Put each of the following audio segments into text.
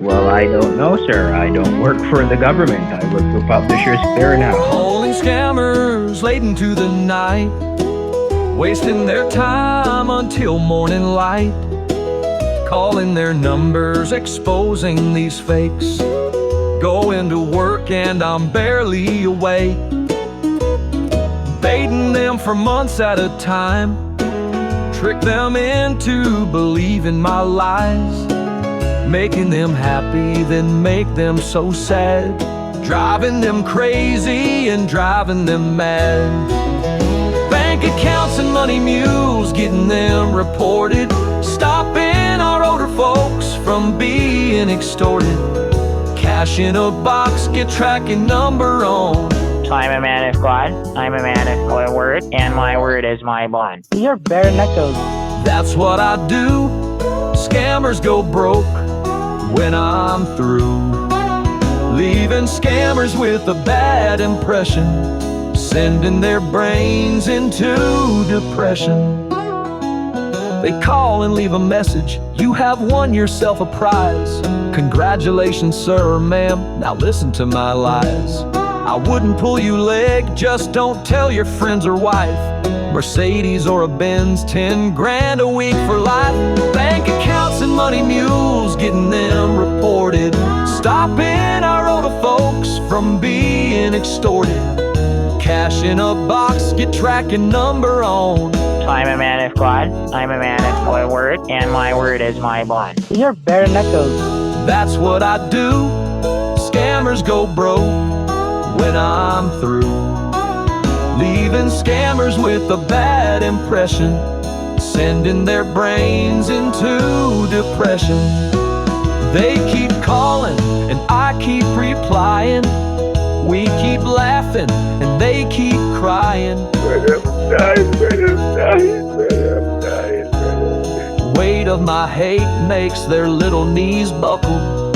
Well, I don't know, sir. I don't work for the government. I work for Publishers Clearinghouse. Calling scammers late into the night, wasting their time until morning light. Calling their numbers, exposing these fakes. Going to work and I'm barely awake. Baiting them for months at a time. Trick them into believing my lies. Making them happy, then make them so sad. Driving them crazy and driving them mad. Bank accounts and money mules, getting them reported. Stopping our older folks from being extorted. Cash in a box, get tracking number on. I'm a man of God, I'm a man of my word, and my word is my bond. You're bare knuckles. That's what I do. Scammers go broke when I'm through. Leaving scammers with a bad impression, sending their brains into depression. They call and leave a message, you have won yourself a prize. Congratulations, sir or ma'am, now listen to my lies. I wouldn't pull you leg, just don't tell your friends or wife. Mercedes or a Benz, 10 grand a week for life. Bank accounts and money mules, getting them reported. Stopping our older folks from being extorted. Cash in a box, get tracking number on. I'm a man of God, I'm a man of my word, and my word is my bond. You're bare knuckles. That's what I do. Scammers go broke when I'm through. Leaving scammers with a bad impression, sending their brains into depression. They keep calling and I keep replying. We keep laughing and they keep crying. Weight of my hate makes their little knees buckle.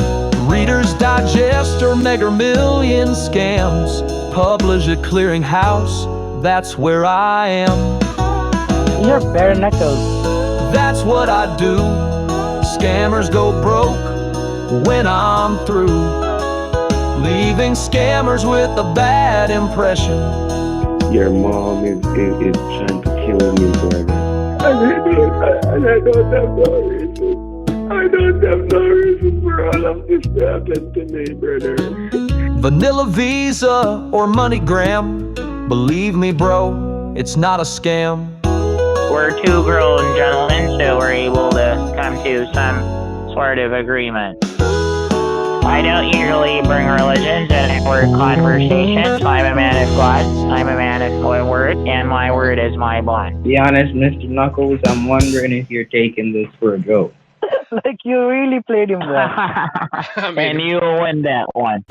Reader's Digest or Mega Million scams. Publish a clearinghouse, that's where I am. You're bare knuckles. That's what I do. Scammers go broke when I'm through. Leaving scammers with a bad impression. Your mom is trying to kill me, brother. I don't have no reason. I don't have no reason for all of this to happen to me, brother. Vanilla Visa or MoneyGram, believe me, bro, it's not a scam. We're two grown gentlemen, so we're able to come to some sort of agreement. I don't usually bring religions into conversations. I'm a man of God, I'm a man of my word, and my word is my bond. Be honest, Mr. Knuckles, I'm wondering if you're taking this for a joke. Like you really played him well. And you will win that one.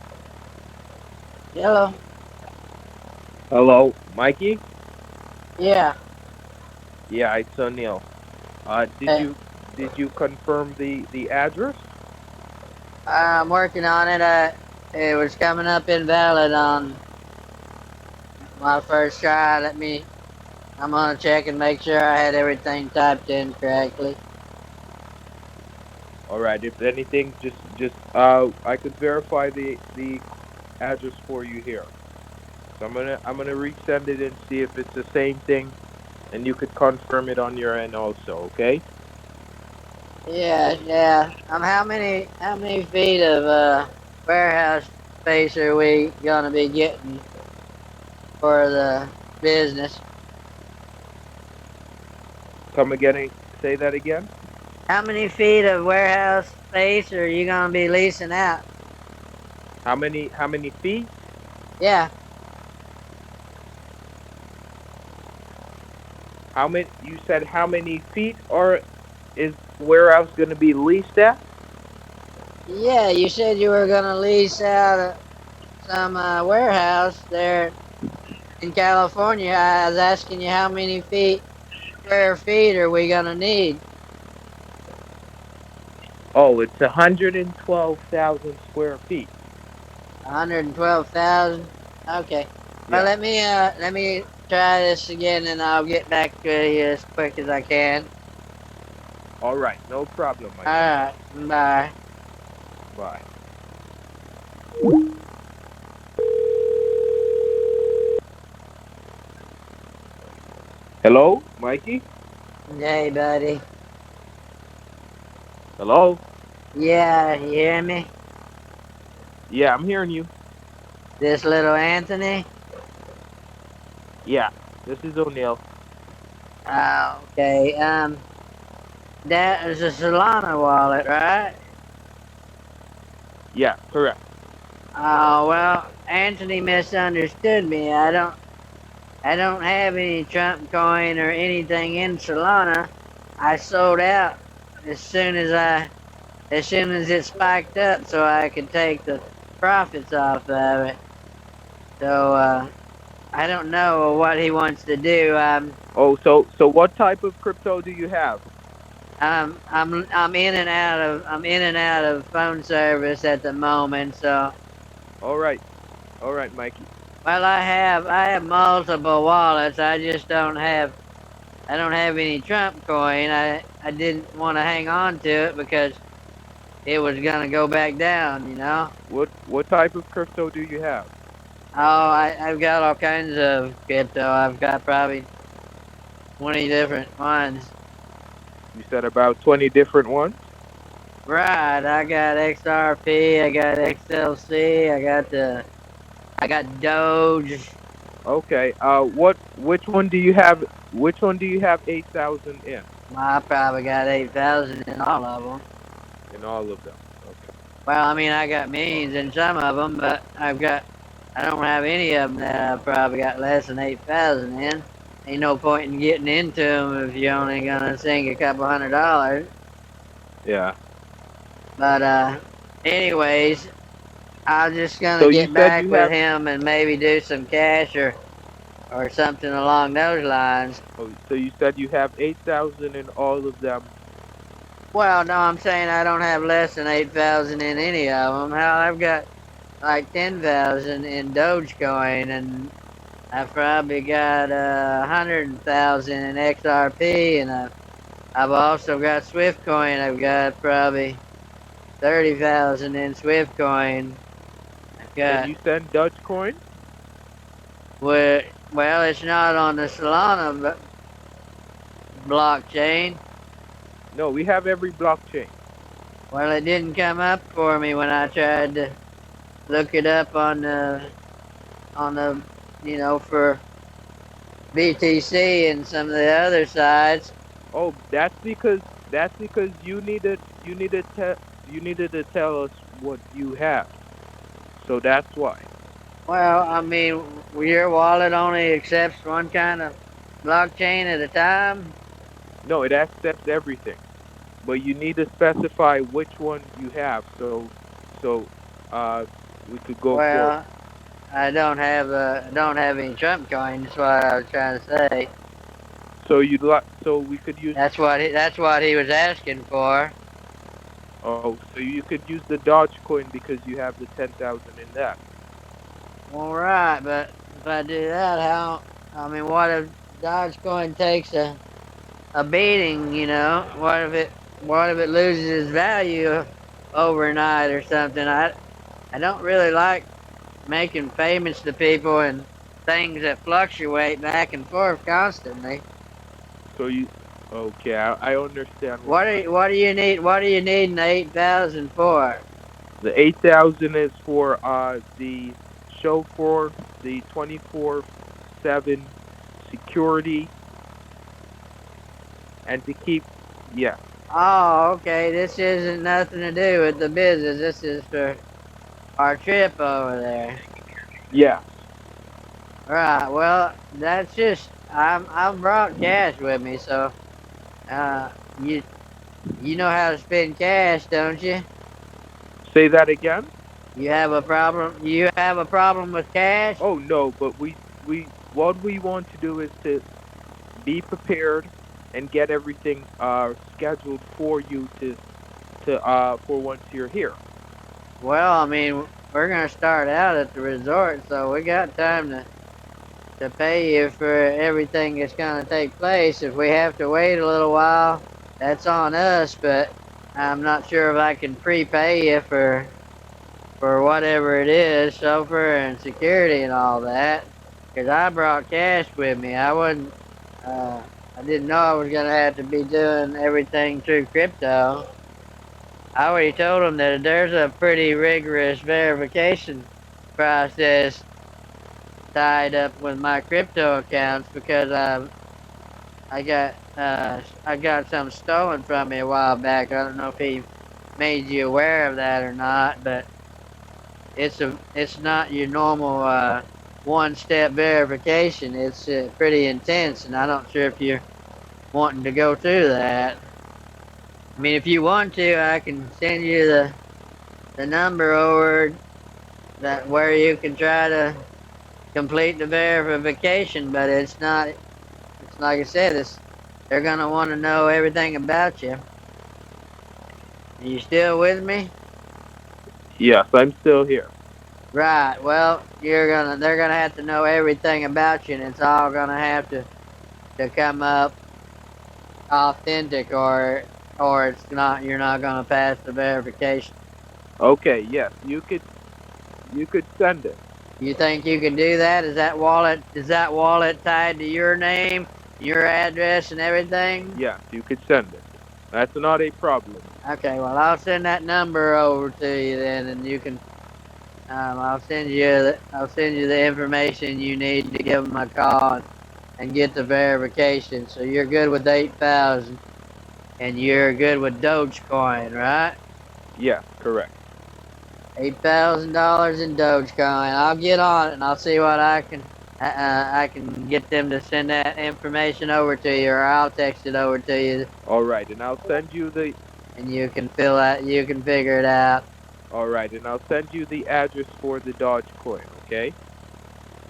Hello. Hello, Mikey? Yeah. Yeah, it's O'Neill. Did you confirm the address? I'm working on it. It was coming up invalid on my first try. I'm gonna check and make sure I had everything typed in correctly. All right. If anything, just I could verify the address for you here. So I'm gonna resend it and see if it's the same thing, and you could confirm it on your end also. Okay. Yeah. How many feet of warehouse space are we gonna be getting for the business? Come again and say that again. How many feet of warehouse space are you gonna be leasing out? How many feet? Yeah. You said how many feet is warehouse going to be leased at? Yeah, you said you were gonna lease out some warehouse there in California. I was asking you how many square feet are we gonna need? Oh, it's 112,000 square feet. 112,000. Okay. Well, let me try this again, and I'll get back to you as quick as I can. All right, no problem, Mike. All right. Bye. Bye. Hello, Mikey? Hey, buddy. Hello? Yeah, you hear me? Yeah, I'm hearing you. This little Anthony? Yeah, this is O'Neill. Okay, that is a Solana wallet, right? Yeah, correct. Oh, well, Anthony misunderstood me. I don't have any Trump coin or anything in Solana. I sold out as soon as soon as it spiked up so I could take the profits off of it. So, I don't know what he wants to do. Oh, so what type of crypto do you have? I'm I'm in and out of phone service at the moment. So, All right. All right, Mikey. well, I have multiple wallets. I don't have any Trump coin. I didn't want to hang on to it because it was gonna go back down. You know. What type of crypto do you have? Oh, I've got all kinds of crypto. I've got probably 20 different ones. You said about 20 different ones? Right, I got XRP, I got XLC, I got Doge. Okay. Which one do you have? Which one do you have 8,000 in? I probably got 8,000 in all of them. In all of them. Okay. Well, I mean, I got millions in some of them, but I don't have any of them that I've probably got less than 8,000 in. Ain't no point in getting into them if you're only gonna sink a couple $100. Yeah. But, anyways, I'm just gonna So you get said back you with have. him and maybe do some cash or something along those lines. Oh, so you said you have 8,000 in all of them. Well, no, I'm saying I don't have less than 8,000 in any of them. Hell, I've got like 10,000 in Dogecoin, and I've probably got 100,000 in XRP, and I've also got Swiftcoin. I've got probably 30,000 in Swiftcoin. I've Can got you send Dogecoin? well, it's not on the Solana blockchain. No, we have every blockchain. Well, it didn't come up for me when I tried to look it up on the for BTC and some of the other sites. Oh, that's because you needed to tell us what you have. So that's why. Well, I mean, your wallet only accepts one kind of blockchain at a time. No, it accepts everything, but you need to specify which one you have. So we could go forward. Well, I don't have any Trump coins. That's what I was trying to say. So we could use. That's what he was asking for. Oh, so you could use the Dogecoin because you have the 10,000 in that. All right, but if I do that, how? I mean, what if Dogecoin takes a beating? You know, what if it loses its value overnight or something? I don't really like making payments to people and things that fluctuate back and forth constantly. So you. Okay, I understand. What do you need? What do you need an 8,000 for? The 8,000 is for the show for the 24/7 security and to keep. Yeah. Oh, okay. This isn't nothing to do with the business. This is for our trip over there. Yeah. Right. Well, that's just I've brought cash with me, so uh, you know how to spend cash, don't you? Say that again. You have a problem. You have a problem with cash? Oh no, but we what we want to do is to be prepared and get everything scheduled for you to for once you're here. Well, I mean, we're gonna start out at the resort, so we got time to pay you for everything that's gonna take place. If we have to wait a little while, that's on us. But I'm not sure if I can prepay you for whatever it is, chauffeur and security and all that. Cause I brought cash with me. I didn't know I was gonna have to be doing everything through crypto. I already told them that there's a pretty rigorous verification process tied up with my crypto accounts because I got some stolen from me a while back. I don't know if he made you aware of that or not, but it's not your normal one-step verification. It's pretty intense, and I'm not sure if you're wanting to go through that. I mean, if you want to, I can send you the number over that where you can try to complete the verification. But it's not. It's like I said. They're gonna want to know everything about you. Are you still with me? Yes, I'm still here. Right. Well, they're gonna have to know everything about you, and it's all gonna have to come up authentic, or it's not. You're not gonna pass the verification. Okay, yes, you could send it. You think you can do that? Is that wallet tied to your name, your address, and everything? Yes, you could send it. That's not a problem. Okay. Well, I'll send that number over to you then, and you can. I'll send you the information you need to give them a call and get the verification. So you're good with 8,000, and you're good with Dogecoin, right? Yes, correct. $8,000 in Dogecoin. I'll get on it and I'll see what I can get them to send that information over to you, or I'll text it over to you, All right, and I'll send you the. and you can you can figure it out. All right, and I'll send you the address for the Dogecoin. Okay.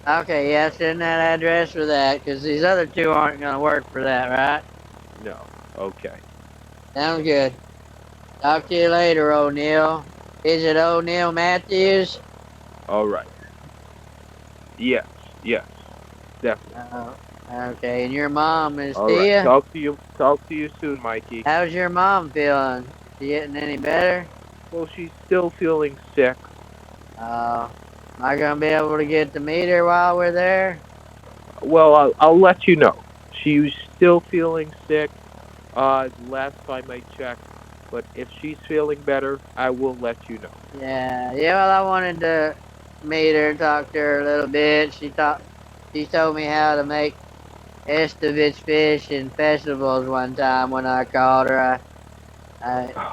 Okay, yeah, send that address for that, because these other two aren't gonna work for that, right? No. Okay. Sounds good. Talk to you later, O'Neill. Is it O'Neill Matthews? All right. Yes. Yes. Definitely. Okay, and your mom is All Tia? right. Talk to you soon, Mikey. How's your mom feeling? She getting any better? Well, she's still feeling sick. Am I gonna be able to get to meet her while we're there? Well, I'll let you know. She's still feeling sick. Last time I checked. But if she's feeling better, I will let you know. Yeah. Well, I wanted to meet her, talk to her a little bit. She told me how to make estivage fish in festivals one time when I called her.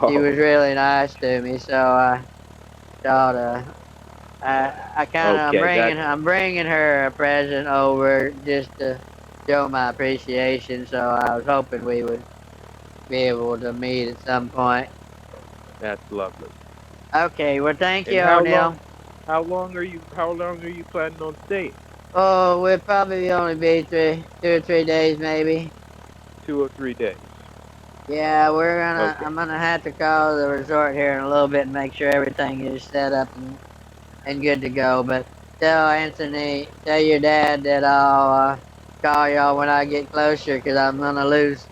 She was really nice to me, so I thought Okay, I'm bringing her a present over just to show my appreciation. So I was hoping we would be able to meet at some point. that's lovely. Okay, well, thank you, And how O'Neill. long are you planning on staying? Oh, we'll probably only be 2 or 3 days, maybe. 2 or 3 days. Yeah, Okay. I'm gonna have to call the resort here in a little bit and make sure everything is set up and good to go. But tell your dad that I'll call y'all when I get closer, because I'm gonna lose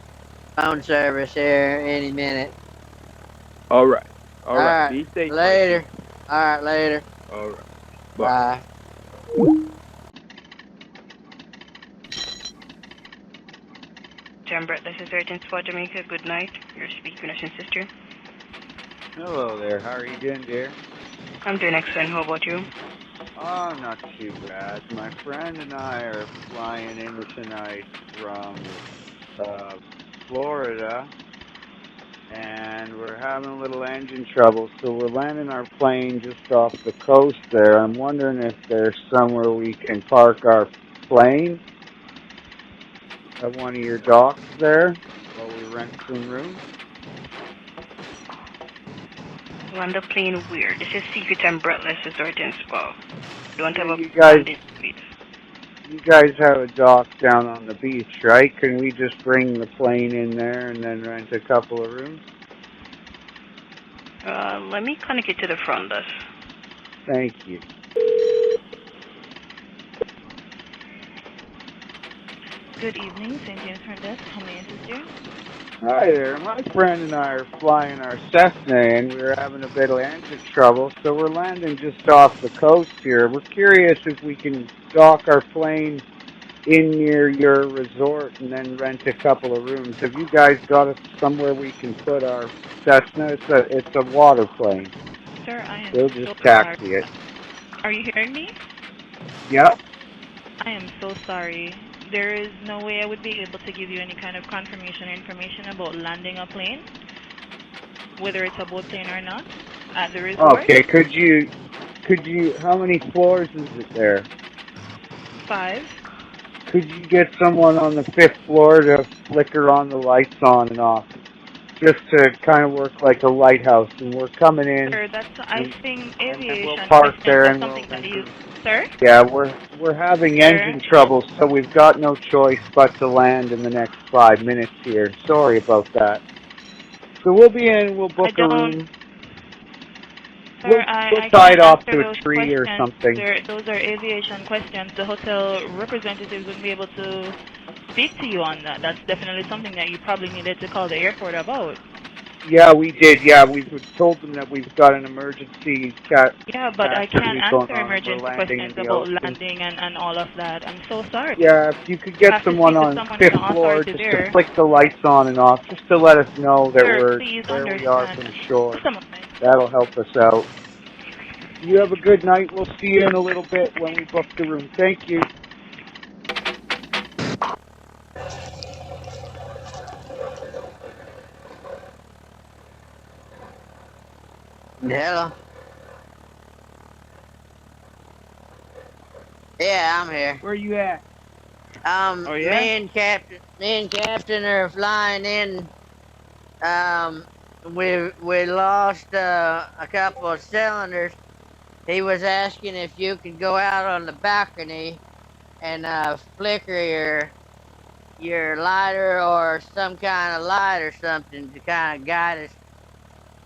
phone service here any minute. All right. All All right. right, Be safe, later. Mikey. All right, later. All right. Bye. Bye. Jamaica, this is Sergeant Spot Jamaica. Good night. You're speaking with your sister. Hello there. How are you doing, dear? I'm doing excellent. How about you? Oh, not too bad. My friend and I are flying in tonight from Florida, and we're having a little engine trouble, so we're landing our plane just off the coast there. I'm wondering if there's somewhere we can park our plane at one of your docks there while we rent some room. Land up playing weird. This is Secret and Breathless Resort and Spa. Don't Yeah, have a you guys bandit suite. You guys have a dock down on the beach, right? Can we just bring the plane in there and then rent a couple of rooms? Let me connect it to the front desk. Thank you. Good evening, St. James Front Desk. How may I assist you? Hi there. My friend and I are flying our Cessna, and we're having a bit of engine trouble, so we're landing just off the coast here. We're curious if we can dock our plane in near your resort and then rent a couple of rooms. Have you guys got us somewhere we can put our Cessna? It's a water plane. Sir, I am We'll so just sorry. taxi it. Are you hearing me? Yep. I am so sorry. There is no way I would be able to give you any kind of confirmation or information about landing a plane, whether it's a boat plane or not, at the resort. Okay, how many floors is it there? 5. Could you get someone on the 5th floor to flicker on the lights on and off? Just to kind of work like a lighthouse, and we're coming in. Sir, that's, I think, And we'll aviation park questions there is and something we'll... that you... Sir? Yeah, we're having engine troubles, so we've got no choice but to land in the next 5 minutes here. Sorry about that. So we'll be in, we'll book a room. Sir, We'll I tie can't it off answer to a those tree or questions. something. Those are aviation questions. The hotel representatives wouldn't be able to speak to you on that. That's definitely something that you probably needed to call the airport about. Yeah, we did. Yeah, we told them that we've got an emergency Yeah, but I can't answer emergency questions about ocean. landing and all of that. I'm so sorry. Yeah, if you could get someone on 5th floor just to flick the lights on and off, just to let us know that Sir, where we are from shore. That'll help us out. You have a good night. We'll see you in a little bit when we book the room. Thank you. Hello. Yeah, I'm here. Where you at? Oh, yeah? me and Captain are flying in. We lost a couple of cylinders. He was asking if you could go out on the balcony and flicker your lighter or some kind of light or something to kind of guide us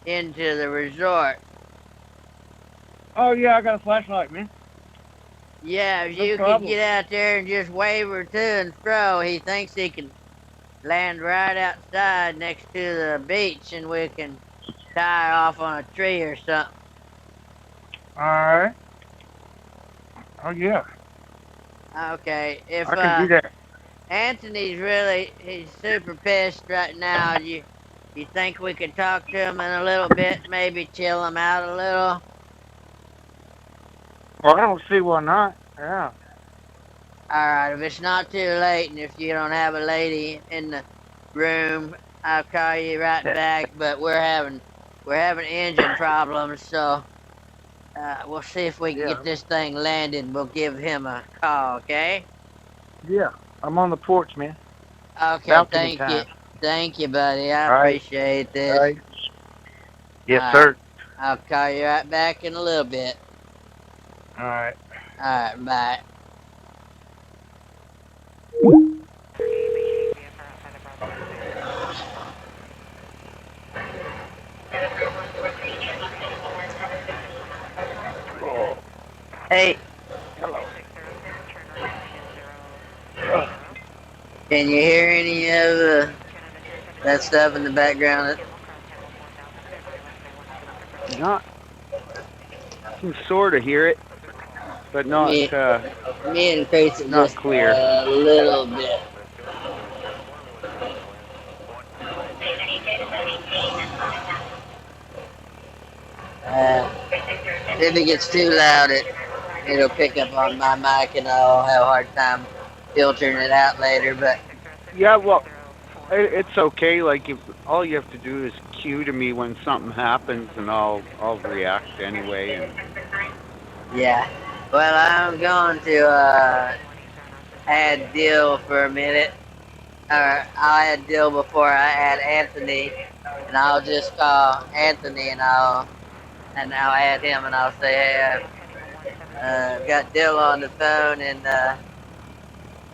into the resort. Oh yeah, I got a flashlight, man. Yeah, if you could get out there and just wave her to and fro, he thinks he can land right outside next to the beach and we can tie her off on a tree or something. Alright. Oh yeah. Okay, if I can do that. Anthony's he's super pissed right now. You think we could talk to him in a little bit, maybe chill him out a little? Well, I don't see why not. Yeah. Alright, if it's not too late and if you don't have a lady in the room, I'll call you right back, but we're having engine problems, so we'll see if we can get this thing landed. We'll give him a call, okay? Yeah. I'm on the porch, man. Okay, Balcony thank you. time. Thank you, buddy. I appreciate this. Right. Yes, sir. I'll call you right back in a little bit. Alright. Alright, bye. Hey. Hello. Can you hear any of that stuff in the background? Not. I can sort of hear it, but not. Me and Chris are not just clear. A little bit. If it gets too loud, it'll pick up on my mic, and I'll have a hard time filtering it out later. But yeah, well, it's okay. Like if all you have to do is cue to me when something happens, and I'll react anyway. And yeah, well, I'm going to add Dill for a minute. I'll add Dill before I add Anthony, and I'll just call Anthony, and I'll add him, and I'll say, hey, I've got Dill on the phone, and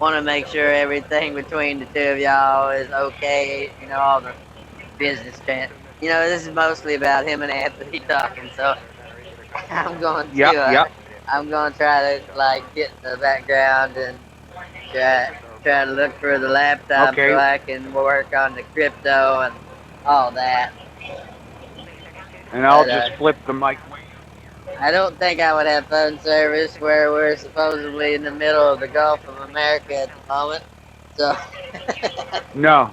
want to make sure everything between the two of y'all is okay. You know, all the business stuff. You know, this is mostly about him and Anthony talking, so I'm going to I'm going to try to like get in the background and try to look for the laptop Okay. so I can work on the crypto and all that. And I'll But just flip the mic. I don't think I would have phone service where we're supposedly in the middle of the Gulf of America at the moment. So, No,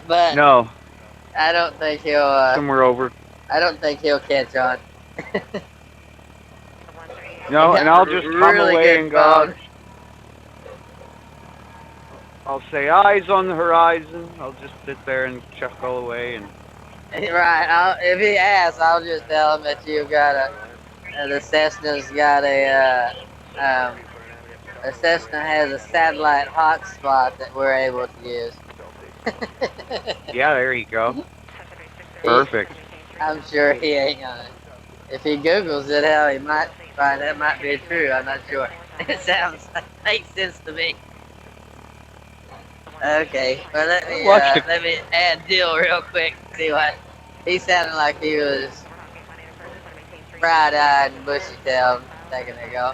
but no, I don't think he'll. somewhere over. I don't think he'll catch on. I No, and got I'll just hum really away good and go. phone. I'll say eyes on the horizon. I'll just sit there and chuckle away and. Right. If he asks, I'll just tell him that you've got the Cessna's got the Cessna has a satellite hotspot that we're able to use. Yeah, there you go. Perfect. I'm sure he ain't gonna. If he Googles it, hell, he might find that might be true. I'm not sure. It makes sense to me. Okay, well let me add Dill real quick. See what he sounded like. He was bright-eyed and bushy-tailed a second ago.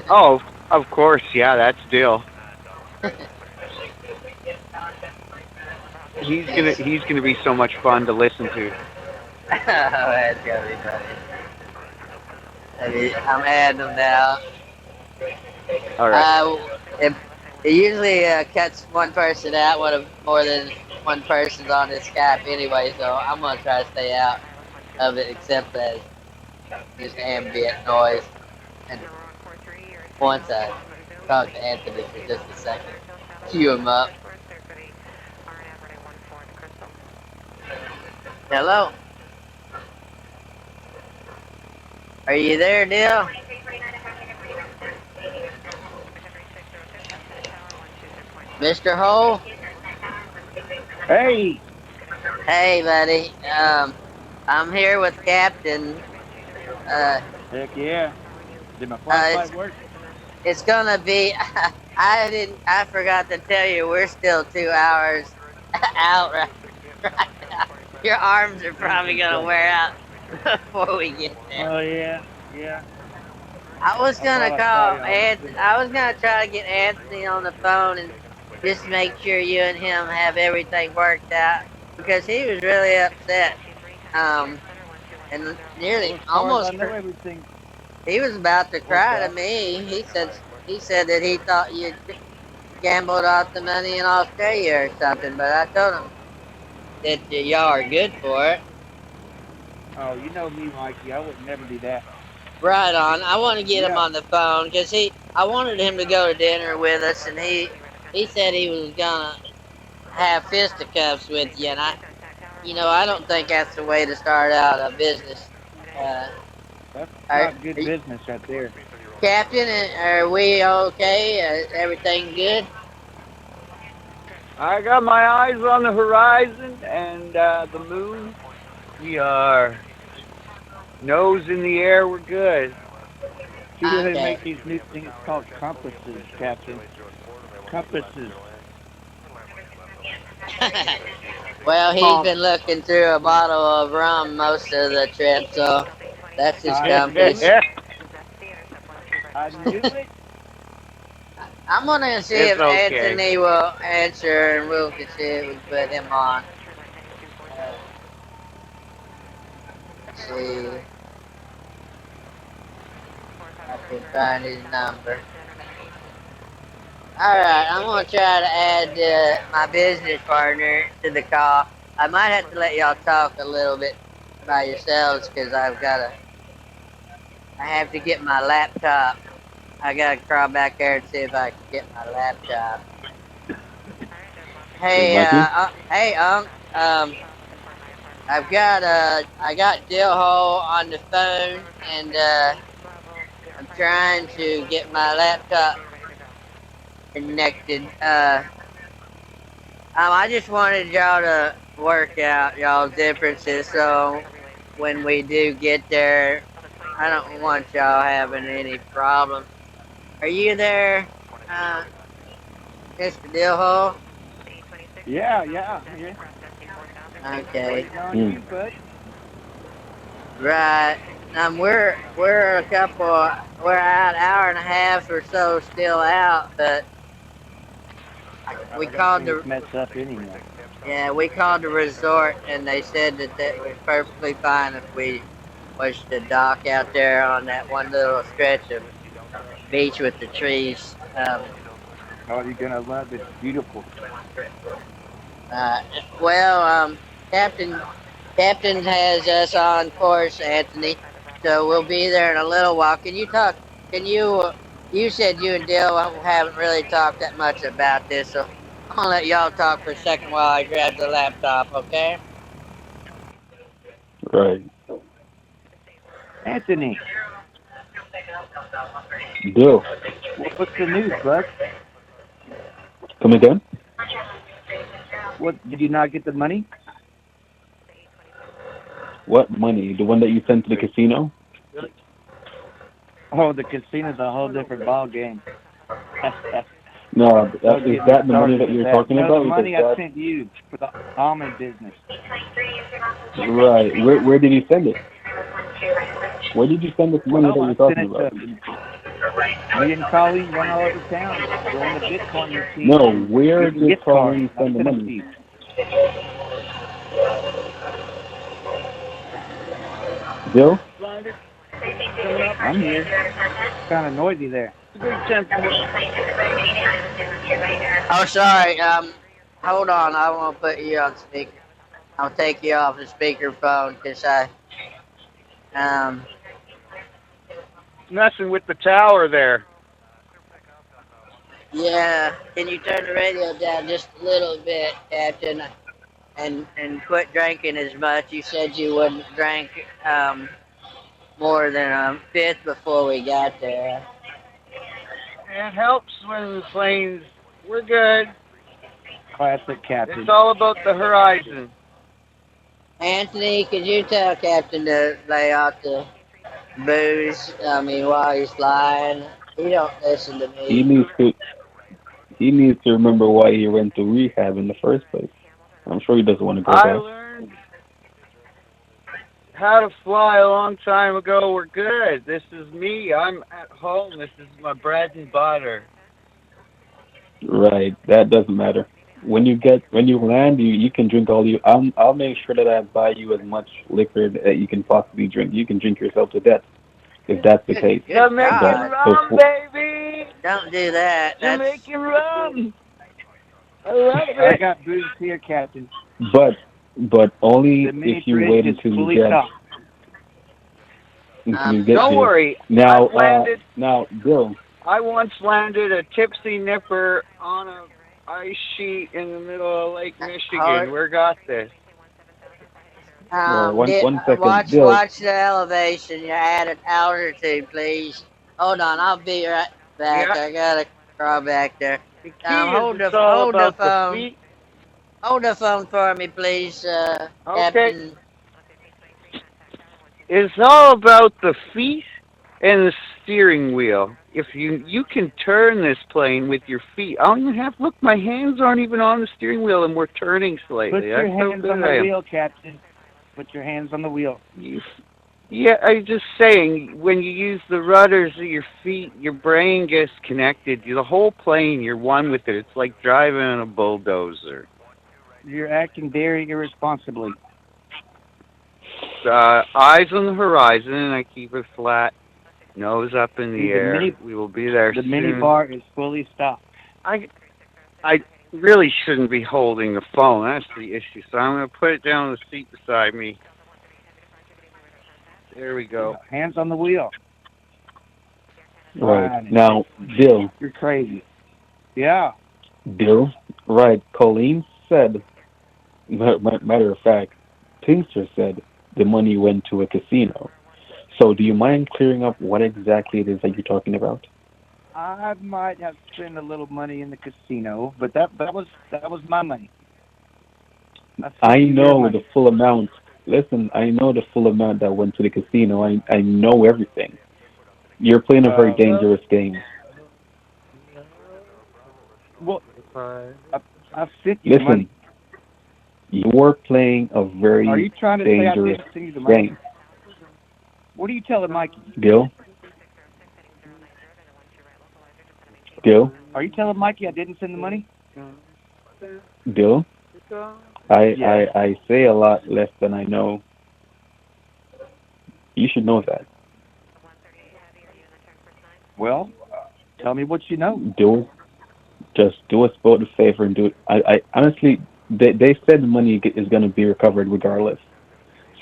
Oh, of course. Yeah, that's Dill. He's gonna be so much fun to listen to. Oh, that's gonna be funny. I'm adding them now. All right. It usually cuts one person out when more than one person's on this Skype anyway, so I'm gonna try to stay out of it except as just ambient noise. And once I talk to Anthony for just a second, cue him up. Hello? Are you there, Neil? Mr. Hole? Hey! Hey, buddy. I'm here with Captain. Heck yeah. Did my flashlight work? It's gonna be. I forgot to tell you, we're still 2 hours out right now. Your arms are probably gonna wear out before we get there. Oh, yeah. Yeah. I was gonna I call saw Anthony. I was gonna try to get Anthony on the phone and just make sure you and him have everything worked out because he was really upset. And nearly almost. I know everything. He was about to cry to me. He said that he thought you gambled out the money in Australia or something, but I told him that y'all are good for it. Oh, you know me, Mikey. I would never do that. Right on. I want to get him on the phone because I wanted him to go to dinner with us, and he said he was gonna have fisticuffs with you, and I don't think that's the way to start out a business. That's not good business right there. Captain, are we okay? Everything good? I got my eyes on the horizon and the moon. We are nose in the air. We're good. See where they make these new things called compasses, Captain. Compasses. Well, he's been looking through a bottle of rum most of the trip, so that's his compass. I knew it. I'm gonna see if Anthony will answer, and we'll see if we can put him on. Let's see. I can find his number. Alright, I'm gonna try to add my business partner to the call. I might have to let y'all talk a little bit by yourselves because I have to get my laptop. I gotta crawl back there and see if I can get my laptop. Hey, I got Dillhole on the phone, and I'm trying to get my laptop connected. I just wanted y'all to work out y'all's differences, so when we do get there, I don't want y'all having any problems. Are you there, Mr. Dillhole? Yeah. Okay. You, bud. Right. We're about an hour and a half or so still out, but We called Things the mess up anyway. yeah, we called the resort, and they said that that was perfectly fine if we was to dock out there on that one little stretch of beach with the trees. Oh, you're gonna love it. It's beautiful. Uh, well, Captain Captain has us on course, Anthony. So we'll be there in a little while. Can you talk? Can you? You said you and Dill haven't really talked that much about this, so I'm gonna let y'all talk for a second while I grab the laptop. Okay? Right. Anthony, Bill, what's the news, bud? come again? What did you not get the money? What money? The one that you sent to the casino? Oh, the casino's a whole different ball game. No, Don't is get me that the money started that with you're that. talking No, about? the money I Because sent you for the almond business. right. Where did you send it? Where did you send this money that Well, I you're sent talking it about? to me and Colleen run all over town. We're in the Bitcoin No, machine and where getting did gift cards. Colleen I send the sent them to money? you. Bill? I'm here. It's kind of noisy there. Oh, sorry. Hold on. I won't put you on speaker. I'll take you off the speakerphone because um Messing with the tower there. yeah. Can you turn the radio down just a little bit, Captain? And quit drinking as much. You said you wouldn't drink more than a fifth before we got there. It helps when the planes. We're good. Classic Captain. It's all about the horizon. Anthony, could you tell Captain to lay off the booze? I mean, while he's flying, he don't listen to He me. needs to he needs to remember why he went to rehab in the first place. I'm sure he doesn't want to go I back. learned how to fly a long time ago. We're good. This is me. I'm at home. This is my bread and butter. Right. That doesn't matter. When you land, you can drink all you. I'll make sure that I buy you as much liquor that you can possibly drink. You can drink yourself to death if that's the case. Good Jamaican God! rum, baby. Don't do that. That's Jamaican rum. I love I it. got booze here, Captain. but only The mini if you fridge wait is until you fully get stocked. Don't there. worry. Now, I've landed. now, Bill. I once landed a tipsy nipper on a ice sheet in the middle of Lake Michigan. We got this. One second, Bill. watch the elevation. You're at an altitude, please. Hold on, I'll be right back. Yeah. I gotta crawl back there. The key is Hold it's all the about the phone. feet. Hold the phone for me, please, Okay. Captain. It's all about the feet and the steering wheel. If you can turn this plane with your feet. I don't even have look, my hands aren't even on the steering wheel and we're turning slightly. Put your That's how hands good on I the am. wheel, Captain. Put your hands on the wheel. Yeah, I'm just saying, when you use the rudders of your feet, your brain gets connected. The whole plane, you're one with it. It's like driving on a bulldozer. You're acting very irresponsibly. Eyes on the horizon, and I keep it flat. Nose up in the air. We will be there The soon. mini bar is fully stocked. I really shouldn't be holding the phone. That's the issue. So I'm going to put it down on the seat beside me. There we go. Hands on the wheel. Right. Now, Bill. You're crazy. Yeah. Bill. Right. Colleen said, matter of fact, Pinkster said the money went to a casino. So do you mind clearing up what exactly it is that you're talking about? I might have spent a little money in the casino, but that was my money. I know the full amount. Listen, I know the full amount that went to the casino. I know everything. You're playing a very dangerous game. Well, I've sent you money. You're playing a very Are you trying to dangerous say I didn't send you the money? game. What are you telling Mikey? Gil? Are you telling Mikey I didn't send the money? Bill, I, Yes. I I say a lot less than I know. You should know that. Well, tell me what you know. Do just do us both a favor and do it. I honestly, they said the money is going to be recovered regardless,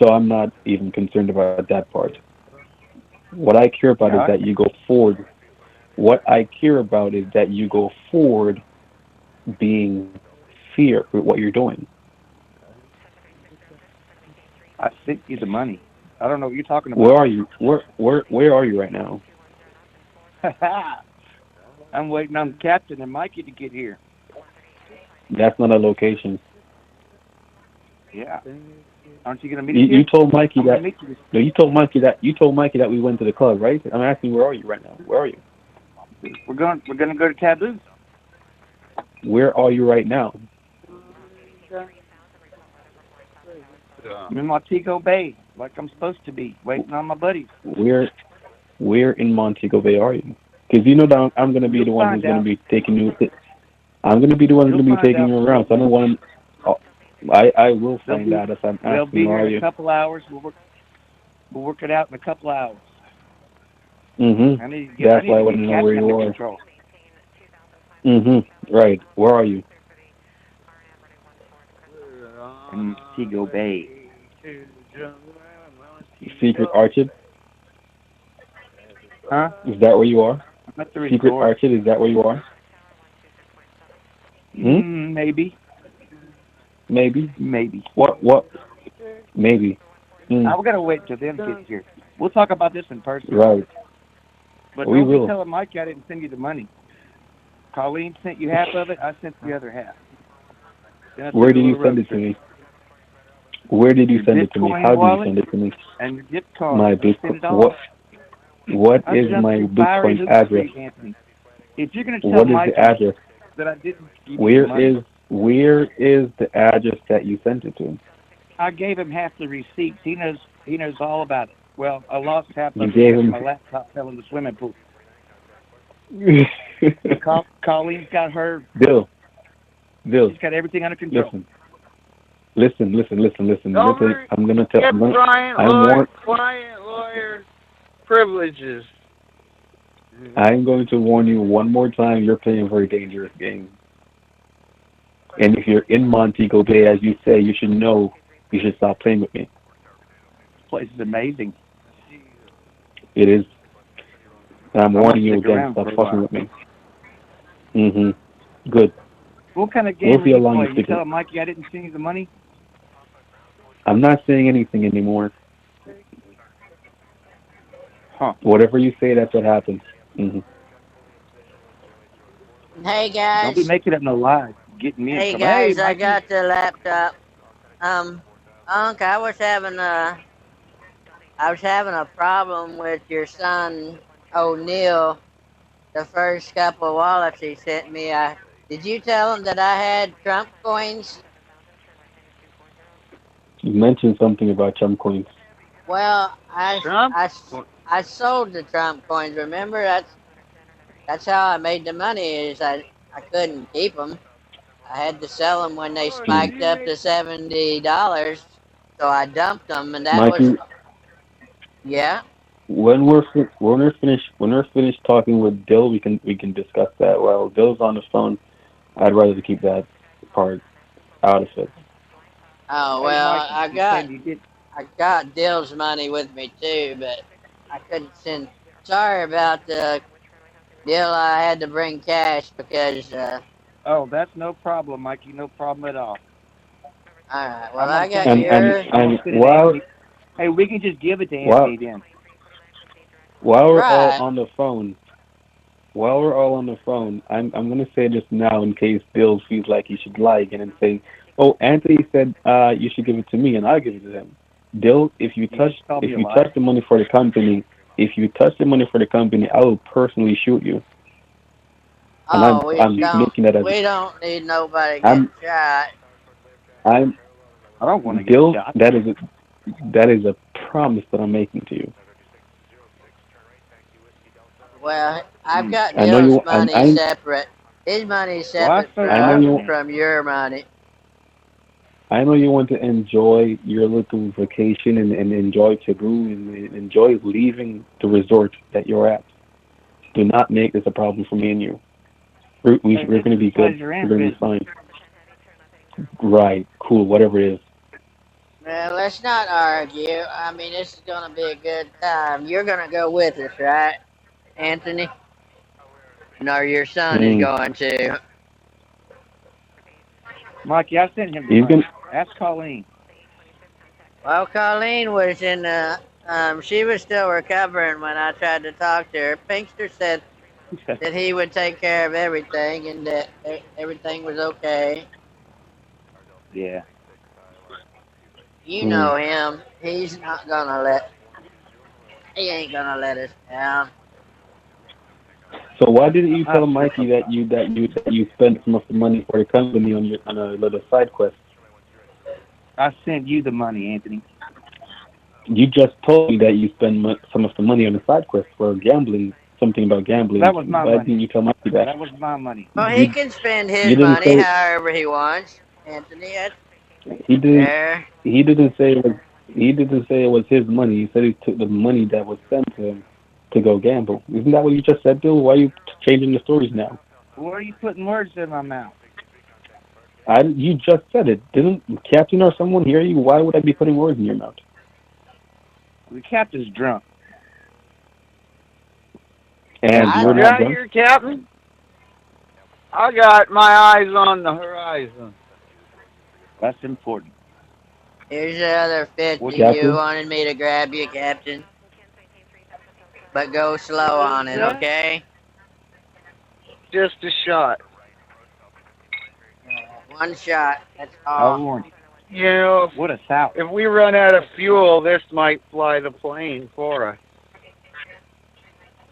so I'm not even concerned about that part. What I care about is All that right. you go forward. What I care about is that you go forward being fear with what you're doing. I sent you the money. I don't know what you're talking Where about. are you? Where are you right now? I'm waiting on Captain and Mikey to get here. That's not a location. Yeah. Aren't you going to meet us You here? told Mikey I'm going that. to meet you. No, you told Mikey that we went to the club, right? I'm asking where are you right now? Where are you? We're going to go to Taboo. Where are you right now? I'm in Montego Bay, like I'm supposed to be, waiting on my buddies. Where in Montego Bay are you? Because you know that I'm going to be You'll the one who's find going to out. be taking you. I'm going to be the one who's You'll going to be find taking out you around. So I shortly. don't want. Oh, I will They'll find be out if I'm they'll asking be where here are in a you. couple hours. We'll work it out in a couple hours. Mhm. I That's need why I to want get to know where Captain you under are. control. Mhm. Right. Where are you? In Montego Bay. Secret Orchard. Huh? Is that where you are? I'm at the Secret resort. Orchard. Is that where you are? Hmm. Maybe. Maybe. Maybe. What? Maybe. Hmm. I've got to wait until them get here. We'll talk about this in person. Right. But We don't be will. telling Mikey I didn't send you the money. Colleen sent you half of it. I sent the other half. Then I took Where a did you little send road it to trip. me? Where did you Your send it to me? Bitcoin How did you wallet send it to me? and your dip card. My I sent Bitcoin. it all. What I is jumped my through fiery Bitcoin hoops for address? you, Anthony. If you're going to tell What is the Mikey address? that I didn't give you the Where money, is where is the address that you sent it to? I gave him half the receipts. He knows all about it. Well, I lost half You of it gave because him. my laptop fell in the swimming pool. But Colleen's got her. Bill, Bill, She's got everything under control. listen, listen. Over I'm gonna tell. get I'm warn. client lawyer privileges. I'm going to warn you one more time. You're playing a very dangerous game. And if you're in Montego Bay, as you say, you should know. You should stop playing with me. This place is amazing. It is. And I'm I'm gonna warning you stick again. around Stop for a fucking while. with me. Mhm. Good. What kind of We'll game are see how you long you playing? You stick. telling Mikey I didn't send you the money? I'm not saying anything anymore. Huh? Whatever you say, that's what happens. Mhm. Hey Don't be guys, making up no lies. Getting me in hey trouble. Hey, guys, I Mikey. got the laptop. Unc, I was having a problem with your son O'Neill. The first couple of wallets he sent me, did you tell him that I had Trump coins? You mentioned something about chum coins. Well, Trump? I sold the Trump coins. Remember, that's how I made the money. I couldn't keep them. I had to sell them when they Oh, Mm. spiked she up made to $70. So I dumped them, and that was Mikey, yeah. when we're finished talking with Dill, we can discuss that. While Dill's on the phone, I'd rather keep that part out of it. Oh Hey, well, Mikey. You saying you did? I got Dill's money with me too, but I couldn't send. Sorry about the deal. I had to bring cash because. Oh, that's no problem, Mikey. No problem at all. All right. Well, I'm gonna I take got it. And and your I'm gonna and send it to while Anthony. Hey, we can just give it to while Anthony then. while we're all right. on the phone, I'm gonna say this now in case Bill feels like he should lie again and say, "Oh, Anthony said you should give it to me, and I'll give it to him." Dill, You just called me if a you touch liar. the money for the company, I will personally shoot you, and Oh, I'm making that as we don't need nobody getting I'm shot. I'm I don't want to get Dill. shot. That is a promise that I'm making to you. Well, I've Mm. got I know Dill's you, and money separate. His money's Well, I separate so I know you. from your money. I know you want to enjoy your little vacation and enjoy Cebu and enjoy leaving the resort that you're at. Do not make this a problem for me and you. We're it's going to a be good. pleasure We're and going to be business. fine. Right. Cool. Whatever it is. Well, let's not argue. I mean, this is gonna be a good time. You're gonna go with us, right, Anthony? No, your son is Mm. going to. Mikey, I sent him the He's money. gonna. Ask Colleen. Well, Colleen was in the. She was still recovering when I tried to talk to her. Pinkster said that he would take care of everything and that everything was okay. Yeah. You Mm. know him. He's not gonna let. He ain't gonna let us down. So why didn't you I tell sure Mikey hope that not. you spent some of the money for the company on a little side quest? I sent you the money, Anthony. You just told me that you spent some of the money on a side quest for gambling. Something about gambling. That was my Why money. didn't you tell Mikey that? That was my money. Well, he You can spend you his didn't money say however he wants, Anthony. That's he didn't fair. he didn't say it was he didn't say it was his money. He said he took the money that was sent to him to go gamble. Isn't that what you just said, Bill? Why are you changing the stories now? Why are you putting words in my mouth? You just said it. Didn't Captain or someone hear you? Why would I be putting words in your mouth? The captain's drunk. That's And I you're why. not got drunk? your captain. I got my eyes on the horizon. That's important. Here's the other What 50 do you? you Captain? wanted me to grab you, Captain. But go slow What is on it, that? okay? Just a shot. One shot. That's I all. warned you. You know, What a souse. if we run out of fuel, this might fly the plane for us.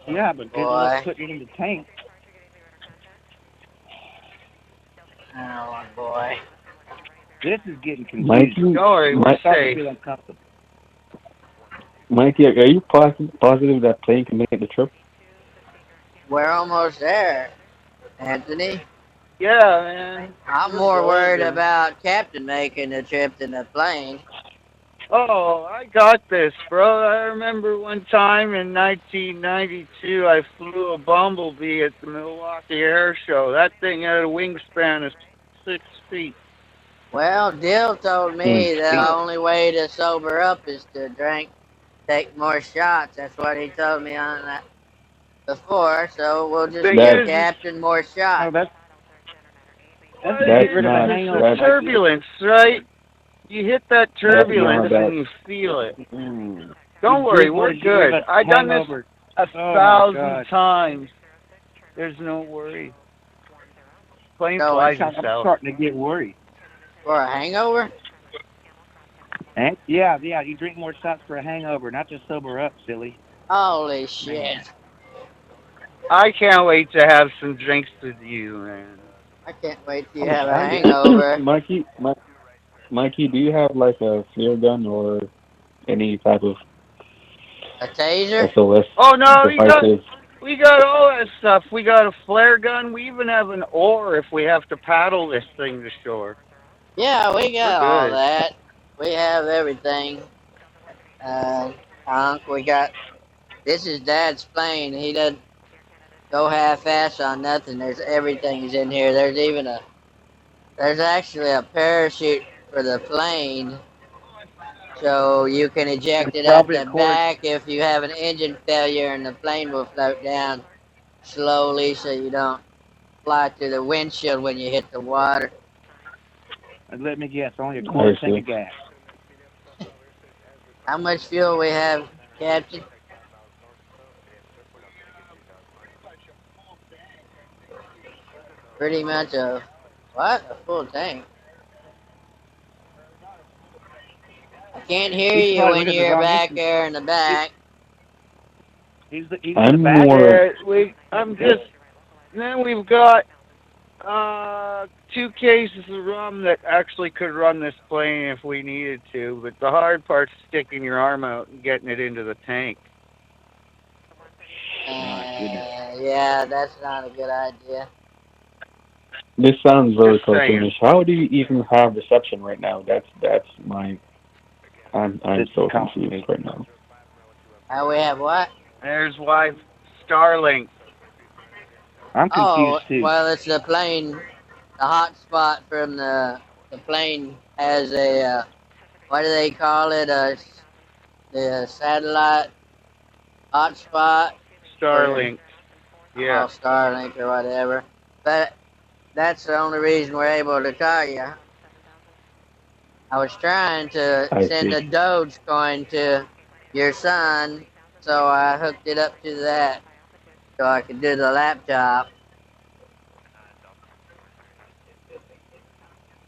Yeah, but good luck Boy. putting it in the tank. Oh, boy. This is getting Mikey, confusing. Don't worry, I'm we're starting to safe. feel uncomfortable. Mikey, are you positive that plane can make the trip? We're almost there, Anthony. Yeah, man. I'm We're more worried golden. about Captain making the trip than the plane. Oh, I got this, bro. I remember one time in 1992, I flew a Bumblebee at the Milwaukee Air Show. That thing had a wingspan of 6 feet. Well, Dill told Hmm. me the only way to sober up is to take more shots. That's what he told me on that before. So we'll The just thing give That's is, Captain more No, shots. that's what to is get that's rid of a not it's the hangover, that's Mikey. turbulence, right? You hit that that's turbulence not and that. you feel it. You Don't worry, just want we're to get rid good. of I a done this hangover. a Oh my thousand God. times. There's no worry. Plane So flies I'm itself. starting to get worried. for a hangover? And yeah. You drink more shots for a hangover, not just sober up, silly Holy man. shit. I can't wait to have some drinks with you, man. I can't wait till you I'm have a excited. hangover. Mikey, do you have like a flare gun or any type of A taser? SOS Oh no, devices? we got all that stuff. We got a flare gun. We even have an oar if we have to paddle this thing to shore. Yeah, we We're got all good. that. We have everything. Uh, Unc, we got. This is Dad's plane. He doesn't go half-ass on nothing. There's everything's in here. There's actually a parachute for the plane, so you can eject It's it at probably a the quarter. back if you have an engine failure, and the plane will float down slowly so you don't fly through the windshield when you hit the water. And let me guess, only a I quarter tank see. of gas. How much fuel we have, Captain? Pretty much a what? A full tank. I can't hear He's you probably when looking at the you're wrong back mission. there in the back. He's in the I'm back. more. I'm just. Then we've got two cases of rum that actually could run this plane if we needed to. But the hard part's sticking your arm out and getting it into the tank. My goodness. Yeah, that's not a good idea. This sounds very Just saying. cartoonish. How do you even have reception right now? That's my. I'm This is so confused complicated. right now. How we have what? There's why Starlink. I'm confused Oh, too. well, it's the plane. The hot spot from the plane has a what do they call it? The satellite hotspot where Starlink. Yeah. Starlink or whatever. But that's the only reason we're able to call you. I was trying to I send see. a Doge coin to your son, so I hooked it up to that so I could do the laptop.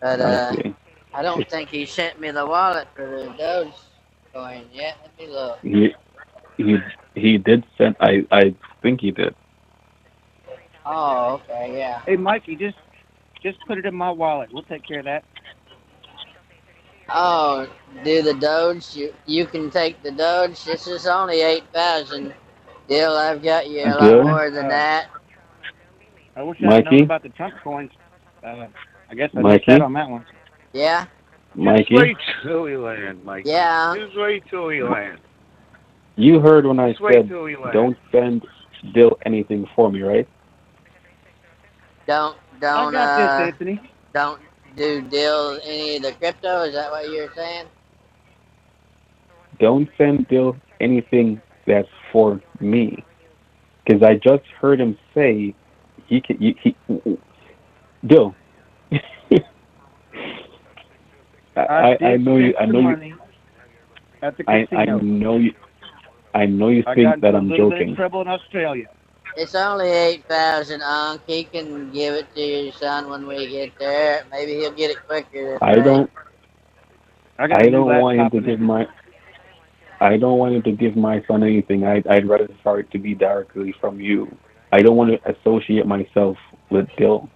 But I see. I don't think he sent me the wallet for the Doge coin yet. Let me look. He he he did send. I think he did. Oh, okay, yeah. Hey, Mikey, just put it in my wallet. We'll take care of that. Oh, do the Doge? You can take the Doge. This is only 8,000. Deal, I've got you a lot Bill, more than that. I wish I'd known Mikey, about the Trump coins. I guess I missed out Mikey, on that one. Yeah, Just Mikey. wait till we land, Mikey. yeah. Just wait till we land. You heard when I Just wait said till we land. don't send Bill anything for me, right? Don't I don't got this, Anthony. don't do deal any of the crypto. Is that what you're saying? Don't send Bill anything that's for me, because I just heard him say he can. Bill. I did know you. spend I some know you. money at the I casino. know you. I know you I got think that into a I'm little bit of joking. trouble in Australia. It's only 8,000, Unc. He can give it to your son when we get there. Maybe he'll get it quicker this I way. don't. I got a I new don't want him laptop to and give everything. my. I don't want him to give my son anything. I'd rather for it to be directly from you. I don't want to associate myself with Bill.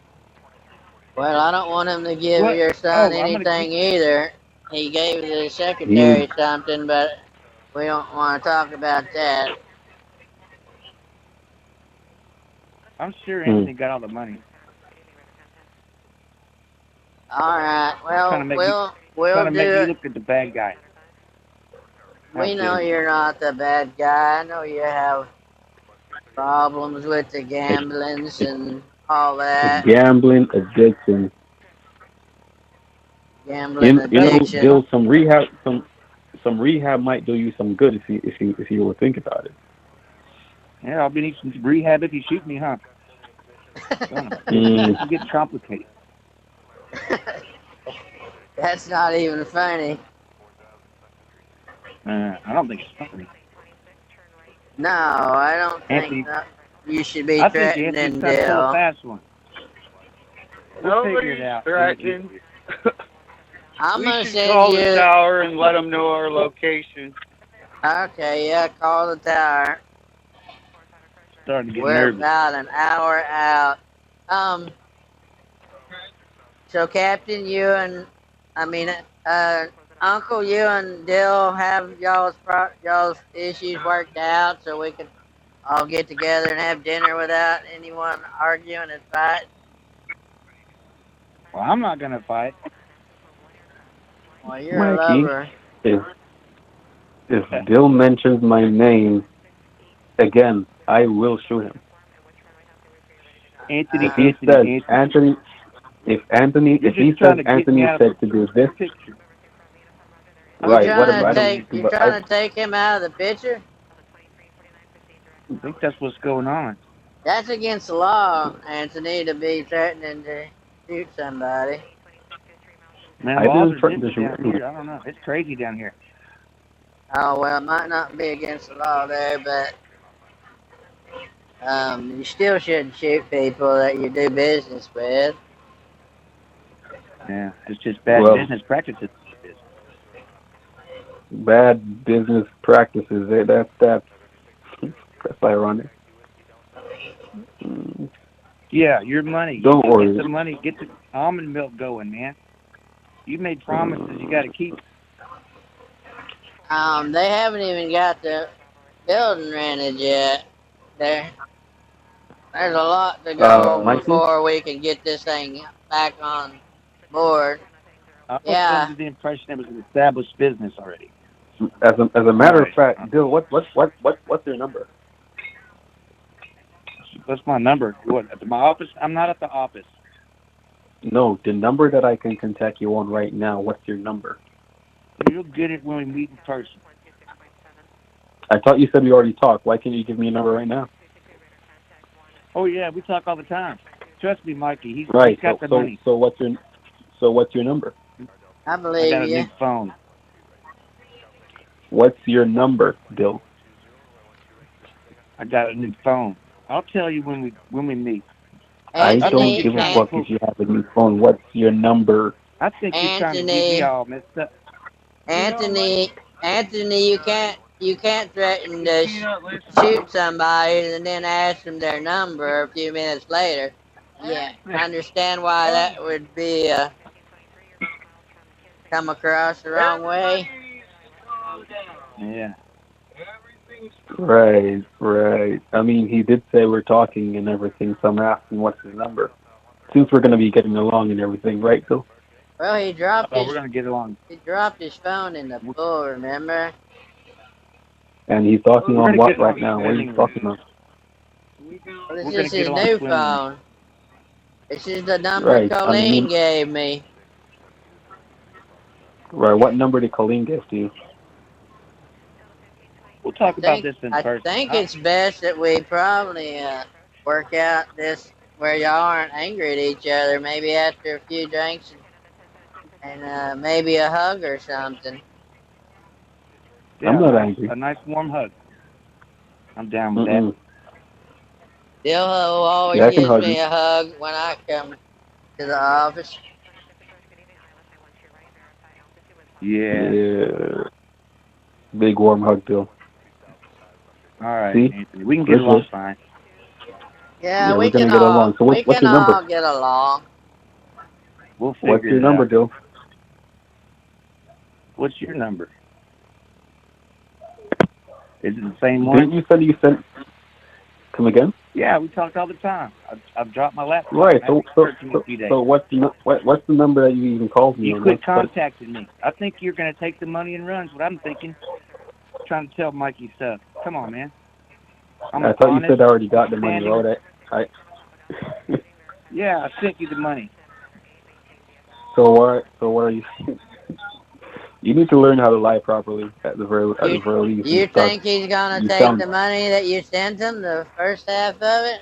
Well, I don't want him to give What? your son Oh, I'm gonna keep. anything either. He gave the He. secretary something, but we don't want to talk about that. I'm sure Hmm. Anthony got all the money. All right. Trying to Well, make me, we'll trying to do make me it. look at the bad guy. How We know dare you? you're not the bad guy. I know you have problems with the It's, gamblings it's and all a that. gambling addiction. Gambling You That's know, addiction. Bill, some rehab might do you some good if you will think about it. yeah. I'll be needing some rehab if you shoot me, huh? Son of a bitch. Mm, This is getting complicated. That's not even funny. I don't think it's funny. No, I don't think Anthony, you should be I think Anthony's threatening trying to pull a Dill. fast one. We'll figure it Nobody's out. threatening. I'm We gonna should send call the you. tower and let them know our location. Okay, yeah, call the tower. Starting to get We're nervous. about an hour out. Um, so Captain, I mean, Uncle, you and Dill have y'all's issues worked out, so we can all get together and have dinner without anyone arguing and fighting. Well, I'm not gonna fight. Well, you're a Mikey, lover. if Bill mentions my name again, I will shoot him. If Anthony, he Uh, says Anthony. Anthony, You're if just he trying says to get me Anthony out of said to do this, the picture. you right? Obviously, Whatever. trying I to don't. Anthony. take Is, you're But I. trying to take him out of the picture? I think that's what's going on. That's against the law, Anthony, to be threatening to shoot somebody. Man, I laws didn't are threaten to different shoot down anyone. here. I don't know. It's crazy down here. Oh well, it might not be against the law there, but you still shouldn't shoot people that you do business with. Yeah, it's just bad Well, business practices. bad business practices. That's ironic. Mm, Yeah, your money. don't You get worry. the money. Get the almond milk going, man. You made promises. You got Mm, to keep. They haven't even got the building rented yet. They're There's a lot to go Mikey? before we can get this thing back on board. I was Yeah, under the impression it was an established business already. As a All matter of right. fact, Bill, what's your number? What's my number? What, at my office? I'm not at the office. No, the number that I can contact you on right now. What's your number? You'll get it when we meet in person. I thought you said we already talked. Why can't you give me a number right now? Oh yeah, we talk all the time. Trust me, Mikey. He's Right. got the money. So what's your number? I I believe got a you. new phone. What's your number, Bill? I got a new phone. I'll tell you when we meet. I I think don't Anthony, you're give a trying to fuck pull. if you have a new phone. What's your number? I think you're trying to get me Anthony, all messed up. Anthony, you can't threaten to shoot somebody and then ask them their number a few minutes later. Yeah, I understand why that would be come across the wrong way. Yeah. Right. I mean, he did say we're talking and everything, so I'm asking what's his number. Since we're gonna be getting along and everything, right, Bill? Well, Oh, we're gonna get along. he dropped his phone in the pool. Remember? And he's talking We're on gonna get what right along now? What are you swimmingly. talking on? Well, this We're gonna is get his along new swimmingly. phone. This is the number Right. I Colleen mean, gave me. right. What number did Colleen give to you? We'll I talk about think this in I person. think it's best that we probably work out this where y'all aren't angry at each other. Maybe after a few drinks and maybe a hug or something. I'm Yeah, not angry. a nice warm hug. I'm down with that. Mm-mm. Dillhole always Yeah, I can gives hug me you. a hug when I come to the office. Yeah. Yeah. Big warm hug, Bill. All right, See? Anthony. We can get We're along good. fine. Yeah, Yeah, we we're can gonna get all along. So we what's can your number? all get along. We'll What's figure your it number, out. Bill? What's your number? Is it the same Didn't one? you sent? Come again? Yeah, we talk all the time. I've dropped my laptop Right. and So haven't so heard from you so, a few days. so what's the number that you even called me You on? quit What? contacting me. I think you're gonna take the money and run. Is what I'm thinking. Trying to tell Mikey stuff. Come on, man. I'm I an thought you honest, said I already got the money. Why upstanding. would I? Yeah, I sent you the money. So what? So what are you? You need to learn how to lie properly at You the very least, you because think he's gonna you take sound. the money that you sent him, the first half of it?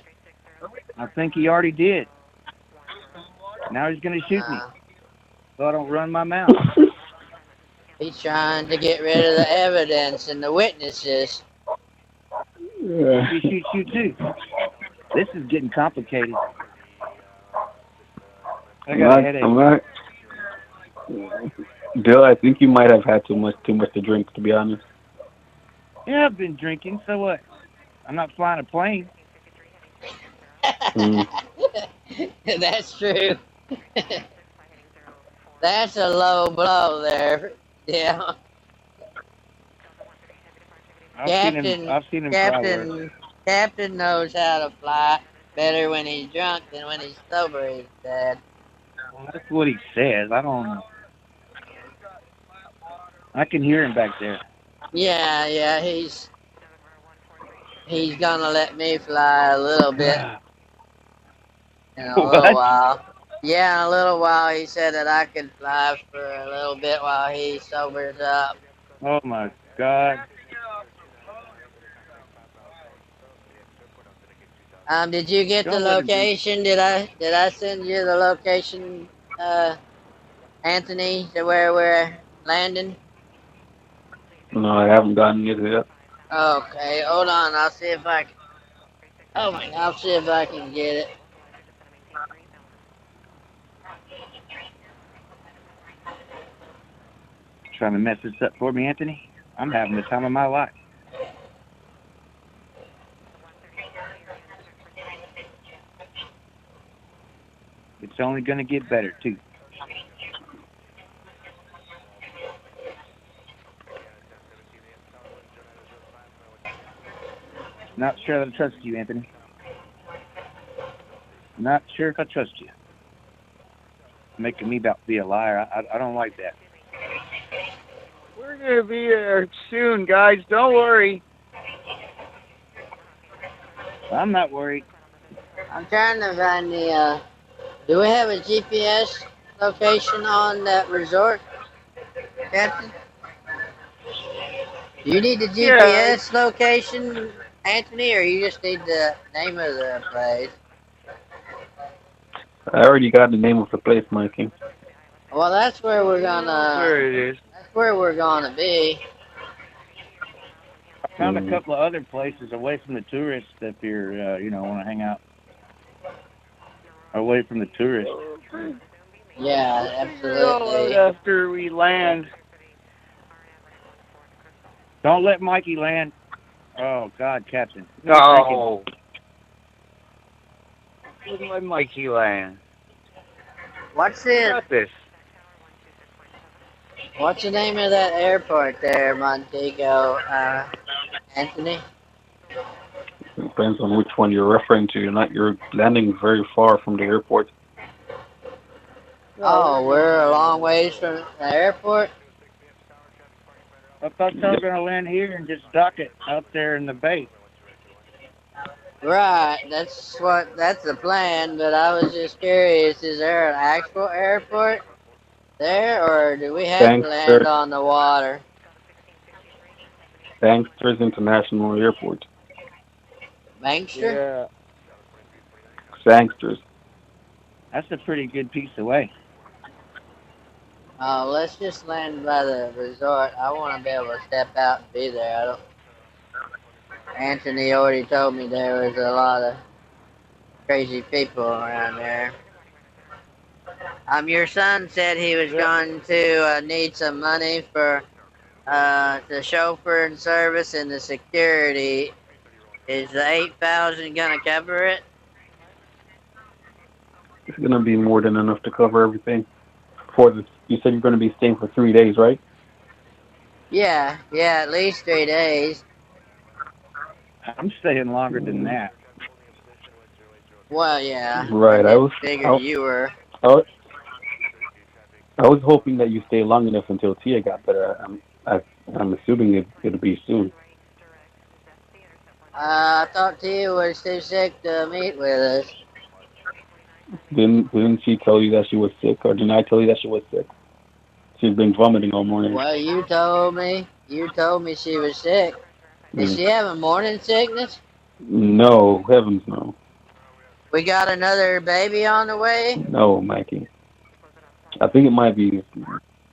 I think he already did. Now he's gonna shoot me, Uh, so I don't run my mouth. he's trying to get rid of the evidence and the witnesses. What if Yeah. he shoots you too? This is getting complicated. I I'm got a not. headache. I'm not. Bill, I think you might have had too much to drink, to be honest. Yeah, I've been drinking. So what? I'm not flying a plane. Mm. That's true. That's a low blow there. Yeah. Captain I've seen him fly worse. Captain knows how to fly better when he's drunk than when he's sober, he said. Well, that's what he says. I don't know. I can hear him back there. Yeah, he's gonna let me fly a little bit in a little What? while. Yeah, in a little while he said that I could fly for a little bit while he sobers up. Oh my God. Did you get the Don't let him do. location? Did I send you the location, Anthony, to where we're landing? No, I haven't gotten it yet. Okay, hold on. I'll see if I can. Oh my! I'll see if I can get it. Trying to mess this up for me, Anthony? I'm having the time of my life. It's only going to get better, too. Not sure that I trust you, Anthony. Not sure if I trust you. Making me about to be a liar. I don't like that. We're gonna be there soon, guys. Don't worry. I'm not worried. I'm trying to find the. Do we have a GPS location on that resort, Captain? Do you need the Yeah, GPS location, Anthony, or you just need the name of the place? I already got the name of the place, Mikey. Well, that's where we're he knows gonna. where it is. That's where we're gonna be. I found a Mm. couple of other places away from the tourists if you're, want to hang out. Away from the tourists. Yeah, Figure it all out absolutely. after we land. Don't let Mikey land. Oh, God, Captain. No. Wouldn't let Mikey land. What's We it? got this. What's the name of that airport there, Montego? Anthony? Depends on which one you're referring to. You're landing very far from the airport. Oh, we're a long ways from the airport. I thought y'all were going to land here and just dock it out there in the bay. Right, that's the plan. But I was just curious: is there an actual airport there, or do we have to land on the water? Banksters International Airport. Bankster? Yeah. Banksters. That's a pretty good piece away. Oh, let's just land by the resort. I want to be able to step out and be there. I don't. Anthony already told me there was a lot of crazy people around there. Your son said he was going to need some money for the chauffeur and service and the security. Is the 8,000 gonna cover it? It's gonna be more than enough to cover everything. You said you're gonna be staying for 3 days, right? Yeah, at least 3 days. I'm staying longer than that. Well, yeah. Right. I figured you were. I was hoping that you stay long enough until Tia got better. I'm assuming it'll be soon. I thought Tia was too sick to meet with us. Didn't she tell you that she was sick, or didn't I tell you that she was sick? She's been vomiting all morning. Well, you told me. You told me she was sick. Is she having morning sickness? No, heavens no. We got another baby on the way? No, Mikey. I think it might be.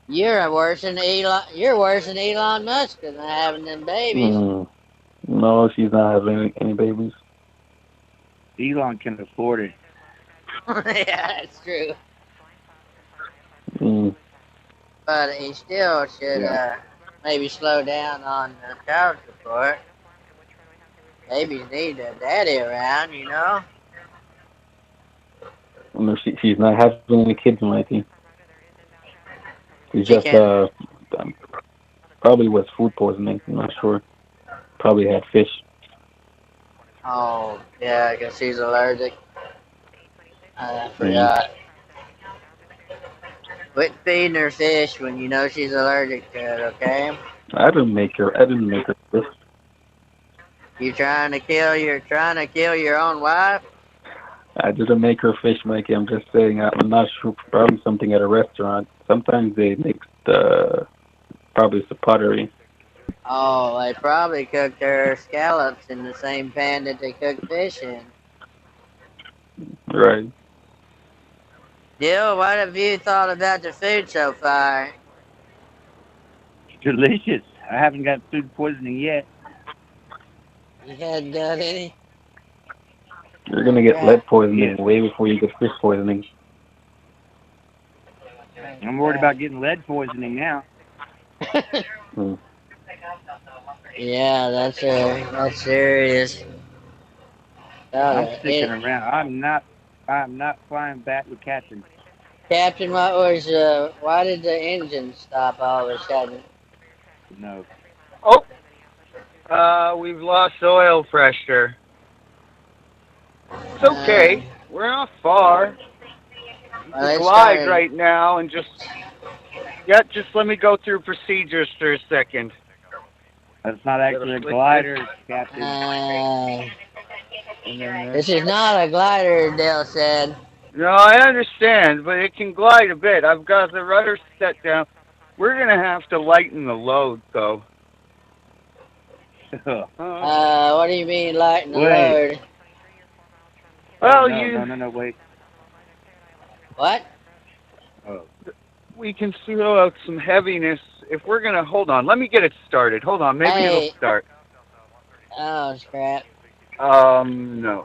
You're worse than Elon Musk than having them babies. No, she's not having any babies. Elon can afford it. Yeah, that's true. Mm. But he still should maybe slow down on the child support. Babies need a daddy around, you know? No, she's not having any kids, Mikey. She's She just can. probably was food poisoning. I'm not sure. Probably had fish. Oh, yeah, because she's allergic. I forgot. Quit feeding her fish when you know she's allergic to it, okay? I didn't make her fish. You trying to kill your own wife? I didn't make her fish, Mikey. I'm just saying. I'm not sure. Probably something at a restaurant. Sometimes they mix probably some pottery. Oh, they probably cooked her scallops in the same pan that they cook fish in. Right. Jill, what have you thought about the food so far? Delicious. I haven't got food poisoning yet. You hadn't done any? You're gonna get lead poisoning way before you get fish poisoning. I'm worried about getting lead poisoning now. Yeah, that's serious. I'm sticking around. I'm not flying back with Captain. Captain, why did the engine stop all of a sudden? No. Oh, we've lost oil pressure. It's okay. We're not far. Well, To it glide started. right now and just let me go through procedures for a second. That's not actually a glider, Captain. This is not a glider, Dale said. No, I understand, but it can glide a bit. I've got the rudder set down. We're gonna have to lighten the load, though. What do you mean lighten the Wait. load? Well, No, wait. What? Oh. We can throw out some heaviness if we're gonna hold on. Let me get it started. Hold on, maybe it'll start. Oh crap! No.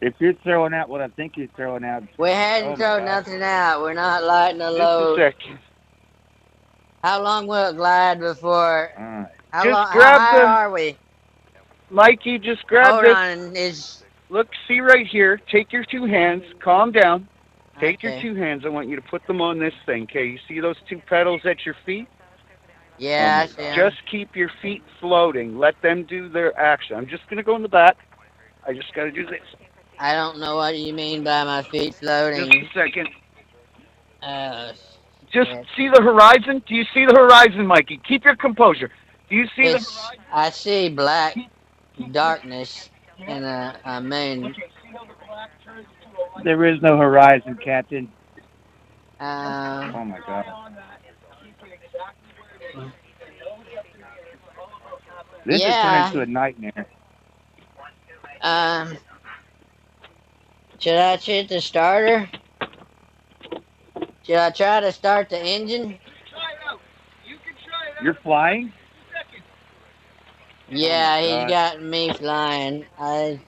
If you're throwing out what I think you're throwing out, We hadn't thrown nothing out. We're not lighting the load. Just a second. How long will it glide before? Alright. How Just long? grab how high are we? Mikey, just grab Hold this. on. Look, see right here. Take your two hands. Calm down. Take Okay. your two hands. I want you to put them on this thing, okay? You see those two pedals at your feet? Yeah, I see 'em. Just keep your feet floating. Let them do their action. I'm just going to go in the back. I just got to do this. I don't know what you mean by my feet floating. Just a second. Just shit. see the horizon? Do you see the horizon, Mikey? Keep your composure. Do you see the horizon? I see black darkness and a moon. There is no horizon, Captain. Oh my God. This has turned into a nightmare. Should I hit the starter? Should I try to start the engine? You're flying? Yeah, he's got me flying. I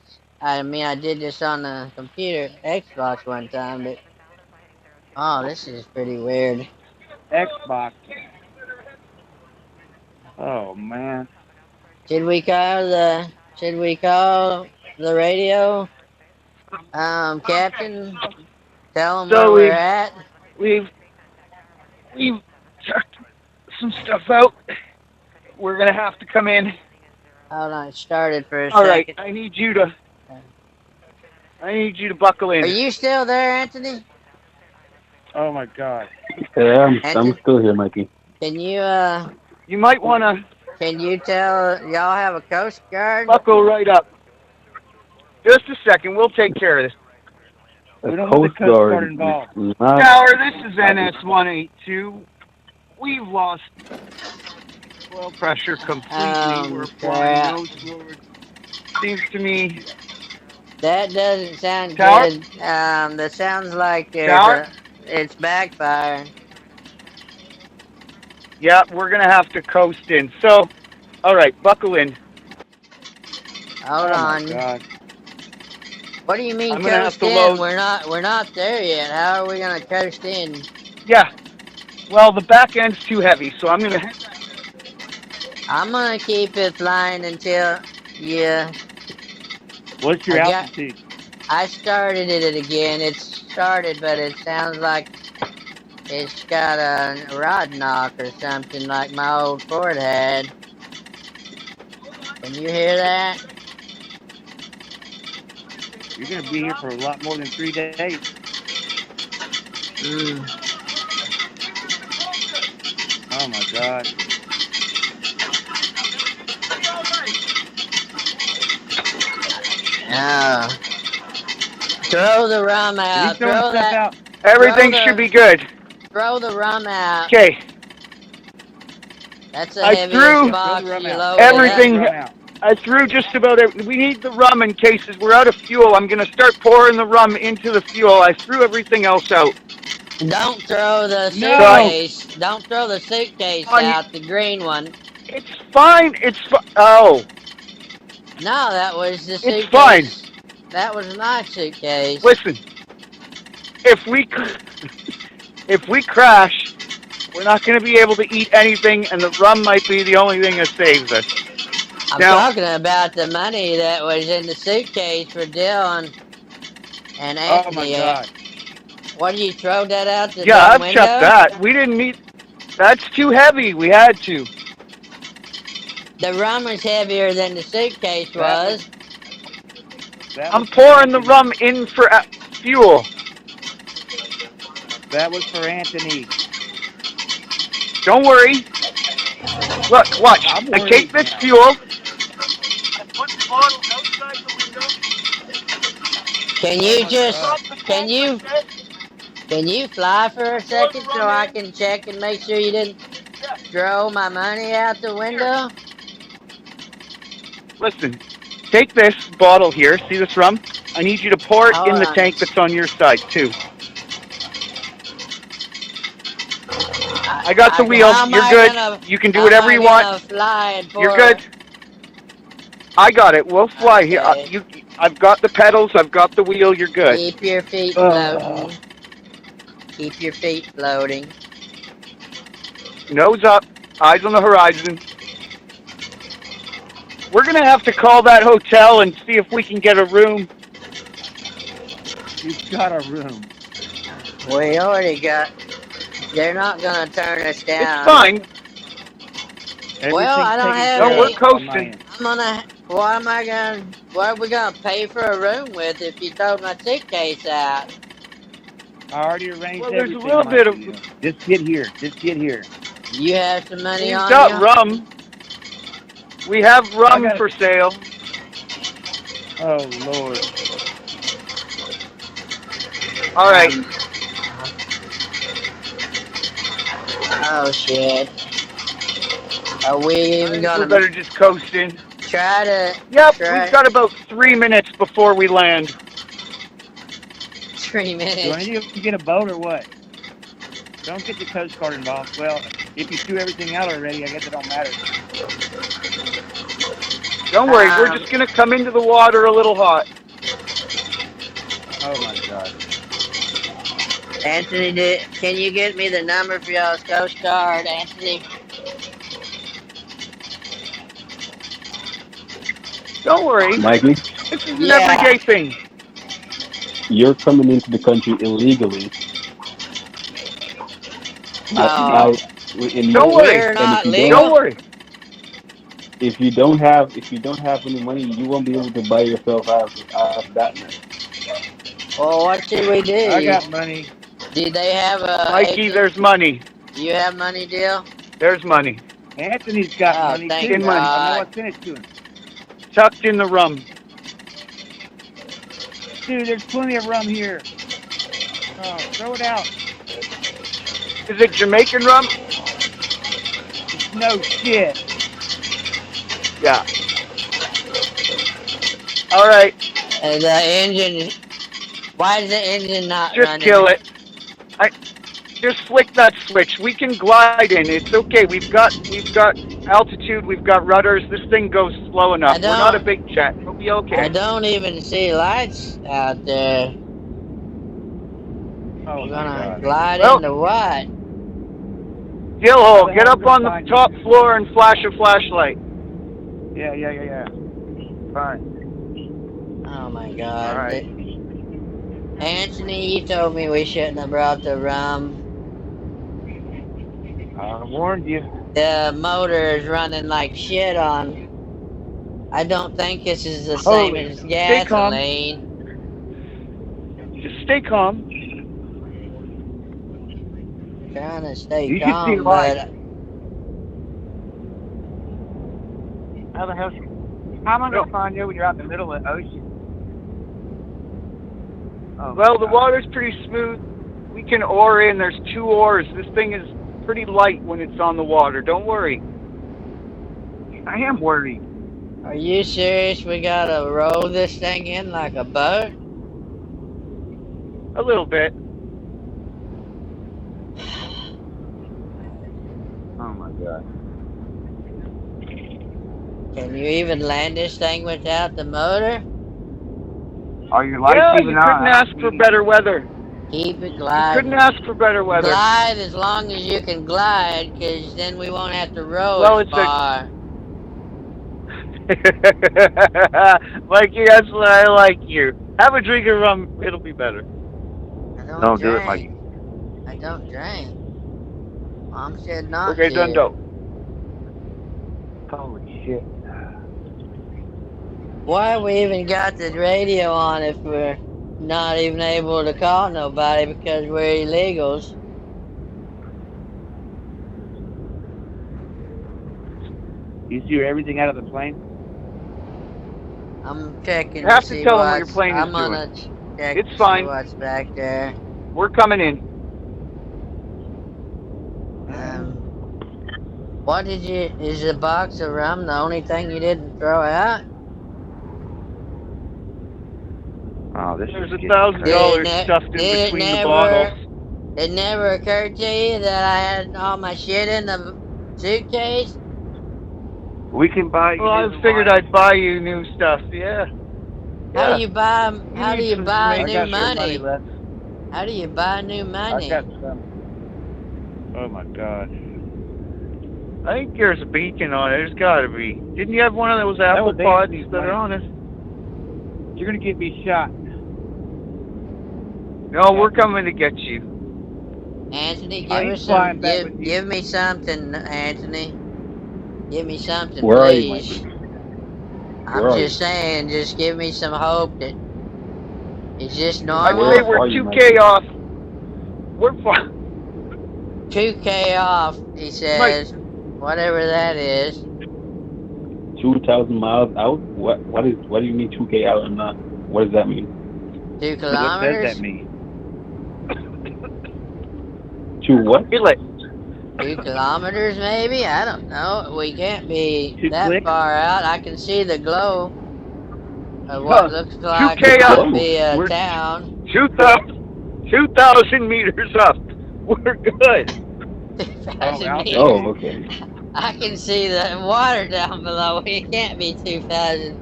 mean, I did this on the computer, Xbox one time, but oh, this is pretty weird. Xbox. Oh man. Should we call the radio? Captain, tell them where we're at. We've checked some stuff out. We're gonna have to come in. Hold on, it started for a All right, second. I need you to buckle in. Are you still there, Anthony? Oh my God. Yeah, I'm still here, Mikey. Can you You might wanna. Can you tell y'all have a Coast Guard? Buckle right up. Just a second, we'll take care of this. We don't want the Coast Guard involved. Tower, this is NS-182. We've lost oil pressure completely. We're flying nose forward. Seems to me. That doesn't sound Tower? good. That sounds like it's backfiring. Yeah, we're gonna have to coast in. So, all right, buckle in. Hold on. My God. What do you mean I'm gonna have coast to in? load. We're not there yet. How are we gonna coast in? Yeah. Well, the back end's too heavy, so I'm gonna keep it flying until What's your altitude? I started it again. It's started, but it sounds like it's got a rod knock or something like my old Ford had. Can you hear that? You're going to be here for a lot more than 3 days. Oh my God. No. Throw the rum out. Throw that out. Everything should be good. Throw the rum out. Okay. That's the heaviest box you loaded everything. up. I threw just about it. We need the rum in cases we're out of fuel. I'm going to start pouring the rum into the fuel. I threw everything else out. Don't throw the suitcase. No. Don't throw the suitcase out, the green one. It's fine. Oh. No, that was the suitcase. It's fine. That was my suitcase. Listen, if we crash, we're not going to be able to eat anything, and the rum might be the only thing that saves us. I'm talking about the money that was in the suitcase for Dill and Anthony. Oh my God. What, did you throw that out the I've window? checked that. We didn't need. That's too heavy. We had to. The rum was heavier than the suitcase was. I'm pouring the rum in fuel. That was for Anthony. Don't worry. Look, watch. I'm I worried take this now. fuel. I put the bottle outside the window. Can you just Stop the can boat you like this. can you fly for a Pour the second so rum I in. can check and make sure you didn't Yeah. throw my money out the window? Listen, take this bottle here. See this rum? I need you to pour it in Hold the on. tank that's on your side, too. I got the wheel. How am You're I good. gonna? You can do How am whatever I you want. gonna fly and pour? You're good. I got it. We'll fly here. Okay. I've got the pedals. I've got the wheel. You're good. Keep your feet floating. Keep your feet floating. Nose up. Eyes on the horizon. We're going to have to call that hotel and see if we can get a room. You've got a room. We already got. They're not gonna turn us down. It's fine. Well, I don't have No, we're any. coasting. I'm gonna. What am I gonna? What are we gonna pay for a room with if you throw my suitcase out? I already arranged Well, there's a everything. little bit of. Just get here. Just get here. You have some money We've on got you? rum. We have rum for sale. Oh, Lord. All right. Oh shit. Are we even gonna? We better just coast in. Try to. Yep, we've got about 3 minutes before we land. 3 minutes. Do I need to get a boat or what? Don't get the Coast Guard involved. Well, if you threw everything out already, I guess it don't matter. Don't worry, we're just going to come into the water a little hot. Oh, my God. Anthony, can you get me the number for y'all's Coast Guard, Anthony? Don't worry. Mikey, This is an everyday thing. you're coming into the country illegally. Don't worry. Don't worry. If you don't have any money, you won't be able to buy yourself out of that mess. Well, what should we do? I got money. Do they have a... Mikey, there's money. You have money, Dill? There's money. Anthony's got money, thank too. God. I know I sent it to him. Tucked in the rum. Dude, there's plenty of rum here. Oh, throw it out. Is it Jamaican rum? No shit. Yeah. All right. The engine... Why is the engine not Just running? kill it. Just flick that switch. We can glide in. It's okay. We've got altitude. We've got rudders. This thing goes slow enough. We're not a big jet. We'll be okay. I don't even see lights out there. Oh, We're gonna glide into what? Dillhole, get up on the top floor and flash a flashlight. Yeah. Fine. Oh my God. All right. Anthony, you told me we shouldn't have brought the rum. I warned you. The motor is running like shit on. I don't think this is the same as gasoline. Just stay calm. Trying to stay You calm, should see light. but How the hell? How am I gonna find you when you're out in the middle of the ocean? Oh, Well, the water's pretty smooth. We can oar in. There's 2 oars. This thing is pretty light when it's on the water. Don't worry. I am worried. are you serious? We gotta row this thing in like a boat? A little bit. Oh my God. Can you even land this thing without the motor? Are your lights Yeah, you even couldn't on? ask for better weather. Keep it You gliding. couldn't ask for better weather. Glide as long as you can glide, because then we won't have to row Well, as it's far. Mikey, that's what I like you. Have a drink of rum. It'll be better. I don't Don't drink. do it, Mikey. I don't drink. Mom said not Okay, to. Dundo. Holy shit. Why we even got the radio on if we're not even able to call nobody because we're illegals. You see everything out of the plane? I'm checking You have to to see tell them what your what's. plane is I'm gonna doing. check It's to see fine. what's back there. We're coming in. What did you? Is a box of rum the only thing you didn't throw out? Oh, this There's is getting crazy. $1,000 stuffed in Did between the bottles. it never occurred to you that I had all my shit in the suitcase? We can buy you. Well, I figured I'd buy you new stuff. Yeah. How do Yeah. you buy? You How do need you some buy I Jamaican new got some money? money left. How do you buy new I money? got some. Oh my God. I think there's a beacon on it. There's got to be. Didn't you have one of those That apple was pods Anthony's that are money. on it? You're gonna get me shot. No, we're coming to get you. Anthony, I give ain't us flying some. back with you. Give me something, Anthony. Give me something, Where are you, please. Mikey? I'm Where are just you? saying, just give me some hope that. Is this I'd normal? say we're are you, 2K Mikey? off. We're fine. 2K off, he says. Whatever that is. 2,000 miles out? What do you mean 2K out and not? What does that mean? 2 What kilometers? does that mean? 2 what? 2 kilometers, maybe? I don't know. We can't be 2 that clicks? far out. I can see the glow of what looks like 2K might up. be a We're town. 2,000 meters up. We're good. 2,000 meters. Oh, okay. I can see the water down below. We can't be 2,000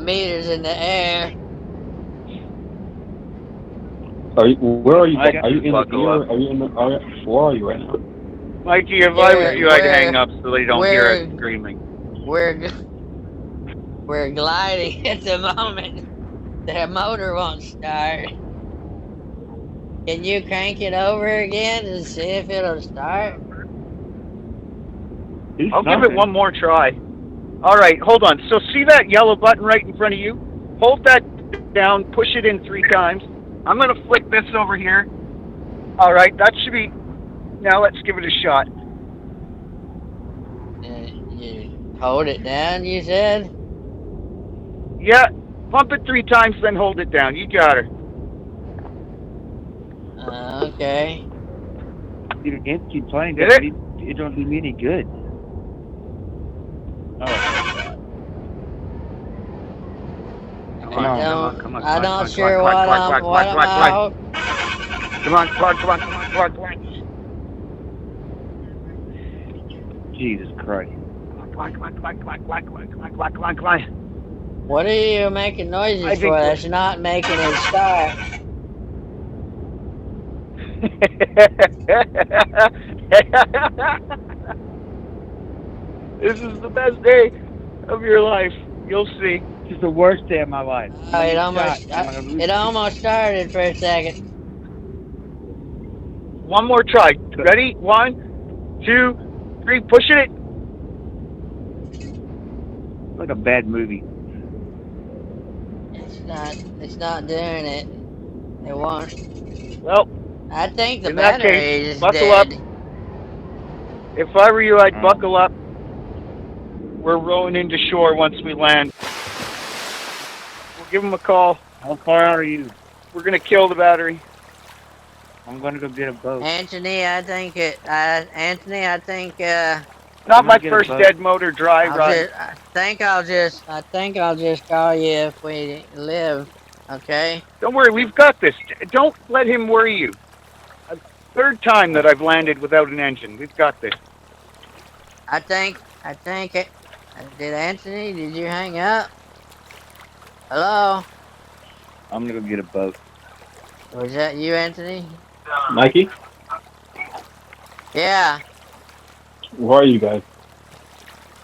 meters in the air. Where are you? I got Are you in the buckle air? up. Are you in the? Where are you right now? Mikey, if I was you, I'd hang up so they don't hear us screaming. We're gliding at the moment. The motor won't start. Can you crank it over again and see if it'll start? I'll give it one more try. All right, hold on. So see that yellow button right in front of you? Hold that down, push it in 3 times. I'm going to flick this over here. All right, that should be... Now let's give it a shot. You hold it down, you said? Yeah, pump it 3 times, then hold it down. You got her. Okay. You can't keep playing. Did it? It don't do me any good. Oh. Come on. I'm not sure what I'm out. Come on. Jesus Christ. Come on. What are you making noises I think for? That's not making it start. This is the best day of your life. You'll see. This is the worst day of my life. Oh, it almost started for a second. One more try. Ready? 1, 2, 3. Push it. Like a bad movie. It's not doing it. It won't. Well, I think the in that battery case, is buckle dead. up. If I were you, I'd buckle up. We're rowing into shore once we land. We'll give them a call. How far out are you? We're going to kill the battery. I'm going to go get a boat. Anthony, I think Not my first dead motor dry ride. I think I'll just call you if we live. Okay? Don't worry, we've got this. Don't let him worry you. A 3rd time that I've landed without an engine. We've got this. I think it. Did you hang up? Hello? I'm going to go get a boat. Was that you, Anthony? Mikey, Yeah. where are you guys?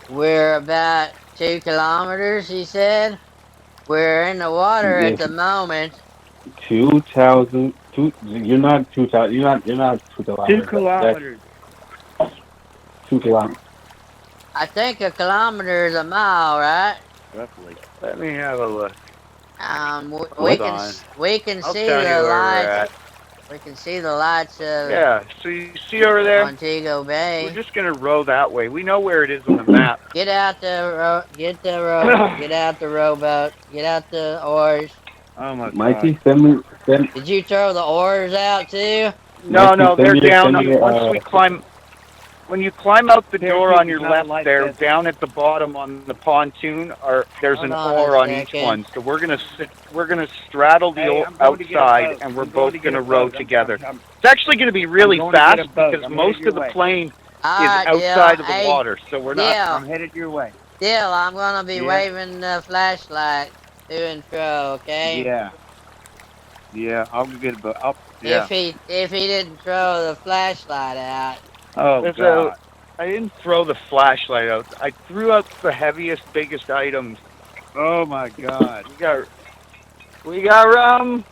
We're about 2 kilometers, he said. We're in the water at the moment. 2,000. You're not 2,000. You're not 2 kilometers. 2 kilometers. 2 kilometers. I think a kilometer is a mile, right? Roughly. Let me have a look. Hold on. we can I'll see tell you the where we're lights. at. We can see the lights of Yeah. So you see over there? Montego We're Bay. just gonna row that way. We know where it is on the map. Get out get out the rowboat, get out the oars. Oh my god. Mikey, send Did you throw the oars out too? No, Mikey, no, they're down. send me Once we climb, when you climb out the door Parachuting on is your not a left life there, vest. down at the bottom on the pontoon, there's Hold an on a oar on each second. one. So we're gonna straddle the Hey, I'm going to get a outside, boat. and we're I'm going both to get gonna a row boat. together. I'm It's actually gonna be really going to get fast a boat. because I'm most headed of your the way. plane All is right, outside of the Hey, water, so we're not. Dill, I'm headed your way. Dill, I'm gonna be Yeah. waving the flashlight to and fro, okay? Yeah. Yeah. I'll go get a boat. If he didn't throw the flashlight out, Oh There's god. I didn't throw the flashlight out. I threw out the heaviest, biggest items. Oh my god. We got rum,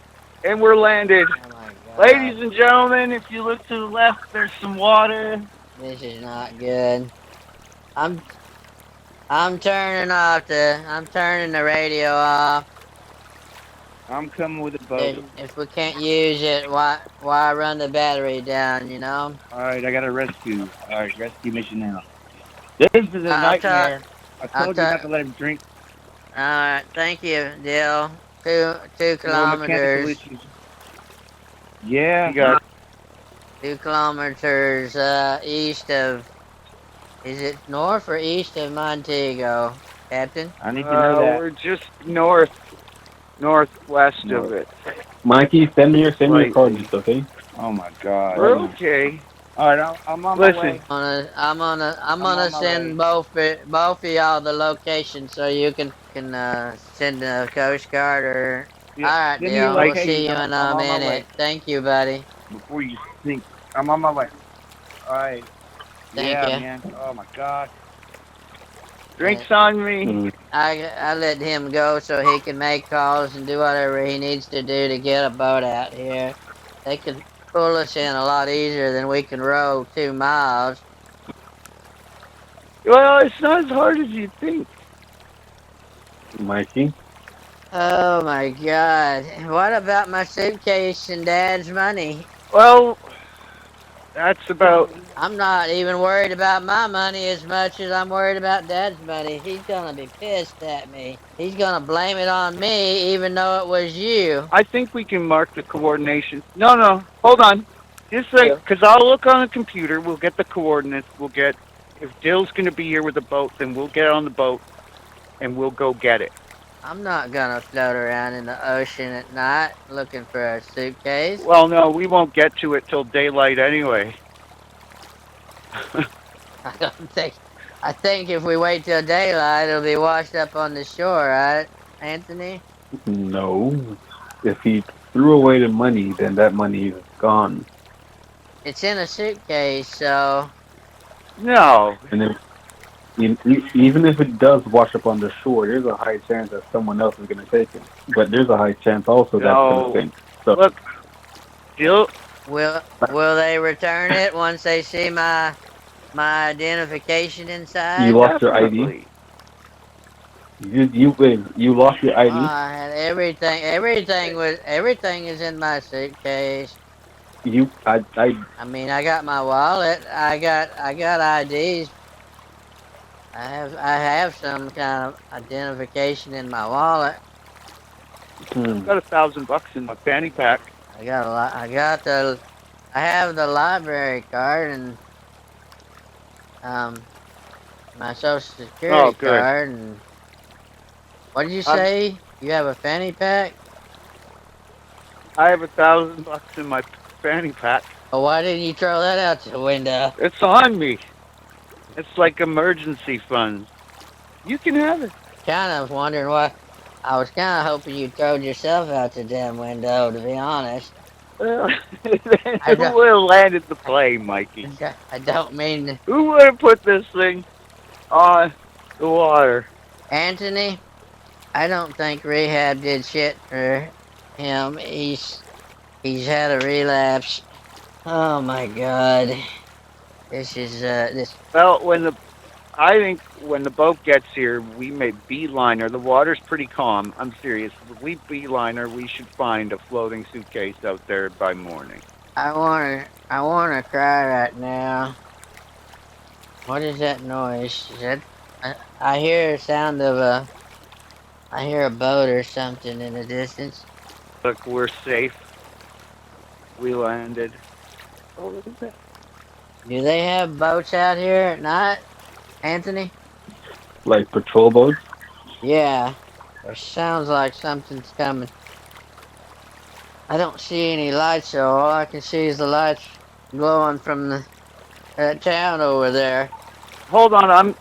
and we're landed. oh my god, Ladies and gentlemen, if you look to the left, there's some water. this is not good. I'm turning the radio off. I'm coming with a boat. If we can't use it, why run the battery down? You know. Alright, I got a rescue. Alright, rescue mission now. This is a nightmare. I told you not to let him drink. All right, thank you, Dill. 2 No mechanical kilometers. issues. Yeah. You got 2 kilometers east of. Is it north or east of Montego, Captain? I need to know that. we're just northwest of it. Mikey, send me your Slightly. coordinates, okay? Oh my god. We're okay. Alright, I'm on my Listen. way. I'm gonna on my send way. both of y'all the location so you can send the Coast Guard or. Yeah, All right, send me Dill. your We'll location. see you in I'm a on my way. minute. Thank you, buddy. Before you think. I'm on my way. Alright. Thank Yeah, you. man. Oh my god. Drinks on me. Mm. I let him go so he can make calls and do whatever he needs to do to get a boat out here. They can pull us in a lot easier than we can row 2 miles. Well, it's not as hard as you think. Mikey, Oh my god. What about my suitcase and Dad's money? Well, that's about. I'm not even worried about my money as much as I'm worried about Dad's money. He's gonna be pissed at me. He's gonna blame it on me even though it was you. I think we can mark the coordination. No, hold on. Just like, because I'll look on the computer. We'll get the coordinates. We'll get. If Dill's going to be here with the boat, then we'll get on the boat and we'll go get it. I'm not gonna float around in the ocean at night looking for a suitcase. Well, no, we won't get to it till daylight anyway. I don't think. I think if we wait till daylight, it'll be washed up on the shore, right, Anthony? no. If he threw away the money, then that money is gone. It's in a suitcase, so No. And if, even if it does wash up on the shore, there's a high chance that someone else is going to take it. But there's a high chance also that's going to sink. So, Look, Dill. will they return it once they see my identification inside? you lost your ID. You lost your ID. I had everything. Everything is in my suitcase. I mean, I got my wallet. I got IDs. I have some kind of identification in my wallet. I've got $1,000 in my fanny pack. I got a lot. I have the library card and my social security good. card and. What did you say? You have a fanny pack? I have $1,000 in my fanny pack. Well, why didn't you throw that out the window? It's on me. It's like emergency funds. You can have it. Kind of wondering why. I was kind of hoping you throwed yourself out the damn window, to be honest. Well, who would have landed the plane, Mikey? I don't mean to. Who would have put this thing on the water? Anthony, I don't think rehab did shit for him. He's had a relapse. Oh my god. This is this. Well, when I think when the boat gets here, we may beeline her. The water's pretty calm. I'm serious. If we beeline her, we should find a floating suitcase out there by morning. I wanna cry right now. What is that noise? Is that? I hear a sound of a. I hear a boat or something in the distance. Look, we're safe. We landed. Do they have boats out here at night, Anthony? Like patrol boats? Yeah. There sounds like something's coming. I don't see any lights, so all I can see is the lights glowing from the town over there. Hold on,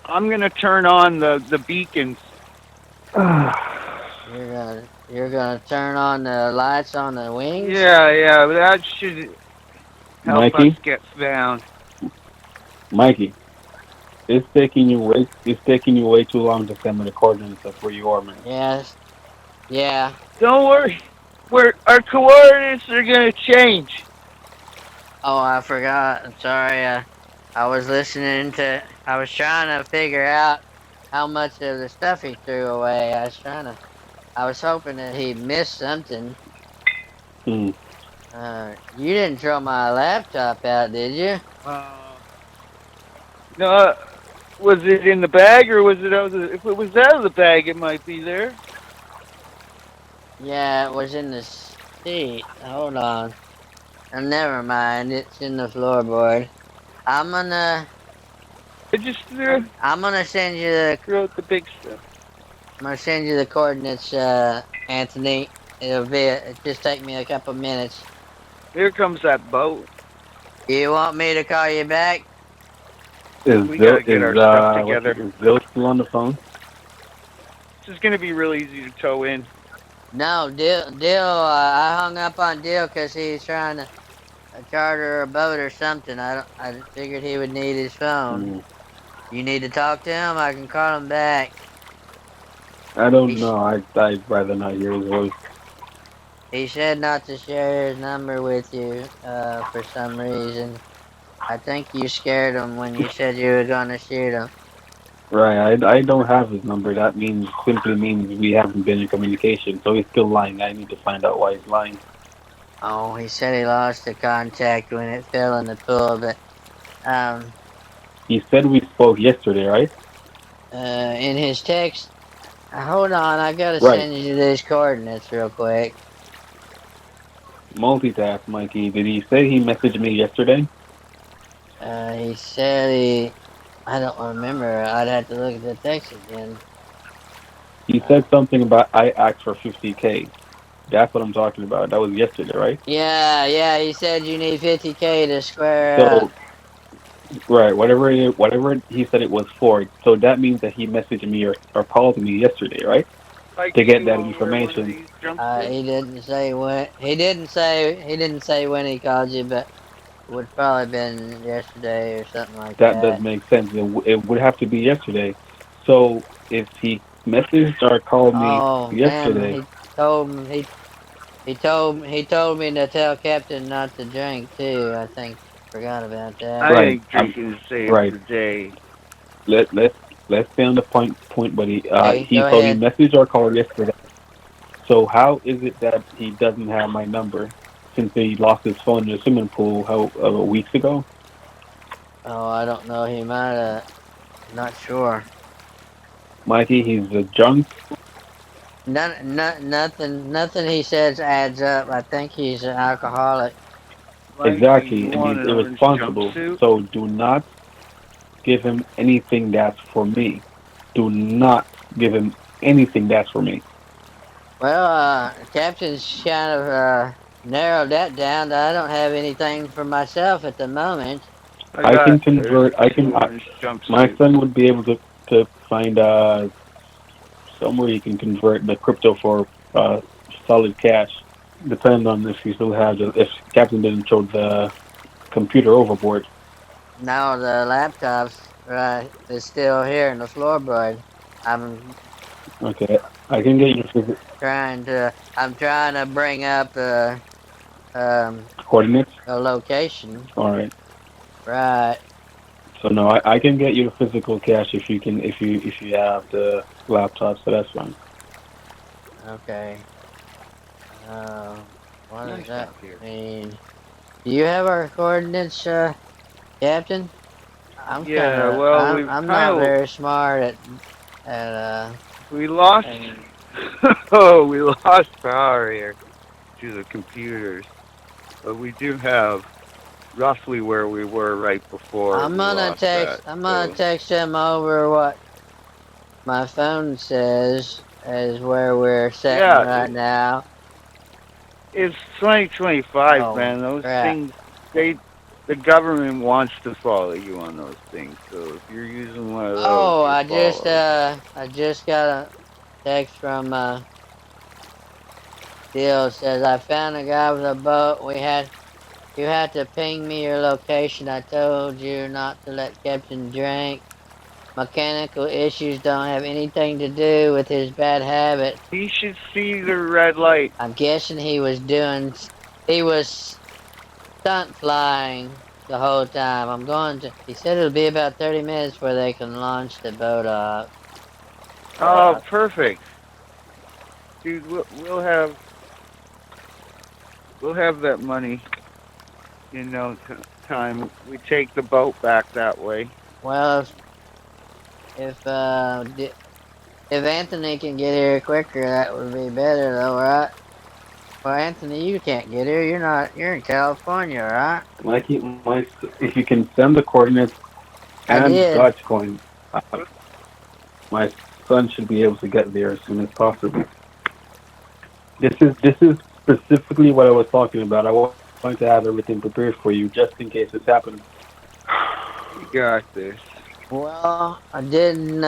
I'm gonna turn on the beacons. You're gonna turn on the lights on the wings? Yeah, that should help us Mikey? get down. Mikey, it's taking you way too long to send me the coordinates of where you are, man. Yes. Yeah. Don't worry, our coordinates are gonna change. Oh, I forgot. I'm sorry. I was listening to. I was trying to figure out how much of the stuff he threw away. I was hoping that he missed something. Hmm. You didn't throw my laptop out, did you? No, was it in the bag or was it out of the? If it was out of the bag, it might be there. Yeah, it was in the seat. Hold on. Never mind. It's in the floorboard. I'm gonna. I just threw I'm gonna send you the. out the big stuff. I'm gonna send you the coordinates, Anthony. It just take me a couple minutes. Here comes that boat. You want me to call you back? We gotta get our stuff together. Is Bill still on the phone? This is gonna be real easy to tow in. No, Dill. I hung up on Dill because he's trying to charter a boat or something. I figured he would need his phone. You need to talk to him. I can call him back. I don't know. I'd rather not hear his voice. He said not to share his number with you for some reason. I think you scared him when you said you were gonna shoot him. Right. I don't have his number. That simply means we haven't been in communication. So he's still lying. I need to find out why he's lying. Oh, he said he lost the contact when it fell in the pool, but He said we spoke yesterday, right? in his text. Hold on, I gotta Right. send you these coordinates real quick. Multitask, Mikey. Did he say he messaged me yesterday? He said I don't remember. I'd have to look at the text again. He said something about I asked for 50K. That's what I'm talking about. That was yesterday, right? Yeah. He said you need 50K to square up. So, right, whatever he said it was for. So that means that he messaged me or called me yesterday, right? Like To get you that will wear one of information. these jumpsuits. He didn't say when. He didn't say when he called you, but it would probably been yesterday or something like That does that. make sense. It would have to be yesterday. So if he messaged or called me Oh man, yesterday, he told me to tell Captain not to drink too. I think forgot about that. I right? think drinking saves Right. the day. Let's stay on the point. But Okay, he go told me ahead. message or call yesterday. So how is it that he doesn't have my number since he lost his phone in the swimming pool weeks ago? Oh, I don't know. He might have. Not sure. Mikey, he's a junk. Nothing he says adds up. I think he's an alcoholic. Mikey, Exactly, you and want he's an orange irresponsible. jumpsuit? So do not give him anything that's for me. Do not give him anything that's for me. Well, Captain's kind of narrowed that down. I don't have anything for myself at the moment. I can There's convert. I two can. orange My jumpsuits. son would be able to find somewhere he can convert the crypto for solid cash. Depending on if he still has if Captain didn't throw the computer overboard. Now the laptop's right is still here in the floorboard. I'm Okay, I can get you the I'm trying to bring up coordinates. a location. All right. Right. So no, I can get you the physical cash if you have the laptop. So that's fine. Okay. What does Nice that out here. mean? Do you have our coordinates, Captain? Yeah, well, we've I'm kind not of very smart at we lost. Oh, we lost power here to the computers, but we do have roughly where we were right before we lost that. I'm gonna So text him over what my phone says as where we're sitting yeah, right now. it's 2025, Oh man. Those crap. things, the government wants to follow you on those things. So if you're using one of those, Oh, you're followed. I just got a text from Deal says I found a guy with a boat. You had to ping me your location. I told you not to let Captain drink. Mechanical issues don't have anything to do with his bad habit. He should see the red light. I'm guessing he was stunt flying the whole time. He said it'll be about 30 minutes before they can launch the boat up. Oh, perfect, dude. We'll have that money in no time. We take the boat back that way. Well, if, if Anthony can get here quicker, that would be better though, right? Well, Anthony, you can't get here. You're in California, right? Mikey, if you can send the coordinates I and did. Dogecoin, my son should be able to get there as soon as possible. This is specifically what I was talking about. I want to have everything prepared for you just in case this happens. You got this. Well, I didn't,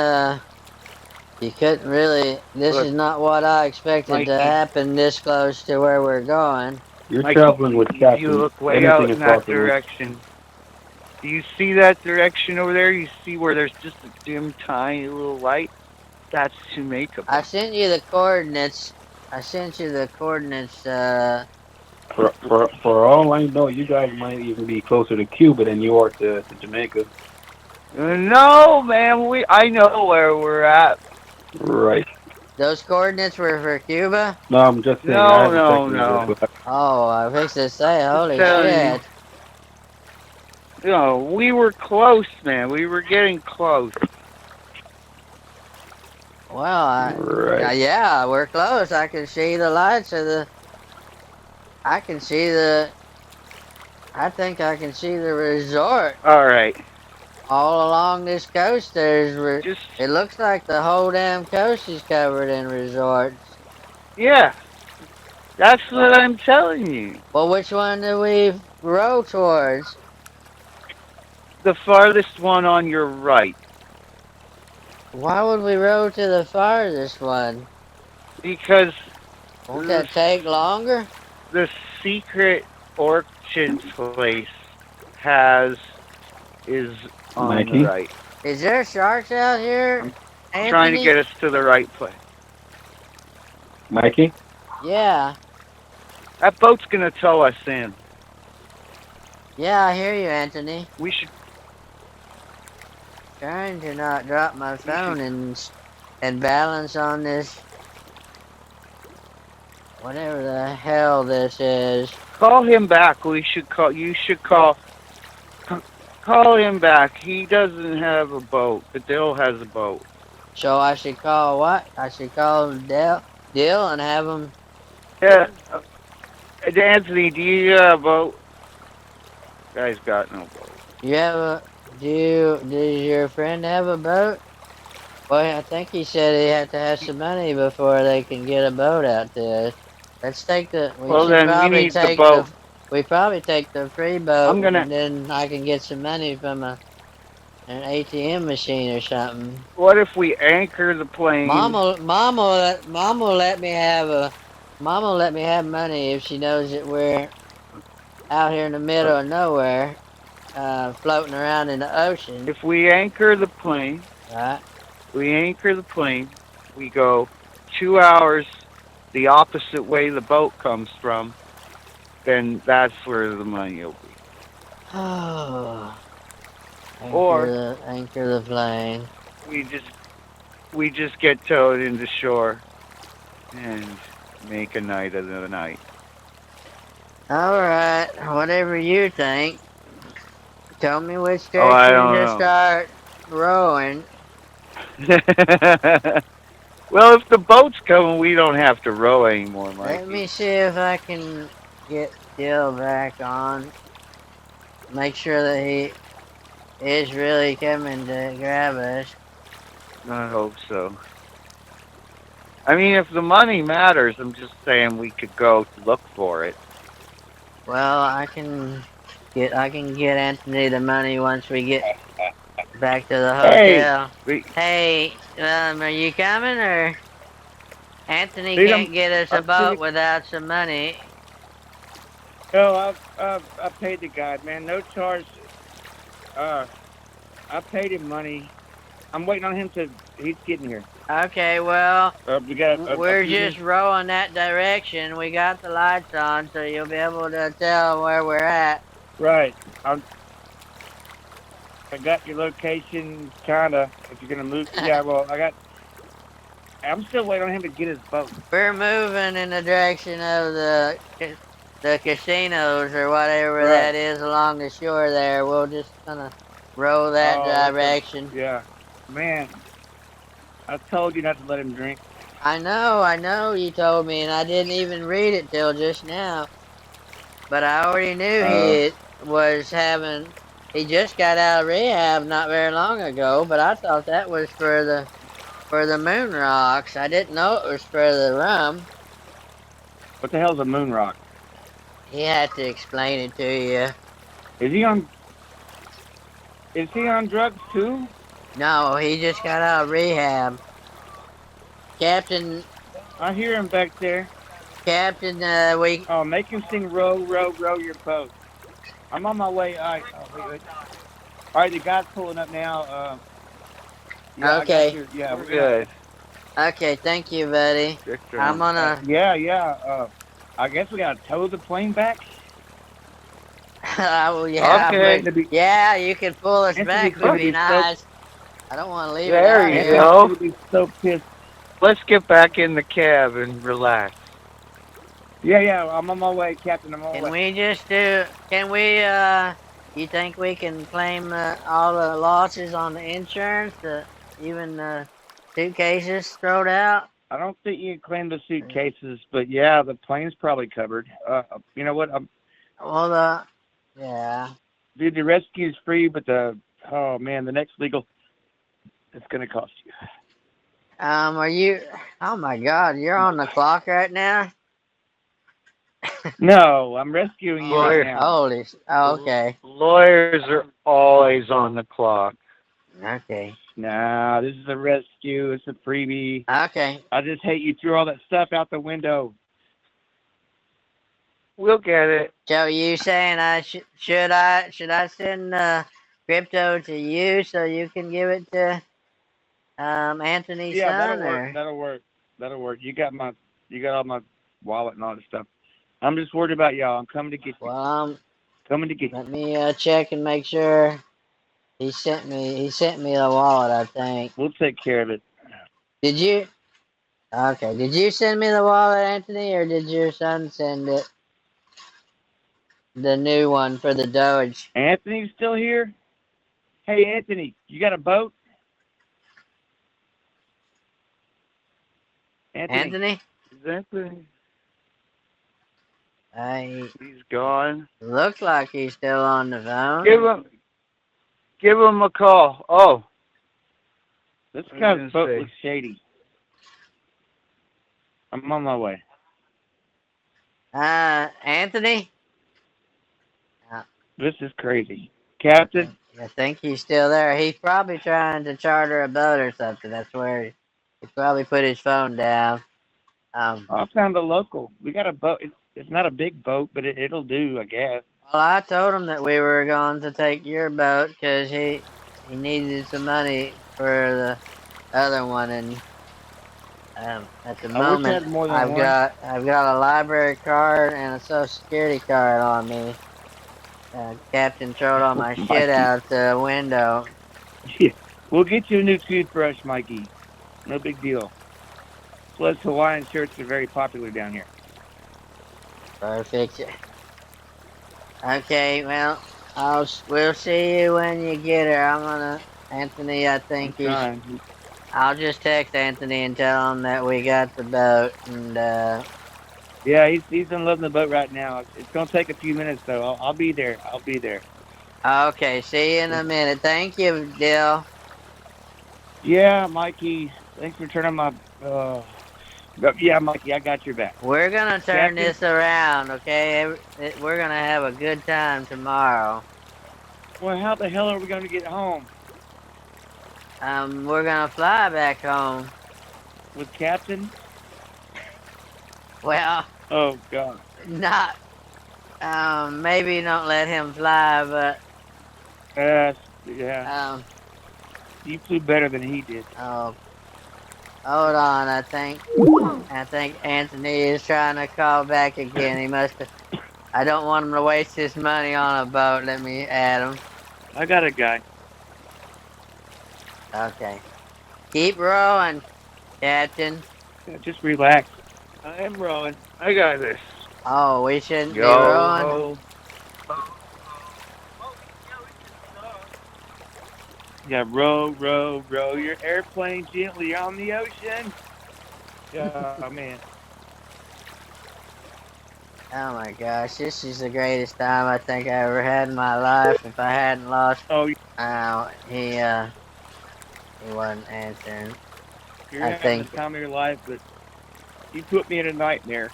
you couldn't really, this Look, is not what I expected to Mikey, happen this close to where we're going. You're Mikey, traveling with if you Captain. look way Anything out is in that possible. direction, do you see that direction over there? You see where there's just a dim, tiny little light? That's Jamaica. I sent you the coordinates. I sent you the coordinates, For all I know, you guys might even be closer to Cuba than you are to Jamaica. No, man, I know where we're at. Right. those coordinates were for Cuba? No, I'm just saying I No, haven't checked no, into this. no. Oh, I fixed to say, Just holy telling you. shit. No, we were close, man. We were getting close. Well, Right. yeah, we're close. I can see the lights I can see I think I can see the resort All right. all along this coast. Just, It looks like the whole damn coast is covered in resorts. yeah. That's what I'm telling you. Well, which one do we row towards? The farthest one on your right. Why would we row to the farthest one? Because Won't that take longer? the secret orchid place has is on Mikey? the right. Is there sharks out here, I'm trying to Anthony? get us to the right place. Mikey? Yeah. That boat's gonna tow us in. Yeah, I hear you, Anthony. We should. Trying to not drop my phone and balance on this whatever the hell this is. Call him back. We should call. You should call. Call him back. He doesn't have a boat, but Dill has a boat. So I should call what? I should call Dill and have him. Yeah. Anthony, do you have a boat? Guy's got no boat. Does your friend have a boat? Well, I think he said he had to have some money before they can get a boat out there. Let's take Well, then we need the boat. We probably take the free boat, I'm gonna. and then I can get some money from an ATM machine or something. What if we anchor the plane? Mama will let me have money if she knows that we're out here in the middle of nowhere, floating around in the ocean. If we anchor the plane, Right? we go 2 hours the opposite way the boat comes from, then that's where the money will be. Oh. or Anchor the plane. we just get towed into shore and make a night of the night. Alright, whatever you think. Tell me which Oh, I direction to don't start rowing. know. Well, if the boat's coming, we don't have to row anymore, Let Mikey. me see if I can get Dill back on. Make sure that he is really coming to grab us. I hope so. I mean, if the money matters, I'm just saying we could go to look for it. Well, I can get Anthony the money once we get back to the Hey, hotel. We, Hey, are you coming or Anthony Dude, can't get us a I'm sitting. boat without some money? No, I paid the guy, man. No charge. I paid him money. I'm waiting on him to. He's getting here. Okay, well, We got a we're few just minutes. rowing that direction. We got the lights on, so you'll be able to tell where we're at. Right. I got your location, kinda. If you're gonna move, yeah. Well, I'm still waiting on him to get his boat. We're moving in the direction of the casinos or whatever Right. that is along the shore there. We'll just kind of row that Oh, direction. yeah. Man, I told you not to let him drink. I know you told me, and I didn't even read it till just now. But I already knew Uh, he was having. He just got out of rehab not very long ago, but I thought that was for the moon rocks. I didn't know it was for the rum. what the hell's a moon rock? He had to explain it to you. Is he on? Is he on drugs too? No, he just got out of rehab. Captain, I hear him back there. Captain, we. Oh, make him sing "Row, row, row your boat." I'm on my way. All right. Oh, wait. All right, the guy's pulling up now. Yeah, I got Okay, your. Yeah, we're good. okay, thank you, buddy. Victor I'm on. gonna. Yeah. I guess we gotta tow the plane back. Oh yeah, Okay. yeah, you can pull us Anthony's back would gonna be be so. nice. I don't want to leave it There out you here. Anthony's go. gonna be so pissed. Let's get back in the cab and relax. Yeah. I'm on my way, Captain. I'm on my Can way. we just do? Can we? You think we can claim all the losses on the insurance? Even the suitcases thrown out. I don't think you can claim the suitcases, but yeah, the plane's probably covered. You know what? Well, yeah. Dude, the rescue's free, but oh man, the next legal, it's gonna cost you. Are you? Oh my God, you're on the clock right now. No, I'm rescuing you right Lawyer, now. Holy. Oh, okay. lawyers are always on the clock. Okay. Nah, this is a rescue. It's a freebie. Okay. I just hate you threw all that stuff out the window. We'll get it. So you saying should I send crypto to you so you can give it to Anthony's Yeah, that'll son work. or? That'll work. You got all my wallet and all this stuff. I'm just worried about y'all. I'm coming to get you. Well, Coming to get you. let me check and make sure he sent me the wallet. I think. We'll take care of it. Did you? Okay. Did you send me the wallet, Anthony, or did your son send it? The new one for the Doge. Anthony's still here? Hey, Anthony, you got a boat? Anthony? Exactly. I He's gone. looks like he's still on the phone. Give him a call. Oh, This I was guy's gonna boat say. looks shady. I'm on my way. Anthony? This is crazy. Captain? I think he's still there. He's probably trying to charter a boat or something. That's where he probably put his phone down. I found a local. We got a boat. It's not a big boat, but it'll do, I guess. Well, I told him that we were going to take your boat because he needed some money for the other one, and at the I wish I moment had more than one. I've got a library card and a social security card on me. Captain throwed all my shit Mikey. out the window. Yeah. We'll get you a new toothbrush, Mikey. No big deal. Plus, Hawaiian shirts are very popular down here. Perfect. Okay, well, we'll see you when you get her. Anthony, I I'm think trying. I'll just text Anthony and tell him that we got the boat, and Yeah, he's unloading the boat right now. It's gonna take a few minutes though. I'll be there. I'll be there. okay, see you in a minute. Thank you, Dill. Yeah, Mikey. Thanks for turning my. Yeah, Mikey, I got your back. We're gonna turn Captain. this around, okay? We're gonna have a good time tomorrow. Well, how the hell are we gonna get home We're gonna fly back home. with Captain? Well, Oh God. not. Maybe don't let him fly, but Yeah. You flew better than he did. oh, hold on. I think Anthony is trying to call back again. He must have. I don't want him to waste his money on a boat. Let me add him. I got a guy. Okay. Keep rowing, Captain. Yeah, just relax. I am rowing. I got this. Oh, we shouldn't be rowing. Yeah, row, row, row your airplane gently on the ocean. Oh man. Oh my gosh, this is the greatest time I think I ever had in my life. If I hadn't lost, Oh, he wasn't answering. you're I having think the time of your life, but you put me in a nightmare.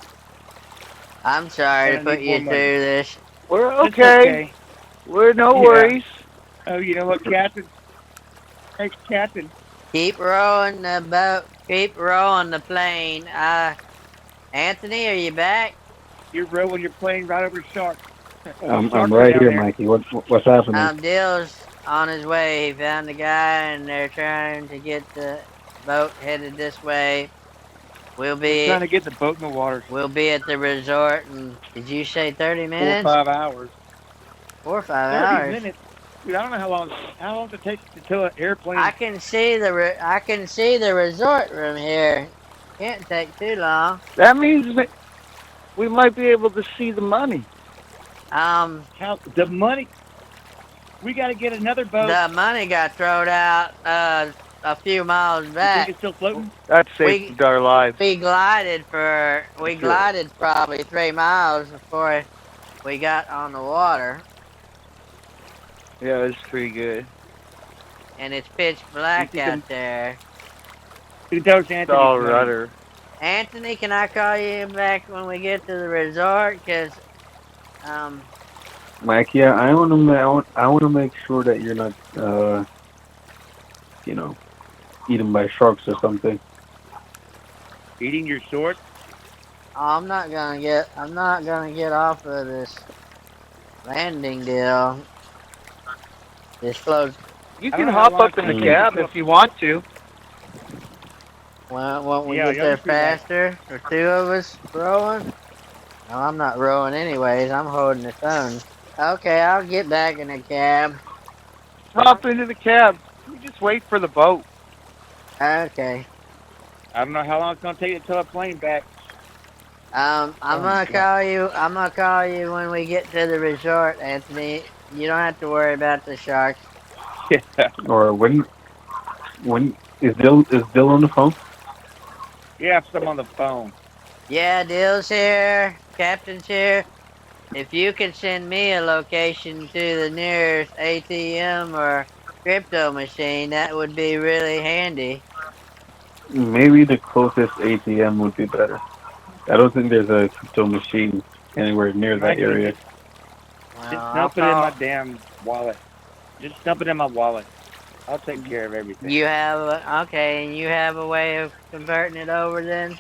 I'm sorry to And I put need you more through money. this. We're It's okay. okay. We're no Yeah. worries. Oh, you know what, Captain? Hey, Captain. Keep rowing the boat. Keep rowing the plane. Anthony, are you back? You're rowing your plane right over sharks. I'm Sharks are right down here, there. Mikey. What's happening? Dill's on his way. He found a guy, and they're trying to get the boat headed this way. We're trying to get the boat in the water. We'll be at the resort. And did you say 30 4 or minutes? 5 hours. 4 or 5 30 hours. minutes. Dude, I don't know how long does it take to tow an airplane. I can see the resort from here. Can't take too long. That means we might be able to see the money. How the money? We got to get another boat. The money got thrown out a few miles You back. think it's still floating? That saved our lives. We glided probably 3 miles before we got on the water, Yeah, it's pretty good. and it's pitch black out there. Who knows It's all rudder. Anthony, can I call you back when we get to the resort? Cause Mikey, yeah, I want to make sure that you're not, eaten by sharks or something. Eating your short? I'm not gonna get off of this landing deal. This float. You can hop up in the cab if you want to. Well, won't we Yeah, get there faster? The two of us rowing? No, I'm not rowing anyways. I'm holding the phone. Okay, I'll get back in the cab. Hop into the cab. You just wait for the boat. Okay. I don't know how long it's gonna take to tow a plane back. I'm gonna call you. I'm gonna call you when we get to the resort, Anthony. You don't have to worry about the sharks. Yeah. Or when is Dill on the phone? Yeah, I'm on the phone. Yeah, Dill's here. Captain's here. If you could send me a location to the nearest ATM or crypto machine, that would be really handy. Maybe the closest ATM would be better. I don't think there's a crypto machine anywhere near that area. Just dump it in my damn wallet. Just dump it in my wallet. I'll take care of everything. You have a way of converting it over then?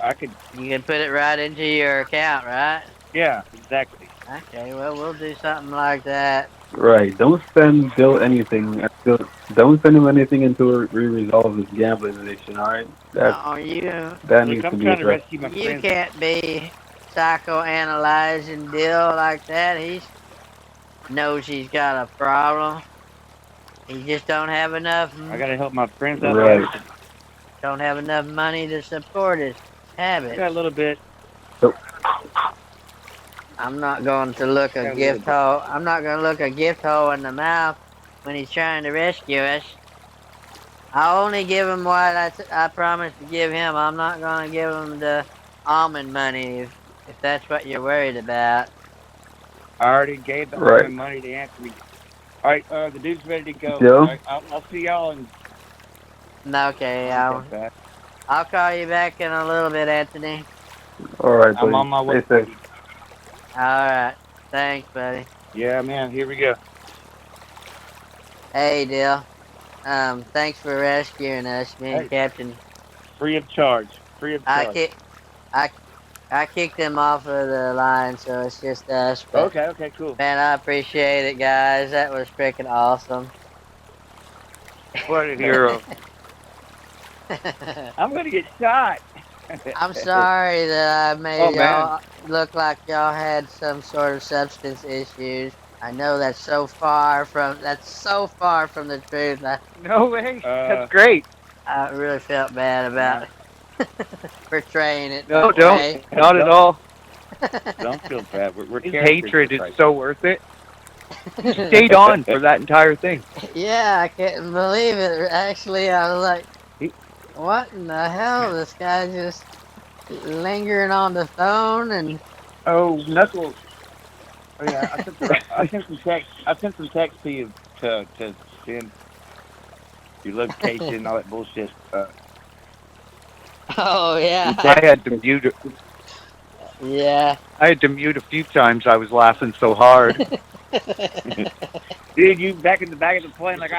You can put it right into your account, right? Yeah, exactly. Okay, well we'll do something like that. Right. Don't send Dill anything. Don't send him anything until we resolve this gambling addiction. All right. That needs to be addressed. You can't be psychoanalyzing Dill like that. knows he's got a problem. He just don't have enough. I gotta help my friends out Right. there. Don't have enough money to support his I habits. got a little bit. I'm not going to look a Got a little gift bit. hole. I'm not going to look a gift hole in the mouth when he's trying to rescue us. I'll only give him what I promised to give him. I'm not going to give him the almond money if that's what you're worried about. I already gave the Right. almond money to Anthony. All right, the dude's ready to go. Joe? All right, I'll see y'all in. Okay, Okay, I'll call you back in a little bit, Anthony. All right, buddy. I'm on my way. Stay safe. All right. Thanks, buddy. Yeah, man. Here we go. Hey, Dill. Thanks for rescuing us, me and Hey. Captain. Free of charge. Free of I charge. kick, I kicked him off of the line, so it's just us. But Okay, cool. man, I appreciate it, guys. That was freaking awesome. What a hero. I'm gonna get shot. I'm sorry that I made Oh, man. y'all look like y'all had some sort of substance issues. I know that's so far from the truth. No way. Uh, That's great. I really felt bad about portraying it. No, that don't. way. Not at all. Don't feel bad. We're His characters hatred for is Christ's so worth it. He stayed on for that entire thing. Yeah, I couldn't believe it. Actually, I was like, what in the hell? This guy just lingering on the phone and Oh, Knuckles. Oh, yeah, I sent some text. I sent some text to you to send your location and all that bullshit. oh yeah, I had to mute it. yeah. I had to mute a few times. I was laughing so hard. Dude, you back in the back of the plane like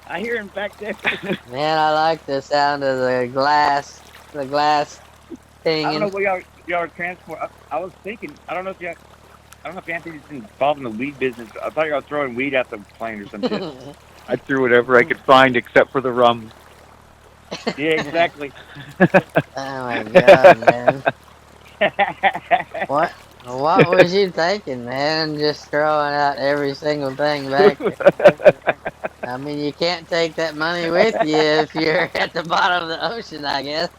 I hear him back there. Man, I like the sound of the glass thing. I don't know what y'all are transport. I was thinking. I don't know if Anthony's involved in the weed business. I thought y'all were throwing weed out the plane or some shit. I threw whatever I could find except for the rum. Yeah, exactly. Oh my god, man. What was you thinking, man? Just throwing out every single thing back. I mean, you can't take that money with you if you're at the bottom of the ocean, I guess.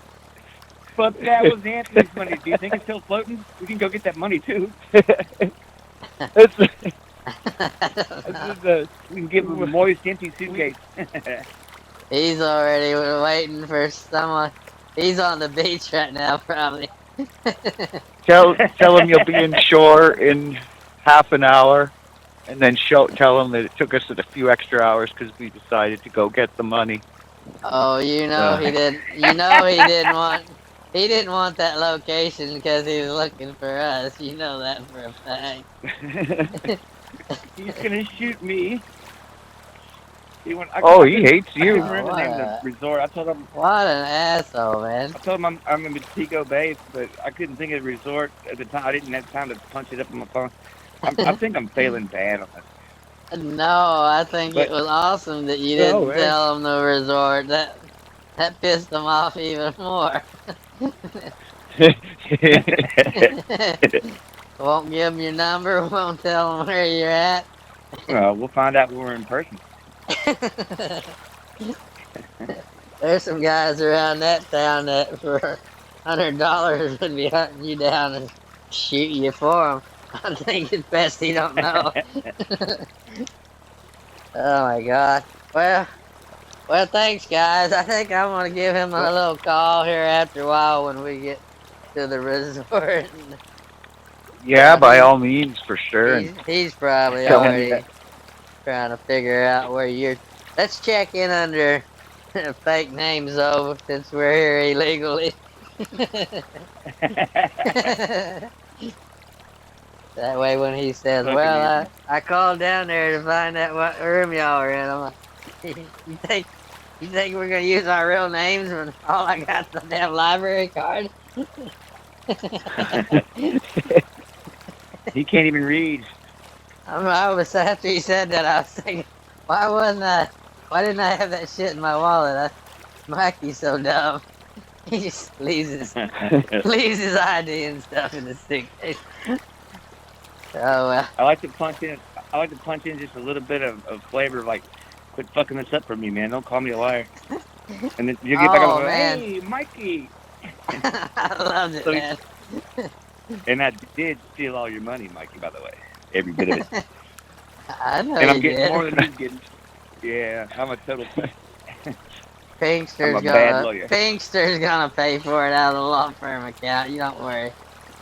But that was Anthony's money. Do you think it's still floating? We can go get that money too. It's, We can give him a moist, empty suitcase. He's already waiting for someone. He's on the beach right now, probably. tell him you'll be in shore in half an hour, and then tell him that it took us a few extra hours because we decided to go get the money. Oh, you know he did. You know he didn't want. He didn't want that location because he was looking for us. You know that for a fact. He's gonna shoot me. He hates I you. couldn't remember the name of the resort. I told him What an asshole, man. I'm in Montego Bay, but I couldn't think of the resort at the time. I didn't have time to punch it up on my phone. I think I'm failing bad on this. No, I think it was awesome that you didn't tell him the resort. That pissed him off even more. Won't give him your number. Won't tell him where you're at. We'll find out when we're in person. There's some guys around that town that for $100 would be hunting you down and shoot you for them. I think it's best he don't know. Oh my god. Well, thanks guys. I think I'm gonna give him a little call here after a while when we get to the resort. Yeah, by all means, for sure. He's probably already trying to figure out where you're. Let's check in under fake names though, since we're here illegally. That way when he says, well, I called down there to find out what room y'all are in, I'm like, you think we're going to use our real names when all I got's the damn library card? He can't even read. I was, after he said that, I was thinking, why didn't I have that shit in my wallet? Mikey's so dumb. He just leaves his ID and stuff in the suitcase. Oh well. I like to punch in. I like to punch in just a little bit of flavor, like, quit fucking this up for me, man. Don't call me a liar. And then you get back up and Oh go, man, hey, Mikey. I loved it, So, man. and I did steal all your money, Mikey. By the way, every bit of it. I know And I'm you getting did. more than he's getting. Yeah, I'm a total piece. I'm a Pinkster's bad gonna lawyer. Pinkster's gonna pay for it out of the law firm account. You don't worry.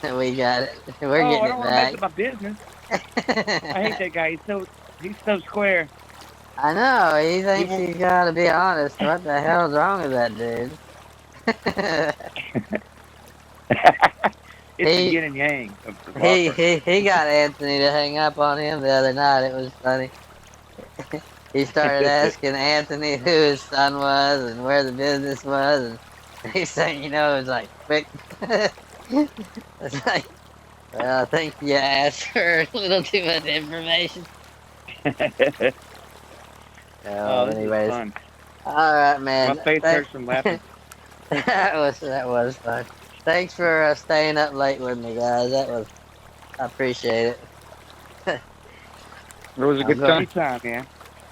We got it. We're Oh, I getting don't it want to mess back. up my business. I hate that guy. He's so square. I know. He He thinks won't. he's gotta be honest. What the hell's wrong with that dude? It's the he yin and yang of the law firm. he got Anthony to hang up on him the other night. It was funny. He started asking Anthony who his son was and where the business was, and he's saying, it was like quick. It's like, well, I think you asked for a little too much information. Oh, this is Anyways, fun. all right, man. My face hurts from laughing. That was fun. Thanks for staying up late with me, guys. I appreciate it. It was a good going- time. Anytime, man.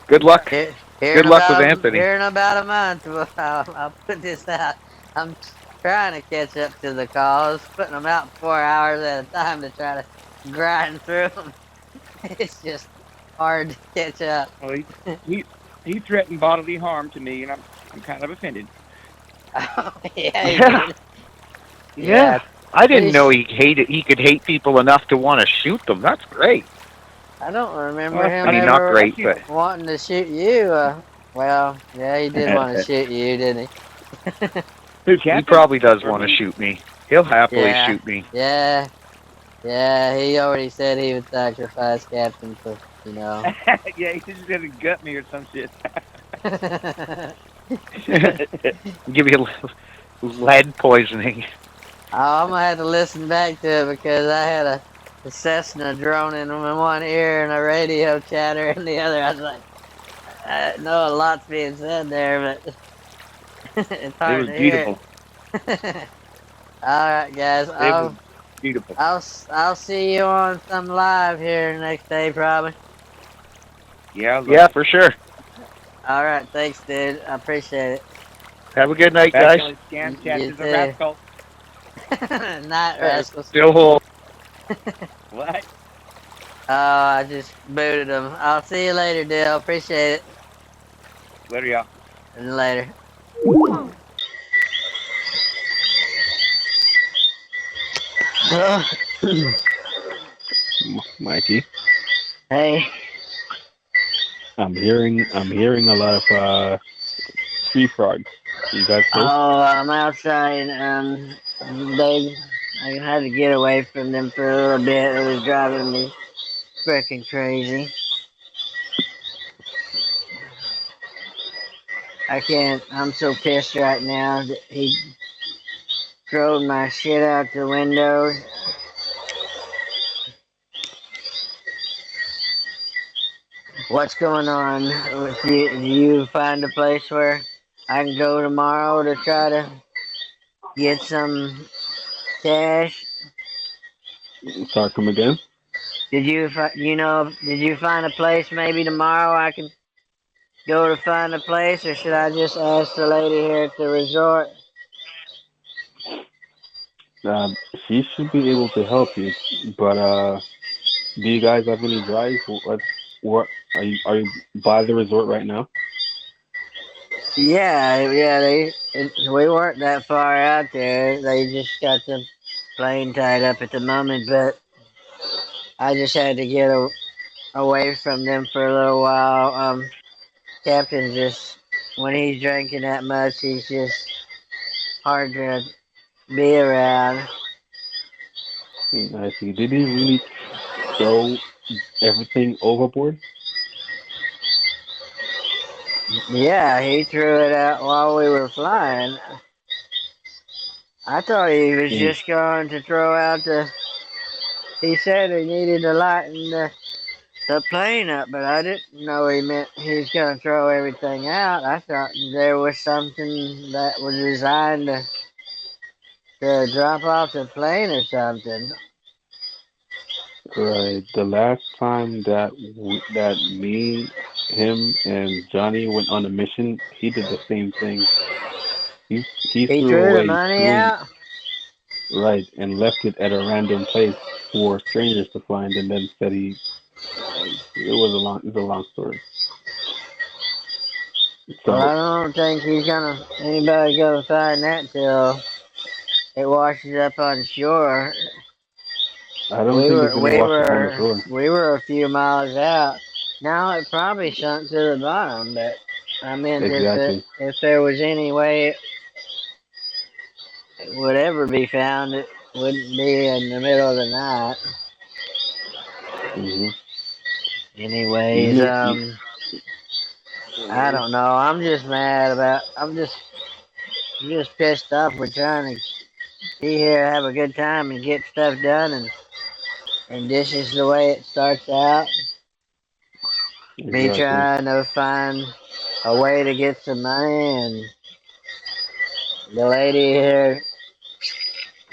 Good luck. Here Good luck with Anthony. Here in about a month, I'll put this out. I'm trying to catch up to the calls, putting them out 4 hours at a time to try to grind through them. It's just hard to catch up. Well, he threatened bodily harm to me, and I'm kind of offended. Oh, yeah, Yeah. did. Yeah. I didn't know he could hate people enough to want to shoot them. That's great. I don't remember Well, him I mean, ever not great, but wanting to shoot you. Well, yeah, he did want to shoot you, didn't he? Who, he Captain? probably does Or want to me? shoot me. He'll happily Yeah. shoot me. Yeah, he already said he would sacrifice Captain for, Yeah, he's just gonna gut me or some shit. Give you lead poisoning. Oh, I'm gonna have to listen back to it because I had a Cessna droning in one ear and a radio chatter in the other. I was like, I know a lot's being said there, but it's hard It was to beautiful. hear. All right, guys. It was beautiful. I'll see you on some live here next day, probably. Yeah. Yeah, for sure. All right, thanks, dude. I appreciate it. Have a good night, Back guys. Alley You Scambaits is too. a rascal. Night, rascals. Dillhole. What? Oh, I just booted him. I'll see you later, Dill. Appreciate it. Later, y'all. And later. Mikey, Hey. I'm hearing a lot of tree frogs. You guys close? Oh, I'm outside. I had to get away from them for a little bit. It was driving me freaking crazy. I can't. I'm so pissed right now that he drove my shit out the window. What's going on with you? Do you find a place where I can go tomorrow to try to get some cash? Sorry, come again? Did you find a place maybe tomorrow I can go to find a place, or should I just ask the lady here at the resort? She should be able to help you, but do you guys have any drives? What are you by the resort right now? Yeah, we weren't that far out there. They just got the plane tied up at the moment, but I just had to get away from them for a little while. Captain just, when he's drinking that much, he's just hard to be around. I see. Did he really throw everything overboard? Yeah, he threw it out while we were flying. I thought he was just going to throw out he said he needed to lighten the plane up, but I didn't know he meant he was going to throw everything out. I thought there was something that was designed to drop off the plane or something. Right. The last time that that me, him, and Johnny went on a mission, he did the same thing. He He threw threw the away money two, out. right, and left it at a random place for strangers to find, and then said it's a long story. Well, So I don't think anybody gonna find that till it washes up on shore. I don't We think it's were gonna we wash up on the were shore. we were a few miles out. Now it probably sunk to the bottom, but I meant Exactly. if there was any way it would ever be found, it wouldn't be in the middle of the night. Hmm. Even Anyways, if I don't know. I'm just mad about. I'm just pissed off. We're trying to be here, have a good time, and get stuff done, and this is the way it starts out. Me exactly. trying to find a way to get some money, and the lady here,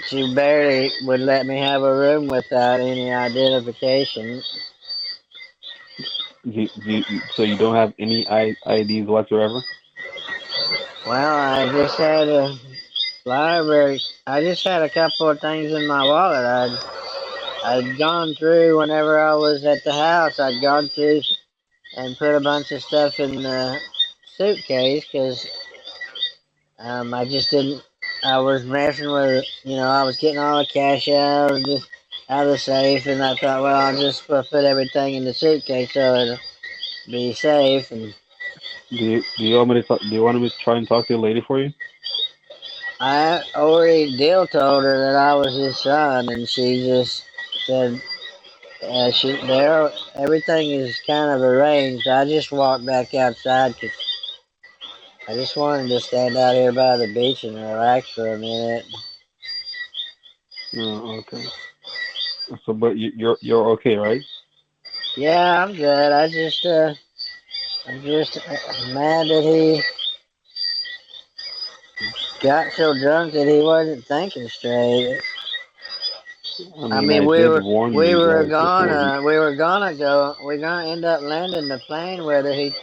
she barely would let me have a room without any identification. So you don't have any IDs whatsoever? Well, I just had a library. I just had a couple of things in my wallet. I'd gone through whenever I was at the house. I'd gone through and put a bunch of stuff in the suitcase because I just didn't. I was messing with, I was getting all the cash out of the safe, and I thought, well, I'll just put everything in the suitcase so it'll be safe. And Do you want me to try and talk to the lady for you? I already told her that I was his son, and she just said, everything is kind of arranged. I just walked back outside because I just wanted to stand out here by the beach and relax for a minute. Oh, okay. So, but you're okay, right? Yeah, I'm good. I'm just mad that he got so drunk that he wasn't thinking straight. I I mean, mean, I did warn we you were guys before. gonna end up landing the plane whether he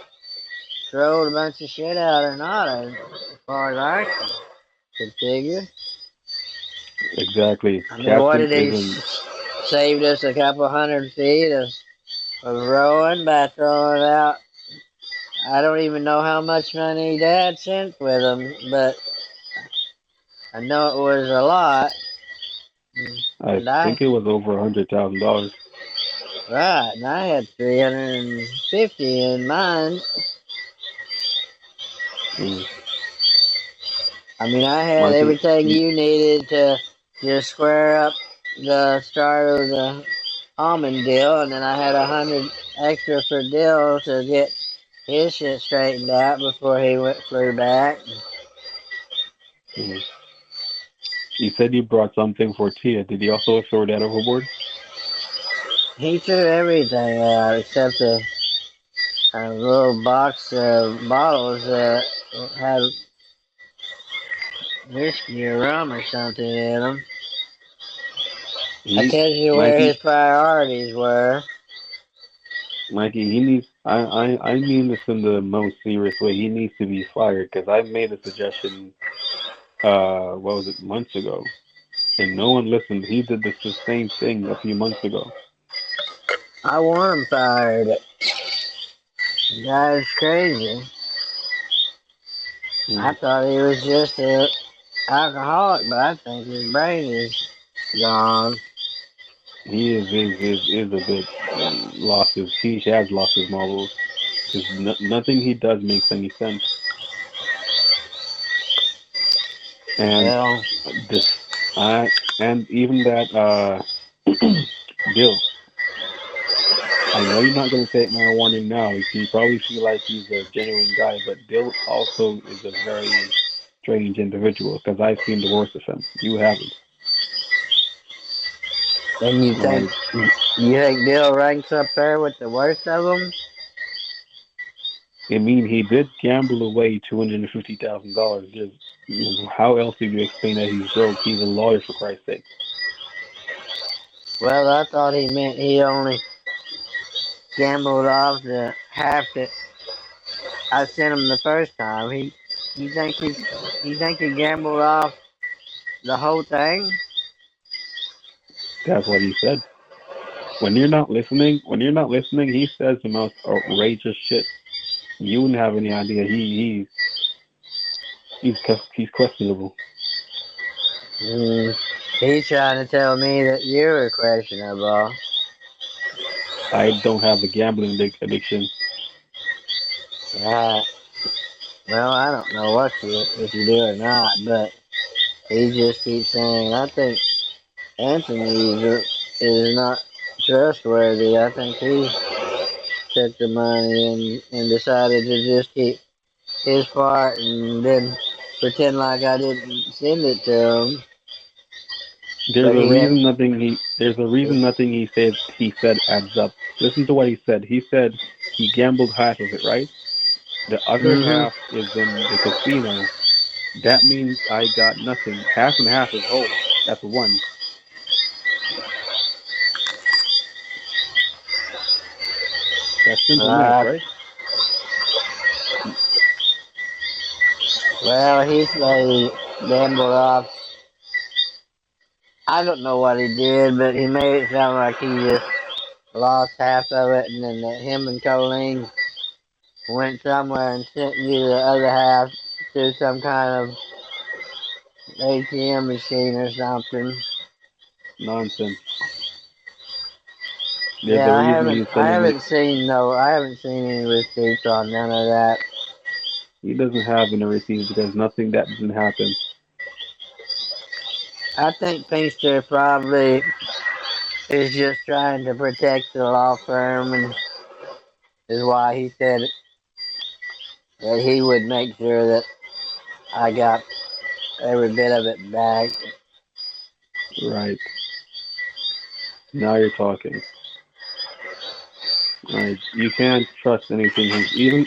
throwed a bunch of shit out or not, as far as I could figure. Exactly. I mean, what Captain did he isn't. saved us a couple 100 feet of rowing by throwing out? I don't even know how much money Dad sent with him, but I know it was a lot. I And I think it was over $100,000. Right, and I had 350 in mine. Mm. I mean, I had Mikey, everything you needed to just square up the start of the almond deal, and then I had 100 extra for Dill to get his shit straightened out before he flew back. mm. You said you brought something for Tia. Did he also throw that overboard? He threw everything out except a little box of bottles that had whiskey or rum or something in them. That He, tells you where his Mikey, priorities were. Mikey, he needs. I mean this in the most serious way. He needs to be fired because I made a suggestion. What was it, months ago, and no one listened. He did the same thing a few months ago. I want him fired. The guy's crazy. I Mm. thought he was just an alcoholic, but I think his brain is gone. He is a bit lost his. He has lost his marbles. Because nothing he does makes any sense. And Well, this, and even that Bill. I know you're not going to take my warning now. You probably feel like he's a genuine guy, but Bill also is a very strange individual because I've seen the worst of him. You haven't. then Like, you think Bill ranks up there with the worst of them? I mean, he did gamble away $250,000. Just how else do you explain that he's broke? He's a lawyer, for Christ's sake. Well, I thought he meant he only gambled off the half that I sent him the first time. You think he gambled off the whole thing? That's what he said. When you're not listening, he says the most outrageous shit. You wouldn't have any idea. He's questionable. Mm, he's trying to tell me that you were questionable. I don't have a gambling addiction. Right. Well, I don't know what if you do or not, but he just keeps saying, I think Anthony is not trustworthy. I think he took the money and decided to just keep his part and then pretend like I didn't send it to him. There's But a he had, reason nothing he said adds up. Listen to what he said. He said he gambled half of it, right? The other hmm half is in the casino. That means I got nothing. Half and half is whole. That's one. That's simple math, uh, right? well, he said he gambled off. I don't know what he did, but he made it sound like he just lost half of it, and then that him and Colleen went somewhere and sent you the other half to some kind of ATM machine or something. Nonsense. There's Yeah, a reason he's telling you I haven't seen any receipts on none of that. he doesn't have any receipts because nothing that didn't happen. I think Pinkster probably is just trying to protect the law firm, and is why he said that he would make sure that I got every bit of it back. Right. Now you're talking. Right. You can't trust anything. Even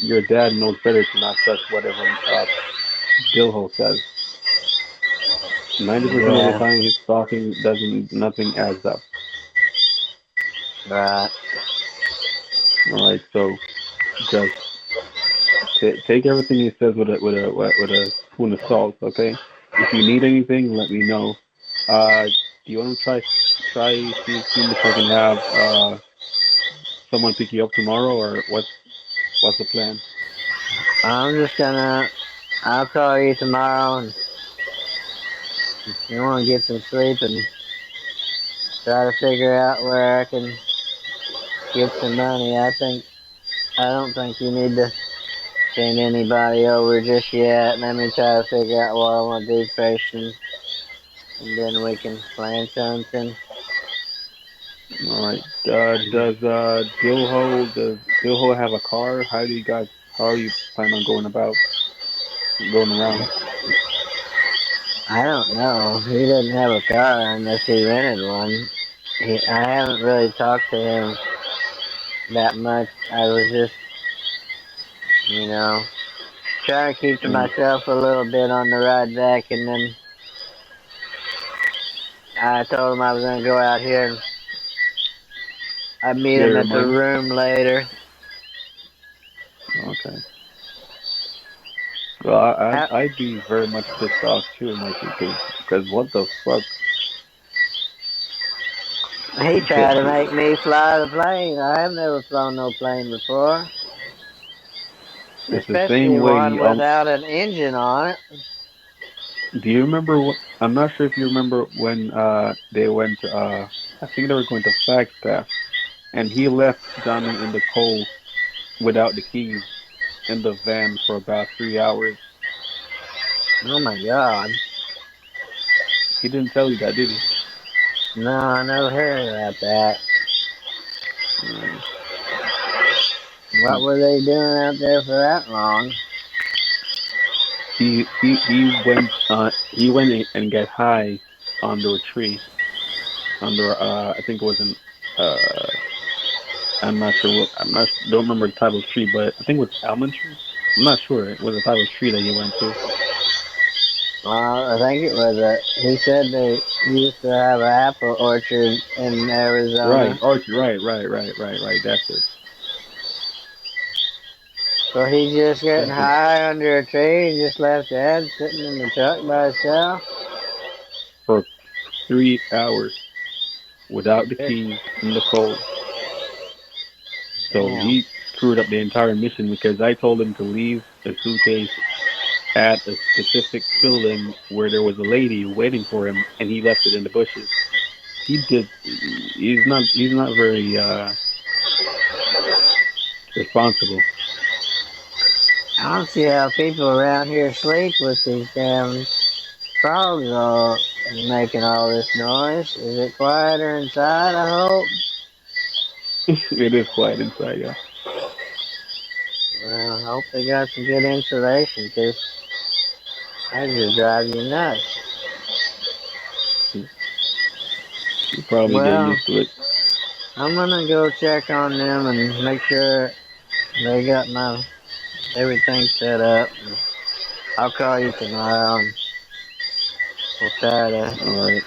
your dad knows better to not trust whatever Dillhole says. 90% of the Yeah, time he's talking doesn't nothing adds up. right. All right. So just take everything he says with a spoon of salt. Okay. If you need anything, let me know. Do you want to see if I can have someone pick you up tomorrow, or what's the plan? I'm just gonna. I'll call you tomorrow, and if you want to get some sleep and try to figure out where I can get some money. I don't think you need to send anybody over just yet. Let me try to figure out what I want to do first, and then we can plan something. All right. Does Dillhole have a car? How are you planning on going around? I don't know. He doesn't have a car unless he rented one. I haven't really talked to him that much. I was just, you know, trying to keep to Mm, myself a little bit on the ride back, and then I told him I was gonna go out here and I'd meet clear him your at the mind. room later. Okay. Well, How, I'd be very much pissed off too, Mikey, because what the fuck? he tried to make me fly the plane. I have never flown no plane before, It's the especially same way one he without an engine on it. Do you remember what? I'm not sure if you remember when they went to I think they were going to Flagstaff, and he left Johnny in the cold without the keys in the van for about 3 hours. Oh my god. He didn't tell you that, did he? No, I never heard about that. Right. What were they doing out there for that long? He went and got high under a tree under I think it was an uh I'm not sure what don't remember the type of tree, but I think it was almond tree. I'm not sure. It was the type of tree that he went to. I think it was he said they used to have an apple orchard in Right, Arizona. Archie. Right. That's it. So he just getting That's it. high under a tree and just left Dad sitting in the truck by himself. For 3 hours without the Good. keys in the cold. So Damn. he screwed up the entire mission because I told him to leave a suitcase at a specific building where there was a lady waiting for him, and he left it in the bushes. He did. He's not very responsible. I don't see how people around here sleep with these damn frogs all making all this noise. Is it quieter inside, I hope? It is quiet inside, yeah. Well, I hope they got some good insulation, because that just drive you nuts. You probably get Well, used to it. I'm gonna go check on them and make sure they got my everything set up. I'll call you tomorrow and we'll try to. All right.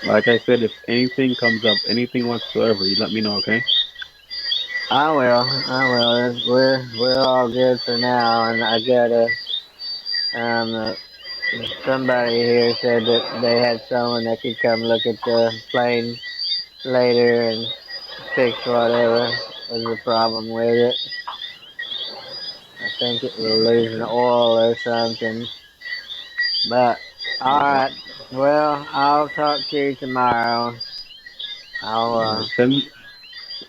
Like I said, if anything comes up, anything whatsoever, you let me know, okay? I will. I will. We're all good for now, and I gotta. Um, somebody here said that they had someone that could come look at the plane later and fix whatever was the problem with it. I think it was losing oil or something. But All all right. right. Well, I'll talk to you tomorrow. I'll. All right.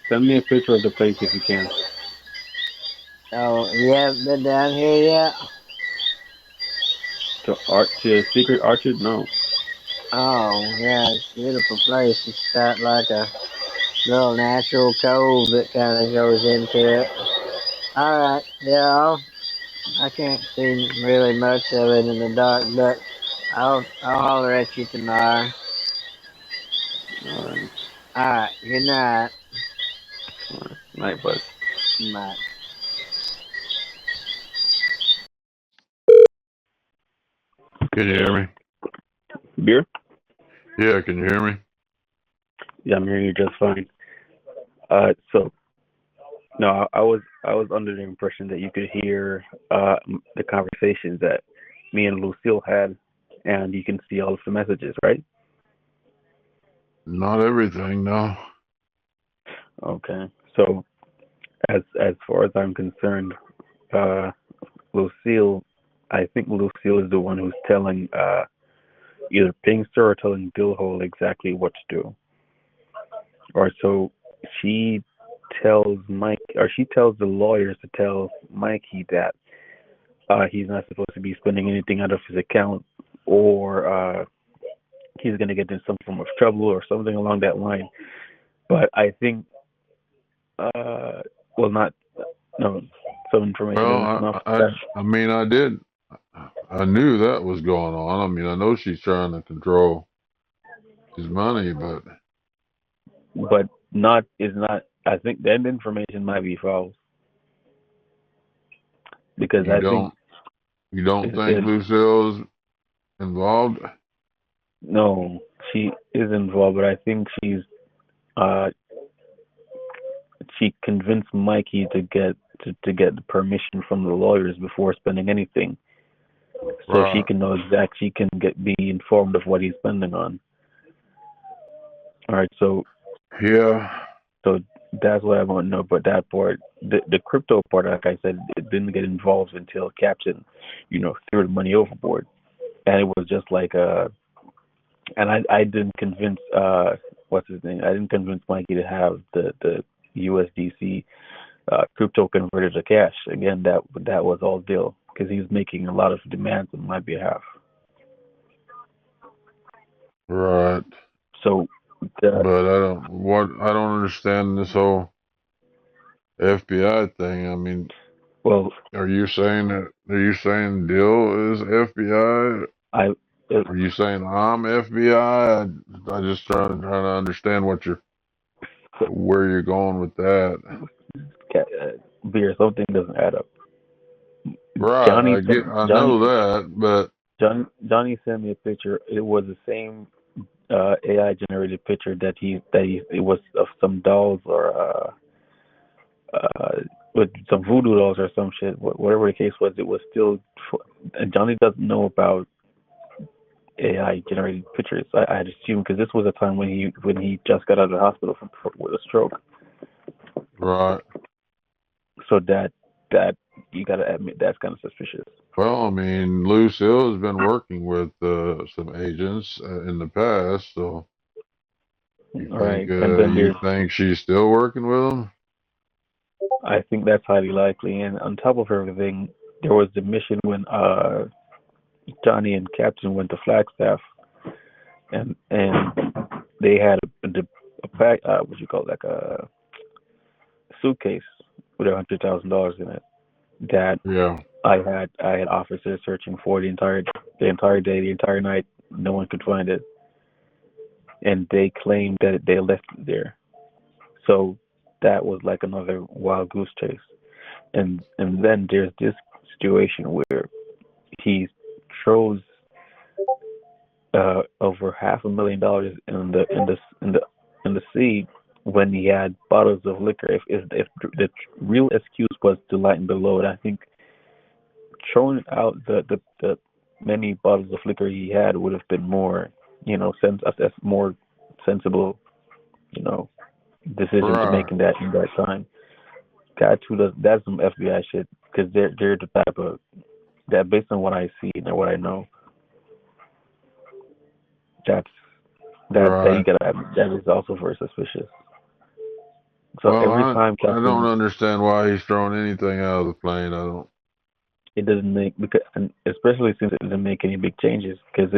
Send me a picture of the place if you can. Oh, you haven't been down here yet? To Secret Orchard? No. Oh, yeah, it's a beautiful place. It's got like a little natural cove that kind of goes into it. All right, yeah, I can't see really much of it in the dark, but I'll holler at you tomorrow. All right. All right, good night. All right. Night, bud. Bye. Can you hear me? Beer? Yeah, can you hear me? Yeah, I'm hearing you just fine. So no, I was under the impression that you could hear the conversations that me and Lucille had, and you can see all of the messages, right? Not everything, no. Okay. So as far as I'm concerned, uh, Lucille, I think Lucille is the one who's telling either Pinkster or telling Dillhole exactly what to do. Or so she tells Mike, or she tells the lawyers to tell Mikey that he's not supposed to be spending anything out of his account, or he's going to get in some form of trouble or something along that line. But I think, well, not, no, some information Well, doesn't come up. I mean, I did. I knew that was going on. I mean, I know she's trying to control his money, but But not is not. I think that information might be false because you I think don't, you don't think it, Lucille's involved? no, she is involved, but I think uh she convinced Mikey to get the permission from the lawyers before spending anything, so she Right. can know she can be informed of what he's spending on. All right, Yeah. so that's what I want to know. But that part, the crypto part, like I said, it didn't get involved until Captain, threw the money overboard, and it was just like and I didn't convince what's his name? I didn't convince Mikey to have the USDC crypto converted to cash. Again, that was all Dill because he was making a lot of demands on my behalf. Right. So the But I don't understand this whole FBI thing. I mean, well, are you saying Dill is FBI? I it, Are you saying I'm FBI? I just trying to understand where you're going with that. beer something doesn't add up. Right, Johnny I sent know Johnny that, but Johnny sent me a picture. It was the same AI generated picture that he it was of some dolls or uh with some voodoo dolls or some shit. Whatever the case was, it was still. And Johnny doesn't know about AI generated pictures. I had assumed because this was a time when he just got out of the hospital with a stroke. Right. So that you gotta admit that's kind of suspicious. Well, I mean, Lucille has been working with some agents in the past, so All right, and then you there's think she's still working with them? I think that's highly likely. And on top of everything, there was the mission when Johnny and Captain went to Flagstaff, and they had a pack, what you call it, like a suitcase with $100,000 in it. That Yeah. I had officers searching for the entire day, the entire night. No one could find it, and they claimed that they left it there. So that was like another wild goose chase. And then there's this situation where he throws over $500,000 in the sea when he had bottles of liquor. If the real excuse was to lighten the load, I think throwing out the many bottles of liquor he had would have been more, that's more sensible, you know, decision to Right. make in that time. Guy too does that's some FBI shit because they're the type of that based on what I see and what I know. That's that you Right. gotta that is also very suspicious. So Well, every time I don't Captain, understand why he's throwing anything out of the plane. I don't. it doesn't make because and especially since it didn't make any big changes because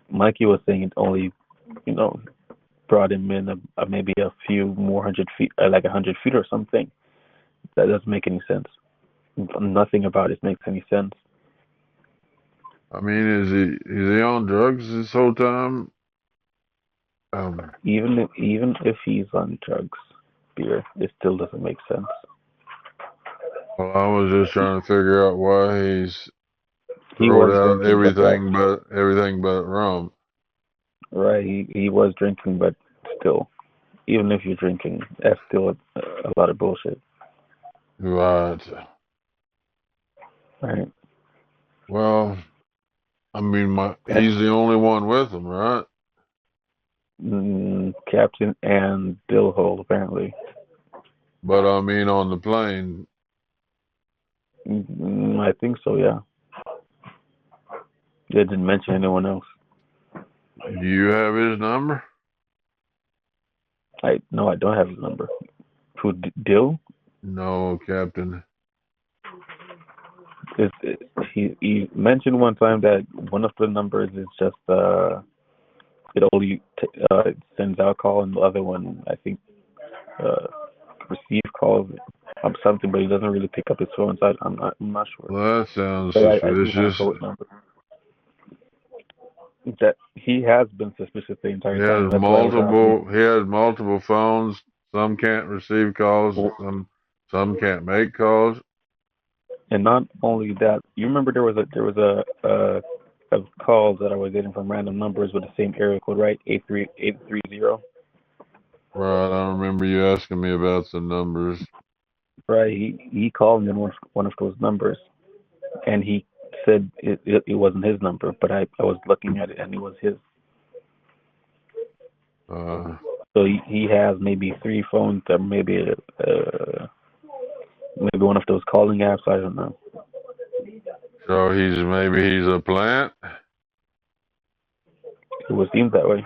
Mikey was saying it only you know brought him in maybe a few more 100 feet like 100 feet or something. That doesn't make any sense. Nothing about it makes any sense. I mean, is he on drugs this whole time? Um. Even if he's on drugs, beer, it still doesn't make sense. Well, I was just trying to figure out why he's He throwing was out drinking, but that everything but rum. right, he was drinking, but still, even if you're drinking, that's still a lot of bullshit. Right. Right. Well, I mean, That he's the only one with him, right? Captain and Dillhole apparently. But I mean, on the plane. I think so. Yeah. They didn't mention anyone else. Do you have his number? I no, I don't have his number. Who Dill? No, Captain. He mentioned one time that one of the numbers is just it only sends out call, and the other one I think uh, receive calls something, but he doesn't really pick up his phone. So I'm not sure. Well, that sounds But I do have suspicious. both numbers. That he has been suspicious the entire He time. has That's why I was asking. multiple phones. Some can't receive calls. Well, Some can't make calls. and not only that, you remember there was a calls that I was getting from random numbers with the same area code, right? 83830. Right. I remember you asking me about some numbers. Right. He called me on one of those numbers, and he said it wasn't his number, but I was looking at it and it was his. So he has maybe three phones or maybe one of those calling apps. I don't know. So maybe he's a plant. It would seem that way.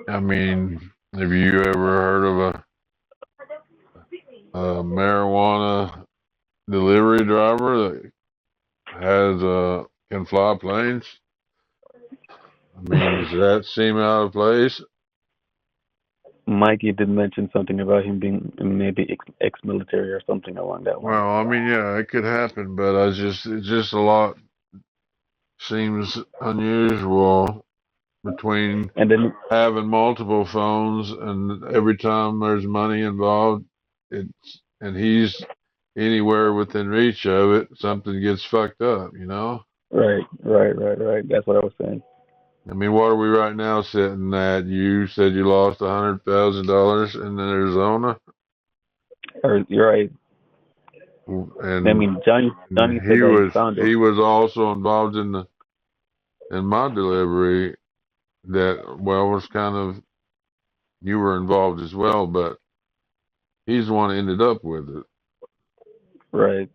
I mean, have you ever heard of a marijuana delivery driver that can fly planes? I mean, does that seem out of place? Mikey did mention something about him being maybe ex-military or something along that line. Well, I mean, yeah, it could happen, but it's just a lot seems unusual between And then having multiple phones and every time there's money involved, and he's anywhere within reach of it, something gets fucked up, you know? Right. That's what I was saying. I mean, what are we right now sitting at? You said you lost $100,000 in Arizona, Or you're right. I and mean, Johnny said he that he was found it. he was also involved in my delivery. That well was kind of you were involved as well, but he's the one that ended up with it. Right.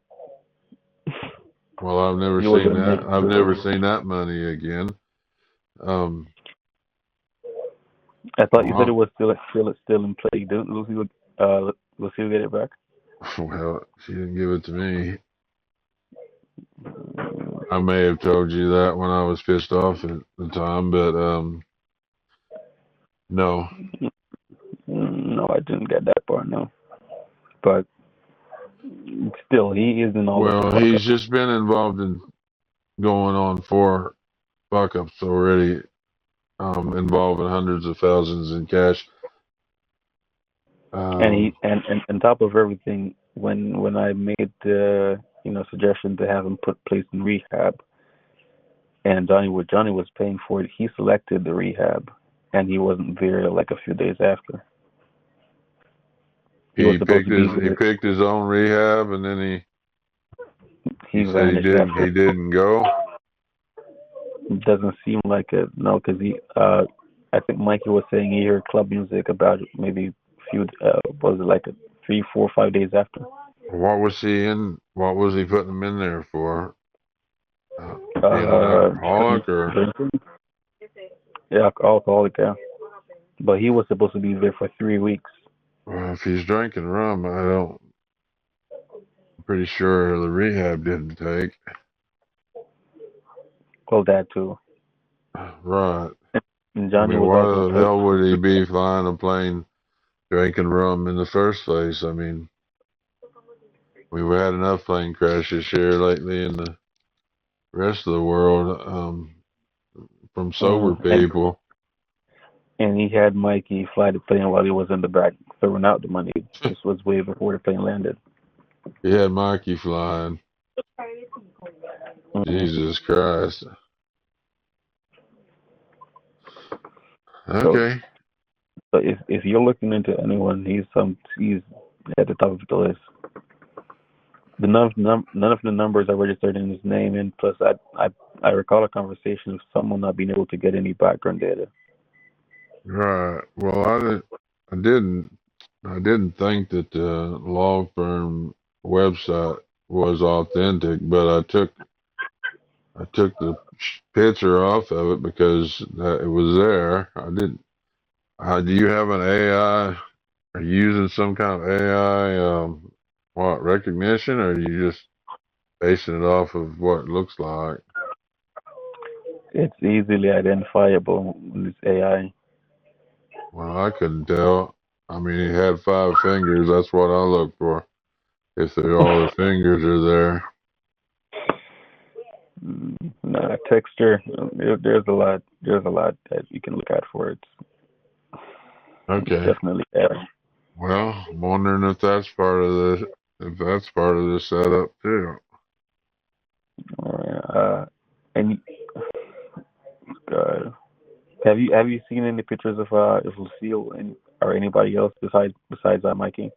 Well, I've never He was seen gonna make that. it I've never through. seen that money again. Um, I thought you said it well, was still in play. Didn't Lucille get it back? well, she didn't give it to me. I may have told you that when I was pissed off at the time, but no. No, I didn't get that part. No, but still, he is in all of the Well, fuck he's ups. just been involved in going on 4 fuck ups already, involving hundreds of thousands in cash. And Um, and on top of everything, when I made the suggestion to have him put placed in rehab, and Johnny was paying for it, he selected the rehab, and he wasn't there like a few days after. He was supposed to be he there. picked his own rehab, and then he He said vanished he after. didn't go. It doesn't seem like it. No, because I think Mikey was saying he heard club music about maybe few, was it like 3, 4, 5 days after? What was he in? What was he putting him in there for? Being an Uh, alcoholic, or drinking? Yeah, alcoholic, yeah. But he was supposed to be there for 3 weeks. well, if he's drinking rum, I don't. I'm pretty sure the rehab didn't take. Well, that too. Right. And I Johnny mean, was why also the told. hell would he be flying a plane drinking rum in the first place? I mean, we've had enough plane crashes here lately in the rest of the world, from sober And people. he had Mikey fly the plane while he was in the back throwing out the money. This was way before the plane landed. He had Mikey flying. Mm. Jesus Christ. So, Okay. so if you're looking into anyone, he's at the top of the list. None of the numbers are registered in his name, and plus, I recall a conversation of someone not being able to get any background data. Right. Well, I didn't, I didn't think that the law firm website was authentic, but I took the picture off of it because it was there. I didn't. Do you have an AI? Are you using some kind of AI, what recognition, or are you just basing it off of what it looks like? It's easily identifiable with this AI. Well, I couldn't tell. I mean, he had 5 fingers. That's what I look for. If all the fingers are there. Nah, texture. There's a lot. There's a lot that you can look at for it. It's Okay. definitely AI. Well, I'm wondering if that's part of the setup too. And uh, have you seen any pictures of Lucille and or anybody else besides Mikey?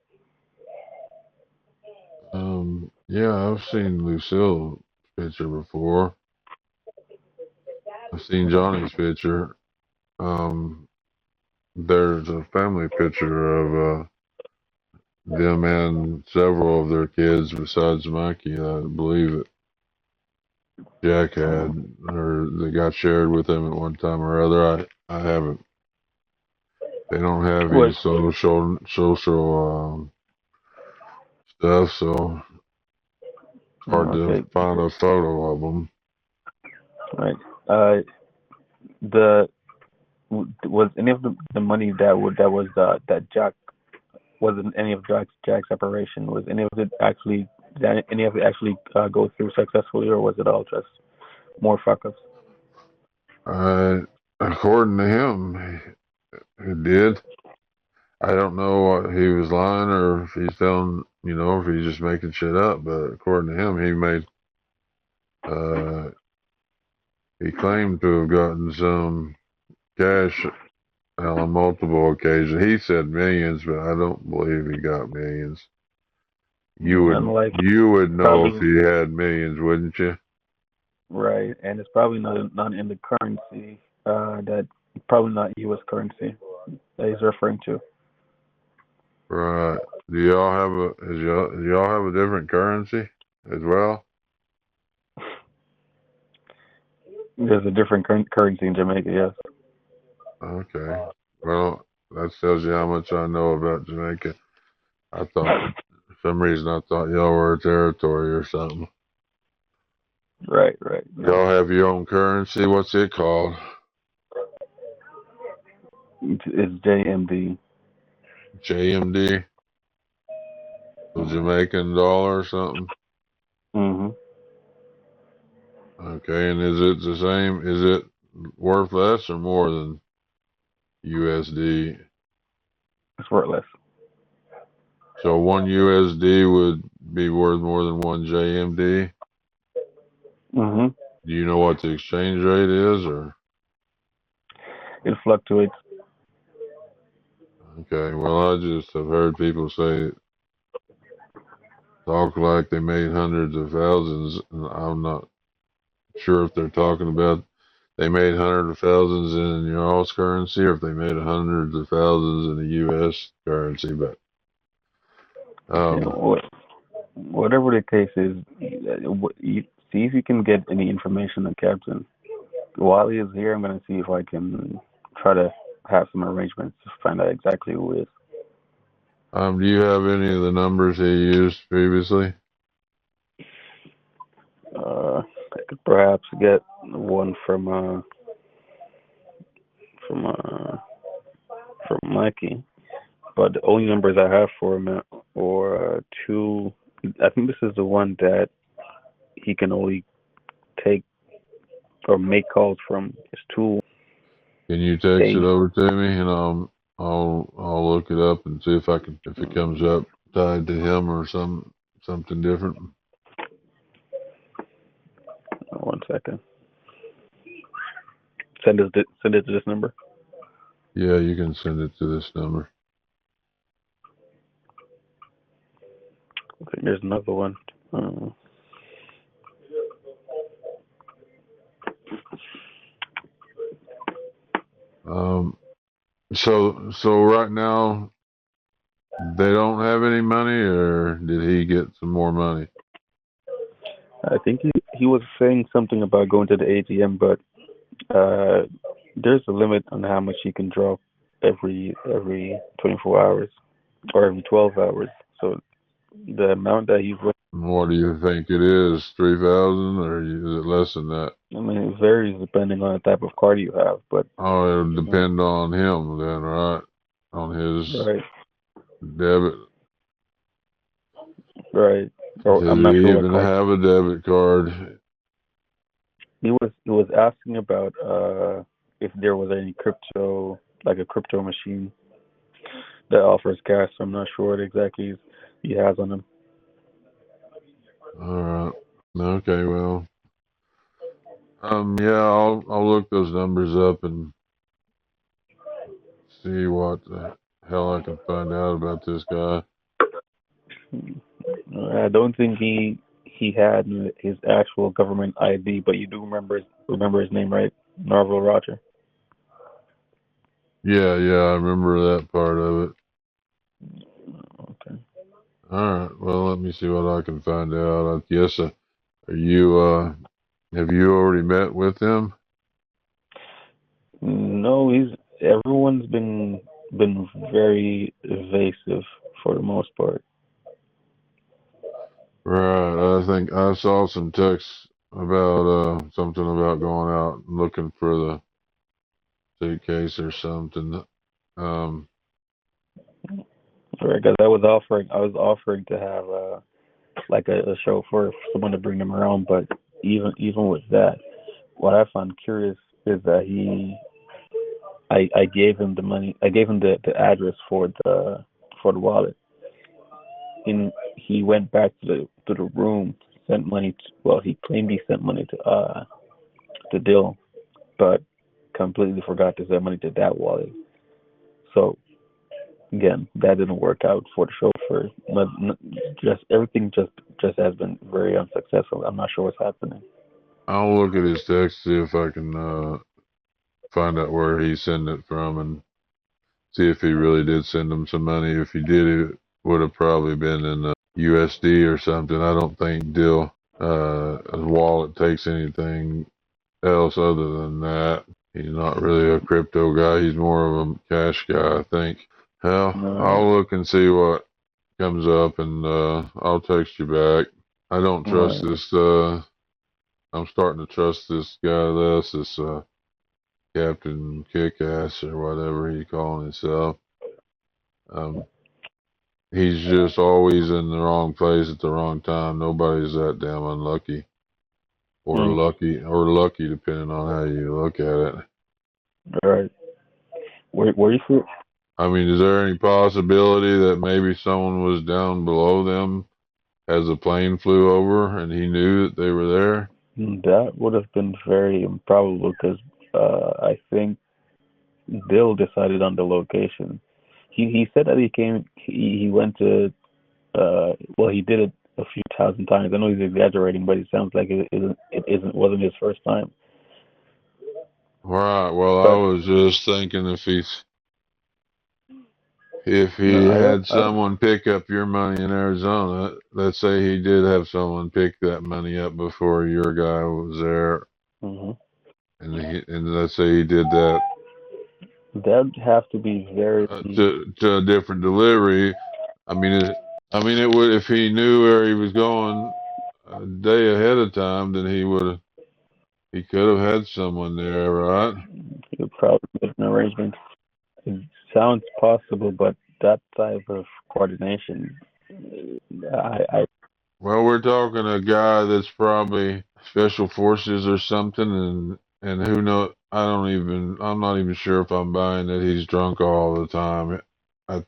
Yeah, I've seen Lucille's picture before. I've seen Johnny's picture. Um, there's a family picture of them and several of their kids besides Mikey. I believe that Jack had, or they got shared with him at one time or other. I haven't. They don't have any What? social stuff, so it's hard to Okay. find a photo of them. Right. Uh, the was any of the money that was that Jack wasn't any of Jack's operation, was any of it actually did any of it actually go through successfully, or was it all just more fuck ups? According to him, he did. I don't know what he was lying or if he's telling, if he's just making shit up. But according to him, he made uh, He claimed to have gotten some cash on multiple occasions. He said millions, but I don't believe he got millions. Unlike You would know if probably he had millions, wouldn't you? right, and it's probably not in the currency that probably not U.S. currency that he's referring to. Right. Do y'all have do y'all have a different currency as well? There's a different currency in Jamaica, yes. Okay. Well, that tells you how much I know about Jamaica. I thought, for some reason, I thought y'all were a territory or something. Right, right. No. Y'all have your own currency. What's it called? It's JMD. JMD? The Jamaican dollar or something? Mhm. Okay, and is it the same? Is it worth less or more than USD? It's worth less. So one USD would be worth more than one JMD? Mhm. Do you know what the exchange rate is, or? It fluctuates. Okay, well, I just have heard people talk like they made hundreds of thousands, and I'm not sure if they're talking about they made hundreds of thousands in y'all's currency or if they made hundreds of thousands in the U.S. currency, but You know, whatever the case is, see if you can get any information on Captain. While he is here, I'm going to see if I can try to have some arrangements to find out exactly who it is. do you have any of the numbers he used previously? I could perhaps get one from uh, from Mikey, but the only numbers I have for him are two. I think this is the one that he can only take or make calls from. It's two Can you text it eight. over to me, and I'll look it up and see if it comes up tied to him or something different. 1 second. Send it to this number. Yeah, you can send it to this number. Okay, there's another one. Um, so right now they don't have any money, or did he get some more money? I think he was saying something about going to the ATM, but there's a limit on how much he can draw every 24 hours or every 12 hours. So the amount that he's, What do you think it is? 3,000, or is it less than that? I mean, it varies depending on the type of card you have, but Oh, it'll depend on him then, right? On his right, debit. right. Does Or I'm not he sure what even card. have a debit card? He was asking about if there was any crypto, like a crypto machine that offers cash. So I'm not sure what exactly he has on him. All right. Okay. Well. Yeah. I'll look those numbers up and see what the hell I can find out about this guy. I don't think he had his actual government ID, but you do remember his name, right? Marvel Roger. Yeah. Yeah. I remember that part of it. Okay. All right. Well, let me see what I can find out. I guess. Are you? Have you already met with him? No, everyone's been very evasive for the most part. Right. I think I saw some texts about something about going out and looking for the suitcase or something. Um, Right, because I was offering to have like a chauffeur for someone to bring them around, but even with that, what I found curious is that I gave him the money, I gave him the address for the wallet, and he went back to the room, sent money to, well, he claimed he sent money to to Dill, but completely forgot to send money to that wallet. So again, that didn't work out for the chauffeur. Just everything just has been very unsuccessful. I'm not sure what's happening. I'll look at his text, see if I can find out where he sent it from, and see if he really did send him some money. If he did, it would have probably been in USD or something. I don't think Dill his wallet takes anything else other than that. He's not really a crypto guy. He's more of a cash guy, I think. Well, Uh, I'll look and see what comes up, and I'll text you back. I don't trust right. this. I'm starting to trust this guy less. This Captain Kickass or whatever he calling himself. Um, he's just always in the wrong place at the wrong time. Nobody's that damn unlucky, Mm, or lucky, depending on how you look at it. right. Where you from? I mean, is there any possibility that maybe someone was down below them as the plane flew over and he knew that they were there? That would have been very improbable because I think Bill decided on the location. He said that he went to well, he did it a few thousand times. I know he's exaggerating, but it sounds like it wasn't his first time. Right. Well, I But was just thinking if no, he had someone pick up your money in Arizona, let's say he did have someone pick that money up before your guy was there, hmm and let's say he did that that'd have to be very to a different delivery. I mean, it would if he knew where he was going a day ahead of time, then he could have had someone there, right? he would probably make an arrangement. It sounds possible, but that type of coordination, I Well, we're talking a guy that's probably special forces or something, and who know? I'm not even sure if I'm buying that he's drunk all the time. I,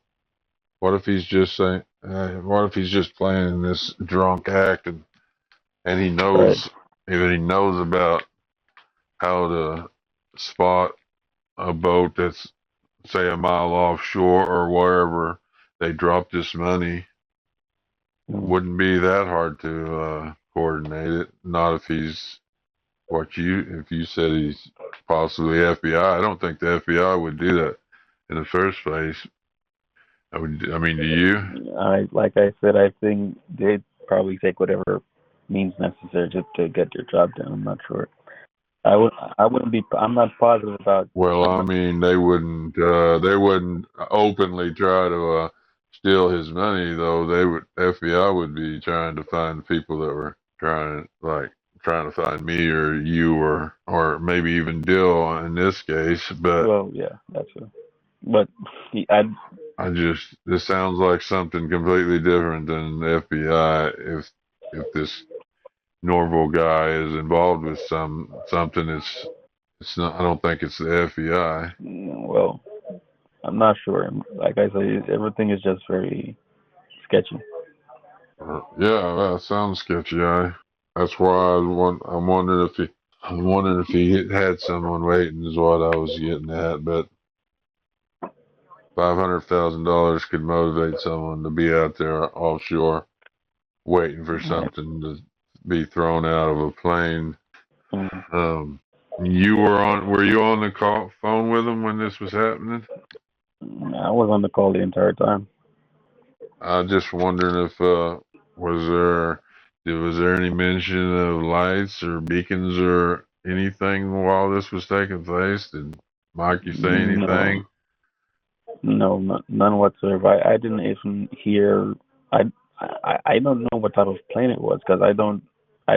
what if he's just saying? What if he's just playing this drunk act, and right. he knows about how to spot a boat that's say a mile offshore or wherever they dropped this money. Mm. Wouldn't be that hard to coordinate it. Not if he's if you said he's possibly FBI. I don't think the FBI would do that in the first place. I mean, do you? Like I said, I think they'd probably take whatever means necessary to get their job done. I'm not sure. I wouldn't be. I'm not positive about. Well, I'm I not, mean, they wouldn't openly try to steal his money, though. FBI would be trying to find people that were trying to find me or you or maybe even Dill in this case. But well, yeah, that's it. But I this sounds like something completely different than the FBI. If this Norval guy is involved with something, it's not. I don't think it's the FBI. well, I'm not sure. Like I said, everything is just very sketchy. Yeah, that sounds sketchy. That's why I'm wondering if he had someone waiting is what I was getting at. But $500,000 could motivate someone to be out there offshore waiting for Right. something to be thrown out of a plane. Mm. Um, were you on the phone with him when this was happening? I was on the call the entire time. I just wondering if was there any mention of lights or beacons or anything while this was taking place? Did Mikey say No, anything? none whatsoever. I didn't even hear. I, I don't know what type of plane it was because I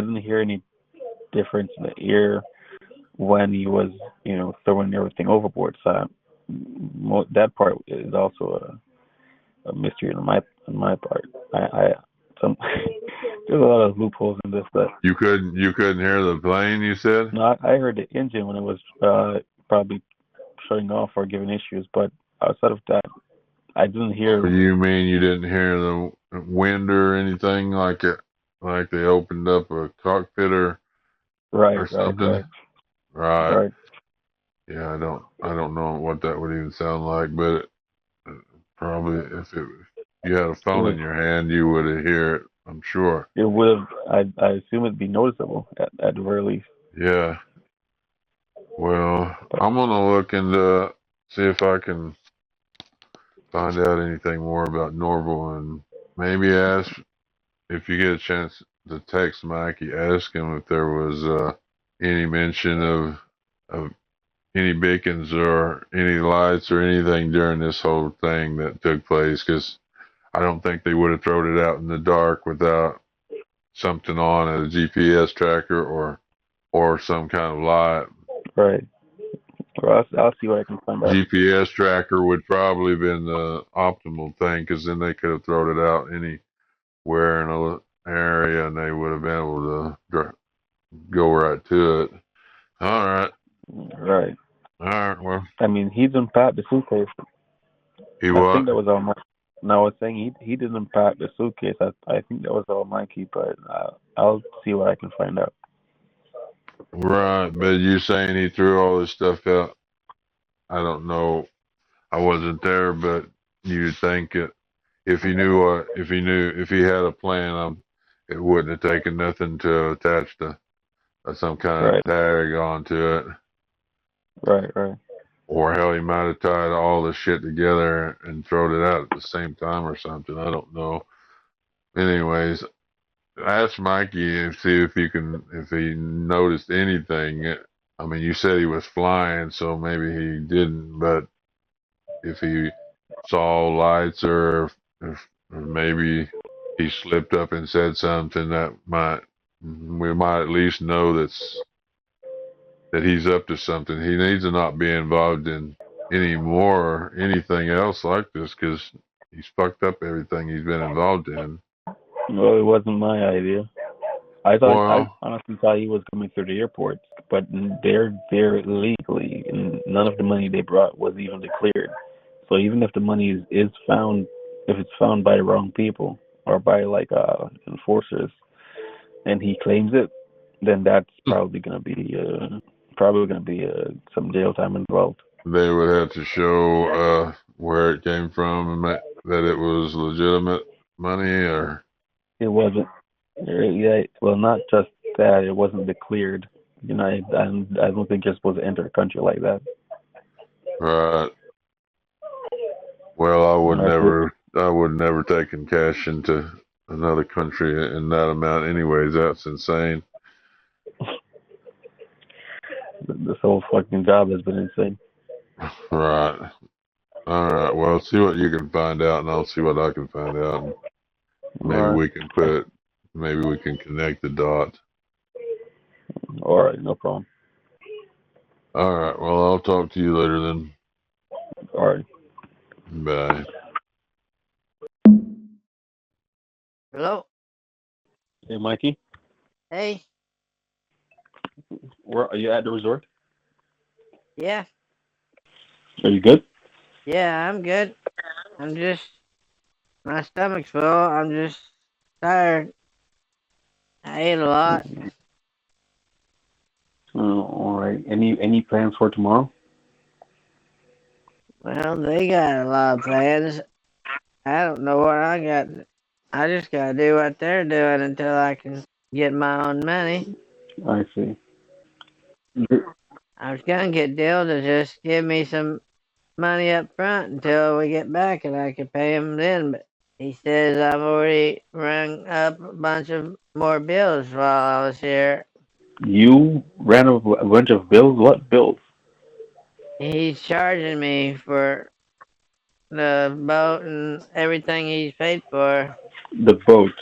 didn't hear any difference in the ear when he was throwing everything overboard. So that part is also a mystery on my part. I some there's a lot of loopholes in this, but You couldn't hear the plane, you said? no, I heard the engine when it was probably shutting off or giving issues, but outside of that, I didn't Or hear. you mean you didn't hear the wind or anything like they opened up a cockpit or Right, right, something? right. Right. Right. Yeah, I don't know what that would even sound like, but probably if you had a It phone was. in your hand, you would hear it. I'm sure. It would have. I assume it'd be noticeable at the very least. Yeah. Well, But I'm gonna look into see if I can find out anything more about Norval and maybe ask if you get a chance to text Mikey, ask him if there was any mention of any beacons or any lights or anything during this whole thing that took place, because I don't think they would have thrown it out in the dark without something on a GPS tracker or some kind of light. right. Well, I'll see what I can find out. GPS tracker would probably been the optimal thing, because then they could have thrown it out anywhere in an area and they would have been able to go right to it. All right. Right. All right. Well, I mean, he didn't pack the suitcase. he I what? think that was all Mike. No, I was saying he didn't pack the suitcase. I think that was all Mikey, but I'll see what I can find out. Right. But you saying he threw all this stuff out? I don't know. I wasn't there, but you'd think it, if he had a plan, it wouldn't have taken nothing to attach to some kind of Right. tag onto it. Right. Right. Or hell, he might have tied all the shit together and thrown it out at the same time or something. I don't know. Anyways, ask Mikey and see if he noticed anything. I mean, you said he was flying, so maybe he didn't, but if he saw lights or maybe he slipped up and said something we might at least know that he's up to something. He needs to not be involved in any more anything else like this, because he's fucked up everything he's been involved in. Well, it wasn't my idea. I Well, honestly thought he was coming through the airport, but they're there illegally, and none of the money they brought was even declared. So even if the money is found, if it's found by the wrong people or by like enforcers, and he claims it, then that's probably gonna be some jail time involved. they would have to show where it came from and that it was legitimate money, or It wasn't. Yeah, well, not just that. It wasn't declared. You know, I don't think you're supposed to enter a country like that. right. Well, That's it. I would never taken cash into another country in that amount anyways. That's insane. This whole fucking job has been insane. Right. All right. Well, see what you can find out, and I'll see what I can find out, and All maybe right. maybe we can connect the dots. All right. No problem. All right. Well, I'll talk to you later then. All right. Bye. Hello? Hey, Mikey. Hey? Where are you at the resort? Yeah. Are you good? Yeah, I'm good. My stomach's full. I'm just tired. I ate a lot. All right. Any plans for tomorrow? Well, they got a lot of plans. I don't know what I got. I just gotta do what they're doing until I can get my own money. I see. I was gonna get Dill to just give me some money up front until we get back and I can pay him then, but he says I've already rung up a bunch of more bills while I was here. You ran a bunch of bills. What bills? He's charging me for the boat and everything he's paid for The boat.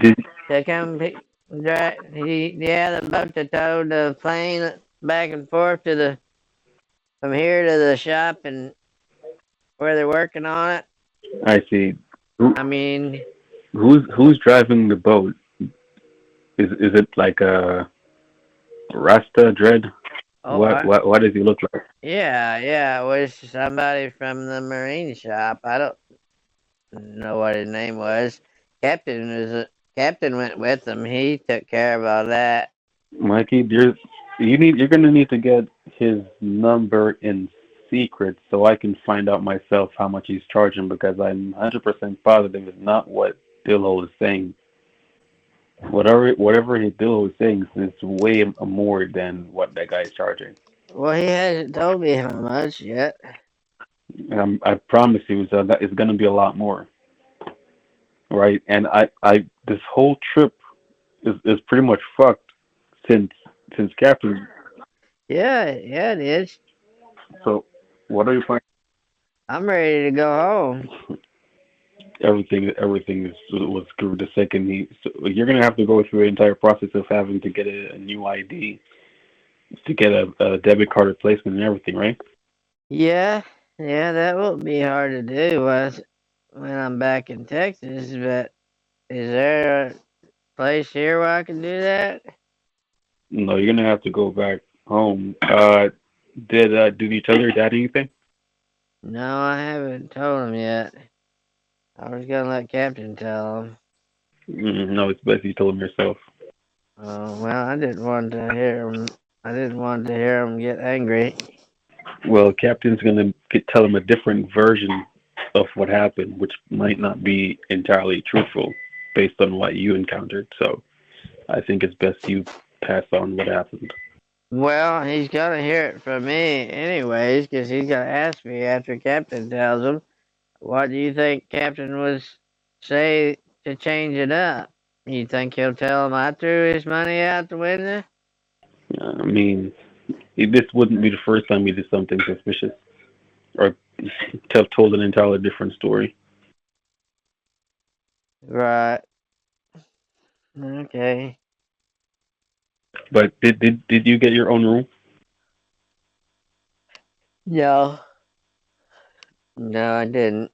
Did to come the boat to tow the plane back and forth from here to the shop and where they're working on it. I see. Who I mean, who's driving the boat? Is it like a Rasta Dread? oh, What does he look like? yeah, it was somebody from the marine shop. I don't know what his name was. Captain Captain went with him. He took care of all that. Mikey, You're gonna need to get his number in secret so I can find out myself how much he's charging because I'm 100% positive it's not what Dillhole is saying. Whatever his Dillhole is saying is way more than what that guy's charging. Well, he hasn't told me how much yet. I promise you, that it's gonna be a lot more, right? And this whole trip is pretty much fucked since Captain. Yeah, it is. So, what are you planning? I'm ready to go home. Everything was screwed the second he. So you're gonna have to go through the entire process of having to get a new ID, to get a debit card replacement and everything, right? Yeah, yeah, that won't be hard to do when I'm back in Texas. But is there a place here where I can do that? No, you're gonna have to go back home. Did you tell your dad anything? No, I haven't told him yet. I was gonna let Captain tell him. No, it's best you tell him yourself. Oh well, I didn't want to hear him. I didn't want to hear him get angry. Well, Captain's gonna tell him a different version of what happened, which might not be entirely truthful based on what you encountered. So I think it's best you pass on what happened. Well, he's gonna hear it from me anyways, 'cause he's gonna ask me after Captain tells him. What do you think Captain was say to change it up? You think he'll tell him I threw his money out the window? I mean, this wouldn't be the first time he did something suspicious or told an entirely different story. Right. Okay. But did you get your own room? No. No, I didn't.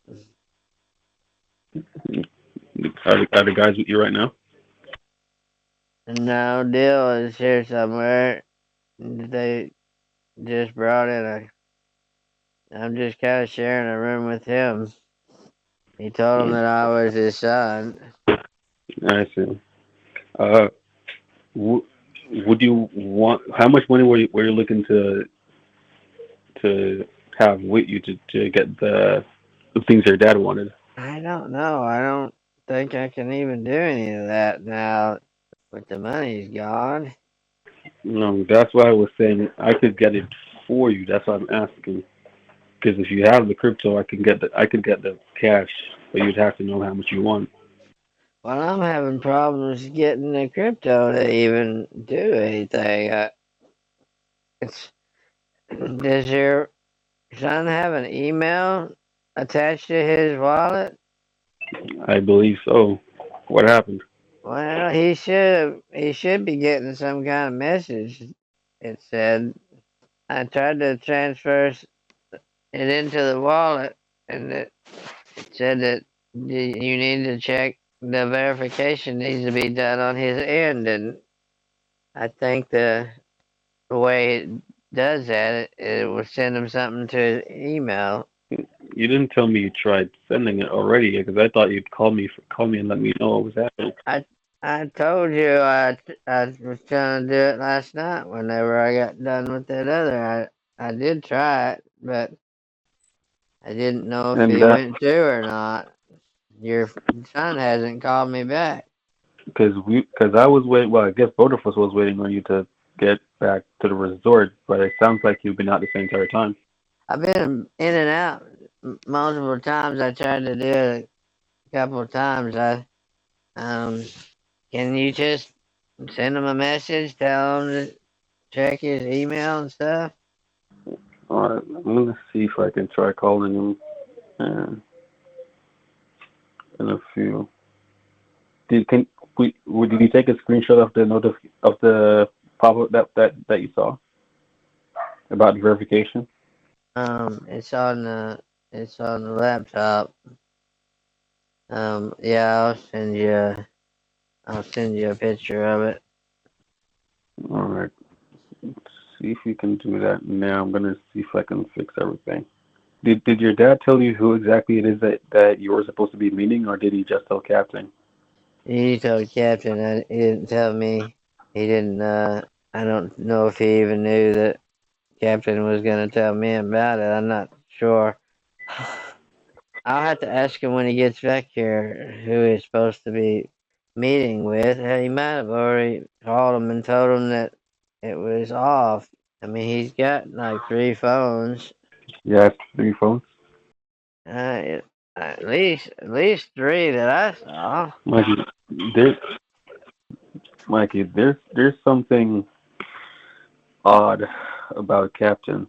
Are the guys with you right now? No, Dill is here somewhere. They just brought in a. I'm just kind of sharing a room with him. He told him that I was his son. I see. Uh, would you want? How much money were you looking to have with you to get the things your dad wanted? I don't know. I don't think I can even do any of that now with the money's gone. No, that's why I was saying I could get it for you. That's why I'm asking. Because if you have the crypto, I could get the cash, but you'd have to know how much you want. Well, I'm having problems getting the crypto to even do anything. It's Does your son have an email attached to his wallet? I believe so. What happened? Well, he should be getting some kind of message. It said I tried to transfer it into the wallet, and it said that you need to check the verification needs to be done on his end, and I think the way it does that, it will send him something to his email. You didn't tell me you tried sending it already, because I thought you'd call me and let me know what was happening. I told you I was trying to do it last night whenever I got done with that other. I did try it, but I didn't know if And he went through or not. Your son hasn't called me back. because I was waiting. Well, I guess both of us was waiting on you to get back to the resort, but it sounds like you've been out the same entire time. I've been in and out multiple times. I tried to do it a couple of times. Um, can you just send him a message, tell him to check his email and stuff? All right, I'm gonna see if I can try calling him in a few. Did you take a screenshot of the of the pop up that you saw about the verification? It's on the laptop. Yeah, I'll send you a picture of it. All right, let's see if you can do that now. I'm gonna see if I can fix everything. Did your dad tell you who exactly it is that you were supposed to be meeting, or did he just tell Captain? He told Captain. He didn't tell me. He didn't. I don't know if he even knew that Captain was going to tell me about it. I'm not sure. I'll have to ask him when he gets back here who he's supposed to be meeting with. He might have already called him and told him that it was off. I mean, he's got like three phones. Yes, three phones. Uh, at least three that I saw. Mikey, there, Mikey, there's something odd about Captain.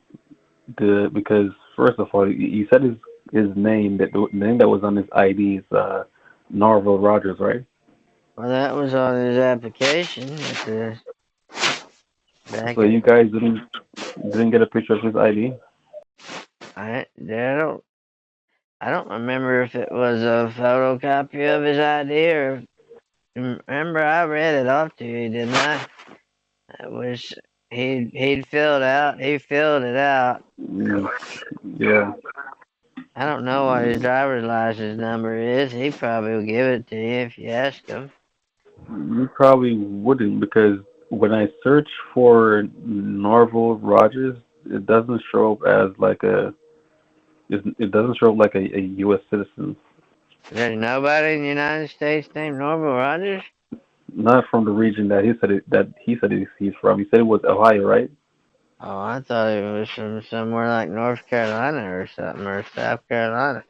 Because first of all, you said his name, that the name that was on his ID is Norval Rogers, right? Well, that was on his application at the back. So you guys didn't get a picture of his ID. I don't remember if it was a photocopy of his ID or remember I read it off to you, didn't I? It was he filled it out. Mm, yeah, I don't know what his driver's license number is. He probably will give it to you if you ask him. you probably wouldn't because when I search for Norval Rogers, it doesn't show up as like it doesn't show up like a U.S. citizen. There's nobody in the United States named Norval Rogers? Not from the region that he said he's from. He said it was Ohio, right? Oh, I thought it was from somewhere like North Carolina or something, or South Carolina.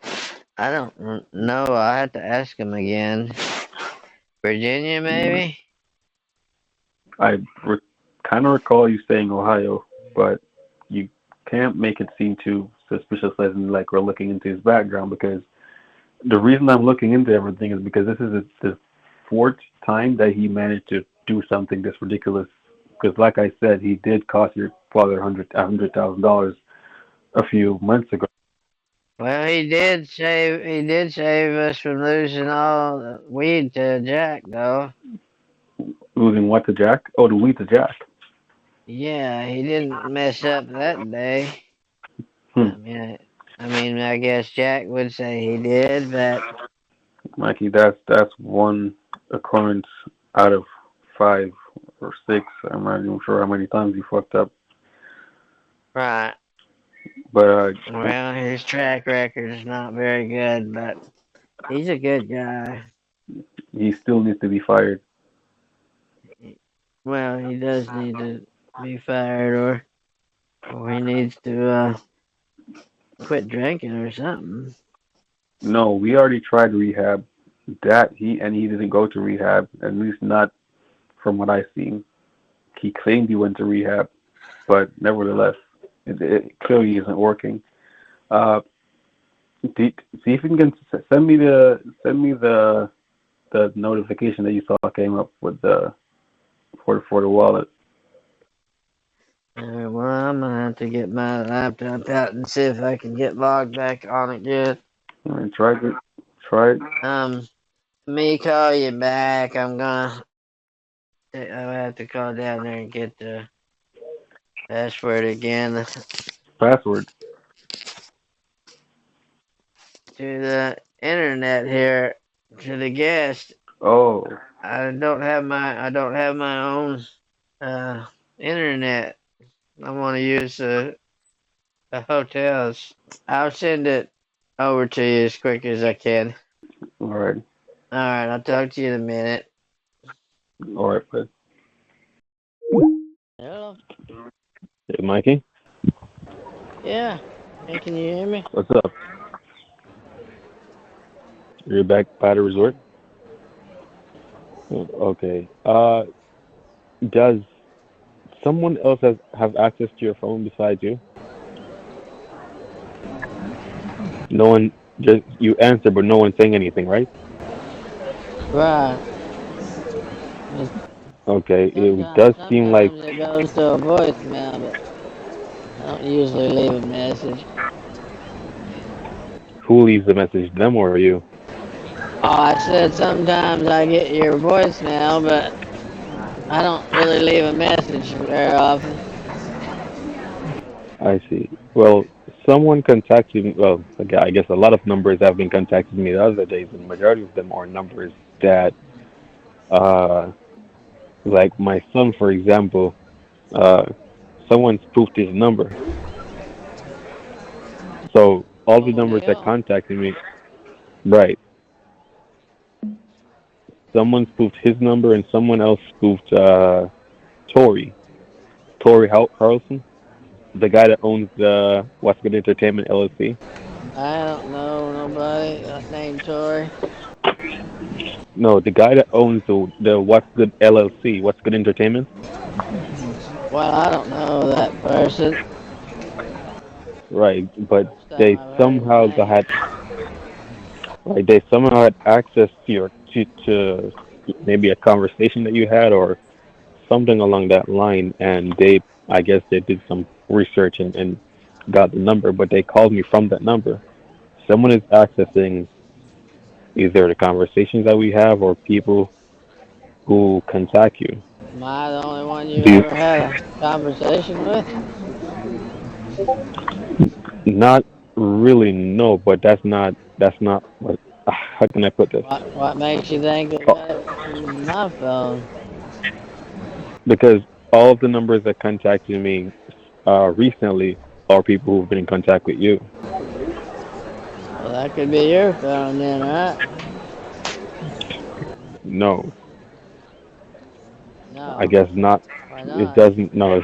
I don't know. I have to ask him again. Virginia, maybe? I kind of recall you saying Ohio, but you can't make it seem too suspicious as in like we're looking into his background because the reason I'm looking into everything is because this is the fourth time that he managed to do something this ridiculous. Because like I said, he did cost your father $100,000 a few months ago. Well, he did save us from losing all the weed to Jack, though. Losing what to Jack? Oh, the weed to Jack. Yeah, he didn't mess up that day. Hmm. I guess Jack would say he did, but Mikey, that's one occurrence out of five or six. I'm not even sure how many times he fucked up. right. But Well, his track record is not very good, but he's a good guy. he still needs to be fired. Well, he does need to be fired, or he needs to quit drinking or something. No, we already tried rehab. He didn't go to rehab, at least not from what I've seen. He claimed he went to rehab, but nevertheless, it clearly isn't working. Uh, see if you can send me the notification that you saw came up with the for the wallet. Well, I'm gonna have to get my laptop out and see if I can get logged back on again. All right, try it. Me call you back. I'll have to call down there and get the password again Password. to the internet here to the guest. Oh, I don't have my own internet. I want to use the hotels. I'll send it over to you as quick as I can. all right, All right, I'll talk to you in a minute. all right, bud. Hello. Hey, Mikey, Yeah. Hey, can you hear me? what's up? You're back by the resort. Okay. Does someone else have access to your phone besides you? No one. Just you answer, but no one saying anything, right? Right. Okay. It Sometimes, does seem like sometimes it goes to a voicemail, but I don't usually leave a message. who leaves the message, them or you? Oh, I said sometimes I get your voicemail, but I don't really leave a message very often. I see. Well, someone contacted me. Well, okay, I guess a lot of numbers have been contacting me the other days, and the majority of them are numbers that, uh, like my son, for example. Uh, someone spoofed his number. So all the Oh, numbers that Neil. contacted me, right? Someone spoofed his number, and someone else spoofed Tori, Harrelson, the guy that owns the What's Good Entertainment LLC. I don't know nobody named Tori. No, the guy that owns the What's Good LLC, What's Good Entertainment. Well, I don't know that person. Right, but First time they I've heard his somehow name. got like they somehow had access to your to maybe a conversation that you had or something along that line, and they I guess they did some research and got the number, but they called me from that number. Someone is accessing either the conversations that we have or people who contact you. Am I the only one you Do you, ever had a conversation with? not really no, but that's not what. How can I put this? What makes you think they Oh, got it from my phone? because all of the numbers that contacted me recently are people who've been in contact with you. Well, that could be your phone then, right? No, I No. guess not. Why It not? doesn't. No,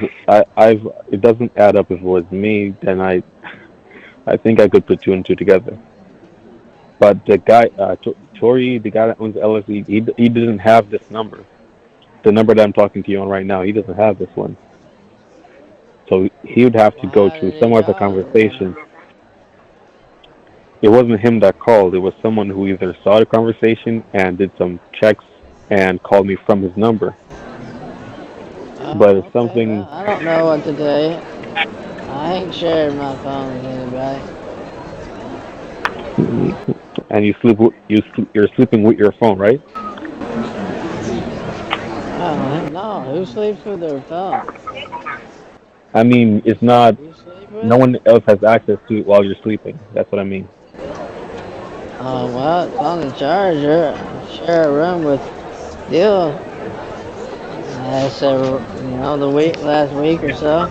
it doesn't add up. If it was me, then I think I could put two and two together. But the guy, Tori, the guy that owns LSE, he doesn't have this number. The number that I'm talking to you on right now, he doesn't have this one. So he would have to Well, go how through did he some other call it then? conversation. It wasn't him that called. It was someone who either saw the conversation and did some checks and called me from his number. But Oh, it's okay. Well, something, I don't know what to tell you. I ain't sharing my phone with anybody. and you're sleeping with your phone, right? Oh, no. Who sleeps with their phone? I mean, it's not. You sleep with No it? one else has access to it while you're sleeping. That's what I mean. Oh, well, it's on the charger. I share a room with Dill. Last the last week or so.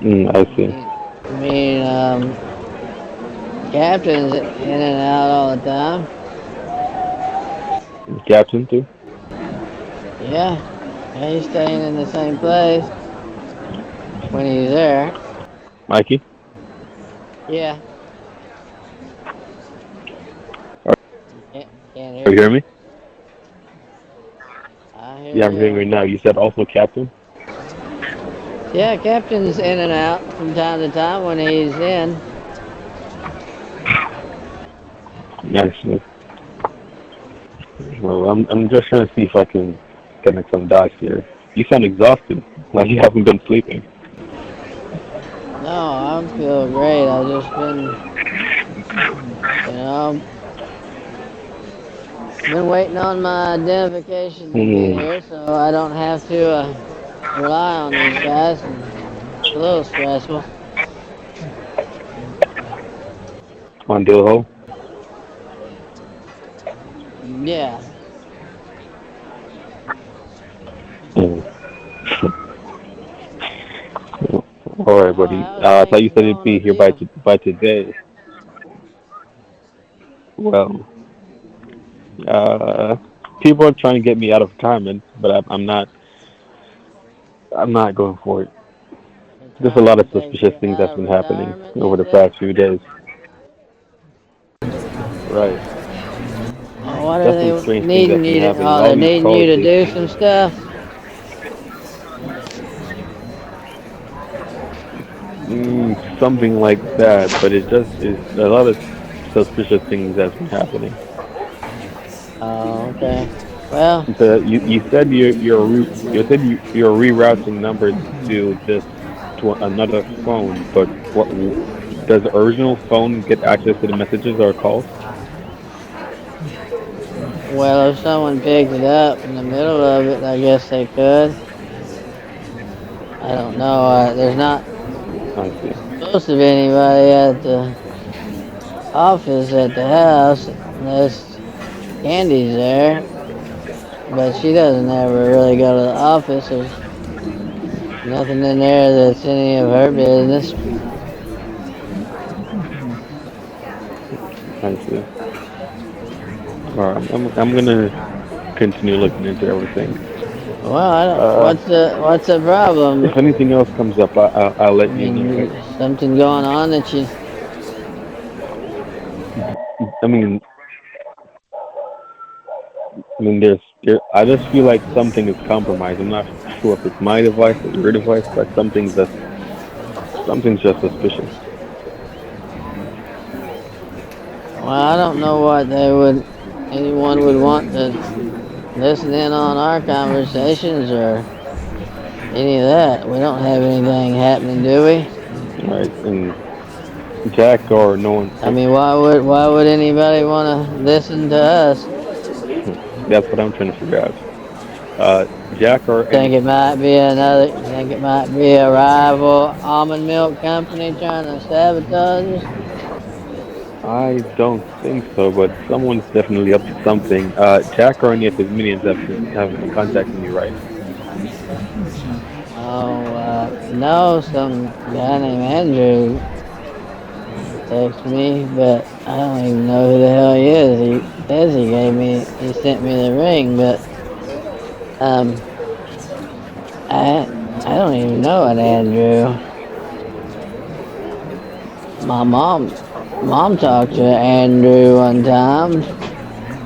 I see. I mean, Captain's in and out all the time. Captain too. Yeah, yeah, he's staying in the same place when he's there. Mikey, Yeah, are can't you hear hearing me. me? I Yeah, hear I'm hearing you. you now. You said also Captain. Yeah, Captain's in and out from time to time when he's in. Actually, well, I'm just trying to see if I can connect some dots here. You sound exhausted, like you haven't been sleeping. No, I'm feel great. I just been, you know, been waiting on my identification to get Hmm. here, so I don't have to rely on these guys. And it's a little stressful. On Dillhole. Yeah. Hmm. All right, Oh, buddy. how's I thought you things said it'd going be with here you? by today. Well, uh, people are trying to get me out of retirement, but I'm not. I'm not going for it. They're There's a trying lot to of take suspicious you things out that's of been happening retirement, you over the say? past few days. Right. Oh, what are That's some they strange things needing that's been you to? happening. Oh, All they're these needing you calls to they do see. some stuff. Something like that, but it just is a lot of suspicious things that's been happening. Oh, okay. Well, You said you're rerouting numbers to this to another phone, but does the original phone get access to the messages or calls? well, if someone picked it up in the middle of it, I guess they could. I don't know. There's not I see. supposed to be anybody at the office at the house unless Candy's there. but she doesn't ever really go to the office. There's nothing in there that's any of her business. I see. All right, I'm gonna continue looking into everything. Well, I don't. Uh, What's the problem? if anything else comes up, I'll I let you mean, know. is something going on that you? I mean, I just feel like something is compromised. I'm not sure if it's my device or your device, but something's just suspicious. Well, I don't know what anyone would want to listen in on our conversations or any of that. We don't have anything happening, do we? Right? And Jack or no one. I mean, why would anybody want to listen to us? That's what I'm trying to figure out. Jack or any. You think it might be a rival almond milk company trying to sabotage us? I don't think so, but someone's definitely up to something. Jack or any of his minions have been contacting you, right? Oh, no, some guy named Andrew texted me, but I don't even know who the hell he is. He says he sent me the ring, but um, I don't even know an Andrew. My mom talked to Andrew one time,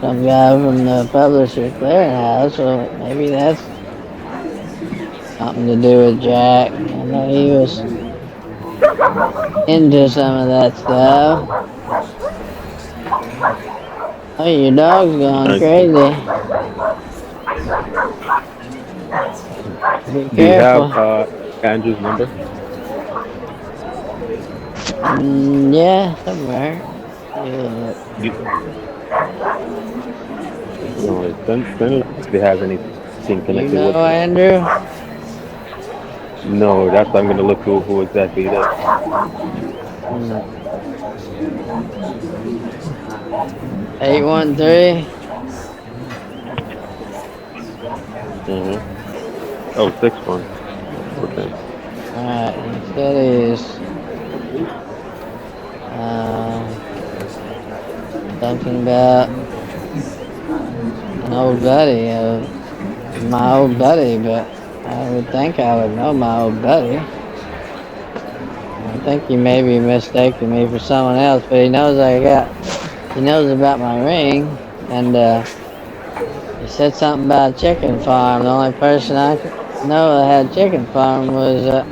some guy from the Publisher Clearinghouse, so maybe that's something to do with Jack. I know he was into some of that stuff. Oh, your dog's going I see. crazy. Be Do you have careful. Andrew's number? Yeah, somewhere. You look. You, no, send it if it has anything You connected with know him. Andrew? No, that's why I'm gonna look who exactly it is. Hmm. 813. Mm-hmm. Oh, 6-1. Okay. Alright, he said he's uh, something about an old buddy of my old buddy, but I would think I would know my old buddy. I think he may be mistaking me for someone else, but he knows about my ring, and he said something about a chicken farm. The only person I could know that had a chicken farm was that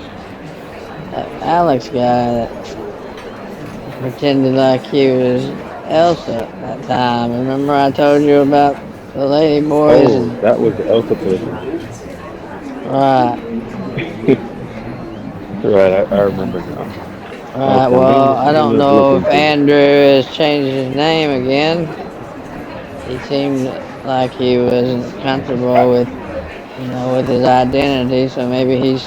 Alex guy that pretended like he was Elsa that time. Remember I told you about the lady boys Oh, and that was the Elsa person. right, Right, I remember now. right. Okay, I'm Well, gonna I I'm don't gonna look know if into it. Andrew has changed his name again. He seemed like he wasn't comfortable with with his identity, so maybe he's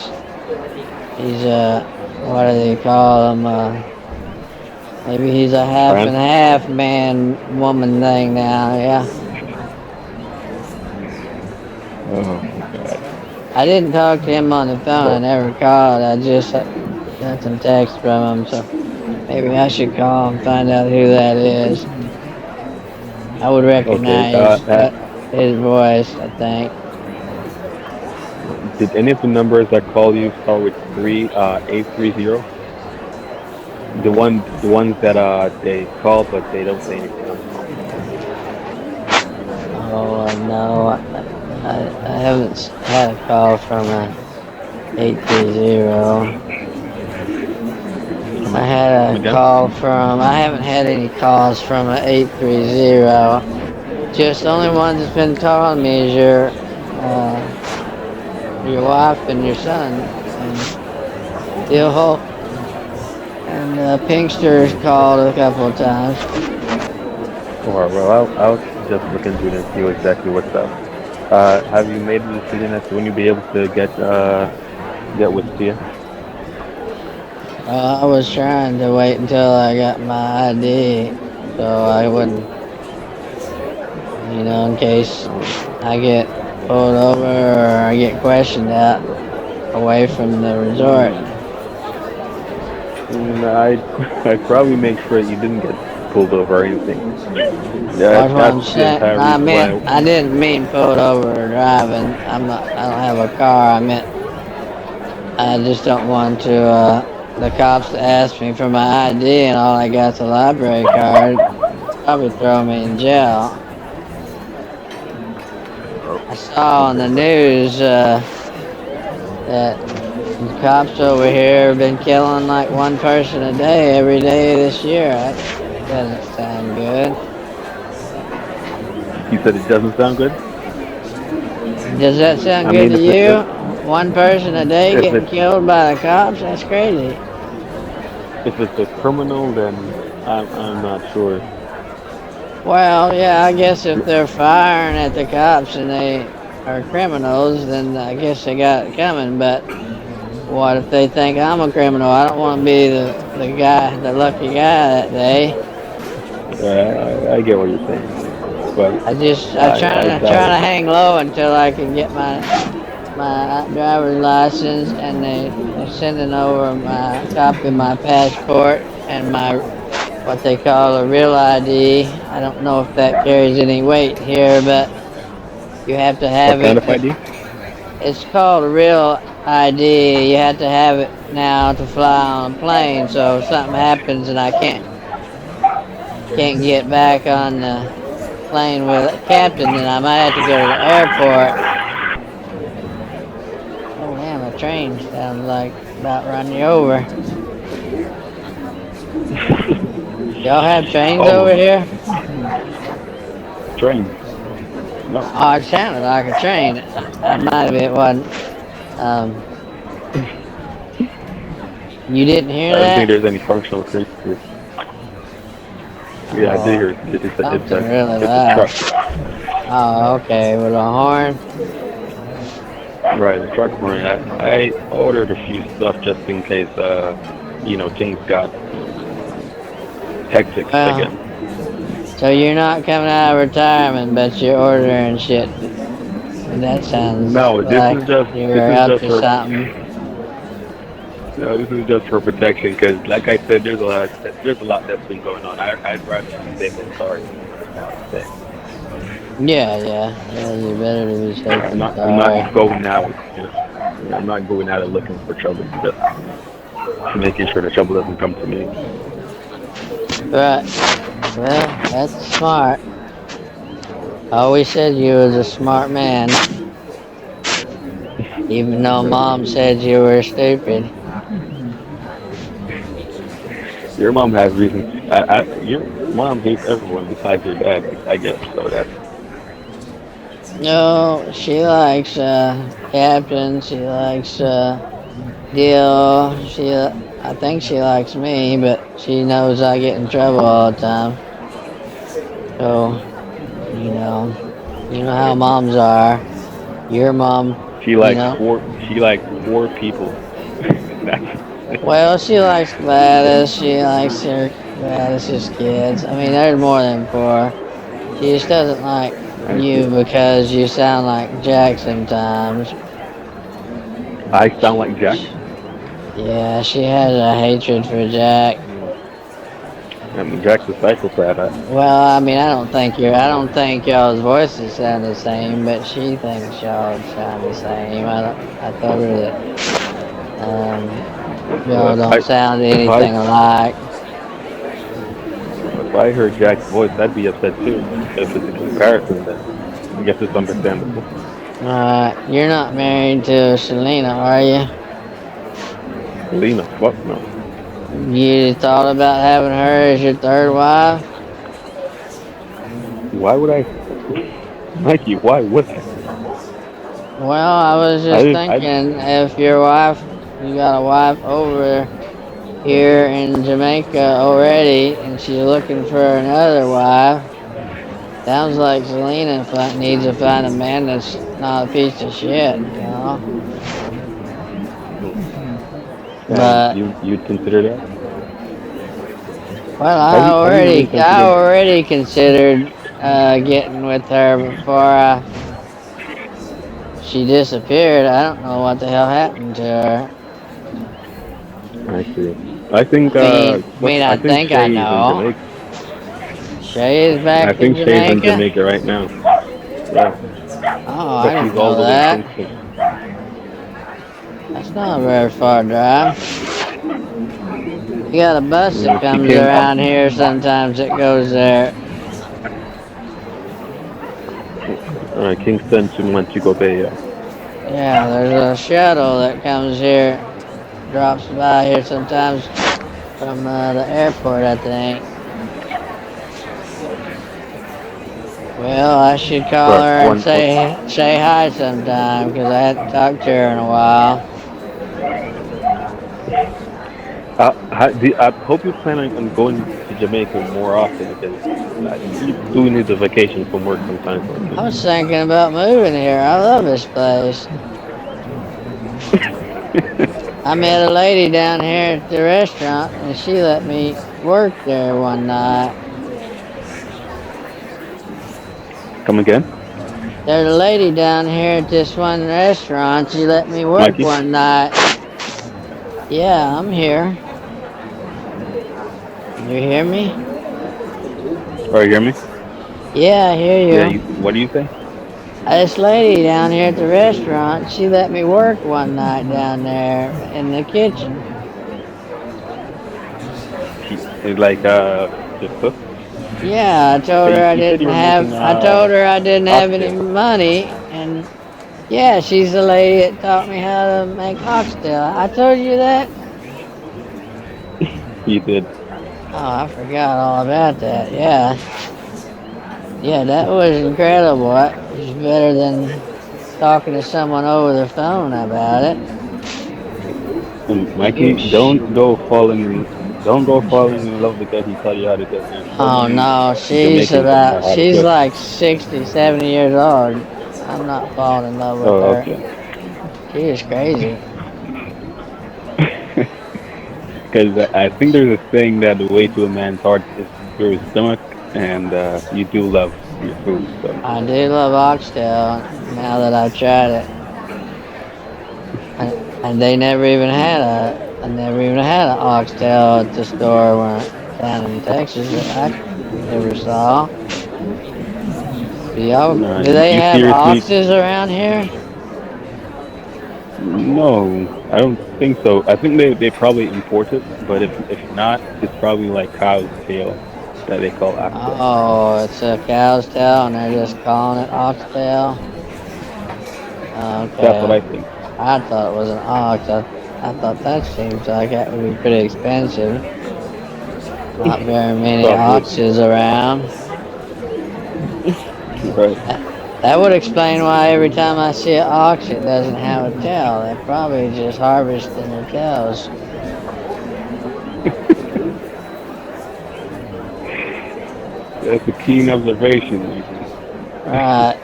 what do they call him? Maybe he's a half Trans? and half man woman thing now. Yeah. Oh my god. I didn't talk to him on the phone. I Well, never called. I just got some text from him, so maybe I should call and find out who that is. I would okay. recognize his voice, I think. Did any of the numbers that call you start with 830? The ones that they call but they don't say anything on the phone. Oh no, I haven't had a call from a 830. Come again? I haven't had any calls from a 830. Just the only one that's been calling me is your wife and your son and Dillhole. And Pinkster's called a couple of times. Or well, I'll just look into it and see exactly what's up. Have you made a decision as to when you'll be able to get with Tia? I was trying to wait until I got my ID so I wouldn't in case I get pulled over or I get questioned out away from the resort. I'd probably make sure you didn't get pulled over or anything. That's what That's I'm the saying. entire reason why. I didn't mean pulled over or driving. I don't have a car. I meant I just don't want to, the cops to ask me for my ID and all I got's a library card. Probably throw me in jail. Oh, I saw on okay. the news, that the cops over here have been killing like one person a day every day this year. That doesn't sound good. You said it doesn't sound good. Does that sound I good mean, to you? One person a day if getting it's killed by the cops? That's crazy. if it's a criminal, then I'm not sure. Well, yeah, I guess if they're firing at the cops and they are criminals, then I guess they got it coming. But what if they think I'm a criminal? I don't want to be the guy, the lucky guy that day. I get what you're saying, but I Trying doubt to hang low until I can get my driver's license, and they're sending over my copy of my passport and my what they call a real ID. I don't know if that carries any weight here, but you have to have what kind it. of ID? It's called a real ID. You have to have it now to fly on a plane. So if something happens and I can't get back on the plane with a captain, then I might have to go to the airport. Oh damn, a train sounds like about run you over. Y'all have trains Oh, over here? train. No, Oh, it sounded like a train. I might have it wasn't. Um, you didn't hear I don't think that? there's any functional trains here. Yeah, I did Oh, hear it. something really It's a loud. truck. Oh, okay, with a horn. Right, a truck running. I ordered a few stuff just in case, things got hectic Well, again. so you're not coming out of retirement, but you're ordering shit. That sounds No, like you're up to something. this is just for protection because, like I said, there's a lot that's been going on. I'd rather be safe than sorry. Now to say, Yeah. You're better to be safe than I'm sorry. not going out. I'm not going out and looking for trouble. Just making sure the trouble doesn't come to me. Right. Well, that's smart. I always said you was a smart man, even though mom said you were stupid. Your mom has reasons. Your mom hates everyone besides your dad, I guess. So that's No, she likes Captain. She likes Deal. I think she likes me, but she knows I get in trouble all the time. So you know, you know how moms are. Your mom, she you likes know. four. She likes four people. That's Well, she likes Gladys. She likes her Gladys's kids. I mean, there's more than four. She just doesn't like I see. you because you sound like Jack sometimes. I sound like Jack. Yeah, she has a hatred for Jack. I mean, Jack's a psychopath. Well, I mean, I don't think y'all's voices sound the same, but she thinks y'all sound the same. I told her that y'all Well, don't sound if I anything alike. if I heard Jack's voice, I'd be upset too. If it's a comparison, then I guess it's understandable. You're not married to Selena, are you? Lena, fuck no. You thought about having her as your third wife? Why would I, Mikey? Why would I? Well, I was I just didn't. I thinking if you got a wife over here in Jamaica already, and she's looking for another wife. Sounds like Selena needs to find a man that's not a piece of shit. and But you'd consider that? well, Have you even I considered? already considered getting with her before she disappeared. I don't know what the hell happened to her. I see. I think I I think think I Shay's in know. Jamaica. Shay is I back in think Shay's in Jamaica? Jamaica right now. Yeah, Oh, I but didn't she's all know the way in that. Kingston. That's not a very far drive. We got a bus that She comes came. around here sometimes that goes there. Kingston to Montego Bay. Yeah. Yeah, there's a shuttle that comes here, drops by here sometimes from the airport, I think. Well, I should call Right. her and say hi sometime because I hadn't talked to her in a while. I hope you plan on going to Jamaica more often because you do need a vacation from work sometimes, I Mikey. was thinking about moving here. I love this place. I met a lady down here at the restaurant and she let me work there one night. Come again, There's a lady down here at this one restaurant. She let me work Mikey? one night. Yeah, I'm here. You hear me? Or you hear me? Yeah, I hear Yeah. you. What do you say? This lady down here at the restaurant, she let me work one night down there in the kitchen. It's like the cook. Yeah, But you said you were making I told her I didn't have any oxtail. money, and yeah, she's the lady that taught me how to make oxtail. I told you that? You did. Oh, I forgot all about that. Yeah. Yeah, that was incredible. That was better than talking to someone over the phone about it. Mikey, don't go falling in love because he taught you how to get married. Oh Only no, Jamaicans know how to she's cook. like 60, 70 years old. I'm not falling in love with Oh, her. okay. She is crazy. Because I think there's a saying that the way to a man's heart is through his stomach, and you do love your food. So, I do love oxtail now that I've tried it. And they never even had I never even had an oxtail at the store down in Texas that I ever saw. Do they you have seriously? oxes around here? No, I don't think so. I think they probably import it, but if not, it's probably like cow's tail that they call oxtail. Oh, it's a cow's tail and they're just calling it oxtail. That's what Okay. I think. I thought it was an ox. I thought that seems like that would be pretty expensive. Not very many Probably oxes around. right. That would explain why every time I see an ox, it doesn't have a tail. They're probably just harvesting the tails. That's a keen observation, Mikey. Right.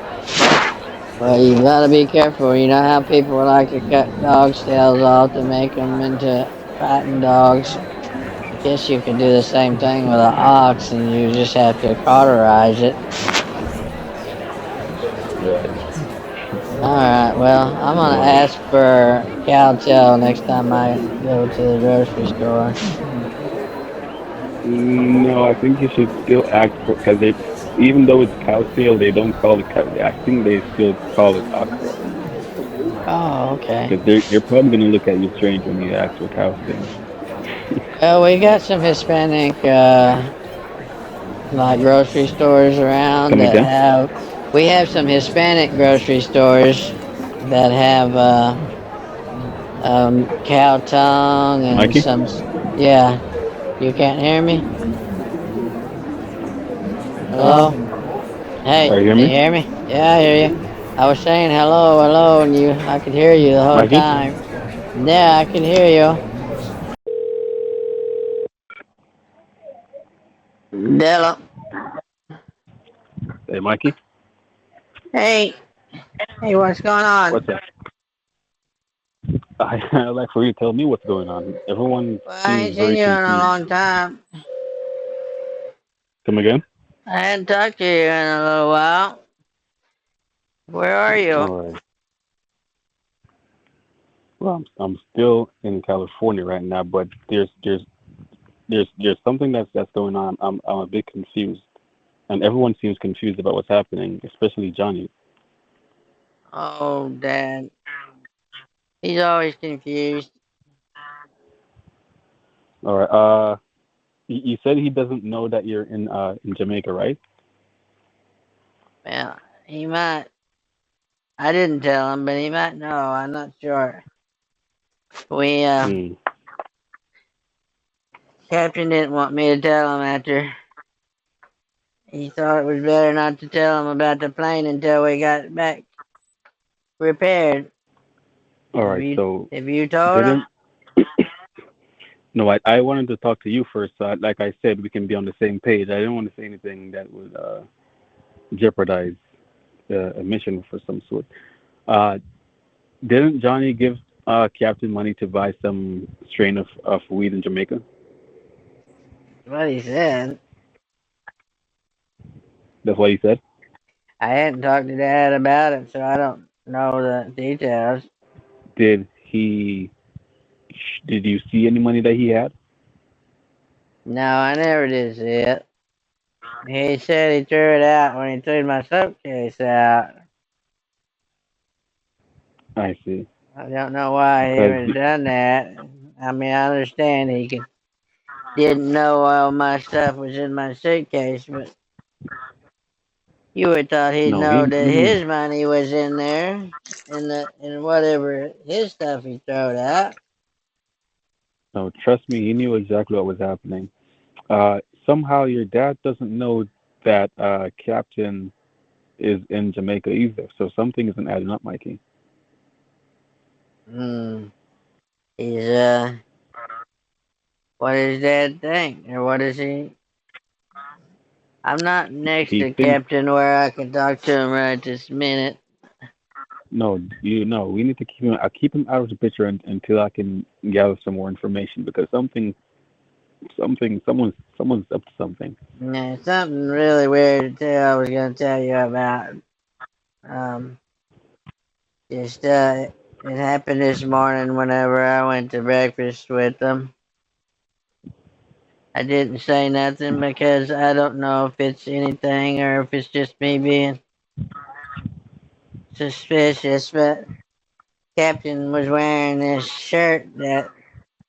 Well, you gotta be careful. You know how people like to cut dogs' tails off to make them into fighting dogs. Guess you could do the same thing with an ox, and you just have to cauterize it. Right. All right. Well, I'm gonna Well, ask for cow tail next time I go to the grocery store. no, I think you should still act for because they, even though it's cow's tail, they don't call it cow. I think they still call it oxtail Oh, okay. because they're probably gonna look at you strange when you ask for cow's tail. Well, we got some Hispanic like grocery stores around Come that again, have. We have some Hispanic grocery stores that have cow tongue and Mikey? some. Yeah, you can't hear me. Uh, Hello. Hey, are you hear can you me, hear me? Yeah, I hear you. I was saying hello, hello, and I could hear you the whole Mikey? time. Yeah, I can hear you. Della. Hey, Mikey. Hey, hey, what's going on? What's that? I'd like for you to tell me what's going on. Everyone Well, I ain't seems seen very you in a confused. long time. Come again? I hadn't talked to you in a little while. Where are you? All right. Well, I'm still in California right now, but there's something that's going on. I'm a bit confused, and everyone seems confused about what's happening, especially Johnny. Oh, Dad. He's always confused. All right. You said he doesn't know that you're in Jamaica, right? Well, he might. I didn't tell him, but he might know. I'm not sure. We, Hmm. Captain didn't want me to tell him after. He thought it was better not to tell him about the plane until we got back repaired. All Have right. you, So have you told him? didn't no, I wanted to talk to you first. Like I said, we can be on the same page. I didn't want to say anything that would jeopardize a mission for some sort. Uh, didn't Johnny give Captain money to buy some strain of weed in Jamaica? What he said. That's what he said. I hadn't talked to Dad about it, so I don't know the details. Did he? Did you see any money that he had? No, I never did see it. He said he threw it out when he threw my suitcase out. I see. I don't know why he Because would have done that. I mean, I understand didn't know all my stuff was in my suitcase, but you would thought he'd no, know that he knew. his money was in there, in whatever his stuff he throwed out. No, trust me, he knew exactly what was happening. Somehow your dad doesn't know that Captain is in Jamaica either. So something isn't adding up, Mikey. Hmm. He's what does Dad think, or what is he? I'm not next He to thinks Captain where I can talk to him right this minute. no, you know, we need to keep him. I keep him out of the picture until I can gather some more information because someone's up to something. Yeah, something really weird too. I was gonna tell you about. Um, just it happened this morning whenever I went to breakfast with them. I didn't say nothing because I don't know if it's anything or if it's just me being suspicious. But Captain was wearing this shirt that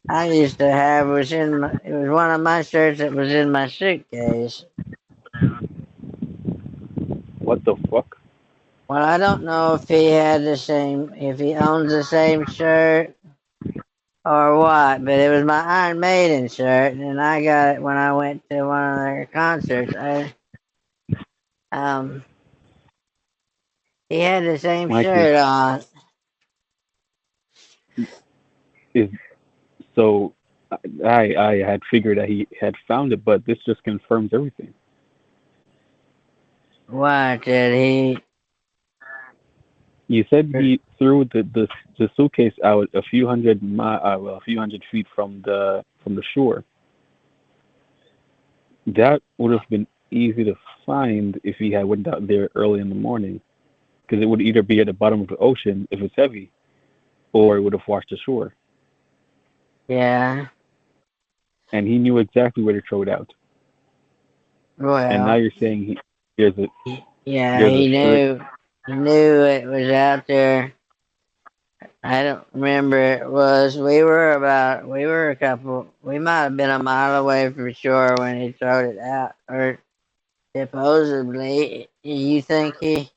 I used to have. It was one of my shirts that was in my suitcase. What the fuck? Well, I don't know if he owns the same shirt or what, but it was my Iron Maiden shirt, and I got it when I went to one of their concerts. Um, he had the same Mikey, shirt on. is so I had figured that he had found it, but this just confirms everything. What did he? You said he threw the suitcase out a few hundred feet from the shore. That would have been easy to find if he had went out there early in the morning, because it would either be at the bottom of the ocean if it's heavy, or it would have washed ashore. Yeah. And he knew exactly where to throw it out. And now Well, you're saying there's a yeah, there's a shirt. He knew it was out there. I don't remember it was. We were a couple. We might have been a mile away for sure when he throwed it out, or supposedly. You think he?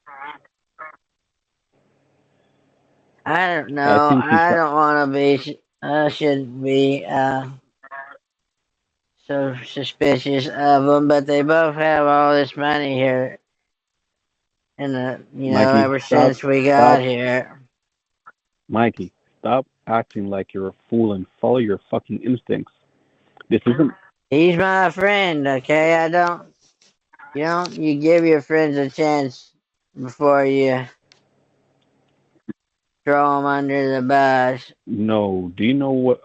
I don't I know. think he I thought, don't want to be. I shouldn't be so suspicious of them, but they both have all this money here, and Mikey, ever since we got stop, here. Mikey, stop acting like you're a fool and follow your fucking instincts. This isn't. He's my friend, okay? You give your friends a chance before you throw them under the bus. No. Do you know what?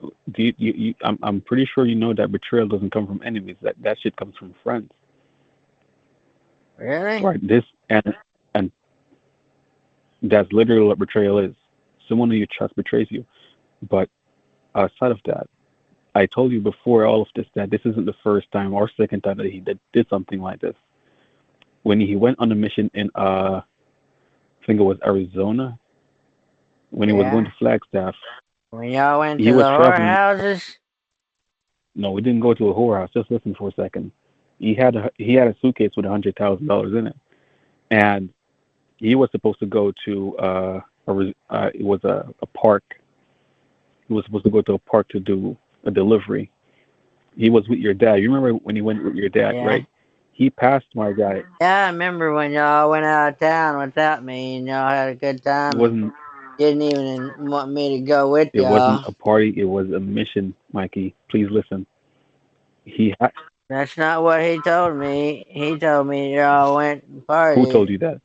I'm pretty sure you know that betrayal doesn't come from enemies. That shit comes from friends. Really? Right. And that's literally what betrayal is. Someone who you trust betrays you. But outside of that, I told you before all of this that this isn't the first time or second time that he did something like this. When he went on a mission in I think it was Arizona, when he was going Yeah. to Flagstaff, When y'all went he to the was traveling. whorehouses? No, we didn't go to a whorehouse. Just listen for a second. He had a suitcase with $100,000 in it, and he was supposed to go to it was a park. He was supposed to go to a park to do a delivery. He was with your dad. You remember when he went with your dad, Yeah. right? He passed my guy. Yeah, I remember when y'all went out of town without me and y'all had a good It time and wasn't didn't even want me to go with it wasn't y'all. a party. It was a mission, Mikey. Please listen. He ha- That's not what he told me. He told me y'all went and who told partied. you that,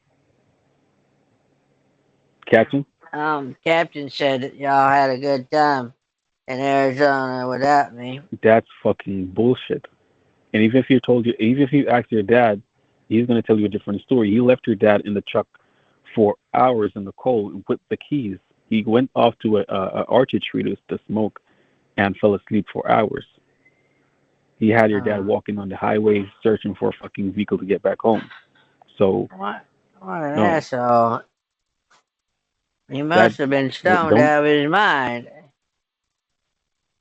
Captain? Captain said that y'all had a good time in Arizona without me. That's fucking bullshit. And even if you ask your dad, he's gonna tell you a different story. He left your dad in the truck for hours in the cold with the keys. He went off to a orchard tree to smoke and fell asleep for hours. He had your dad Uh, walking on the highway searching for a fucking vehicle to get back home. So what? What an no, asshole. He that must have been stoned don't out of his mind.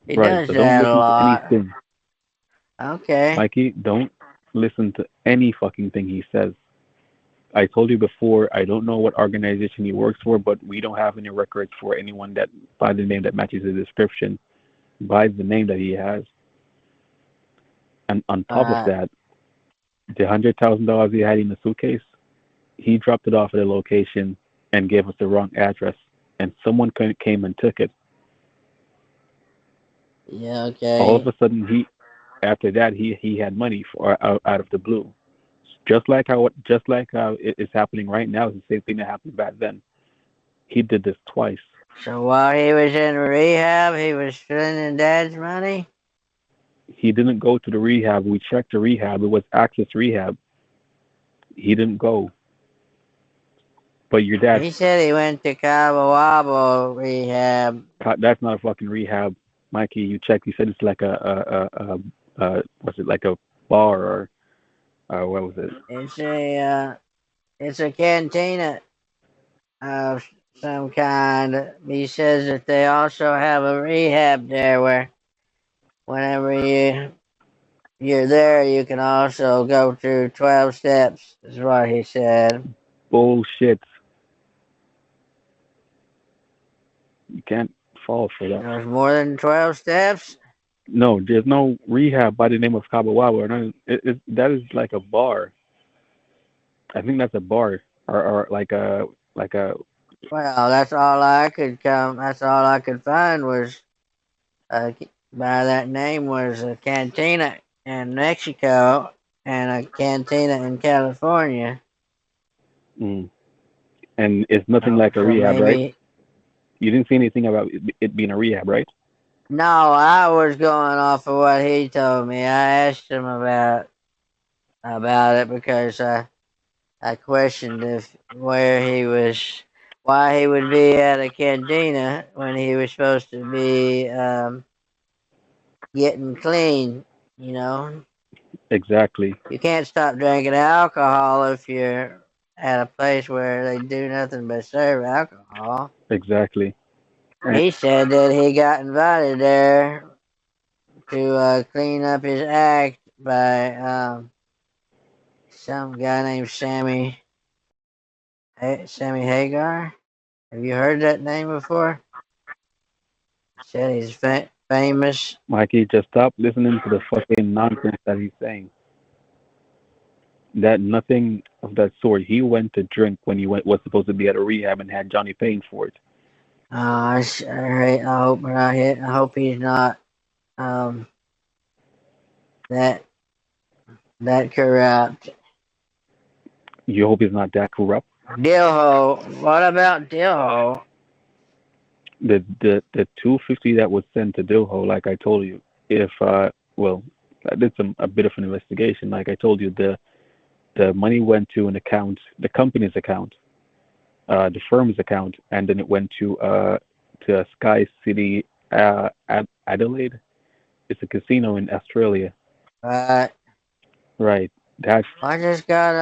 He right. does So don't that a listen to lot. anything, Okay. Mikey. Don't listen to any fucking thing he says. I told you before. I don't know what organization he works for, but we don't have any records for anyone that by the name that matches the description, by the name that he has. And on top of Uh, that, the $100,000 he had in the suitcase, he dropped it off at a location and gave us the wrong address, and someone came and took it. yeah, All of okay. a sudden, after that he had money for out of the blue, just like how it is happening right now. It's the same thing that happened back then. He did this twice. So while he was in rehab, he was spending dad's money? He didn't go to the rehab. We checked the rehab. It was Access Rehab. He didn't go. But your dad, He said he went to Cabo Wabo rehab. that's not a fucking rehab, Mikey. You checked. You said it's like was it like a bar or what was it? It's a cantina of some kind. He says that they also have a rehab there where whenever you're there, you can also go through 12 steps, is what he said. Bullshit. You can't fall for that. There's more than 12 steps? No, there's no rehab by the name of Cabo Wabo. That is like a bar. I think that's a bar or like a Well, that's all I could find was, uh, by that name was a cantina in Mexico and a cantina in California. mm, and it's nothing like a So rehab, right? maybe. You didn't say anything about it being a rehab, right? No, I was going off of what he told me. I asked him about it because I questioned if where he was, why he would be at a cantina when he was supposed to be getting clean. You know, Exactly, you can't stop drinking alcohol if you're at a place where they do nothing but serve alcohol. exactly. And He said that he got invited there to clean up his act by some guy named Sammy Hagar. Have you heard that name before? Said he's famous. Mikey, just stop listening to the fucking nonsense that he's saying. That nothing of that sort. He went to drink when was supposed to be at a rehab and had Johnny paying for it. I hope he's not um, that that corrupt. You hope he's not that corrupt. Dillhole. What about Dillhole? The 250 that was sent to Dillhole, like I told you, if well, I did a bit of an investigation. Like I told you, the The money went to an account, the company's account, the firm's account, and then it went to Sky City, Adelaide. It's a casino in Australia. Right. Right. That's I just got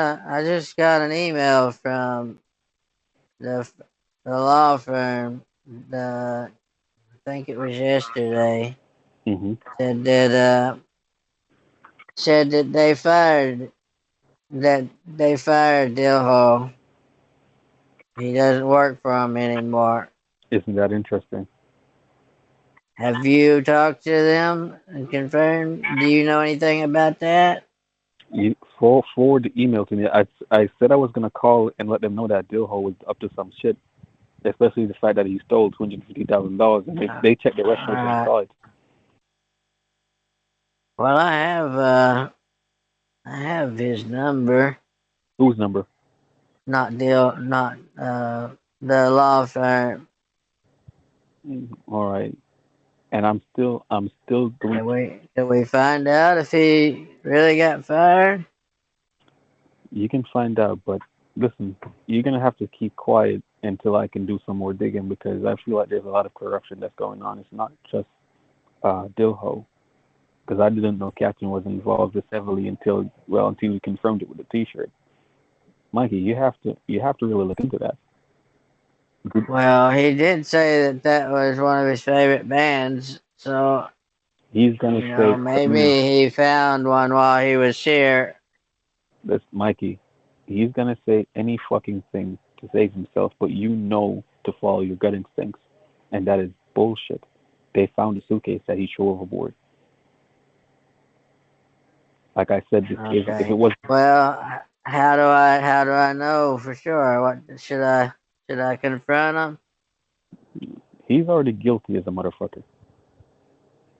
an email from the the law firm. The I think it was yesterday. hmm Said that said that they fired Dillhole. He doesn't work for them anymore. Isn't that interesting? Have you talked to them and confirmed? Do you know anything about that? You forward the email to me. I said I was gonna call and let them know that Dillhole was up to some shit, especially the fact that he stole $250,000, and they checked the restaurant and Alright. saw it. Well, I have his number. Whose number? Not the law firm. All right. And I'm still doing. Can we find out if he really got fired? You can find out, but listen, you're gonna have to keep quiet until I can do some more digging because I feel like there's a lot of corruption that's going on. It's not just Dillho, because I didn't know Captain was involved this heavily until you confirmed it with the T-shirt. Mikey, you have to really look into that. Well, he did say that that was one of his favorite bands, so He's gonna say, maybe he found one while he was here. that's Mikey. He's gonna say any fucking thing to save himself, but you know to follow your gut instincts, and that is bullshit. They found a suitcase that he threw overboard. Like I said, if it was, Well, how do I know for sure? What should I confront him? he's already guilty as a motherfucker.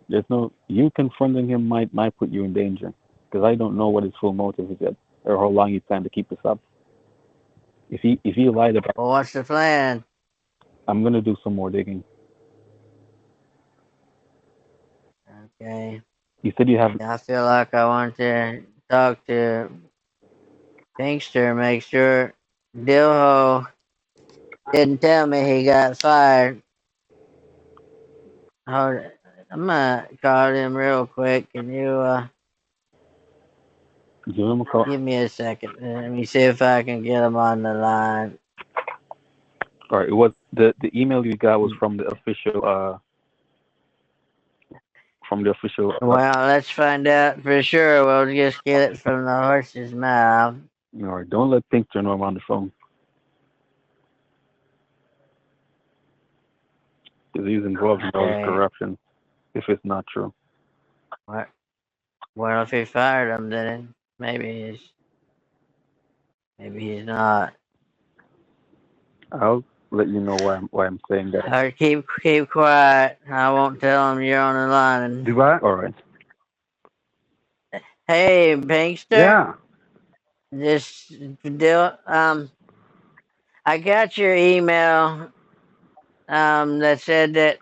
There's no you confronting him might put you in danger because I don't know what his full motive is yet or how long he planned to keep this up. If he lied about, Well, what's the plan? I'm gonna do some more digging. Okay. You said you have. I feel like I want to talk to Pinkster, make sure Dillho didn't tell me he got fired. Hold it. I'm gonna call him real quick. Can you Give him a call. give me a second? Let me see if I can get him on the line. All right. It was the email you got was from the official. Well, let's find out for sure. We'll just get it from the horse's mouth. All right. Don't let Pinkster know I'm on the phone because he's involved in all this Okay. corruption. If it's not true. What? Well, if he fired him, then maybe he's not. I'll let you know why I'm saying that. All right, keep quiet. I won't tell him you're on the line. Do what? All right. Hey, Pinkster. Yeah. This deal. I got your email. That said that.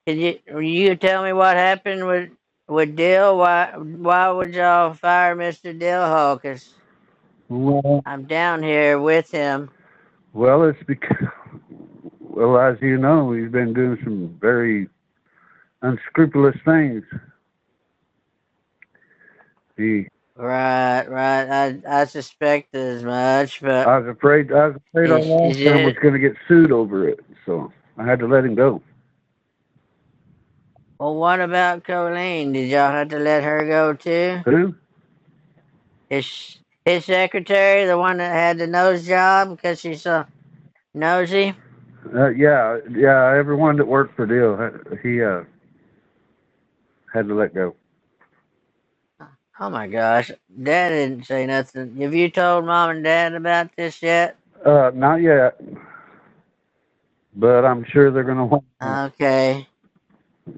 Can you tell me what happened with Dill? Why would y'all fire Mr. Dillhole? 'Cause Well, I'm down here with him. well, it's because, well, as you know, he's been doing some very unscrupulous things. He, Right. I suspected as much, but I was afraid our law is firm was it? going to get sued over it, so I had to let him go. Well, what about Colleen? Did y'all have to let her go too? Who? His secretary, the one that had the nose job because she's so nosy. Yeah. Everyone that worked for Deal, he had to let go. Oh my gosh, Dad didn't say nothing. Have you told Mom and Dad about this yet? Not yet, but I'm sure they're going to want. Okay.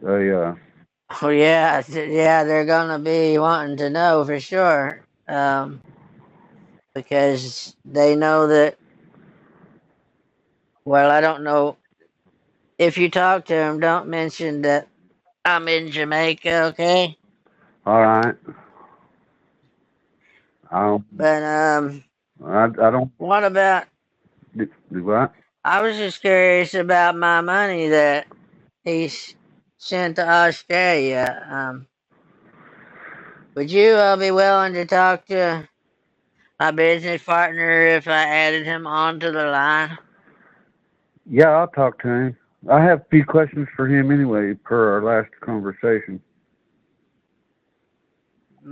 Yeah. Oh yeah, they're gonna be wanting to know for sure. Because they know that. Well, I don't know if you talk to them. Don't mention that I'm in Jamaica, okay? All right. Um, But I don't what about? do what? I was just curious about my money that he sent to Australia. Would you be willing to talk to my business partner if I added him onto the line? Yeah, I'll talk to him. I have a few questions for him anyway, per our last conversation.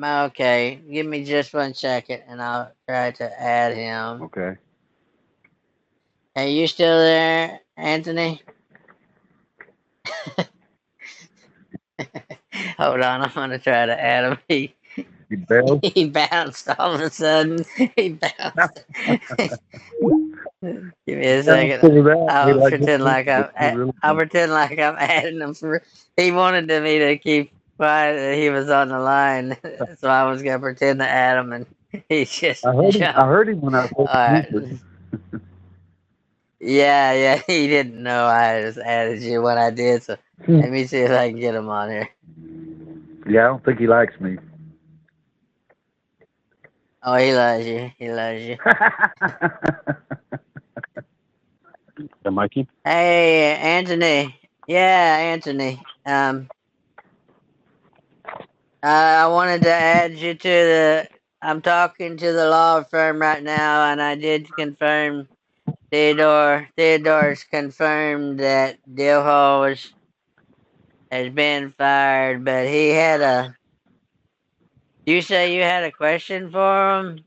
Okay, give me just 1 second and I'll try to add him. Okay. Are you still there, Anthony? Hold on, I'm gonna try to add him. You bailed? He bounced all of a sudden. He bounced. Give me a second. I'll pretend like I'll pretend like I'm adding him for. He wanted me to keep quiet that he was on the line, so I was gonna pretend to add him, and he just jumped. I heard him when I was All right. Yeah, he didn't know I just added you when I did. So let me see if I can get him on here. Yeah, I don't think he likes me. Oh, he loves you. He loves you. Yeah, Mikey? Hey, Anthony. Yeah, Anthony. I wanted to add you to the. I'm talking to the law firm right now, and I did confirm. Theodore's confirmed that Dillhole has been fired, but he had a. You say you had a question for him,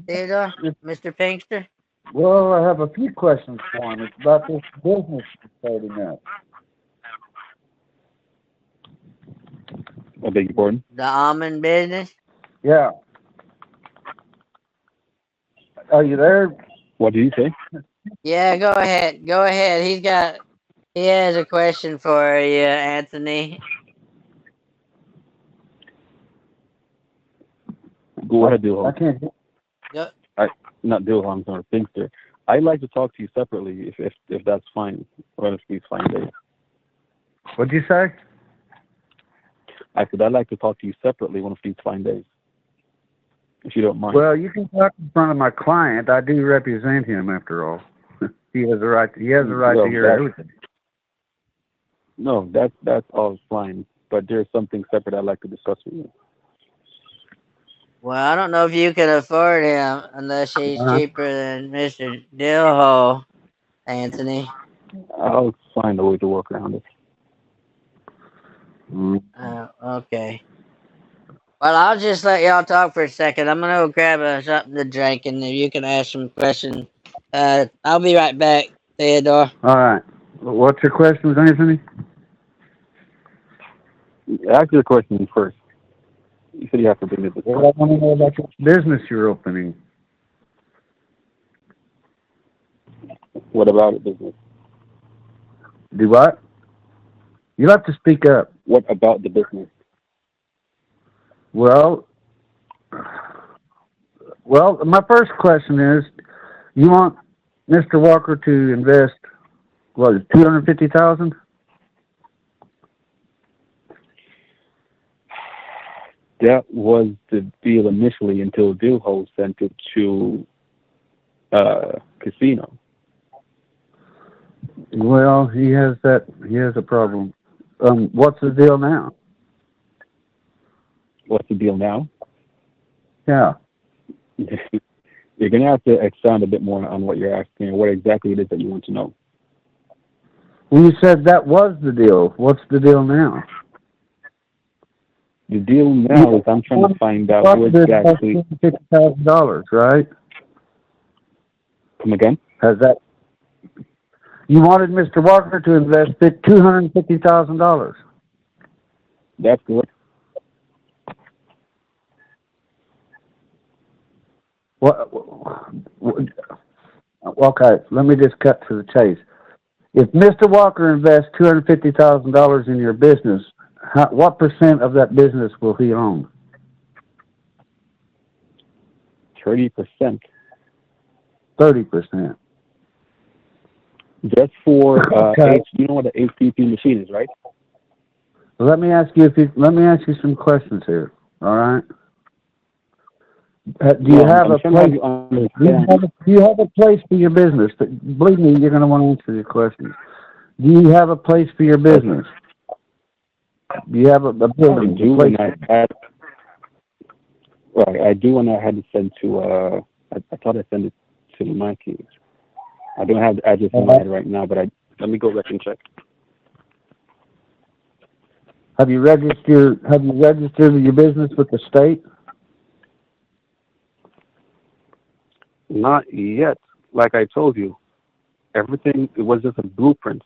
Theodore, Mr. Pinkster? Well, I have a few questions for him. It's about this business he's starting up. I beg your pardon? The almond business? Yeah. Are you there? What did you say? Yeah, go ahead. Go ahead. He has a question for you, Anthony. Go ahead, Dillhole. I can't. Go. Not Dillhole, I'm sorry, Pinkster. I'd like to talk to you separately if that's fine. One of these fine days. What'd you say? I said I'd like to talk to you separately one of these fine days, if you don't mind. Well, you can talk in front of my client. I do represent him, after all. He has a right. He has a right to hear everything. No, that's all fine. But there's something separate I'd like to discuss with you. Well, I don't know if you can afford him unless he's cheaper than Mr. Dillhole, Anthony. I'll find a way to work around it. Okay. Well, I'll just let y'all talk for a second. I'm gonna go grab something to drink, and if you can ask some questions. I'll be right back, Theodore. All right. What's your question, Anthony? Ask your question first. You said you have to bring it. Well, I want to know about what business you're opening. What about it, business? Do what? You have to speak up. What about the business? Well, my first question is, you want Mr. Walker to invest, what, $250,000? That was the deal initially until Dillhole sent it to casino. Well, he has a problem. What's the deal now? What's the deal now? Yeah. You're going to have to expound a bit more on what you're asking and what exactly it is that you want to know. Well, you said that was the deal. What's the deal now? The deal now is I'm trying to find out who exactly... $250,000, right? Come again? Has that... You wanted Mr. Walker to invest $250,000. That's good. Okay, let me just cut to the chase. If Mr. Walker invests $250,000 in your business, what percent of that business will he own? 30%. 30%. Just for you know what the HPP machine is, right? Well, let me ask you some questions here. All right. Do you No, have I'm a trying to have place? you understand. Do you have a place for your business? Believe me, you're going to want to answer your questions. Do you have a place for your Okay, business? Do you have a I building, a do, place? and I had right. I do, and I had to send to. I thought I sent it to Mikey. I don't have the address in my Uh, head right now, but I let me go back and check. have you registered? Have you registered your business with the state? Not yet. Like I told you, everything it was just a blueprint.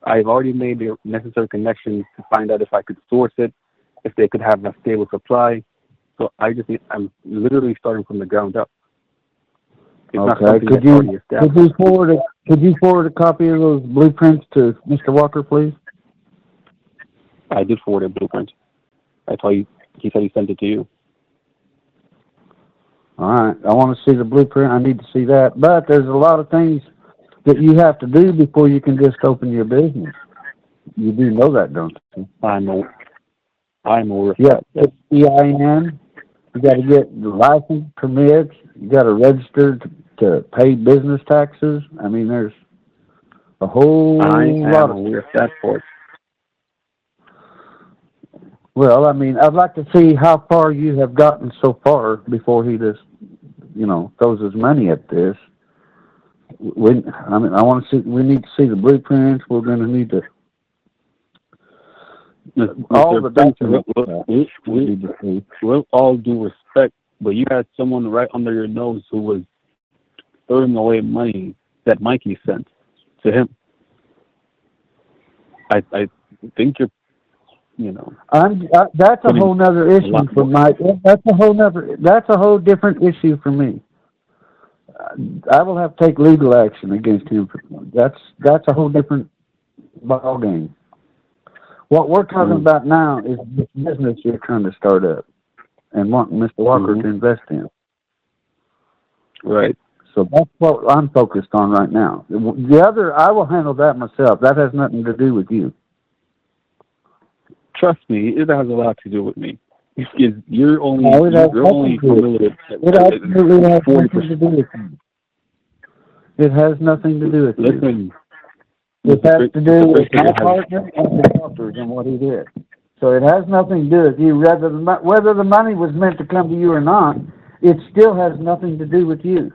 I've already made the necessary connections to find out if I could source it, if they could have a stable supply. So I'm literally starting from the ground up. It's not Okay. something that's already established. Could you forward a copy of those blueprints to Mr. Walker, please? I did forward a blueprint. I told you, he said he sent it to you. All right. I want to see the blueprint. I need to see that. But there's a lot of things that you have to do before you can just open your business. You do know that, don't you? I'm aware of Yeah. that. Yes. EIN. You got to get the license, permits. You got to register to pay business taxes. I mean, there's a whole I lot am of. aware of that part. Well, I mean, I'd like to see how far you have gotten so far before he just, throws his money at this. I want to see. We need to see the blueprints. We're going to need to all the Mr. Pinker, documents. We need to see. with all due respect, but you had someone right under your nose who was throwing away money that Mikey sent to him. I think you're, That's a putting whole nother a issue lot for more. Mike. That's a whole different issue for me. I will have to take legal action against him. That's a whole different ball game. What we're talking about now is this business you're trying to start up and wanting Mr. Walker to invest in. Right. So that's what I'm focused on right now. The other, I will handle that myself. That has nothing to do with you. Trust me, it has a lot to do with me. Because you're only No, it has you're only nothing to do with familiar it. It absolutely has nothing to 40%. do with you. It has nothing to do with you. Listen, It has to do with my it has, partner and the Walkers and what he did. So it has nothing to do with you. Whether the money was meant to come to you or not, it still has nothing to do with you.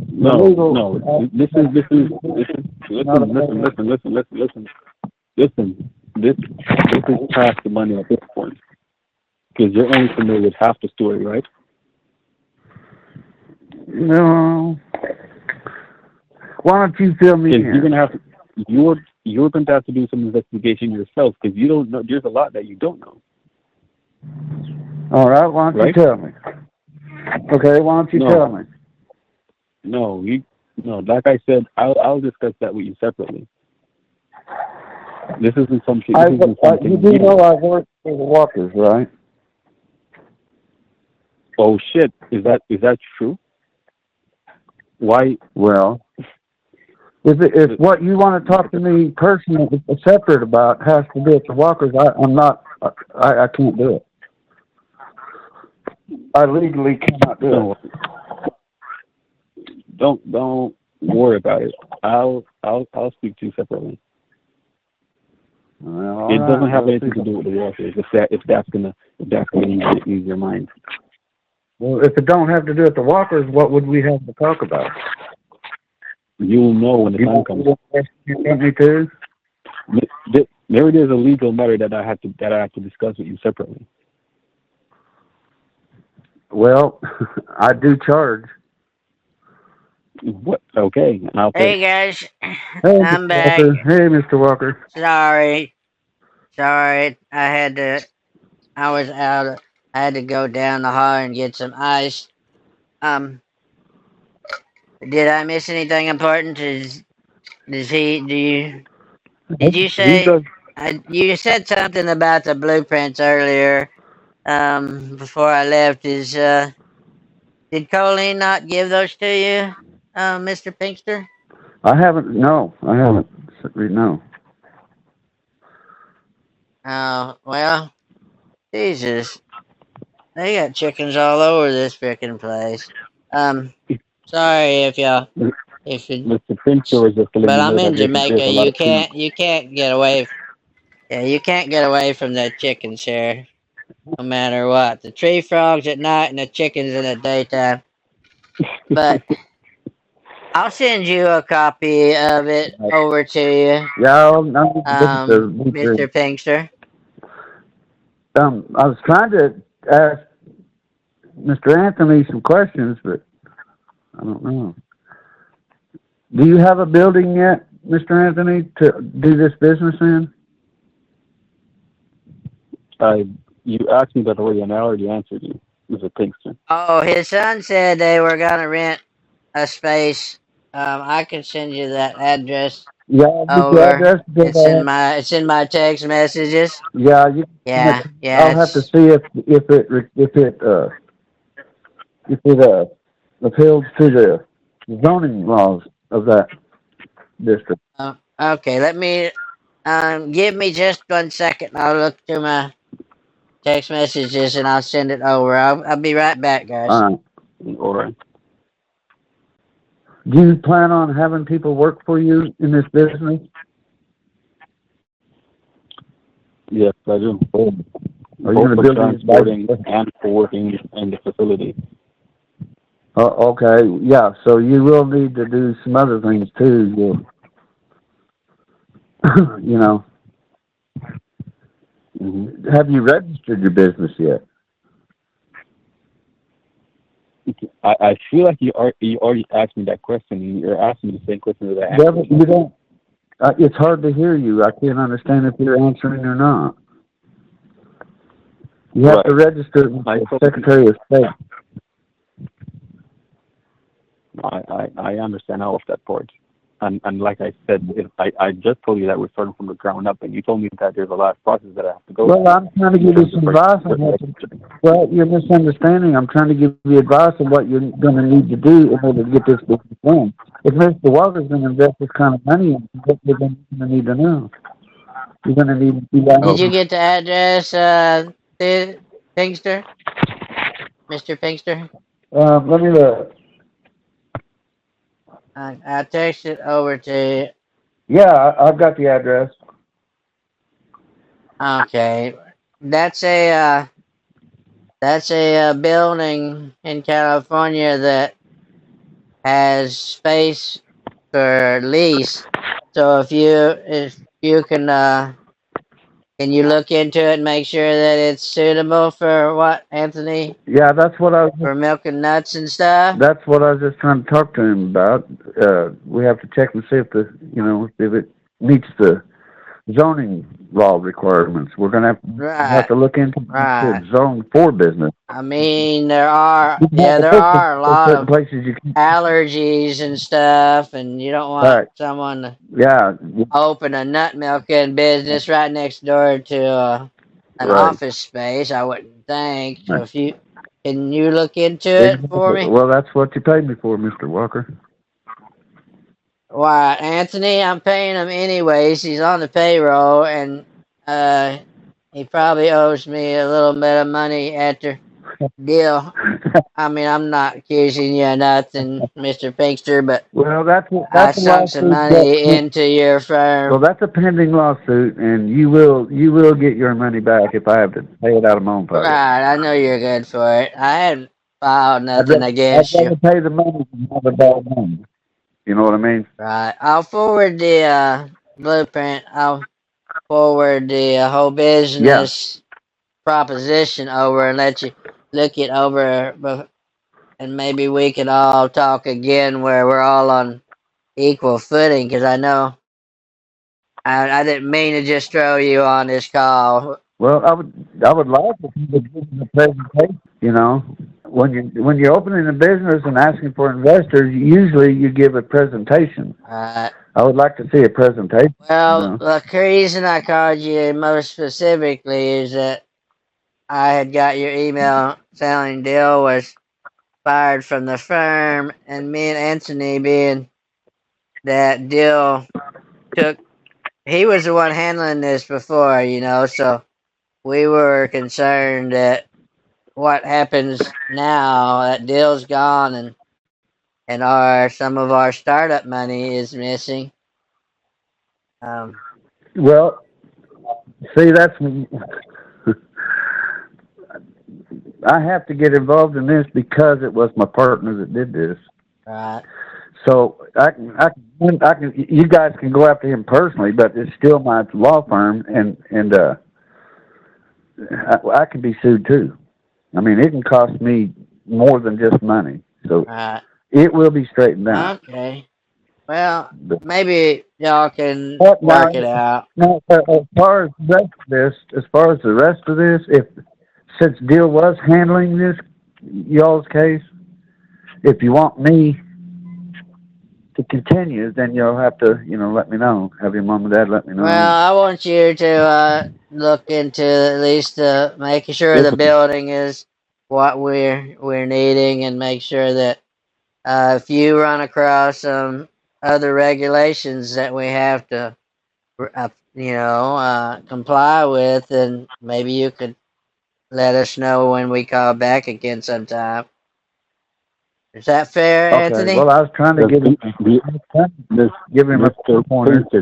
no, This is listen. This is past the money at this point because you're only familiar with half the story, right? No. Why don't you fill me in? You're gonna have to. You're going to have to do some investigation yourself because you don't know. There's a lot that you don't know. All right. Why don't you tell me? Okay. Why don't you tell me? No, like I said, I'll discuss that with you separately. This isn't something. You do know I work for the Walkers, right? Oh shit! Is that true? Why? Well, if what you want to talk to me personally, separate about, has to do with the Walkers, I can't do it. I legally cannot do it. Don't worry about it. I'll speak to you separately. Well, it doesn't have anything to do with the Walkers. If that's gonna ease your mind. Well, if it don't have to do with the Walkers, what would we have to talk about? You'll know when the time comes. You want me to? There it is, a legal matter that I have to discuss with you separately. Well, I do charge. What? Okay. Hey guys, Hey, I'm Mr. back. Walker. Hey, Mr. Walker. Sorry, I was out. I had to go down the hall and get some ice. Did I miss anything important? Did you say? You said something about the blueprints earlier. Before I left, did Colleen not give those to you, Mr. Pinkster? I haven't. No, I haven't. No. Oh well, Jesus. They got chickens all over this frickin' place. Sorry if y'all, if it, Mr. Pinker was just letting but me I'm know in that there's Jamaica. a lot of trees. You can't get away. Yeah, you can't get away from the chickens here, no matter what. The tree frogs at night and the chickens in the daytime. But I'll send you a copy of it over to you, Yeah, I'm looking to. Mr. Pinkster. I was trying to ask Mr. Anthony some questions, but I don't know. Do you have a building yet, Mr. Anthony, to do this business in? You asked me that already, and I already answered you, Mr. Pinkston. Oh, his son said they were gonna rent a space. I can send you that address Yeah, I'll get the over. address. It's in my text messages. Yeah, Yeah, yeah, I'll have to it's see if it appeals to the zoning laws of that district. okay. Let me give me just 1 second. I'll look through my text messages and I'll send it over. I'll be right back, All guys. right. All right. Do you plan on having people work for you in this business? Yes, I do. Are you going Both to for build transporting these? and for working in the facility. Okay, yeah. So you will need to do some other things too. You know, have you registered your business yet? I feel like you already asked me that question. You're asking me the same question that I Yeah, asked but you. you don't. It's hard to hear you. I can't understand if you're answering or not. You have to register with the Secretary of State. I understand all of that part. And like I said, I just told you that we're starting from the ground up, and you told me that there's a lot of process that I have to go through. Well, I'm trying to give you some advice on what. Well, you're misunderstanding. I'm trying to give you advice on what you're going to need to do in order to get this business done. If Mr. Walker's going to invest this kind of money, what you're going to need to know. You're going to need to be Did you get the address, Pinkster? Mr. Pinkster? Let me look. I texted it over to you. Yeah, I've got the address. Okay, that's a building in California that has space for lease. So if you can you look into it and make sure that it's suitable for what, Anthony? Yeah, that's what I was. For milking nuts and stuff. That's what I was just trying to talk to him about. We have to check and see if if it meets the zoning law requirements. We're going to have to look into zone for business. I mean, there are a lot of places you can. allergies and stuff, and you don't want someone to open a nut milking business right next door to an office space. I wouldn't think. So if you can you look into it for me? Well, that's what you paid me for, Mr. Walker. Why, Anthony? I'm paying him anyways. He's on the payroll, and he probably owes me a little bit of money after deal. I mean, I'm not accusing you of nothing, Mr. Pinkster, but I sunk some money into your firm. Well, that's a pending lawsuit, and you will get your money back if I have to pay it out of my own pocket. Right, I know you're good for it. I haven't filed nothing against you. I'd rather pay the money than have a bad money. You know what I mean? Right. I'll forward the blueprint. I'll forward the whole business proposition over and let you look it over, and maybe we could all talk again where we're all on equal footing. Because I know I didn't mean to just throw you on this call. Well, I would like if you would give me a presentation. You know, when you're opening a business and asking for investors, usually you give a presentation. I would like to see a presentation. Well, the reason I called you most specifically is that I had got your email saying Dill was fired from the firm, and me and Anthony being that Dill he was the one handling this before, so we were concerned that what happens now that Dill's gone and our some of our startup money is missing. Um, Well, see, that's I have to get involved in this because it was my partner that did this. right. So you guys can go after him personally, but it's still my law firm, and I can be sued too. I mean, it can cost me more than just money. So Right. it will be straightened out. Okay. Well, But, maybe y'all can but now, work it out. now, as far as the rest of this, as far as the rest of this, if since Deal was handling this y'all's case, if you want me to continue, then you'll have to, let me know. Have your mom and dad let me Well, know. I want you to look into at least making sure Yes, the building is what we're needing, and make sure that if you run across some other regulations that we have to, comply with, then maybe you could let us know when we call back again sometime. Is that fair, Okay. Anthony? Well, I was trying to does, give him, do, give him a Mr. pointer. Pinker,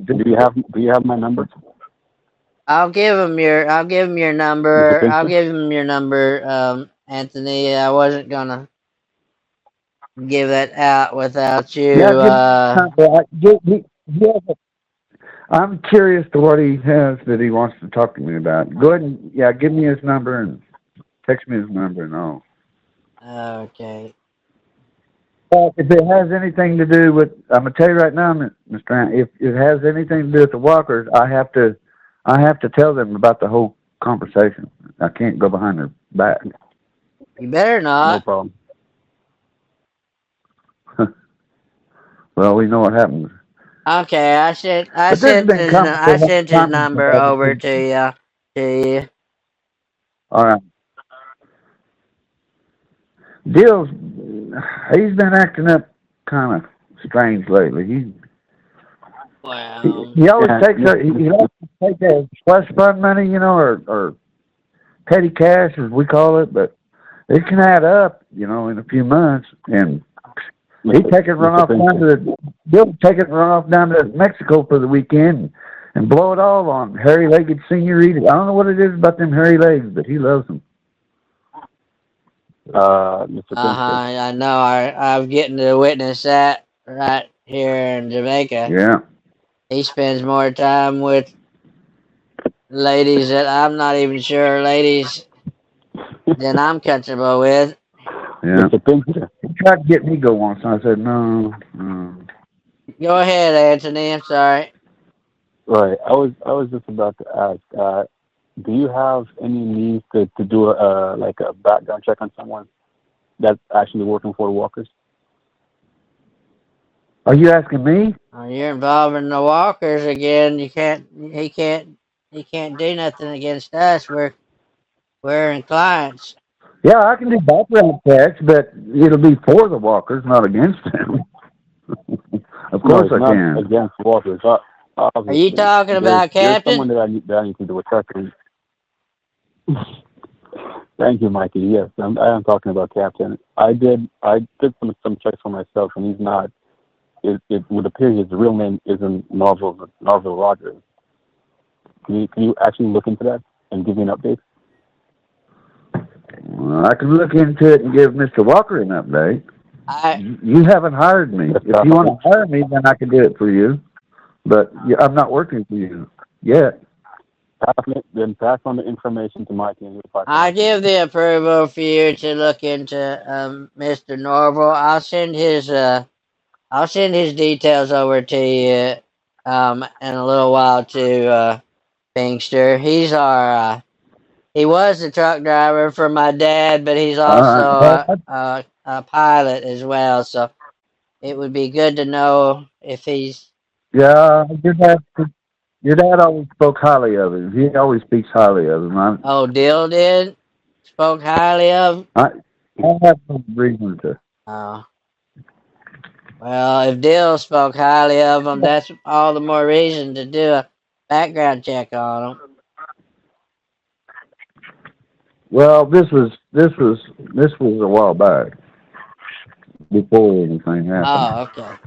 do you have my number, I'll give him your Mr. number. I'll Pinker? give him your number, Anthony. I wasn't gonna give that out without Yeah, you. give me his number. I'm curious to what he has that he wants to talk to me about. Go ahead and give me his number and text me his number and all. Okay. If it has anything to do with, I'm gonna tell you right now, Mr. Ant, if it has anything to do with the walkers, I have to tell them about the whole conversation. I can't go behind their back. You better No not. problem. Well, we know what happens. Okay. But this has been coming for I a long sent his time. number over to you. To you. All right. Dill's, he's been acting up kind of strange lately. Well. He always Yeah, takes he likes to take that slush fund money, or petty cash as we call it, but it can add up, in a few months. And he take it run Mr. off down Pinker. to Bill take it run off down to Mexico for the weekend and blow it all on hairy-legged senoritas. I don't know what it is about them hairy legs, but he loves them. Mr. Uh huh. Pinker. I know. I'm getting to witness that right here in Jamaica. Yeah. He spends more time with ladies that I'm not even sure ladies than I'm comfortable with. Yeah. Mr. Pinker. He tried to get me to go once, and I said no. No. Go ahead, Anthony. I'm sorry. Right. I was just about to ask. Do you have any means to do like a background check on someone that's actually working for the Walkers? Are you asking me? You're involving the walkers again. You can't. He can't. He can't do nothing against us. We're in clients. Yeah, I can do background checks, but it'll be for the walkers, not against them. Of No, course it's I not can. against Walkers. Are you Obviously, talking about there's someone Captain? that I need to do a check on. Thank you, Mikey. Yes, I am talking about Captain. I did some checks for myself, and he's not. It would appear his real name isn't Marvel Rogers. Can you actually look into that and give me an update? Well, I can look into it and give Mr. Walker an update. I. You haven't hired me. Yes, If you want to hire me, then I can do it for you. But I'm not working for you yet. Pass on the information to Mikey, and he'll pass it I on to me. give the approval for you to look into Mr. Norval. I'll send his details over to you in a little while to Pinkster. He was the truck driver for my dad, but he's All also right. Well, a pilot as well. So it would be good to know if he's. yeah, your dad always spoke highly of him. He always speaks highly of him. Oh, Dill did spoke highly of. I, I have no reason to. Oh, well, if Dill spoke highly of him, that's all the more reason to do a background check on him. Well, this was a while back before anything happened. Oh, okay.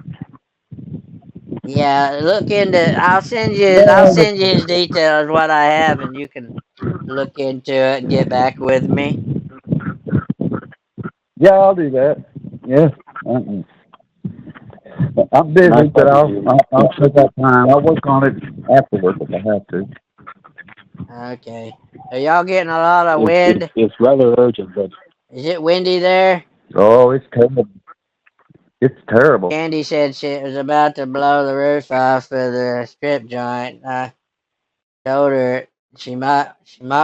Yeah, look into. I'll Yeah, send you his details, what I have, and you can look into it and get back with me. yeah, I'll do that. Yeah, uh-uh. I'm Nice busy, but talking to you. I'll take that time. I'll work on it afterwards if I have to. Okay. Are y'all getting a lot of It's it's wind? it's rather urgent, but Is it windy there? Oh, it's terrible. It's terrible. Candy said she was about to blow the roof off of the strip joint. I told her she might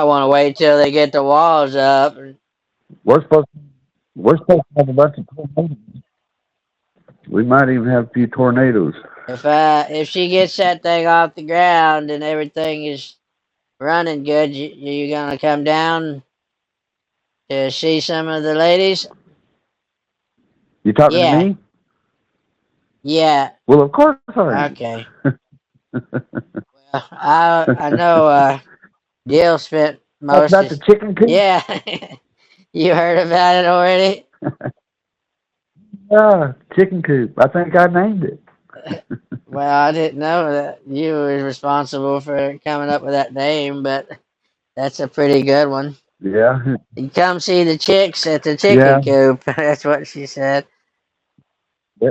want to wait till they get the walls up. We're supposed we're supposed to have a bunch of tornadoes. We might even have a few tornadoes. If she gets that thing off the ground and everything is running good, you gonna come down to see some of the ladies? You talking to Yeah, me? yeah. Well, of course I am. Okay. I know. Gil spent Talk most about of. the chicken coop? Yeah, you heard about it already. Yeah, chicken coop. I think I named it. Well, I didn't know that you were responsible for coming up with that name, but that's a pretty good one. Yeah, You come see the chicks at the chicken yeah, coop. That's what she said. yeah.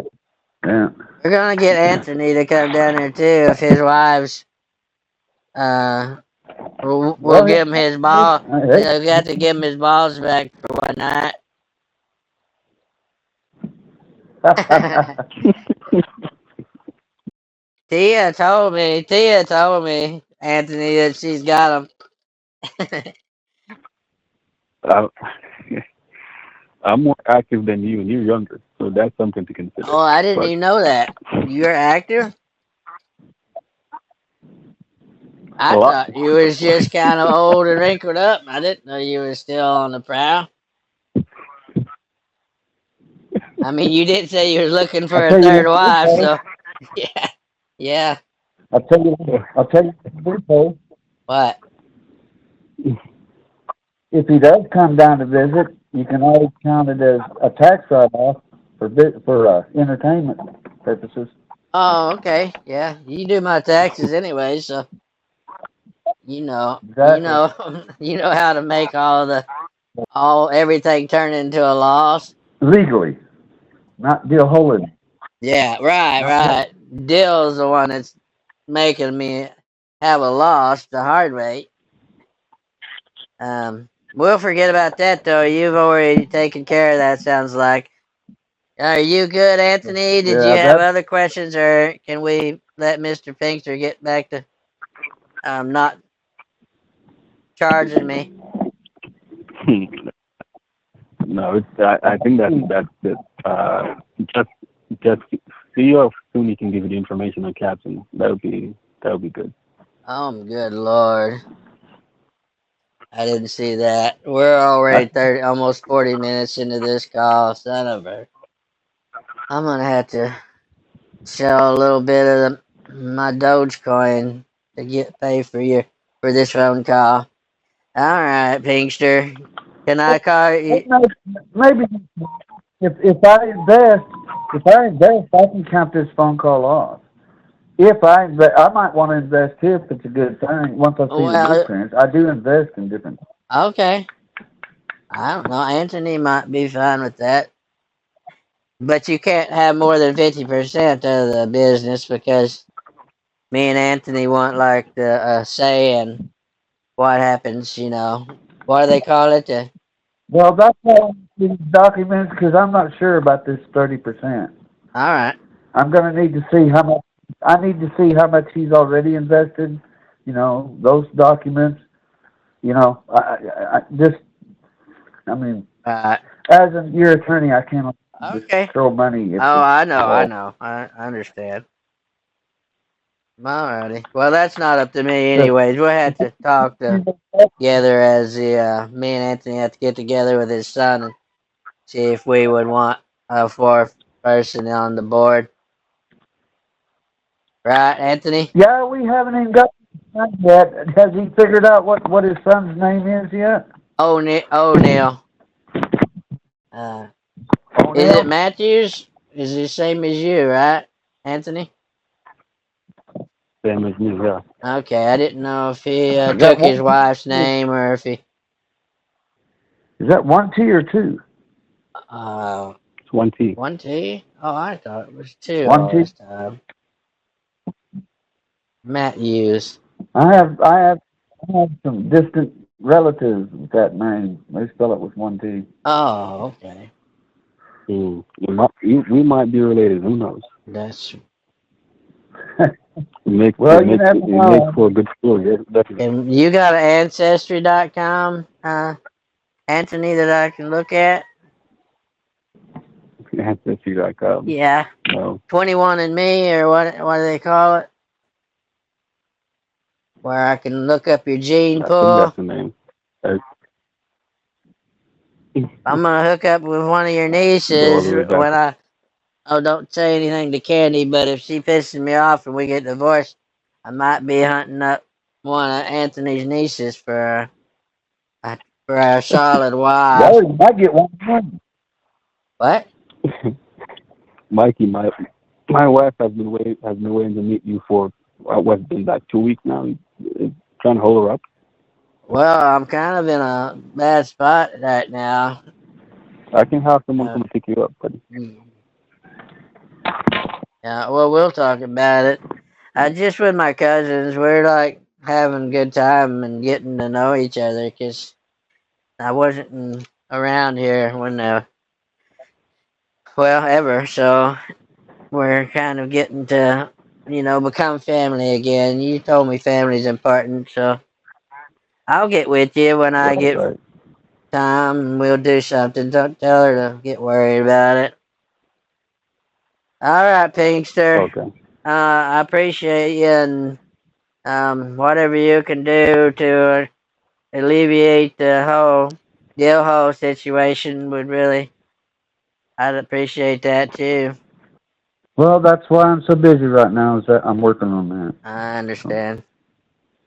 Yeah. We're gonna get Anthony to come down there too if his wives. Uh, we'll Well, give him his hey, ball. hey, We got to give him his balls back for one night. Tia told me, Anthony, that she's got him. I, I'm more active than you, and you're younger, so that's something to Oh, consider. I didn't But even know that. You're active? I well, thought you was just kind of old and wrinkled up. I didn't know you were still on the prowl. I mean, you did say you were looking I'll for a tell you third what to do, wife, Paul. so yeah, yeah. I'll tell you what to do, Paul. What? If he does come down to visit, you can always count it as a tax write-off for entertainment purposes. Oh, okay. Yeah, you do my taxes anyway, so you Exactly. know, you know how to make everything turn into a loss. Legally, not Dillhole. Yeah, right, Not that. right. Dill's the one that's making me have a loss the hard way. We'll forget about that though. You've already taken care of that. Sounds like. Are you good, Anthony? Did you Yeah, have that. other questions, or can we let Mister Pinkster get back to not charging me? no, I think that's it. Just just see how soon you can give you the information on Captain. That would be good. Good Lord. I didn't see that. We're already 30, almost 40 minutes into this call. Son of a. I'm gonna have to sell a little bit of my Dogecoin to get paid for this phone call. All right, Pinkster. Can I call you? Maybe if I invest, I can count this phone call off. If I invest, I might want to invest here if it's a good thing. Once I see the Well, blueprints, I do invest in different. okay. I don't know. Anthony might be fine with that. But you can't have more than 50% of the business because me and Anthony want like the say in what happens, What do they call it? Well, that's why these documents because I'm not sure about this 30%. All right. I'm going to need to see how much. I need to see how much he's already invested. Those documents. I just. I mean, Uh, as your attorney, I can't just okay. throw money if Oh, it's I know. I low. know. I understand. Alrighty. Well, that's not up to me, But anyways. We'll have to talk together as me and Anthony have to get together with his son and see if we would want a fourth person on the board. Right, Anthony? yeah, we haven't even got his son yet. Has he figured out what his son's name is yet? O'Neill. Uh, is O'Neill? it Matthews? Is the same as you, right, Anthony? Same as me, yeah. Okay, I didn't know if he Is that took his one? wife's name or if he. Is that 1T or 2? Uh, It's 1T. 1T? Oh, I thought it was 2 all 1T? this time. Matthews. I have some distant relatives with that name. They spell it with 1T. Oh, okay. We might be related. Who knows? That's. Well, you never It makes know. for a good story. Yeah, definitely. And you got an ancestry.com, Anthony, that I can look at? Ancestry.com. Yeah. No, 21 and Me, or what do they call it? Where I can look up your gene I think pool. that's the name. Uh, I'm gonna hook up with one of your Go all nieces the way back. when I. Oh, don't say anything to Candy, but if she pisses me off and we get divorced, I might be hunting up one of Anthony's nieces for a solid wife. Well, you might get one. What? Mikey, my wife has been waiting to meet you for what's been like 2 weeks now. Trying to hold her up. Well, I'm kind of in a bad spot right now. I can have someone Uh, come and pick you up, but yeah, well, we'll talk about it. I just with my cousins, we're like having a good time and getting to know each other because I wasn't around here when, well, ever. So we're kind of getting to, become family again. You told me family's important, so I'll get with you when I right, get right. time and we'll do something. Don't tell her to get worried about it. All right, Pinkster. Okay. I appreciate you and whatever you can do to alleviate the whole Dillhole situation would really, I'd appreciate that too. Well, that's why I'm so busy right now. Is that I'm working on that. I So understand.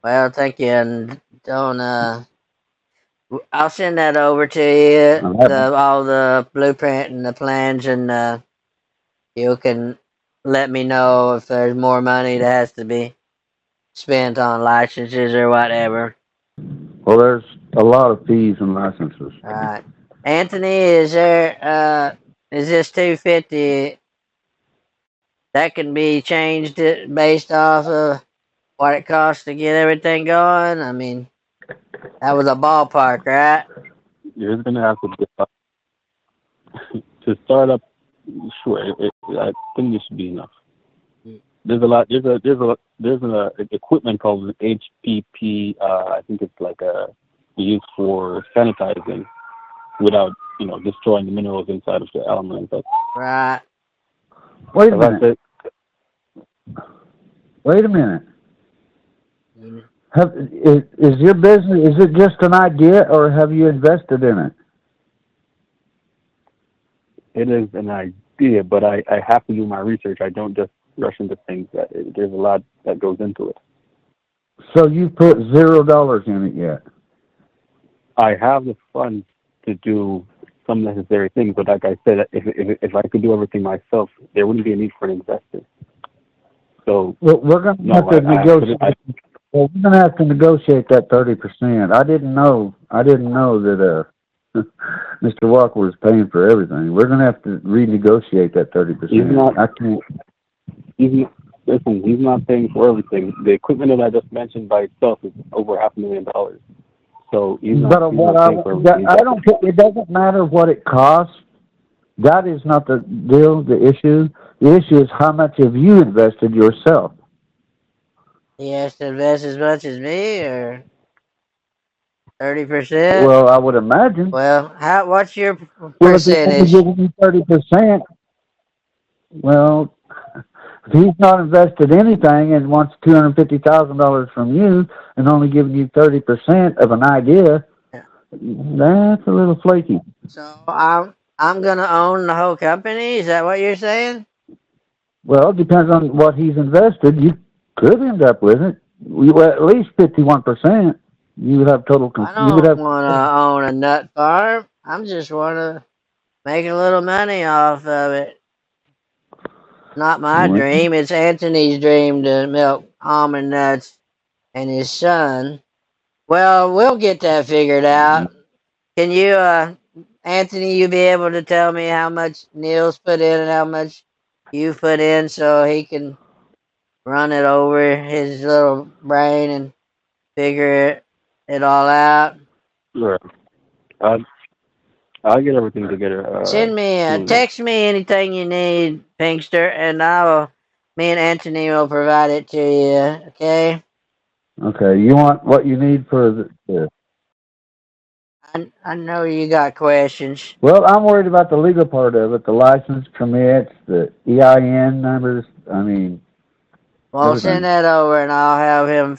Well, thank you, and don't. I'll send that over to you. I haven't. All the blueprint and the plans, and you can let me know if there's more money that has to be spent on licenses or whatever. Well, there's a lot of fees and licenses. All right, Anthony, is this 250 that can be changed based off of what it costs to get everything going? I mean, that was a ballpark, right? You're gonna have to to start up. Sure, I think this should be enough. There's a lot. There's an equipment called an HPP. I think it's like used for sanitizing without destroying the minerals inside of the elements. Right. Wait a minute. Wait a minute. Is your business? Is it just an idea, or have you invested in it? It is an idea, but I have to do my research. I don't just rush into things. There's a lot that goes into it. So you put $0 in it yet? I have the funds to do some necessary things, but like I said, if I could do everything myself, there wouldn't be a need for an investor. So well, we're going to have to negotiate. Well, we're going to have to negotiate that 30%. I didn't know that Mr. Walker was paying for everything. We're going to have to renegotiate that 30%. I can't. He's not paying for everything. The equipment that I just mentioned by itself is over $500,000. So he's not paying for everything. I don't think it doesn't matter what it costs. That is not the deal. The issue is how much have you invested yourself. He has to invest as much as me, or 30%. Well, I would imagine. Well, what's your Well, if he's only percentage? giving you 30%, well, if he's not invested anything and wants $250,000 from you and only giving you 30% of an idea, that's a little flaky. So I'm gonna own the whole company. Is that what you're saying? Well, it depends on what he's invested. You could end up with it. Well, at least 51%. You would have total. I You would don't have. want to own a nut farm. I'm just want to make a little money off of it. Not my Well, dream. It's Anthony's dream to milk almond nuts and his son. Well, we'll get that figured out. Can you, Anthony, you be able to tell me how much Neil's put in and how much you put in so he can run it over his little brain and figure it all out? Right. I'll, I'll get everything together. Send me, Soon. text me anything you need, Pinkster, and me and Anthony will provide it to you, okay? okay. You want what you need for the. I know you got questions. Well, I'm worried about the legal part of it, the license permits, the EIN numbers. I mean, Well, send everything. that over and I'll have him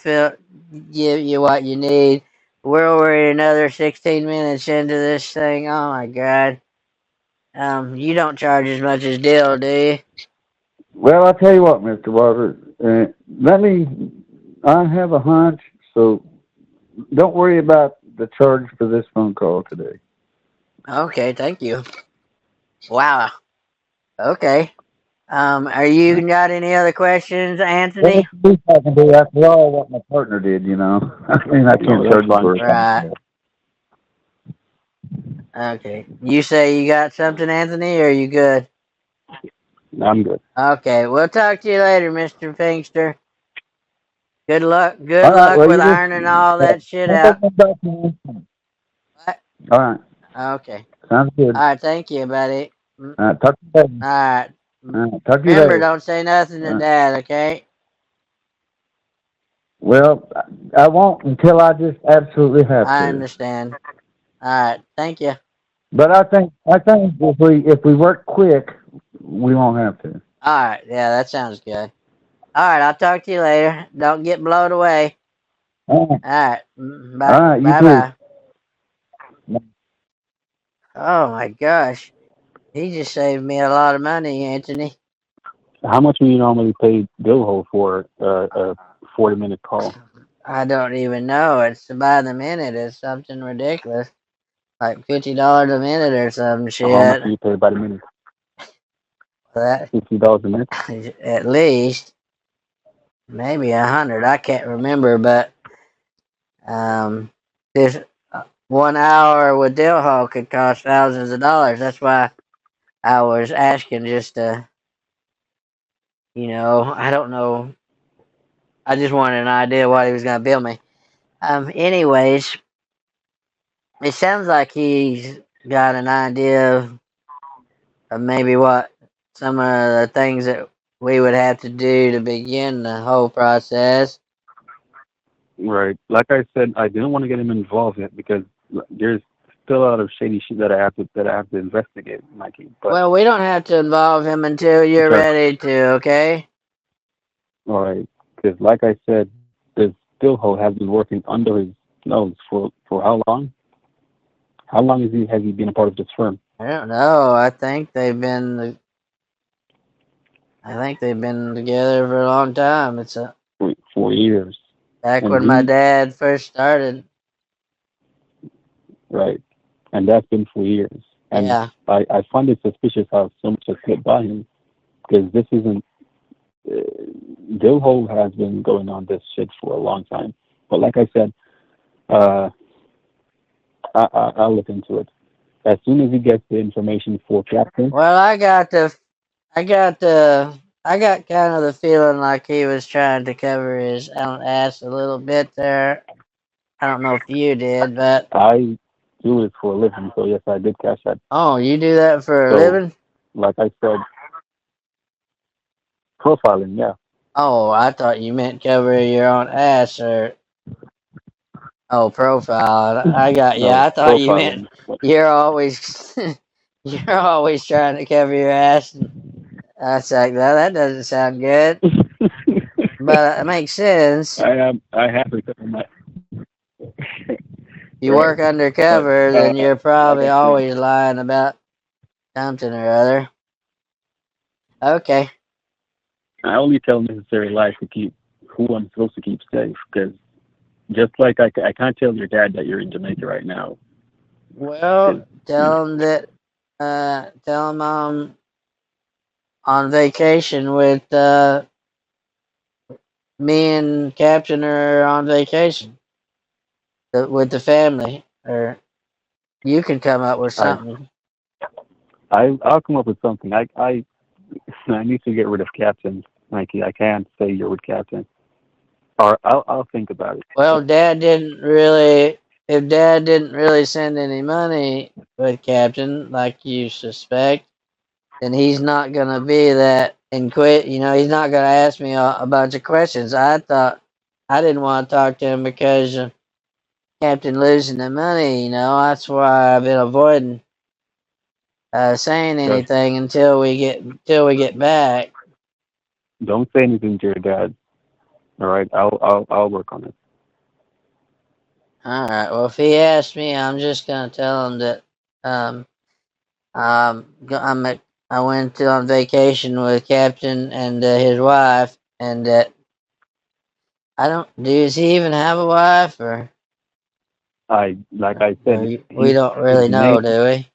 give you what you need. We're already another 16 minutes into this thing. Oh my god. You don't charge as much as Dill, do you? Well, I'll tell you what, Mr. Walker. Let me. I have a hunch, so don't worry about the charge for this phone call today. Okay, thank you. Wow. Okay. Are you got any other questions, Well, Anthony? it's the least I can do after all what my partner did, you know. I mean, I No, can't that's charge you fine. for a phone Right. call. Okay. You say you got something, Anthony, or are you good? I'm good. Okay, we'll talk to you later, Mr. Pinkster. Good luck. Good All right, luck well, with you just. ironing all that shit I'll out. take my documents. What? All right, Okay. sounds good. All right. Thank you, buddy. All right, talk to you later. All right. All right, talk to you Remember, later. don't say nothing All to right. Dad, okay? Well, I won't until I just absolutely have I to. understand. All right. Thank you. But I think if we work quick, we won't have to. All right. Yeah, that sounds good. All right. I'll talk to you later. Don't get blown away. All right, All right. all Bye. right, you Bye. too. Bye. Oh my gosh. He just saved me a lot of money, Anthony. How much do you normally pay Dillhole for a 40-minute call? I don't even know. It's by the minute. It's something ridiculous. Like $50 a minute or some How much shit. do you pay by the minute? That $50 a minute? at least maybe 100. I can't remember, but this 1 hour with Dillhole could cost thousands of dollars. That's why I was asking just to, I don't know. I just wanted an idea what he was gonna bill me. Anyways, it sounds like he's got an idea of maybe what some of the things that we would have to do to begin the whole process. Right. Like I said, I didn't want to get him involved yet because there's still a lot of shady shit that I have to investigate, Mikey. But Well, we don't have to involve him until you're because ready to, okay? all right, because like I said, this Dillhole has been working under his nose for how long? How long has he been a part of this firm? I don't know. I think they've been together for a long time. It's 4 years, back and when my he dad first started. right, and that's been 4 years. And Yeah. I find it suspicious how so much has slipped by him because this isn't. Uh, Dillhole has been going on this shit for a long time. But like I said, uh, I'll look into it as soon as he gets the information for Captain. Well, I got kind of the feeling like he was trying to cover his own ass a little bit there. I don't know if you did, but I do it for a living, so yes, I did catch that. oh, you do that for a So, living? like I said, profiling, yeah. Oh, I thought you meant cover your own ass or oh, profile. I got you. No, I thought you meant profiling. you're always you're always trying to cover your ass. And that's like that. That doesn't sound good, but it makes sense. I have to cover my You right, work but undercover, then you're like probably I said, always lying about something or other. Okay. I only tell necessary lies to keep who I'm supposed to keep safe because Just like I can't tell your dad that you're in Jamaica right now. Well, 'Cause, you know, tell him I'm on vacation with me and Captain are on vacation with the family, or you can come up with I something. I'll come up with something. I need to get rid of Captain Mikey. I can't say you're with Captain. Or I'll think about Well, it. Dad didn't really. If Dad didn't really send any money with Captain, like you suspect, then he's not gonna be that and quit. You know, he's not gonna ask me a bunch of questions. I thought I didn't want to talk to him because Captain losing the money. You know, that's why I've been avoiding saying Just anything until we get back. don't say anything to your dad. All right, I'll work on it. All right. Well, if he asks me, I'm just gonna tell him that um I went on vacation with Captain and his wife, and that I don't. Does he even have a wife, or Like I said, we don't his really know, name. do we?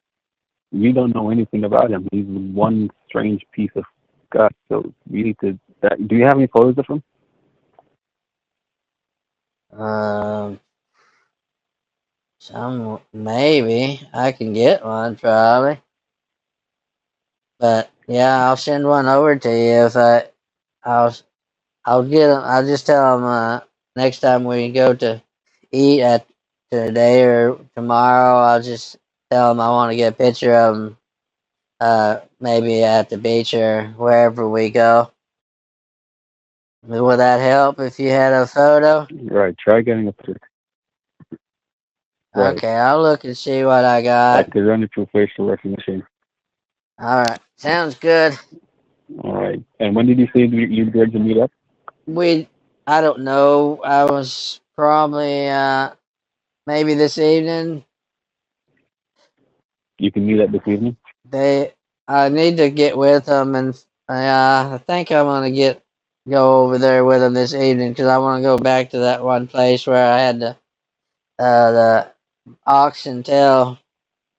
You don't know anything about him. He's one strange piece of gut. So you need to. Do you have any photos of him? Um, some maybe I can get one probably, but yeah, I'll send one over to you if I'll I'll get him. I'll just tell him next time we go to eat at today or tomorrow. I'll just tell him I want to get a picture of him. Maybe at the beach or wherever we go. Would that help if you had a photo? Right. Try getting a picture. Right. Okay, I'll look and see what I I got. could run it through facial recognition. All right, sounds good. All right. And when did you say you'd ready to meet up? I don't know. I was probably maybe this evening. You can meet up this evening. I need to get with them, and I think I'm gonna go over there with them this evening because I want to go back to that one place where I had the ox and tail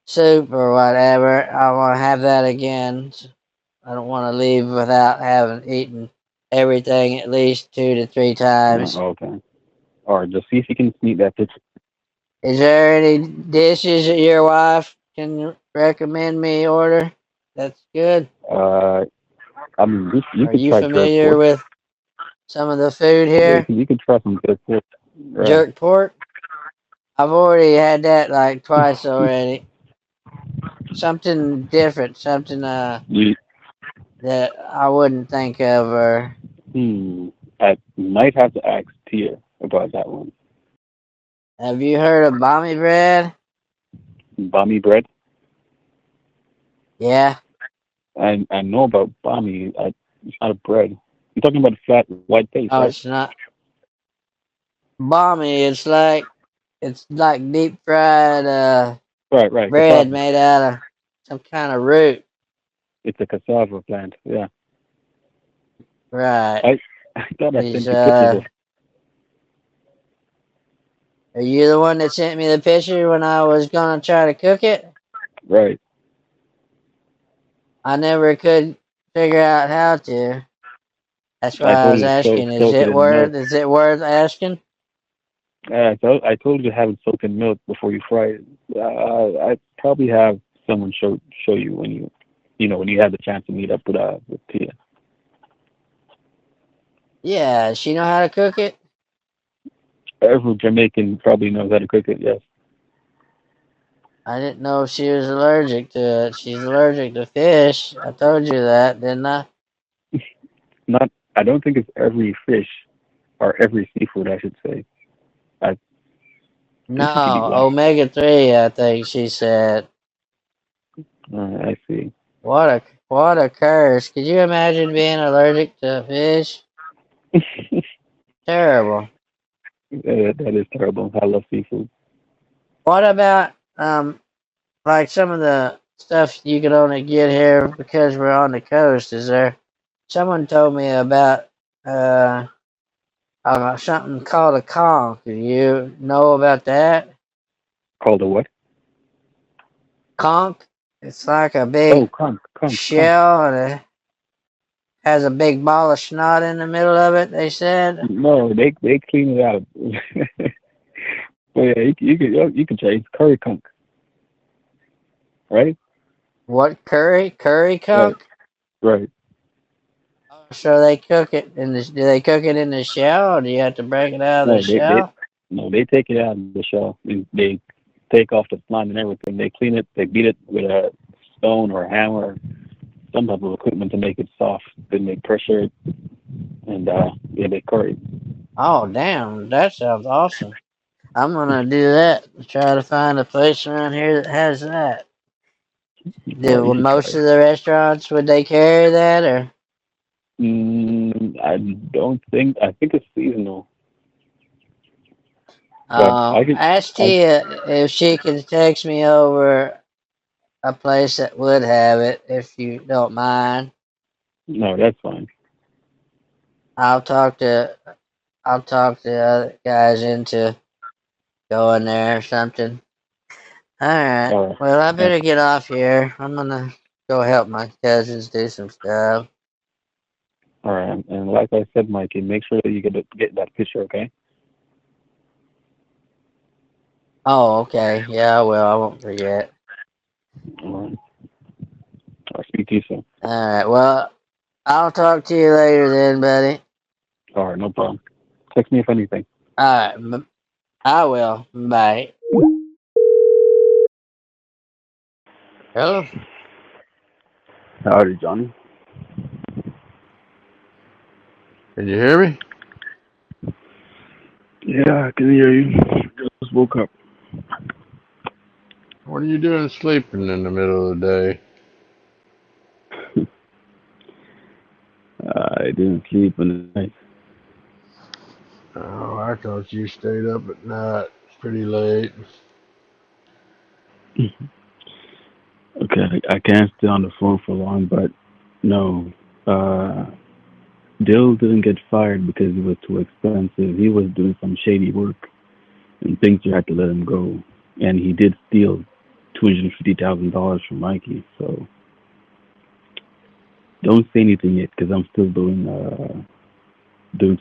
soup or whatever. I want to have that again. I don't want to leave without having eaten everything at least 2 to 3 times. Okay. All right. Just see if you can sneak that picture. Is there any dishes that your wife can recommend me order? That's good. Uh, I mean, you Are could you try jerk familiar pork. with some of the food Yeah, here? you could try some jerk pork. Right. Jerk pork? I've already had that like twice already. Something different, something You, that I wouldn't think of. Or I might have to ask Tia about that one. have you heard of balmy bread? Bami bread. Yeah. I know about bami. It's not a bread. You're talking about the flat white paste, No, right? it's not balmy. It's like deep fried Right, right. bread Cassava. made out of some kind of root. It's a cassava plant. Yeah. Right. I I thought I Is sent you pictures of. are you the one that sent me the picture when I was gonna try to cook it? Right. I never could figure out how to. That's why I I told was you to asking. Is soak it it in worth? milk. Is it worth asking? I told you to have it soaked in milk before you fry it. I probably have someone show you when when you have the chance to meet up with Tia. Yeah. Does she know how to cook it? Every Jamaican probably knows how to cook it. Yes. I didn't know if she was allergic to it. She's allergic to fish. I told you that, didn't I? Not. I don't think it's every fish or every seafood. I should say. I think she could eat No, lamb. omega 3. I think she said. I see. What a curse! Could you imagine being allergic to fish? Terrible. That is terrible. I love seafood. What about like some of the stuff you could only get here because we're on the coast? Is there? Someone told me about uh something called a conch. Do you know about that? Called a what? Conch? It's like a Oh, big conch. shell and it has a big ball of snot in the middle of it, they said. No, they clean it out. Well, yeah, you can try. It's curry conch, right? What curry? Curry Right, conch? right. So they cook it in the. Do they cook it in the shell, or do you have to break it out of the No, shell? they take it out of the shell. They take off the slime and everything. They clean it. They beat it with a stone or a hammer, or some type of equipment to make it soft. Then they pressure it, and yeah, they curry. Oh, damn! That sounds awesome. I'm gonna do that. Try to find a place around here that has that. Oh, Do you should try most it. of the restaurants would they carry that or? I don't think. I think it's seasonal, but I could. Ask I Tia if she can text me over a place that would have it, if you don't mind. No, that's fine. I'll talk to other guys into going there or something. All right. All right. Well, I Uh, better get off here. I'm gonna go help my cousins do some stuff. all right. And like I said, Mikey, make sure that you get that picture, okay? Oh, okay. Yeah, I will. I won't forget. All right. I'll speak to you soon. All right. Well, I'll talk to you later then, buddy. All right, no problem. Text me if anything. All right. I will. Bye. Hello. Howdy, Johnny. Can you hear me? Yeah, I can hear you. Just woke up. What are you doing sleeping in the middle of the day? I didn't sleep in the night. Oh, I thought you stayed up at night. It's pretty late. Okay, I can't stay on the phone for long, but no. Uh, Dill didn't get fired because it was too expensive. He was doing some shady work, and things you had to let him go. And he did steal $250,000 from Mikey. So don't say anything yet, because I'm still doing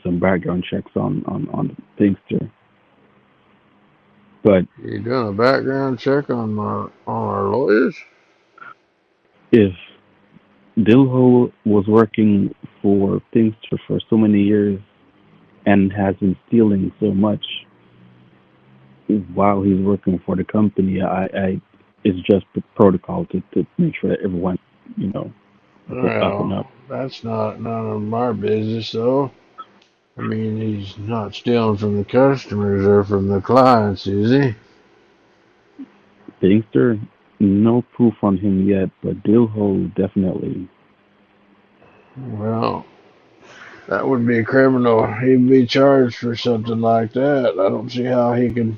some background checks on Pinkster. But You doing a background check on our lawyers? if Dillhole was working for Pinkster for so many years and has been stealing so much while he's working for the company, I it's just the protocol to make sure that everyone, you know, up and Well, up. that's not none of our business, though. I mean, he's not stealing from the customers or from the clients, is he? Pinkster, no proof on him yet, but Dillhole definitely. Well, that would be criminal. He'd be charged for something like that. I don't see how he can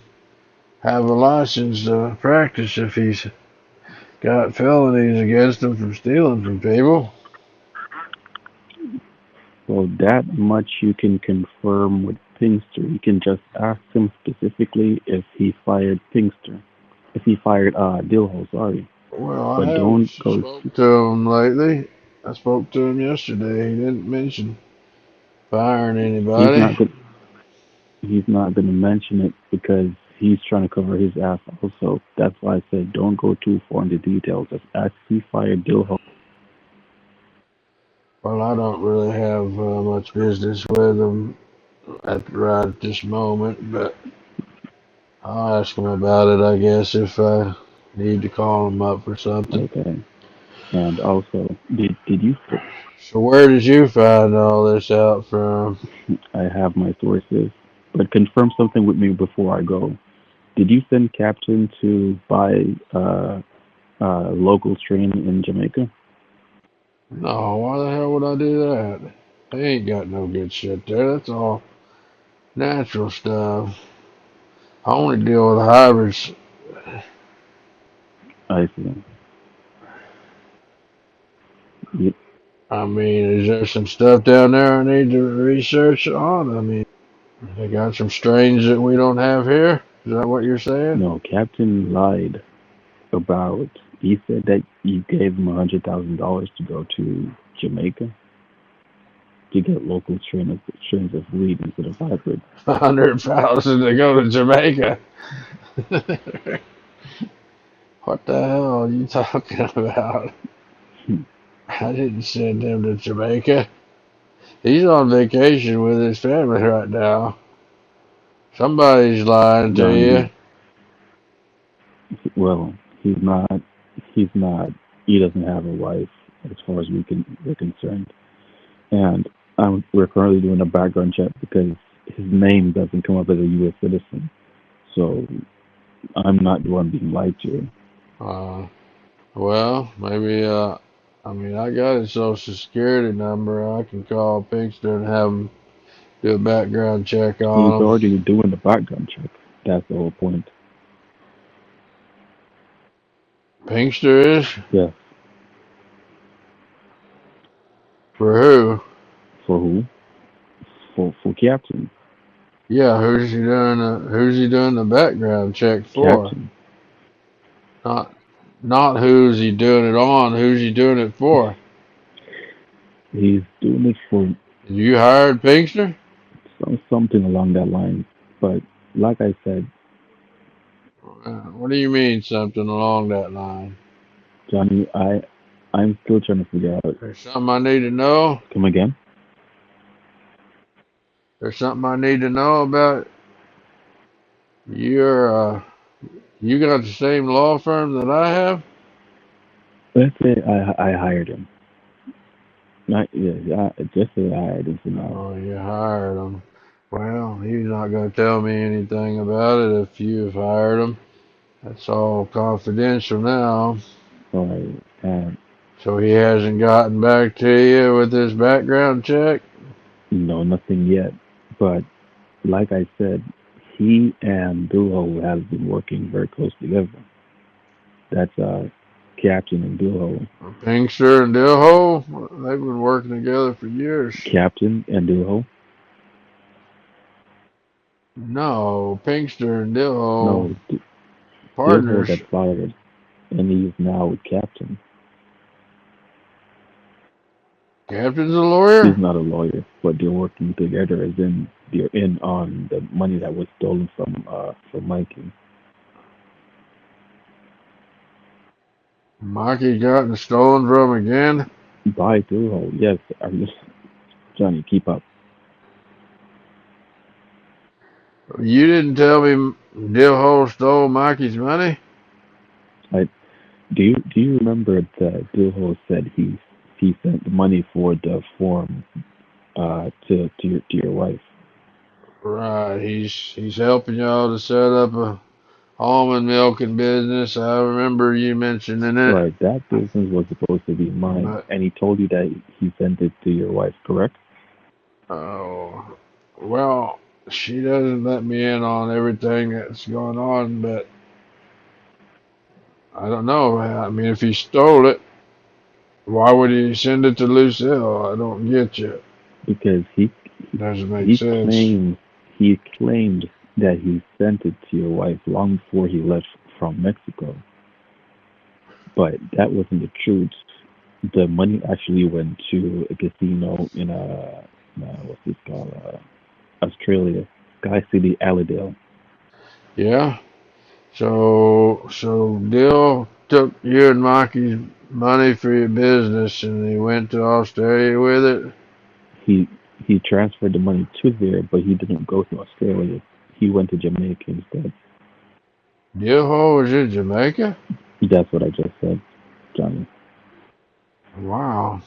have a license to practice if he's got felonies against him from stealing from people. So that much you can confirm with Pinkster. You can just ask him specifically if he fired Pinkster. If he fired Dillhole, sorry. Well, I But haven't don't go. spoke to him lately. I spoke to him yesterday. He didn't mention firing He's anybody. not good. He's not going to mention it because he's trying to cover his ass also. That's why I said don't go too far into details. Just ask if he fired Dillhole. Well, I don't really have much business with him right at this moment, but I'll ask him about it, I guess, if I need to call him up for something. Okay. And also, did you? So where did you find all this out from? I have my sources, but confirm something with me before I go. Did you send Captain to buy local strain in Jamaica? No, why the hell would I do that? They ain't got no good shit there. That's all natural stuff. I only deal with hybrids. I see. Yep. I mean, is there some stuff down there I need to research on? I mean, They got some strains that we don't have here. Is that what you're saying? No, Captain lied about. He said that you gave him $100,000 to go to Jamaica to get local strains of weed instead of hybrid. 100,000 to go to Jamaica. What the hell are you talking about? I didn't send him to Jamaica. He's on vacation with his family right now. Somebody's lying to you. Johnny, well, he's not. He's not. He doesn't have a wife, as far as we're concerned. And we're currently doing a background check because his name doesn't come up as a U.S. citizen. So I'm not the one being lied to. Well, maybe, I mean, I got his social security number. I can call Pinkster and have him do a background check He's on him. already doing the background check. That's the whole point. Pinkster is? Yes. For who? For who? For Captain. Yeah, who's he doing the background check for? Captain. Not not who's he doing it on, who's he doing it for? He's doing it for You hired Pinkster? something along that line. But like I said, What do you mean something along that line? Johnny, I'm still trying to figure out. There's something I need to know? Come again? There's something I need to know about your you got the same law firm that I have? Let's say I hired him. Not yeah, just say I hired him for now. Oh, you hired him. Well, he's not going to tell me anything about it if you've hired him. That's all confidential now. All right. So he hasn't gotten back to you with his background check? No, nothing yet. But like I said, he and Dillhole have been working very close together. That's Captain and Dillhole. Pinkster and Dillhole, they've been working together for years. Captain and Dillhole? No, Pinkster and Dillhole, No, Dillhole partners. got fired, and he's now with Captain. Captain's a lawyer? He's not a lawyer, but they're working together, as in they're in on the money that was stolen from Mikey. Mikey gotten stolen from again? By Dillhole, yes. Johnny, keep up. You didn't tell me Dillhole stole Mikey's money? Do you remember that Dillhole said he sent the money for the form to your wife? Right, he's helping y'all to set up a almond milking business. I remember you mentioning it. Right, that business was supposed to be mine, But and he told you that he sent it to your wife, correct? oh, well, she doesn't let me in on everything that's going on, but I don't know. I mean, if he stole it, why would he send it to Lucille? I don't get you. Because Doesn't make he sense. claimed that he sent it to your wife long before he left from Mexico, but that wasn't the truth. The money actually went to a casino in what's this called, Australia, Sky City, Allendale. Yeah. So Dill took you and Mikey's money for your business, and he went to Australia with it. He he transferred the money to there, but he didn't go to Australia. He went to Jamaica instead. Dillhole was in Jamaica. That's what I just said, Johnny. Wow,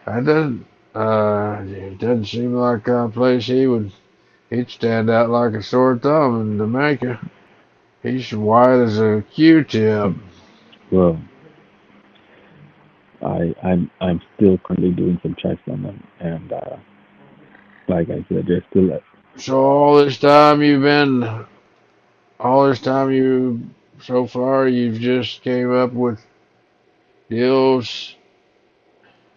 that doesn't. It doesn't seem like the kind of place he'd stand out like a sore thumb in Jamaica. He's white as a Q-tip. Well, I'm still currently doing some checks on them, and like I said, they're still So all this time so far, you've just came up with deals.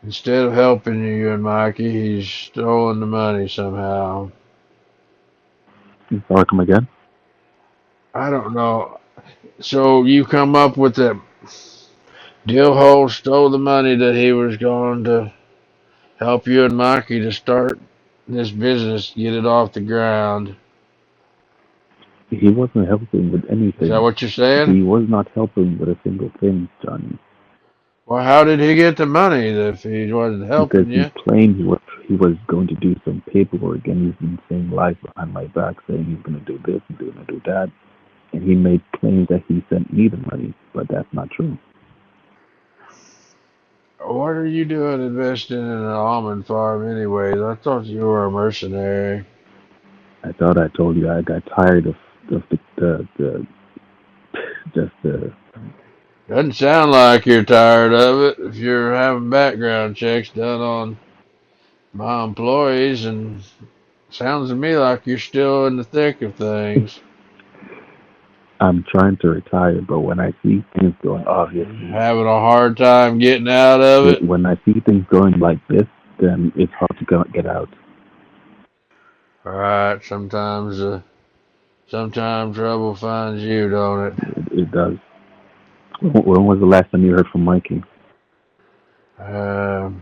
Instead of helping you and Mikey, he's stolen the money somehow. Sorry, come again? I don't know. So you come up with that Dillhole stole the money that he was going to help you and Mikey to start this business, get it off the ground. He wasn't helping with Is that anything. what you're saying? He was not helping with a single thing, Johnny. Well, how did he get the money if he wasn't Because helping he you? claimed he was going to do some paperwork, and he's been saying lies behind my back, saying he's going to do this and going to do that. And he made claims that he sent me the money, but that's not true. What are you doing investing in an almond farm anyways? I thought you were a mercenary. I thought I told you I got tired of the just the. Doesn't sound like you're tired of it if you're having background checks done on my employees, and sounds to me like you're still in the thick of things. I'm trying to retire, but when I see things going, obviously, Having a hard time getting out of it. when I see things going like this, then it's hard to get out. Alright, sometimes trouble finds you, don't it? It does. When was the last time you heard from Mikey? Um,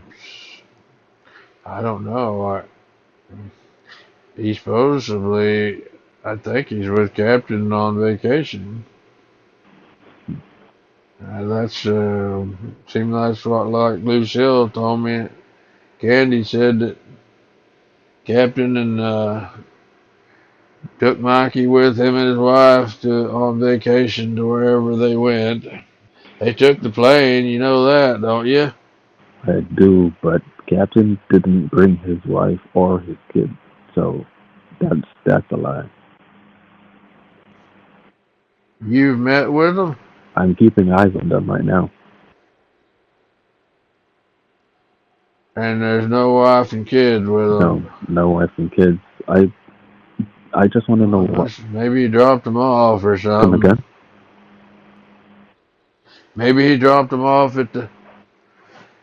I don't know. He supposedly, I think he's with Captain on vacation. That's seemed that's what like Lucille told me. Candy said that Captain and took Mikey with him and his wife to on vacation to wherever they went. They took the plane, you know that, don't you? I do, but Captain didn't bring his wife or his kids, so that's a lie. You've met with them, I'm keeping eyes on them right now. and there's no wife and kids with No, them. no wife and kids. I just want to know what. Maybe he dropped them off or Come something. again? Maybe he dropped them off at the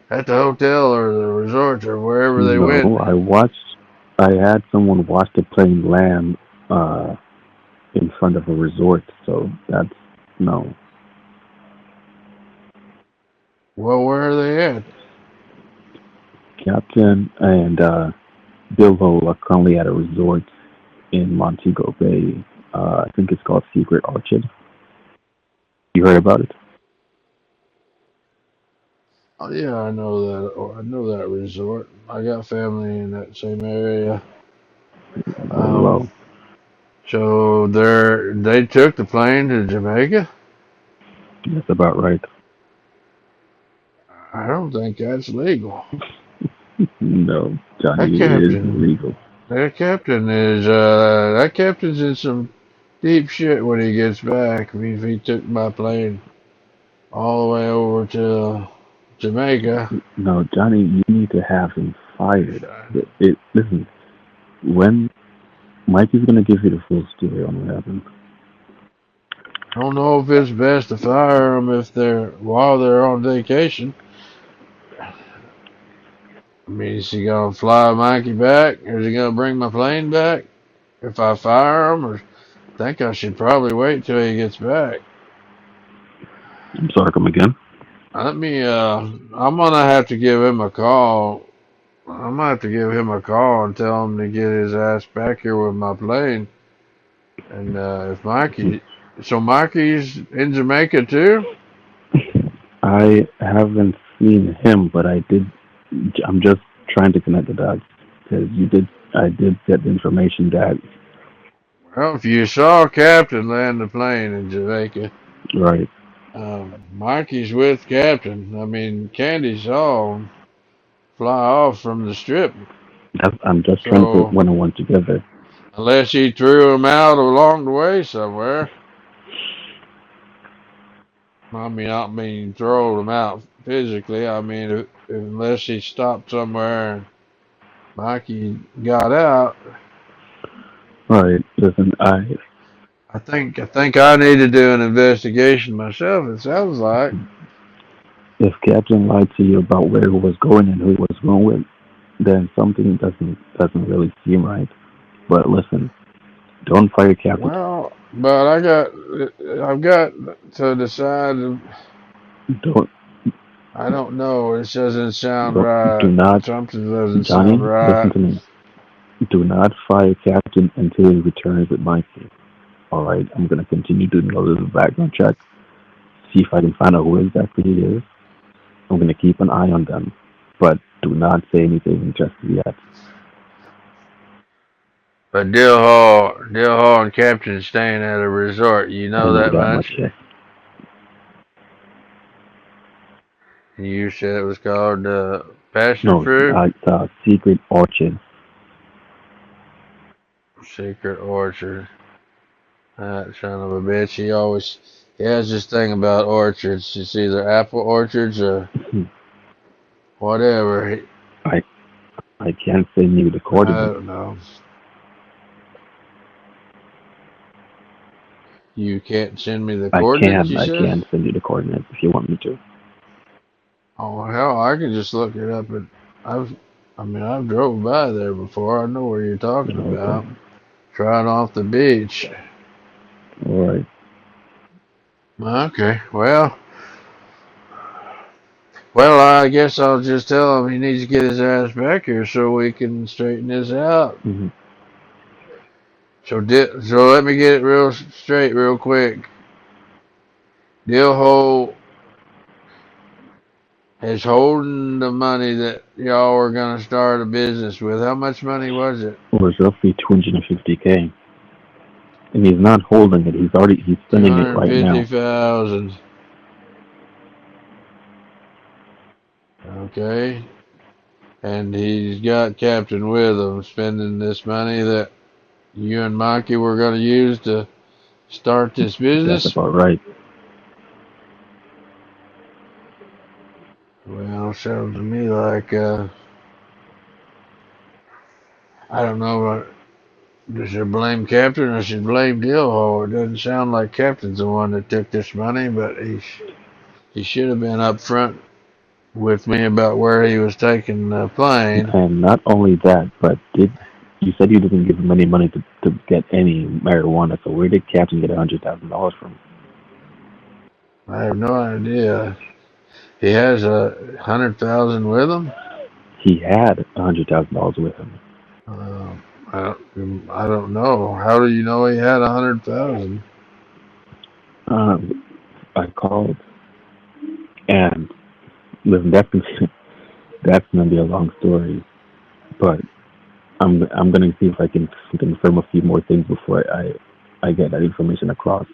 hotel or the resort or wherever they went. No, I had someone watch the plane land uh, in front of a resort, so that's no. Well, where are they at? Captain and Dillhole are currently at a resort in Montego Bay. I think it's called Secret Orchard. You heard about it? Oh yeah, I know that. I know that resort. I got family in that same area. Well, Um, so they took the plane to Jamaica. that's about right. I don't think that's legal. No, That Johnny, it is captain, illegal. that captain's in some deep shit when he gets back. If he took my plane all the way over to Jamaica. No, Johnny, you need to have him fired. Listen, when Mikey's gonna give you the full story on what happened. I don't know if it's best to fire them if they're while they're on vacation. I mean, is he gonna fly Mikey back, or is he gonna bring my plane back if I fire him? Or think I should probably wait till he gets back. I'm sorry, come again. Let me. I'm gonna have to give him a call. I'm gonna have to give him a call and tell him to get his ass back here with my plane. And if Mikey, so Mikey's in Jamaica too. I haven't seen him, but I did. I'm just trying to connect the dots because you did. I did get the information that Well, if you saw Captain land the plane in Jamaica, right. Mikey's with Captain. I mean, Candy saw him fly off from the strip. I'm just trying to put So one and one together. unless he threw him out along the way somewhere, I mean throw him out physically. I mean, unless he stopped somewhere and Mikey got out, All right, listen. I think I need to do an investigation myself. It sounds like. If Captain lied to you about where he was going and who he was going with, then something doesn't really seem right. But listen, Don't fire Captain. Well, but I've got to decide. Don't, I don't know. It doesn't sound don't, right. do not, Something doesn't sound Johnny, listen right. to me. Do not fire Captain until he returns with Mikey. Alright, I'm gonna continue doing a little background check, see if I can find out who exactly he is. I'm gonna keep an eye on them, but do not say anything just yet. But Dill Hall and Captain staying at a resort. You I know know that that much, much? yes. You said it was called Passion No, Fruit? Secret Orchard. Secret Orchard. That son of a bitch. He has this thing about orchards. It's either apple orchards or whatever. I I can't send you the I coordinates. don't know. You can't send me the coordinates, you I said? can send you the coordinates if you want me to. Oh hell, I can just look it up. I've drove by there before. I know where you're talking Okay. about. Right off the beach. All right. Okay. Well, I guess I'll just tell him he needs to get his ass back here so we can straighten this out. Mm-hmm. So let me get it real straight, real quick. Dillhole is holding the money that y'all were gonna start a business with. How much money was it? It was roughly 250K, and he's not holding it. He's Two spending it hundred right fifty now. thousand. Okay. And he's got Captain with him spending this money that you and Mikey were gonna use to start this That's business. about right. Well, sounds to me like I don't know. I should blame Captain or I should blame Dillhole. It doesn't sound like Captain's the one that took this money, but he should have been up front with me about where he was taking the plane. And not only that, but did you said you didn't give him any money to get any marijuana? So where did Captain get $100,000 from? I have no idea. He has 100,000 with him. He had $100,000 with him. Uh, I don't know. How do you know he had 100,000? Uh, I called, and listen, that's gonna be a long story, but I'm gonna see if I can confirm a few more things before I get that information across.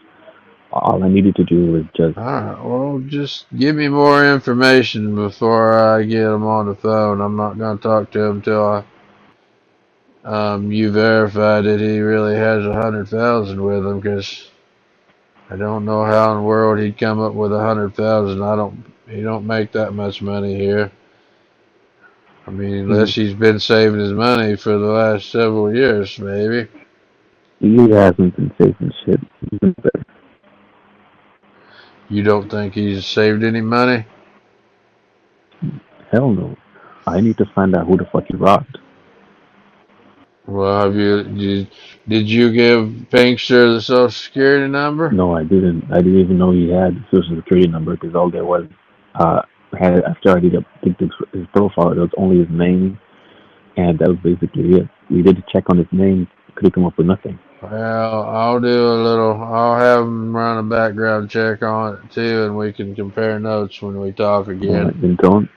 All I needed to do was just Alright, well, just give me more information before I get him on the phone. I'm not going to talk to him till you verify that he really has 100,000 with him, because I don't know how in the world he'd come up with 100,000. He don't make that much money here. I mean, unless he's been saving his money for the last several years, maybe. he hasn't been saving shit. You don't think he's saved any money? Hell no. I need to find out who the fuck he robbed. Well, did you give Pinkster the social security number? No, I didn't. I didn't even know he had a social security number because all there was, uh, after I did his profile, there was only his name, and that was basically it. We did a check on his name, couldn't come up with nothing. Well, I'll have him run a background check on it too, and we can compare notes when we talk All again. right, then don't.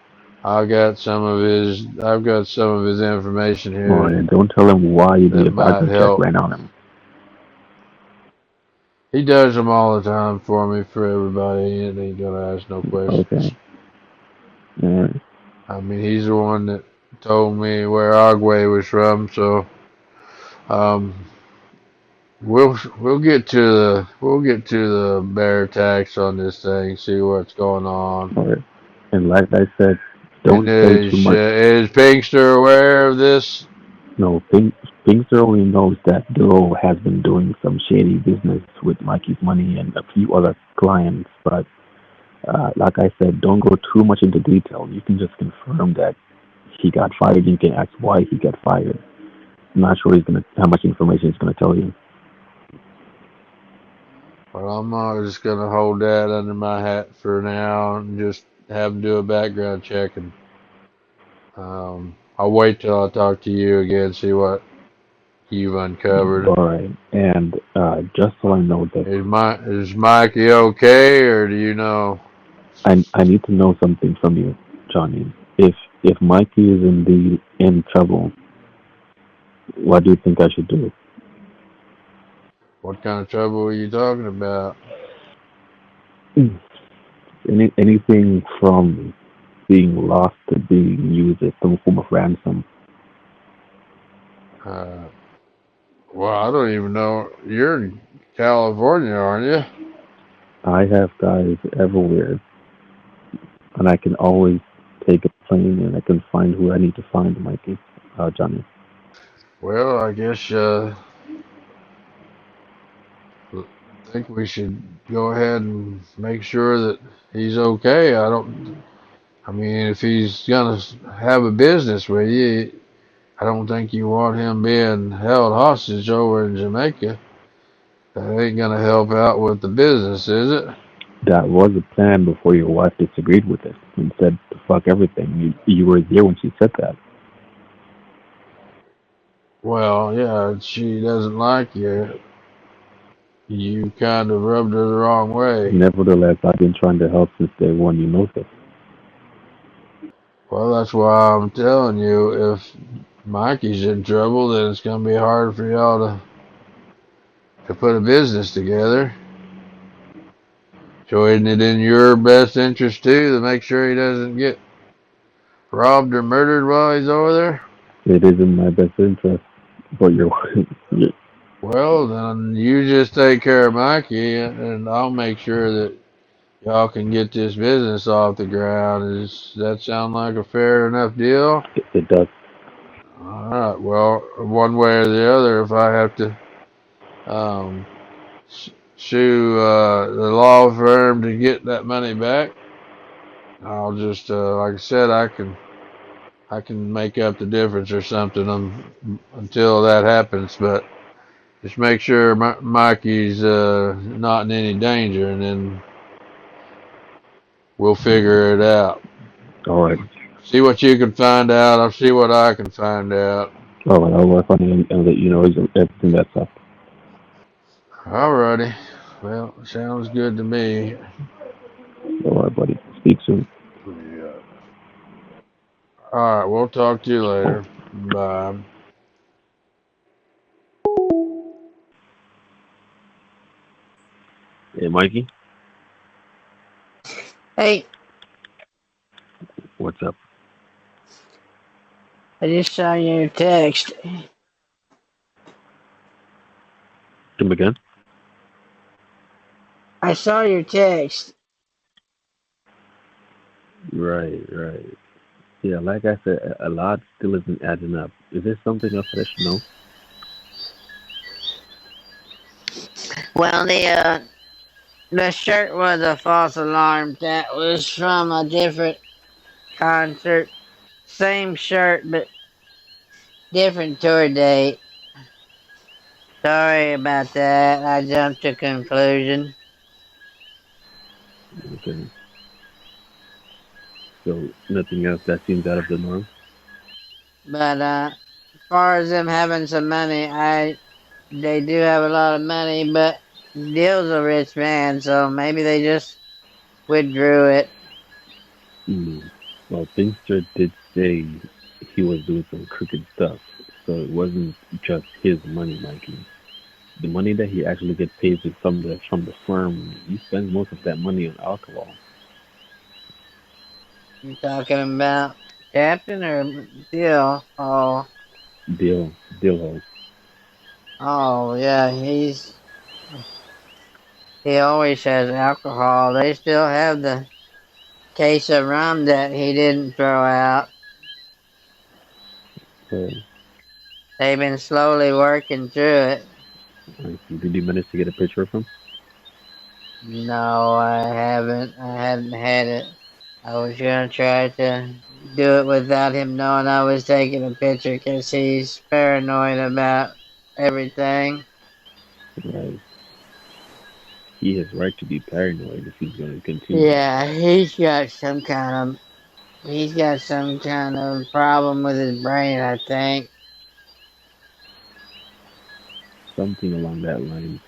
I've got some of his information All here right, and don't tell him why you did that a might background check help. right on him. He does them all the time for me, for everybody, and ain't gonna ask no questions. Okay. All right. I mean, he's the one that told me where Agway was from, so um, we'll get to the bear tax on this thing, see what's going on. All right. And like I said, And don't say too much. is Pinkster aware of this? No, Pinkster only knows that Dillhole has been doing some shady business with Mikey's money and a few other clients, but like I said, don't go too much into detail. You can just confirm that he got fired. You can ask why he got fired. I'm not sure how much information he's gonna tell you. Well, I'm just gonna hold that under my hat for now and just have him do a background check, and I'll wait till I talk to you again, see what you've uncovered. All right, and just so I know that Is Mikey okay, or do you know? I need to know something from you, Johnny. If Mikey is indeed in trouble, what do you think I should do? What kind of trouble are you talking about? Anything from being lost to being used as some form of ransom. Uh, well, I don't even know. You're in California, aren't you? I have guys everywhere, and I can always take a plane and I can find who I need to find, Mikey, Johnny. Well, I guess I think we should go ahead and make sure that he's okay. I mean, if he's gonna have a business with you, I don't think you want him being held hostage over in Jamaica. That ain't gonna help out with the business, is it? That was a plan before your wife disagreed with it and said to fuck everything. You were there when she said that. Well, yeah, she doesn't like you. You kind of rubbed her the wrong way. Nevertheless, I've been trying to help since day one. You know this. Well, that's why I'm telling you, if Mikey's in trouble, then it's gonna be hard for y'all to put a business together. So isn't it in your best interest too to make sure he doesn't get robbed or murdered while he's over there? It is in my best interest, but your Well, then you just take care of Mikey, and I'll make sure that y'all can get this business off the ground. Does that sound like a fair enough deal? it does. All right. Well, one way or the other, if I have to um, sue the law firm to get that money back, I'll just, like I said, I can make up the difference or something until that happens. But just make sure Mikey's not in any danger, and then we'll figure it out. All right. See what you can find out. I'll see what I can find out. All right. I'll work on it and let you know everything that's up. Alrighty. Well, sounds good to me. All right, buddy. Speak soon. Yeah. All right. We'll talk to you later. Bye. Hey, Mikey. Hey, What's up? I just saw your text. Come again? I saw your text. Right. Yeah, like I said, a lot still isn't adding up. Is there something else that I should know? Well, the shirt was a false alarm. That was from a different concert. Same shirt, but different tour date. Sorry about that. I jumped to conclusion. Okay. So nothing else that seems out of the norm? But as far as them having some money, they do have a lot of money, but Dill's a rich man, so maybe they just withdrew it. Hmm. Well, Pinkster did say he was doing some crooked stuff, so it wasn't just his money, Mikey. The money that he actually gets paid from the firm, he spends most of that money on alcohol. You talking about Captain or Dill? Deal, Dillhole. Oh yeah, he always has alcohol. They still have the case of rum that he didn't throw out. So They've been slowly working through it. I see. Did you manage to get a picture of him? No, I haven't. I hadn't had it. I was gonna try to do it without him knowing I was taking a picture because he's paranoid about everything. Right. he has right to be paranoid if he's going to continue. Yeah, he's got some kind of problem with his brain, I think. Something along that line.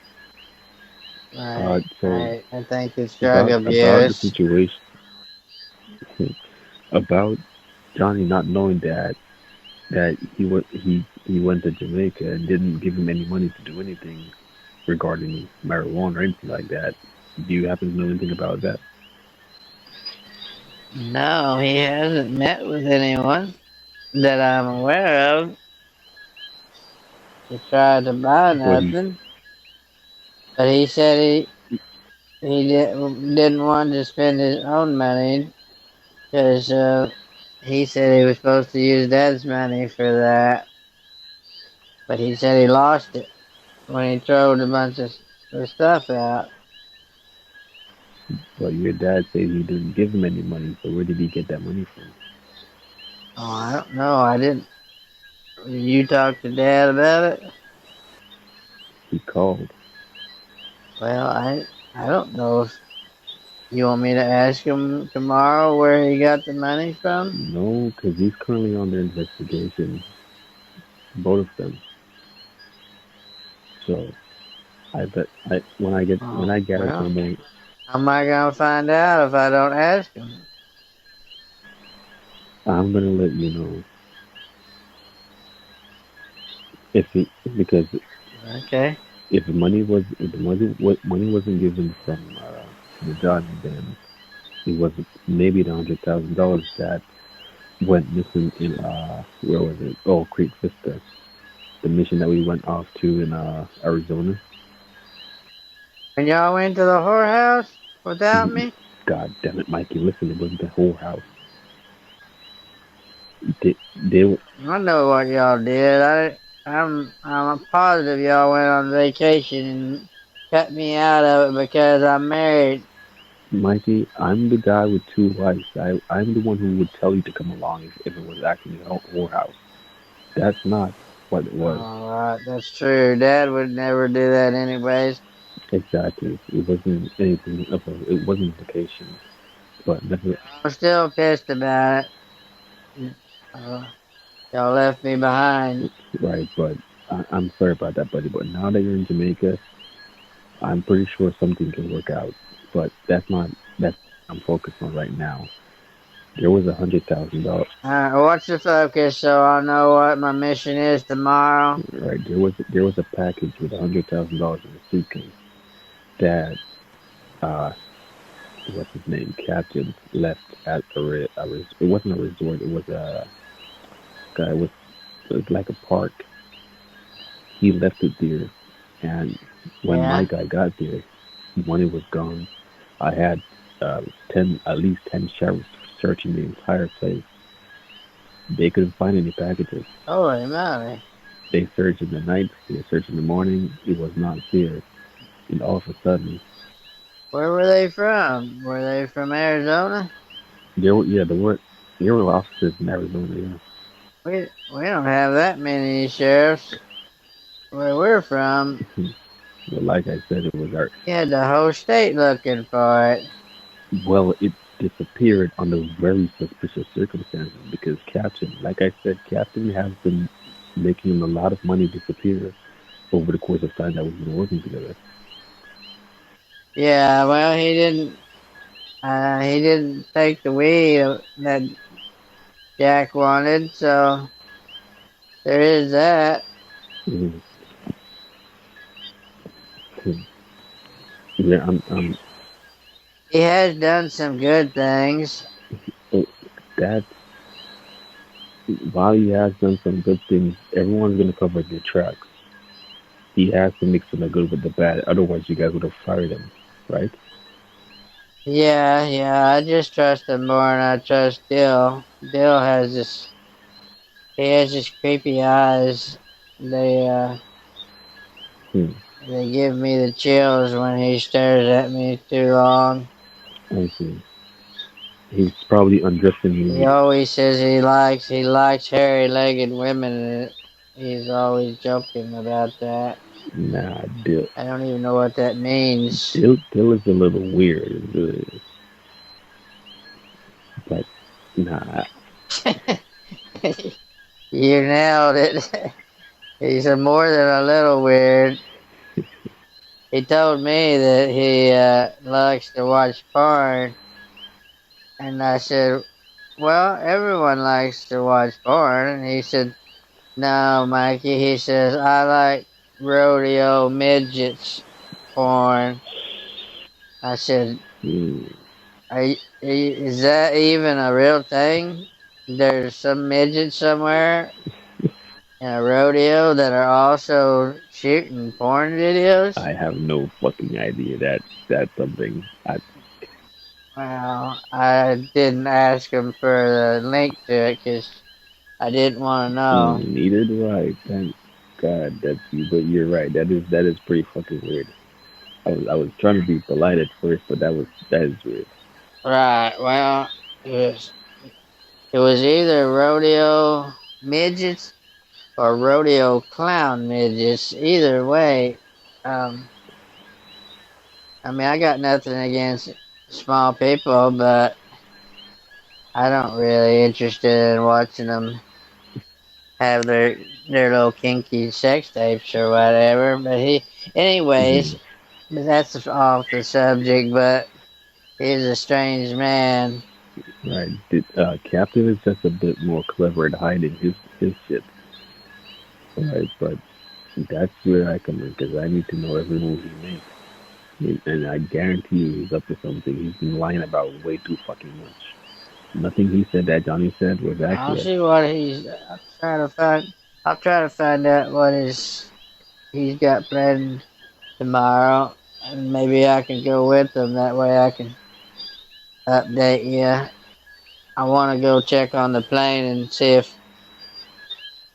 Right, So right. I think it's drug about the abuse. situation, about Johnny not knowing that he went to Jamaica and didn't give him any money to do anything regarding marijuana or anything like that. Do you happen to know anything about that? No, he hasn't met with anyone that I'm aware of to try to buy But he nothing. But he said didn't want to spend his own money because he said he was supposed to use Dad's money for that. But he said he lost it when he throwed a bunch of stuff out. but your dad said he didn't give him any money, so where did he get that money from? Oh, I don't know. I didn't. You talk to Dad about it? He called. Well, I don't know if you want me to ask him tomorrow where he got the money from. No, because he's currently under investigation, both of them. So I bet when Oh, I get it well, home, how am I gonna find out if I don't ask him? I'm gonna let you know if he because Okay. if the money wasn't given from the Johnny, then it was maybe the $100,000 that went missing in where was it? Oh, Creek Vista, the mission that we went off to in Arizona. When y'all went to the whorehouse without me? God damn it, Mikey! Listen, it wasn't the whole house. They I know what y'all did. I'm positive y'all went on vacation and cut me out of it because I'm married. Mikey, I'm the guy with two wives. I'm the one who would tell you to come along if it was actually a whorehouse. That's not what it was. All right, that's true. Dad would never do that anyways. Exactly. It wasn't anything of a, it wasn't a vacation. But never, I'm still pissed about it. Y'all left me behind. right, but I'm sorry about that, buddy. But now that you're in Jamaica, I'm pretty sure something can work out. But that's what I'm focused on right now. There was $100,000. What's the focus so I'll know what my mission is tomorrow? Right, there was a package with $100,000 in a suitcase that uh what's his name, Captain left at it wasn't a resort, it was a guy with it was like a park. He left it there, and when my Yeah. guy got there, money was gone. I had at least 10 sheriffs searching the entire place. They couldn't find any packages. Holy moly. They searched in the night, they searched in the morning. It was not there, and all of a sudden, Where were they from? Were they from Arizona? there were officers in Arizona. We don't have that many sheriffs. Where we're from, Yeah, but like I said, it was our you had the whole state looking for it. well, it disappeared under very suspicious circumstances because Captain, like I said, Captain has been making a lot of money disappear over the course of time that we've been working together. Yeah, well, he didn't take the weed that Jack wanted, so there is that. Mhm. Yeah, He has done some good things. oh, that while he has done some good things, everyone's gonna cover their tracks. He has to mix in the good with the bad, otherwise you guys would have fired him, right? Yeah, yeah, I just trust him more than I trust Dill. He has this creepy eyes. They, uh, Hmm. they give me the chills when he stares at me too long. I see. He's probably undressing He you. always says he likes hairy legged women and he's always joking about that. Nah, Dill. I don't even know what that means. Dill is a little weird, but nah. You nailed it. He's more than a little weird. He told me that he likes to watch porn, and I said, "Well, everyone likes to watch porn." And he said, "No, Mikey." He says, "I like rodeo midgets porn." I said, Hmm. Is that even a real thing? There's some midget somewhere in a rodeo that are also shooting porn videos? I have no fucking idea. That's something. Well, I didn't ask him for the link to it because I didn't want to know. Neither do I. Thank God that's you. But you're right. That is pretty fucking weird. I was trying to be polite at first, but that is weird. Right, well, it was either rodeo midgets or rodeo clown midgets. Either way, um, I mean, I got nothing against small people, but I don't really interested in watching them have their little kinky sex tapes or whatever. But anyways, Mhm. that's off the subject. But he's a strange man. Right. Captain is just a bit more clever at hiding his shit. Right. But that's where I come in because I need to know every move he makes. And I guarantee you he's up to something. He's been lying about way too fucking much. Nothing he said that Johnny said was I'll accurate. see what he's. I'll try to find out what he's got planned tomorrow, and maybe I can go with him. That way I can update you. I want to go check on the plane and see if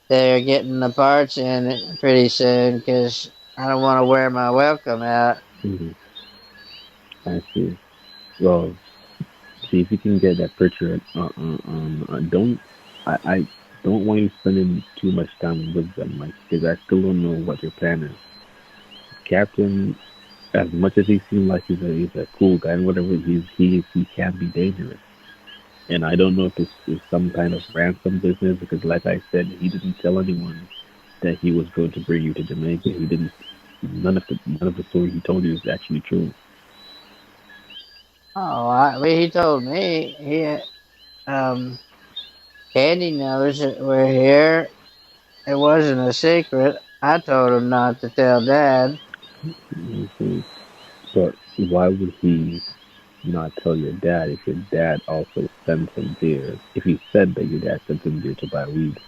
they're getting the parts in pretty soon because I don't want to wear my welcome out. Hmm. I see. Well, see if you can get that picture. Don't I don't want you spending too much time with them, like, because I still don't know what your plan is. Captain, as much as he seems like he's a cool guy and whatever, he can be dangerous. And I don't know if this is some kind of ransom business because, like I said, he didn't tell anyone that he was going to bring you to Jamaica. He didn't. None of the story he told you is actually true. Oh, well, he told me um Candy knows that we're here. It wasn't a secret. I told him not to tell Dad. Mhm. But why would he not tell your dad if your dad also sent him there? If he said that your dad sent him there to buy weed,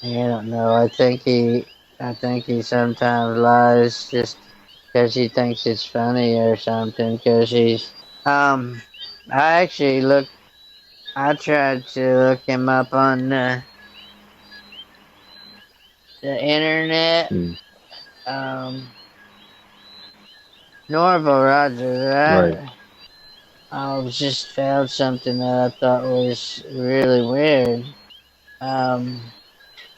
I don't know. I think he sometimes lies just because he thinks it's funny or something. Because um, I actually looked. I tried to look him up on the internet. mm, Um, Norval Rogers, right? I just found something that I thought was really weird. Um,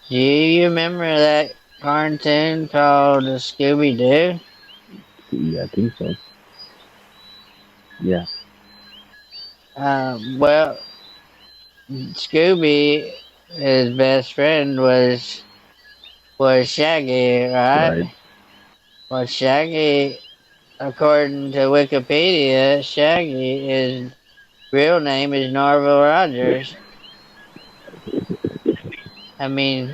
do you remember that cartoon called Scooby Doo? Yeah, I think so. Yeah, Well, Scooby, his best friend was Shaggy, right. right? Well, Shaggy, according to Wikipedia, Shaggy is real name is Norval Rogers. I mean,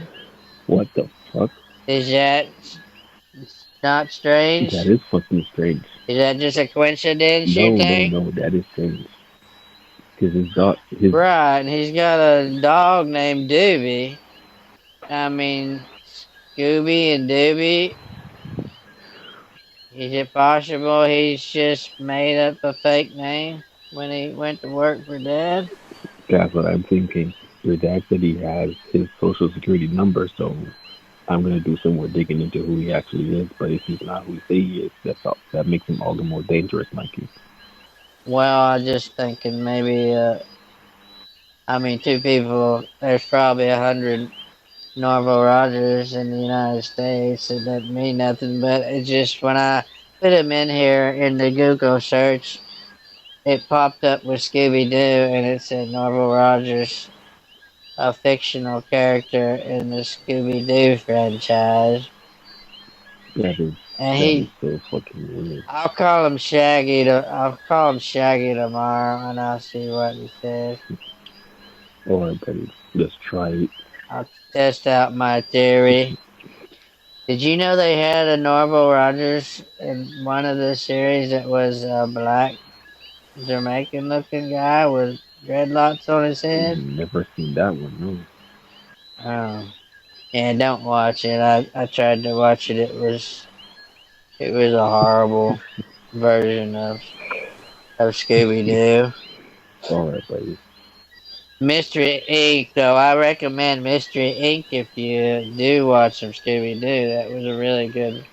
What the fuck? is that not That strange? is fucking strange. Is that just a coincidence, you No, no, think? no. That is strange. Because his dog, his Right, and he's got a dog named Doobie. I mean, Scooby and Doobie. Is it possible he's just made up a fake name when he went to work for Dad? that's what I'm thinking. Your dad said he has his social security number, so I'm gonna do some more digging into who he actually is. But if he's not who he say he is, that makes him all the more dangerous, Mikey. Well, I just thinking maybe. I mean, two people. There's probably 100 Norval Rogers in the United States. It doesn't mean nothing, but it's just when I put him in here in the Google search, it popped up with Scooby Doo and it said Norval Rogers, a fictional character in the Scooby Doo franchise. That is And so fucking weird. I'll call him Shaggy. I'll call him Shaggy tomorrow, and I'll see what he says. Alright, buddy. Let's try it. I'll test out my theory. Did you know they had a Norval Rogers in one of the series that was a black Jamaican looking guy with dreadlocks on his head? Never seen that one, no. Oh. Yeah, don't watch it. I tried to watch it. It was a horrible version of Scooby Doo. Alright, buddy. Mystery Inc. though, I recommend Mystery Inc. if you do watch some Scooby Doo. That was a really good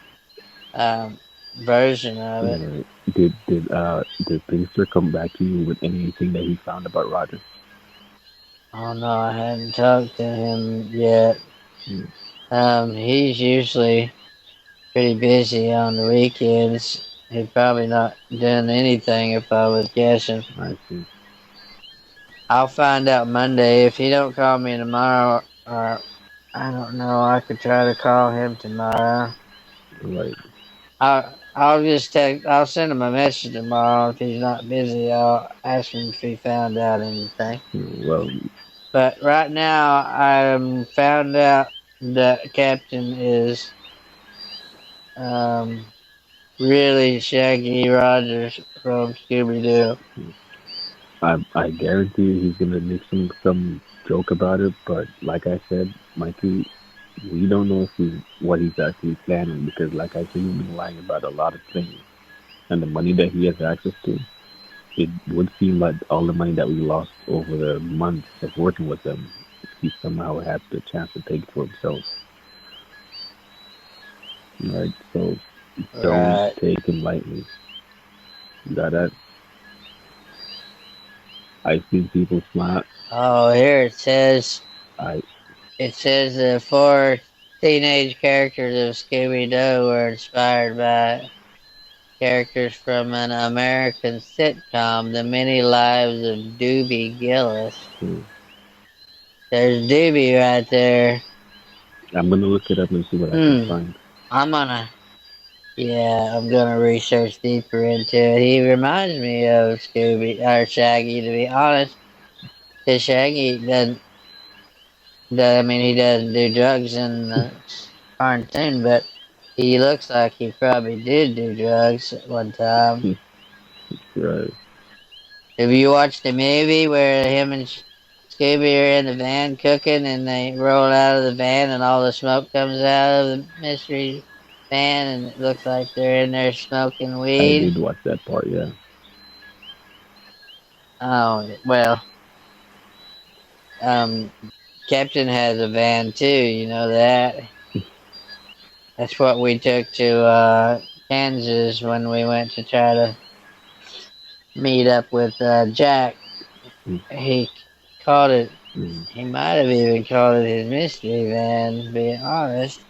version of it. Alright. Did Pinkster come back to you with anything that he found about Roger? Oh no, I hadn't talked to him yet. He's usually pretty busy on the weekends. He's probably not doing anything if I was guessing. I see. I'll find out Monday. If he don't call me tomorrow, or I don't know, I could try to call him tomorrow. Right. I'll just text. I'll send him a message tomorrow. If he's not busy, I'll ask him if he found out anything. Well, but right now, I found out that Captain is really Shaggy Rogers from Scooby Doo. I guarantee you he's gonna make some joke about it, but like I said, Mikey, we don't know what he's actually planning because, like I said, he's been lying about a lot of things, and the money that he has access to, it would seem like all the money that we lost over the months of working with them, he somehow had the chance to take it for himself. Right, so don't take him lightly. You got that? I've seen people smile. Oh, here it says. It says the 4 teenage characters of Scooby Doo were inspired by characters from an American sitcom, The Many Lives of Doobie Gillis. There's Doobie right there. I'm gonna look it up and see what I can find. I'm gonna research deeper into it. He reminds me of Scooby or Shaggy, to be honest. Cause Shaggy doesn't. He doesn't do drugs in the cartoon, but he looks like he probably did do drugs at one time. Right. Have you watched the movie where him and Scooby are in the van cooking and they roll out of the van and all the smoke comes out of the mystery van and it looks like they're in there smoking weed? I did watch that part, yeah. Oh, well. Captain has a van too, you know that? That's what we took to Kansas when we went to try to meet up with Jack. He called it, he might have even called it his mystery van, to be honest.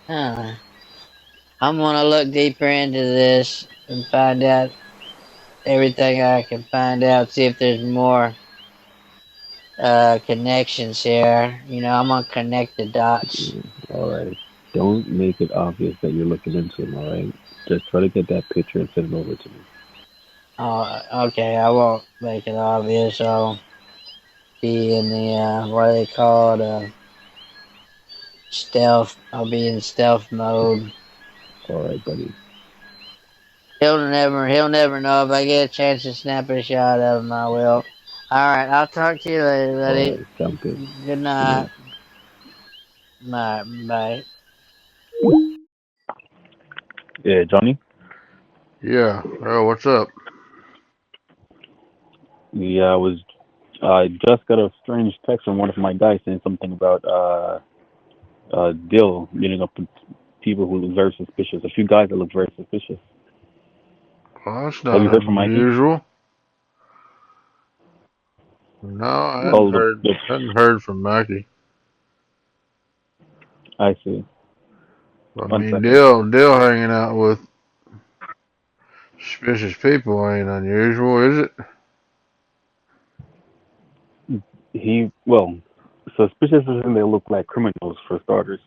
I'm gonna look deeper into this and find out everything I can find out, see if there's more connections here. You know, I'm gonna connect the dots. Alright. Don't make it obvious that you're looking into them, alright? Just try to get that picture and send it over to me. Oh, okay, I won't make it obvious. I'll be in the, what do they call it, stealth. I'll be in stealth mode. Alright, buddy. He'll never know. If I get a chance to snap a shot of him, I will. Alright, I'll talk to you later, buddy. Alright, sounds good. Good night. Bye. Yeah, Johnny? Yeah. Oh, what's up? Yeah, I just got a strange text from one of my guys saying something about Dill meeting up with people who look very suspicious. A few guys that look very suspicious. Well, that's not Have you heard from Mikey? unusual. No, I hadn't heard from Mikey. I see. I One mean, second. Dill hanging out with suspicious people ain't unusual, is it? Well, suspicious is when they look like criminals for starters.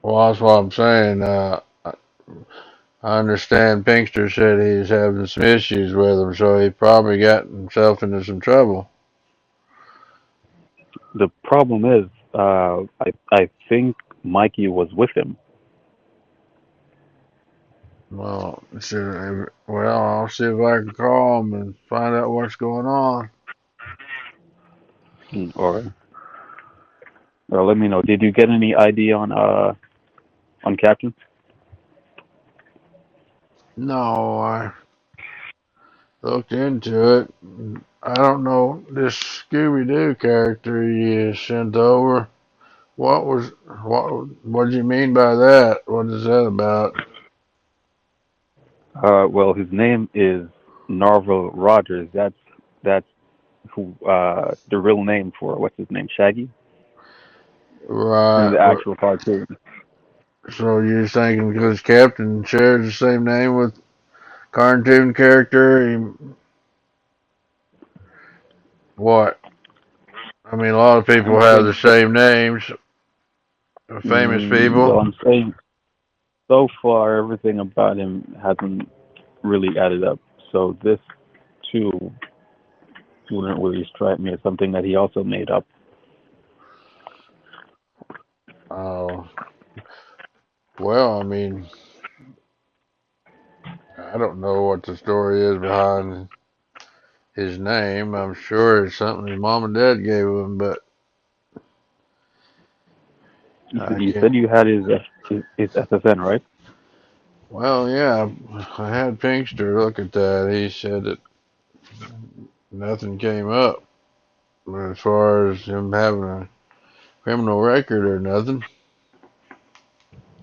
Well, that's what I'm saying. I understand Pinkster said he was having some issues with him, so he probably got himself into some trouble. The problem is, I think Mikey was with him. Well, I'll see if I can call him and find out what's going on. Or well, let me know. Did you get any idea on Captain? No, I looked into it. I don't know this Scooby Doo character you sent over. What do you mean by that? What is that about? Well, his name is Narvel Rogers. That's who the real name for what's his name, Shaggy, in Right. the actual cartoon. So you're thinking because Captain shares the same name with cartoon character, what? I mean, a lot of people I'm have saying, the same names, famous well, people. I'm saying so far everything about him hasn't really added up. So this too wouldn't really strike me as something that he also made up. Oh, well, I mean, I don't know what the story is behind his name. I'm sure it's something his mom and dad gave him, but I You can't. said you had his SSN, right? Well, yeah, I had Pinkster look at that. He said that nothing came up as far as him having a criminal record or nothing.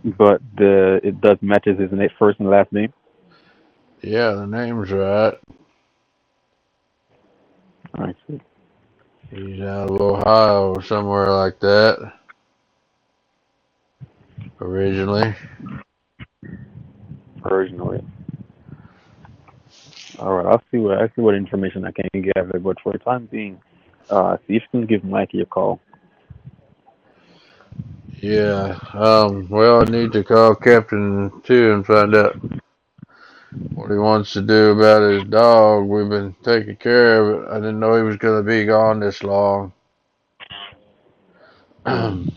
But it does matches his first and last name. Yeah, the name's right. I see. He's out of Ohio or somewhere like that originally. Originally. All right, I see what information I can gather. But for the time being, see if you can give Mikey a call. Yeah. Well, I need to call Captain too and find out what he wants to do about his dog. We've been taking care of it. I didn't know he was going to be gone this long. Hmm.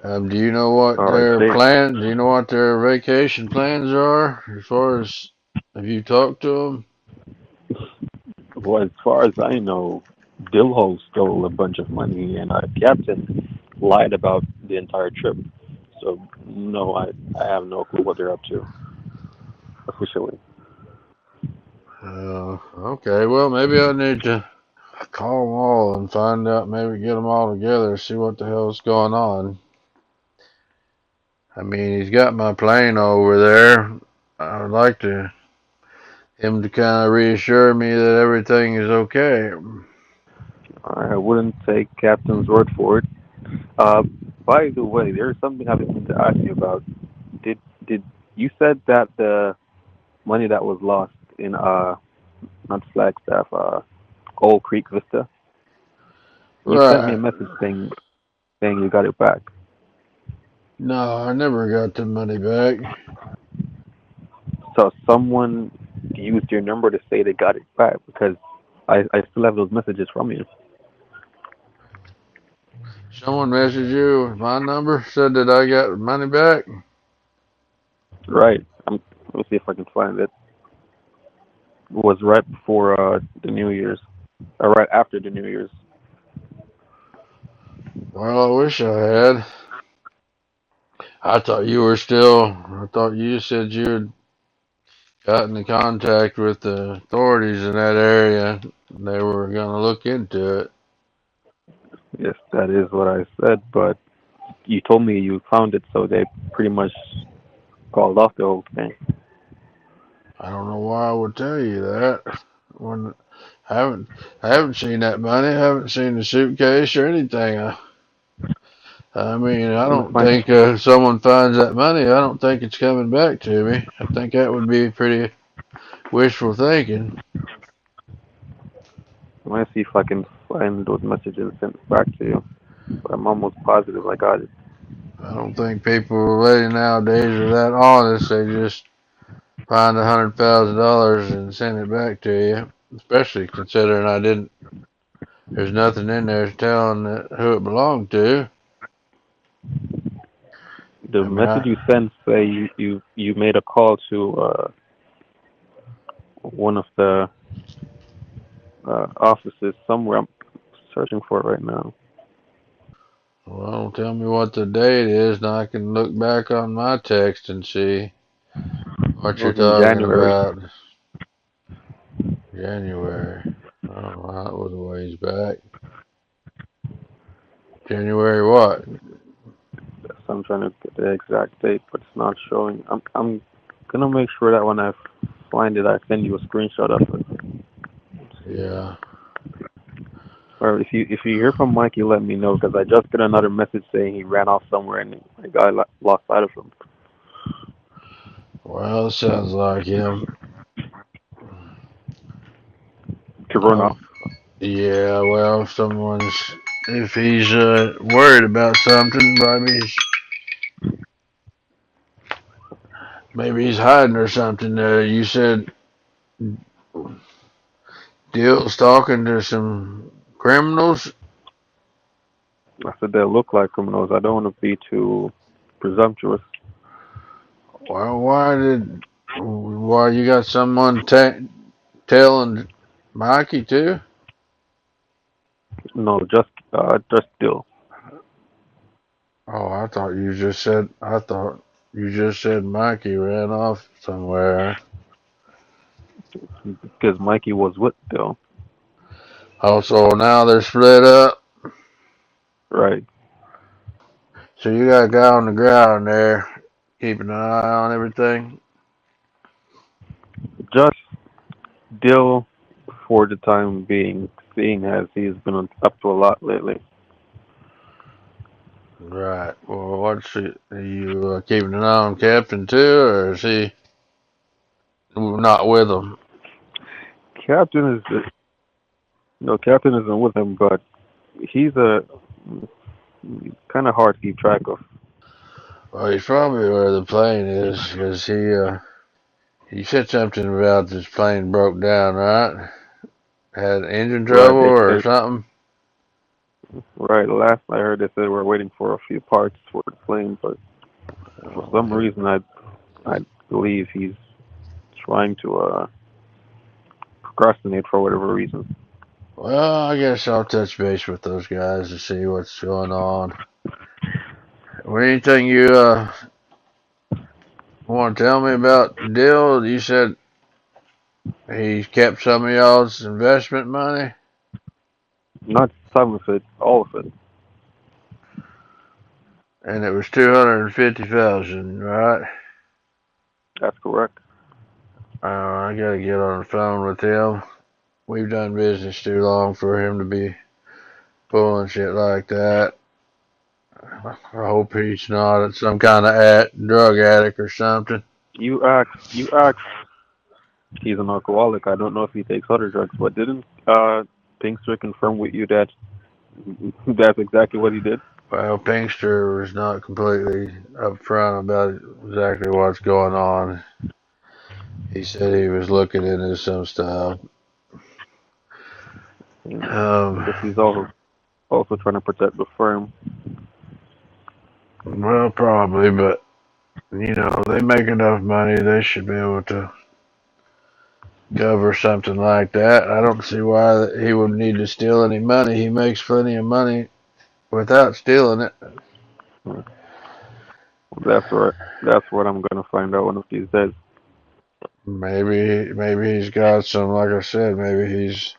Do you know what All right, their they plans? Do you know what their vacation plans are? As far as have you talked to them? Well, as far as I know, Dillhole stole a bunch of money, and Captain lied about the entire trip. So no, I have no clue what they're up to officially. Okay. Well, maybe I need to call them all and find out. Maybe get them all together, see what the hell's going on. I mean, he's got my plane over there. I would like to him to kind of reassure me that everything is okay. I wouldn't take Captain's word for it. Uh, by the way, there's something I wanted to ask you about. Did you said that the money that was lost in not Flagstaff, Old Creek Vista? You sent me a Right. message saying you got it back. No, I never got the money back. So someone used your number to say they got it back because I still have those messages from you. Someone messaged you with my number, said that I got money back. Right. Let me see if I can find it. It was right before the New Year's, or right after the New Year's. Well, I wish I had. I thought you were still. I thought you said you had gotten in contact with the authorities in that area. They were going to look into it. Yes, that is what I said. But you told me you found it, so they pretty much called off the whole thing. I don't know why I would tell you that. When I haven't seen that money. I haven't seen the suitcase or anything. I mean, I Gonna don't find. think if someone finds that money, I don't think it's coming back to me. I think that would be pretty wishful thinking. I'm gonna see if I can find those messages and send it back to you. But I'm almost positive I got it. I don't think people really nowadays are that honest. They just find $100,000 and send it back to you. Especially considering I didn't. There's nothing in there telling who it belonged to. The I mean, message you sent say you made a call to one of the offices somewhere. I'm searching for it right now. well, don't tell me what the date is, and I can look back on my text and see It what you're was in talking January. about. January. Oh, that was a ways back. January what? So I'm trying to get the exact date, but it's not showing. I'm gonna make sure that when I find it, I send you a screenshot of it. Let's see. Yeah. Or if you hear from Mikey, let me know because I just got another message saying he ran off somewhere and I got lost sight of him. Well, it sounds like him. To run off. Oh, yeah. Well, if he's worried about something, maybe he's hiding or something. You said Dill's talking to some criminals. I said they look like criminals. I don't want to be too presumptuous. Well, why you got someone telling Mikey too? No, just Dill. Oh, I thought you just said Mikey ran off somewhere. Because Mikey was with Dill. Oh, so now they're split up. Right. So you got a guy on the ground there keeping an eye on everything. Just Dill for the time being, seeing as he's been up to a lot lately. Right. Well, are you keeping an eye on Captain too, or is he not with them? Captain is no Captain isn't with him, but he's a kind of hard to keep track of. Well, he's probably where the plane is, because he said something about this plane broke down, right? Had engine Right. trouble or something. Right. Last I heard, they said we're waiting for a few parts for the plane, but for Oh, some reason, I believe he's trying to procrastinate for whatever reason. well, I guess I'll touch base with those guys to see what's going on. Well, anything you want to tell me about Dill? You said he kept some of y'all's investment money, Not some of it, all of it. and it was 250,000, right? That's correct. I gotta get on the phone with him. We've done business too long for him to be pulling shit like that. I hope he's not some kind of drug addict or something. You asked. He's an alcoholic. I don't know if he takes other drugs, but didn't Pinkster confirm with you that that's exactly what he did? Well, Pinkster was not completely upfront about exactly what's going on. He said he was looking into some stuff. I guess he's also trying to protect the firm. Well, probably, but they make enough money, they should be able to cover something like that. I don't see why he would need to steal any money. He makes plenty of money without stealing it. That's right. That's what I'm gonna find out one of these days. Maybe he's got some, like I said, maybe he's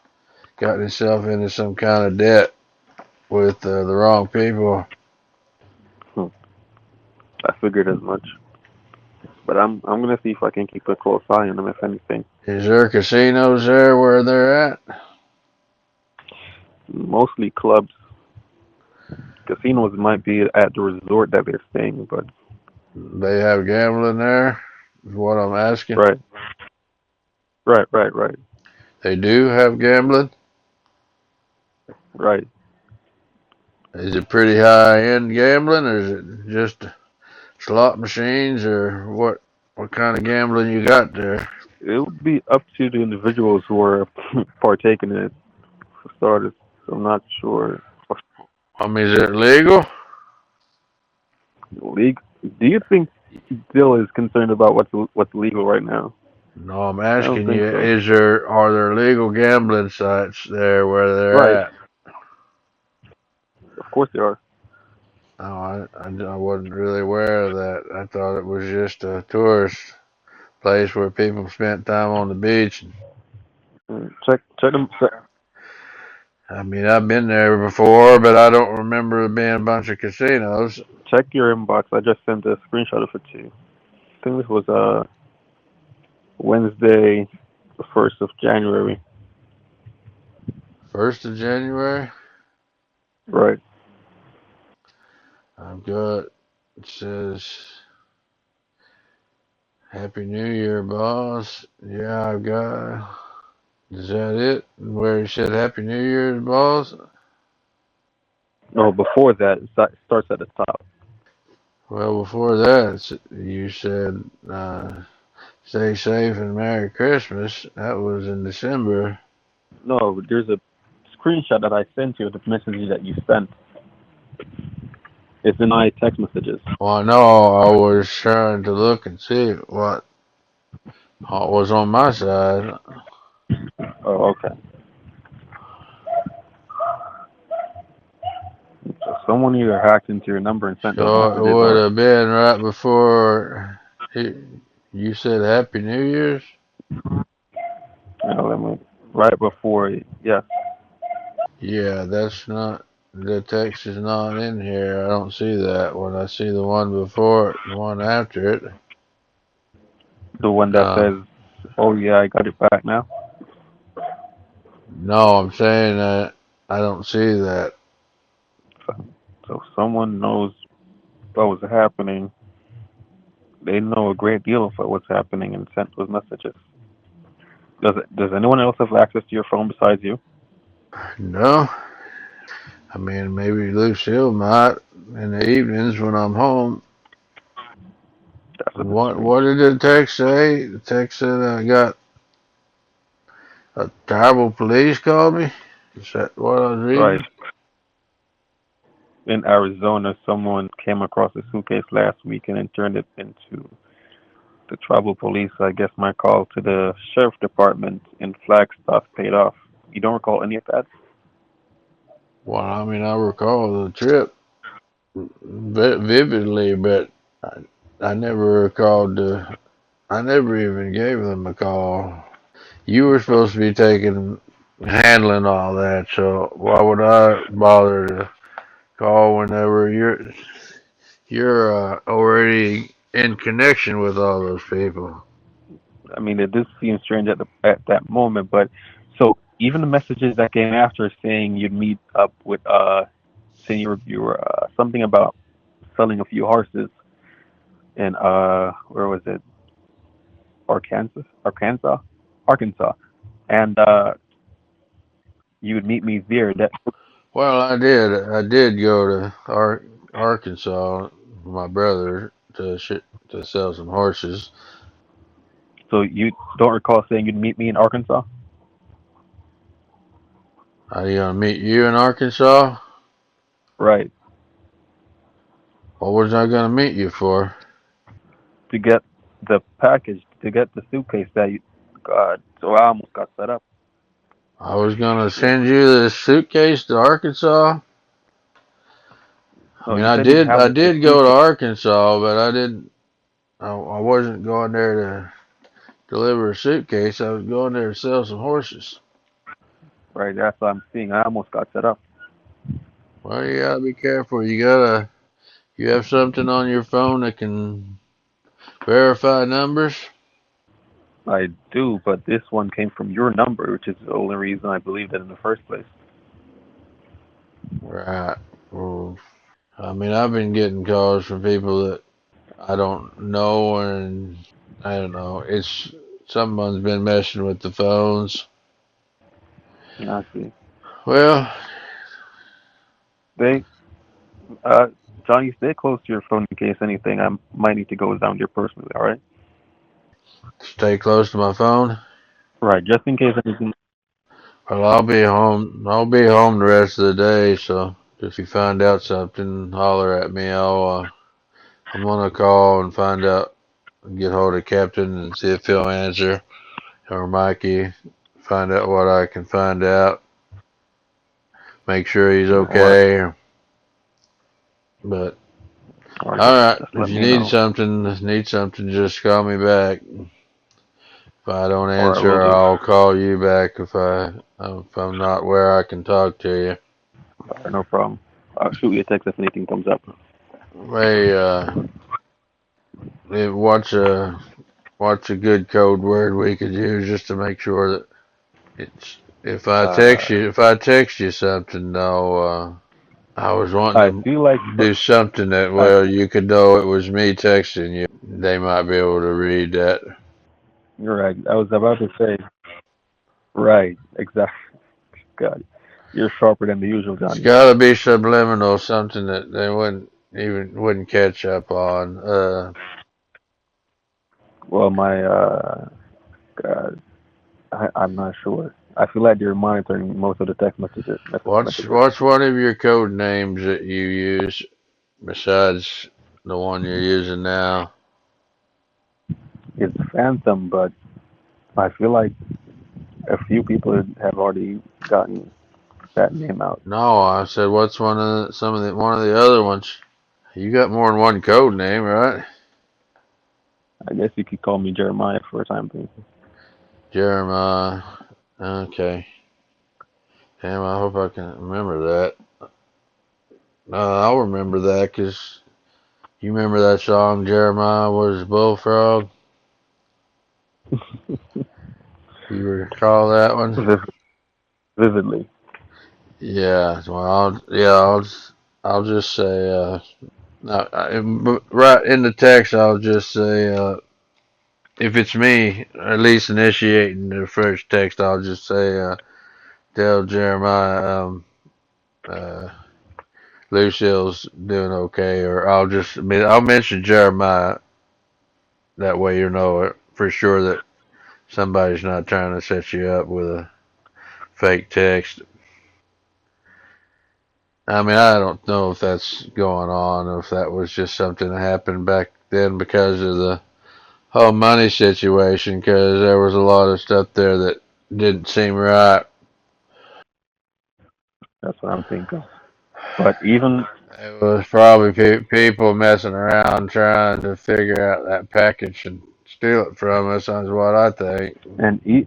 gotten himself into some kind of debt with the wrong people. Hmm. I figured as much. But I'm gonna see if I can keep a close eye on him, if anything. Is there casinos there where they're at? Mostly clubs. Casinos might be at the resort that they're staying, but They have gambling there, is what I'm asking. right, right. They do have gambling. Right. Is it pretty high end gambling, or is it just slot machines, or what? What kind of gambling you got there? It would be up to the individuals who are partaking in it for starters. So I'm not sure. I mean, is it legal? League. Do you think Dill is concerned about what's legal right now? No, I'm I don't asking you, think so. are there legal gambling sites there where they're Right. at? Of course they are. I wasn't really aware of that. I thought it was just a tourist place where people spent time on the beach. Check them. I mean, I've been there before, but I don't remember there being a bunch of casinos. Check your inbox. I just sent a screenshot of it to you. I think this was Wednesday, the 1st of January. 1st of January? Right. I've got, it says, Happy New Year, boss. Yeah, I've got, is that it? Where he said Happy New Year, boss? No, before that, it starts at the top. Well, before that, you said, stay safe and Merry Christmas. That was in December. No, there's a screenshot that I sent you of the message that you sent. It's in my text messages. Well, I know I was trying to look and see what was on my side. Oh, okay. So someone either hacked into your number and sent those So it messages, would or have been right before you said Happy New Year's. let me right before. Yeah. Yeah, that's not, the text is not in here. I don't see that one. I see the one before it, the one after it. The one that Uh, says, "Oh yeah, I got it back now." no, I'm saying that I don't see that. So someone knows what was happening. They know a great deal of what's happening and sent those messages. Does anyone else have access to your phone besides you? No, I mean maybe Lucille might in the evenings when I'm home. That's a bit strange. What did the text say? The text said I got a tribal police called me. Is that what I was Right. reading? In Arizona, someone came across a suitcase last weekend and turned it into the tribal police. I guess my call to the sheriff department in Flagstaff paid off. You don't recall any of that? Well, I mean I recall the trip vividly, but I never recalled the. I never even gave them a call. You were supposed to be handling all that, so why would I bother to call whenever you're already in connection with all those people? I mean, it did seem strange at that moment, but so even the messages that came after saying you'd meet up with saying you were something about selling a few horses in where was it, Arkansas, Arkansas, and you would meet me there. That Well, I did. I did go to Arkansas with my brother to sell some horses. so you don't recall saying you'd meet me in Arkansas, Are you gonna meet you in Arkansas? right? What was I gonna meet you for? To get the package, to get the suitcase that you. God, so I almost got set up. I was gonna send you this suitcase to Arkansas. I No, mean, you said you'd have I the did go to suitcase, Arkansas, but I didn't. I wasn't going there to deliver a suitcase. I was going there to sell some horses. right? That's what I'm seeing. I almost got set up. Well, you gotta be careful. You have something on your phone that can verify numbers. I do, but this one came from your number, which is the only reason I believed it in the first place. Right. Well, I mean, I've been getting calls from people that I don't know, and I don't know. It's someone's been messing with the phones. I see. Well, They, Johnny, stay close to your phone in case anything. I might need to go down there personally. All right. stay close to my phone. Right. Just in case anything. Well, I'll be home. I'll be home the rest of the day, so just if you find out something, holler at me. I'm gonna call and find out, get hold of Captain and see if he'll answer, or Mikey, find out what I can find out. Make sure he's All right. okay. But All right. all right, Just if let you me know. need something, just call me back. If I don't All right. We'll answer, do. I'll call you back if I'm not where I can talk to you. All right. No problem. I'll shoot you a text if anything comes up. Hey, what's a good code word we could use just to make sure that it's Uh, if I text you something though, I was I wanting feel like to do something that I, well you could know it was me texting you. They might be able to read that. you're right. I was about to say. Right. Exactly. God, you're sharper than the usual, It's Johnny. got to be subliminal, something that they wouldn't catch up on. Well, my God, I'm not sure. I feel like you're monitoring most of the text messages. What's one of your code names that you use besides the one you're using now? It's Phantom, but I feel like a few people have already gotten that name out. No, I said what's one of the other ones? You got more than one code name, right? I guess you could call me Jeremiah for a time being. Jeremiah. Okay. Damn, I hope I can remember that. I'll remember that because you remember that song, Jeremiah was a bullfrog? You recall that one? Vividly. Yeah. Well, I'll just say, right in the text, I'll just say, if it's me, at least initiating the first text, I'll just say, tell Jeremiah, uh, Lucille's doing okay, or I'll mention Jeremiah. That way you know it for sure that somebody's not trying to set you up with a fake text. I mean, I don't know if that's going on, or if that was just something that happened back then because of the whole money situation, because there was a lot of stuff there that didn't seem right. That's what I'm thinking. But even It was probably people messing around trying to figure out that package and steal it from us, is what I think.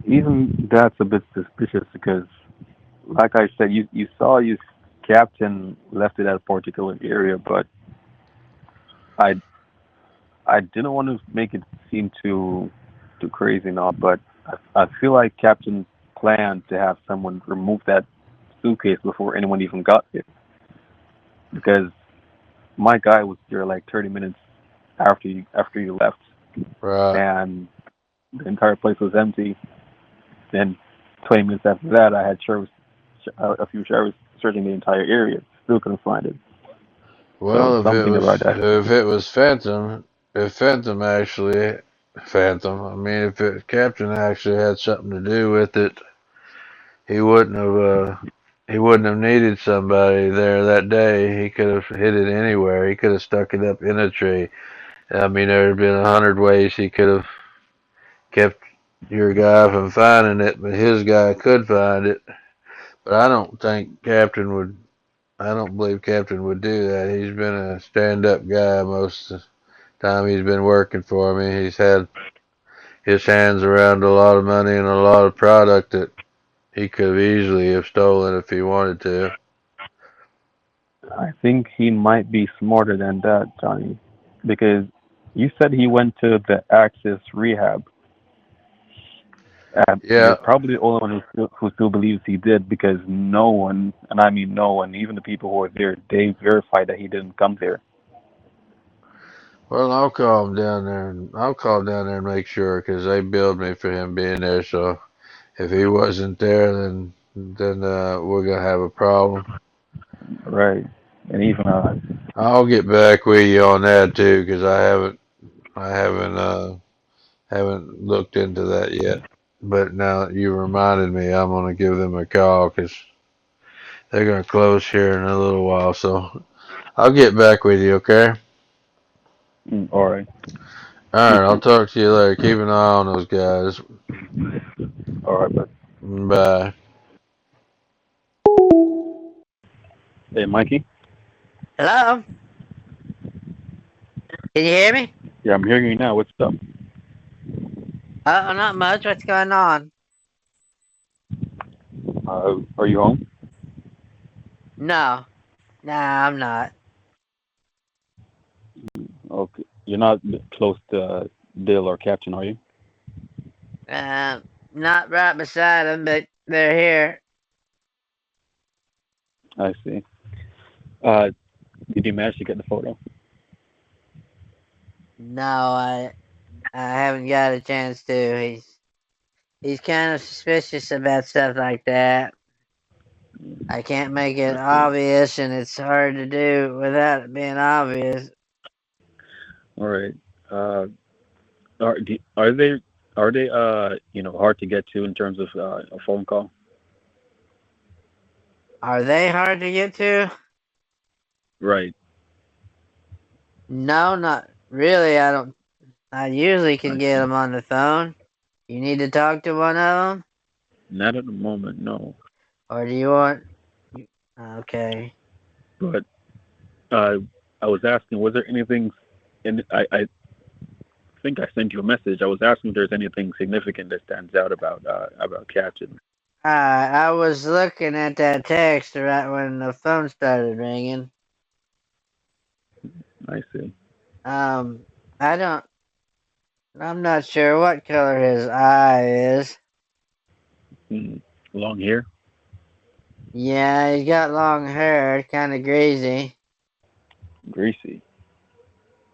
even that's a bit suspicious because, like I said, you saw your captain left it at a particular area, but I I didn't want to make it seem too crazy and all, but I feel like Captain planned to have someone remove that suitcase before anyone even got there because my guy was there like 30 minutes after you left, Right. and the entire place was empty. Then 20 minutes after that, I had a few sheriffs searching the entire area, still couldn't find it. So Well, something about that. if it was Phantom, if Phantom actually Phantom, I mean, if Captain actually had something to do with it, he wouldn't have he wouldn't have needed somebody there that day. He could have hid it anywhere. He could have stuck it up in a tree. I mean, there had been 100 ways he could have kept your guy from finding it, but his guy could find it. But I don't believe Captain would do that. He's been a stand-up guy most of the time he's been working for me. He's had his hands around a lot of money and a lot of product that he could have easily have stolen if he wanted to. I think he might be smarter than that, Johnny, because you said he went to the Axis rehab. Yeah. You're probably the only one who still believes he did, because no one, and I mean no one, even the people who were there, they verified that he didn't come there. Well, I'll call down there and make sure because they billed me for him being there. So if he wasn't there, then we're gonna have a problem. Right. And even I'll get back with you on that too because I haven't looked into that yet. But now that you reminded me, I'm gonna give them a call because they're gonna close here in a little while. So I'll get back with you. Okay. all right. All You right. I'll too. talk to you later. Keep an eye on those guys. All right, but Bye. hey, Mikey. Hello? Can you hear me? Yeah, I'm hearing you now. What's up? Not much. What's going on? Are you home? No. Nah, I'm not. Okay. You're not close to Dill or Captain, are you? Not right beside them, but they're here. I see. Uh, did you manage to get the photo? No, I haven't got a chance to. He's kind of suspicious about stuff like that. I can't make it I see. obvious, and it's hard to do without it being obvious. All right. Uh, are they hard to get to in terms of a phone call? Are they hard to get to? Right. No, not really. I don't. I usually can I get see. them on the phone. You need to talk to one of them, Not at the moment, no. or do you want? Okay. But uh, I was asking, was there anything? And I think I sent you a message. I was asking if there's anything significant that stands out about Captain. I was looking at that text right when the phone started ringing. I see. Um, I don't. I'm not sure what color his eye is. Hmm. Long hair. Yeah, he's got long hair, kind of greasy. Greasy.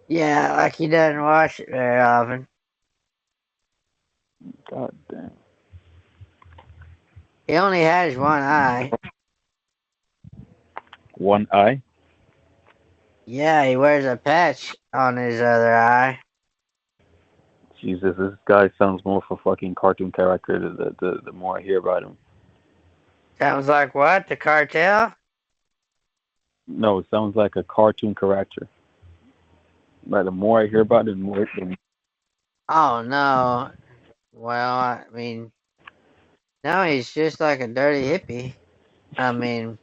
Yeah, like he doesn't wash it very often. God damn. He only has one eye. One eye. Yeah, he wears a patch on his other eye. Jesus, this guy sounds more of a fucking cartoon character the more I hear about him. Sounds like what? The cartel? No, it sounds like a cartoon character. Like the more I hear about it, the more. Oh no. Well, I mean, no, he's just like a dirty hippie. I mean,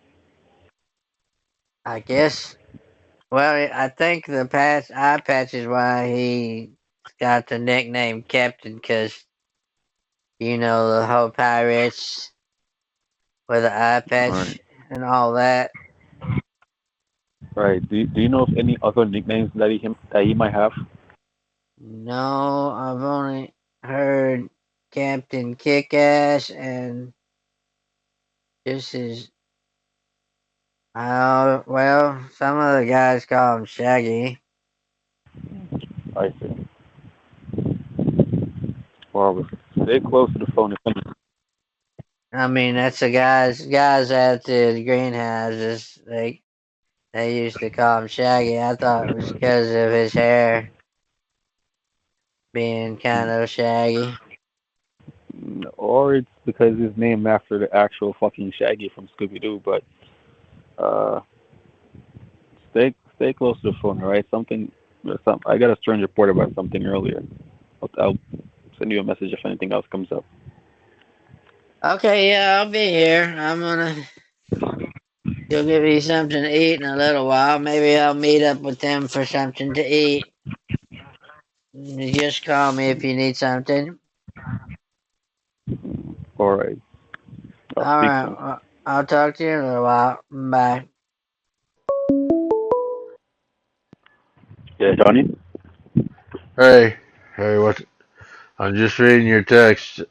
I guess. Well, I think the eye patch is why he got the nickname Captain, because the whole pirates with the eye Right. patch and all that. Right. Do you know of any other nicknames that he might have? No, I've only heard Captain Kickass and just his. Well, some of the guys call him Shaggy. I see. Well, stay close to the phone if anything. I mean, that's the guys at the greenhouses. They used to call him Shaggy. I thought it was because of his hair being kind of shaggy. Or it's because it's named after the actual fucking Shaggy from Scooby Doo. But uh, stay close to the phone, all right? I got a strange report about something earlier. I'll send you a message if anything else comes up. Okay, yeah, I'll be here. You'll give me something to eat in a little while. Maybe I'll meet up with them for something to eat. You just call me if you need something. All right. I'll All speak right, soon. well, I'll talk to you in a little while. Bye. Yeah, Johnny. Hey, what? I'm just reading your text.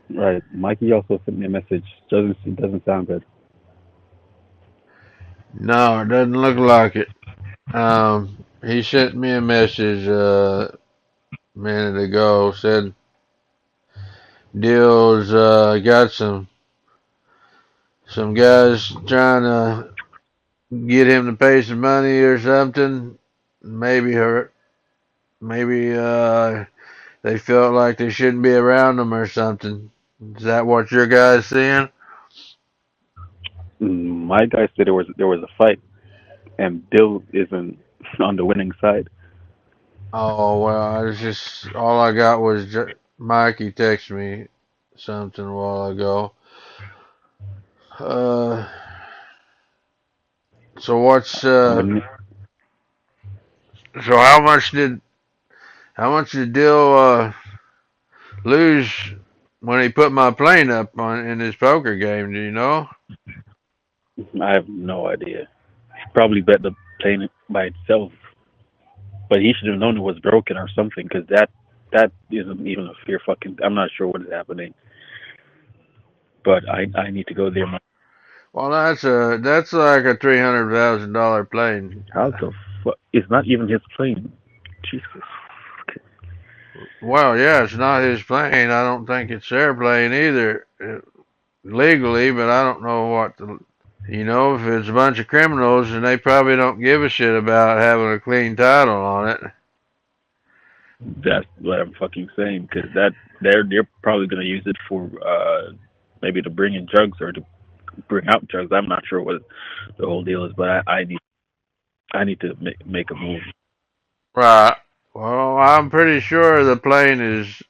Right. Mikey also sent me a message. Doesn't sound good. No, it doesn't look like it. He sent me a message a minute ago. Said Dill's got some guys trying to get him to pay some money or something. Maybe her, maybe they felt like they shouldn't be around him or something. Is that what your guy's seeing? My guy said there was a fight, and Dill isn't on the winning side. Oh well, I was just all I got was Mikey texted me something a while ago. Uh, so what's When so how much did Dill lose when he put my plane up on in his poker game? Do you know? I have no idea. He probably bet the plane by itself, but he should have known it was broken or something, because that isn't even a fair fucking. I'm not sure what is happening, but I need to go there. Well, that's like a $300,000 plane. How the fuck? It's not even his plane. Jesus. Well, yeah, it's not his plane. I don't think it's their plane either, legally, but I don't know what the. If it's a bunch of criminals, and they probably don't give a shit about having a clean title on it. That's what I'm fucking saying. Because they're probably gonna use it for maybe to bring in drugs or to bring out drugs. I'm not sure what the whole deal is, but I need to make a move. Right. Well, I'm pretty sure the plane is.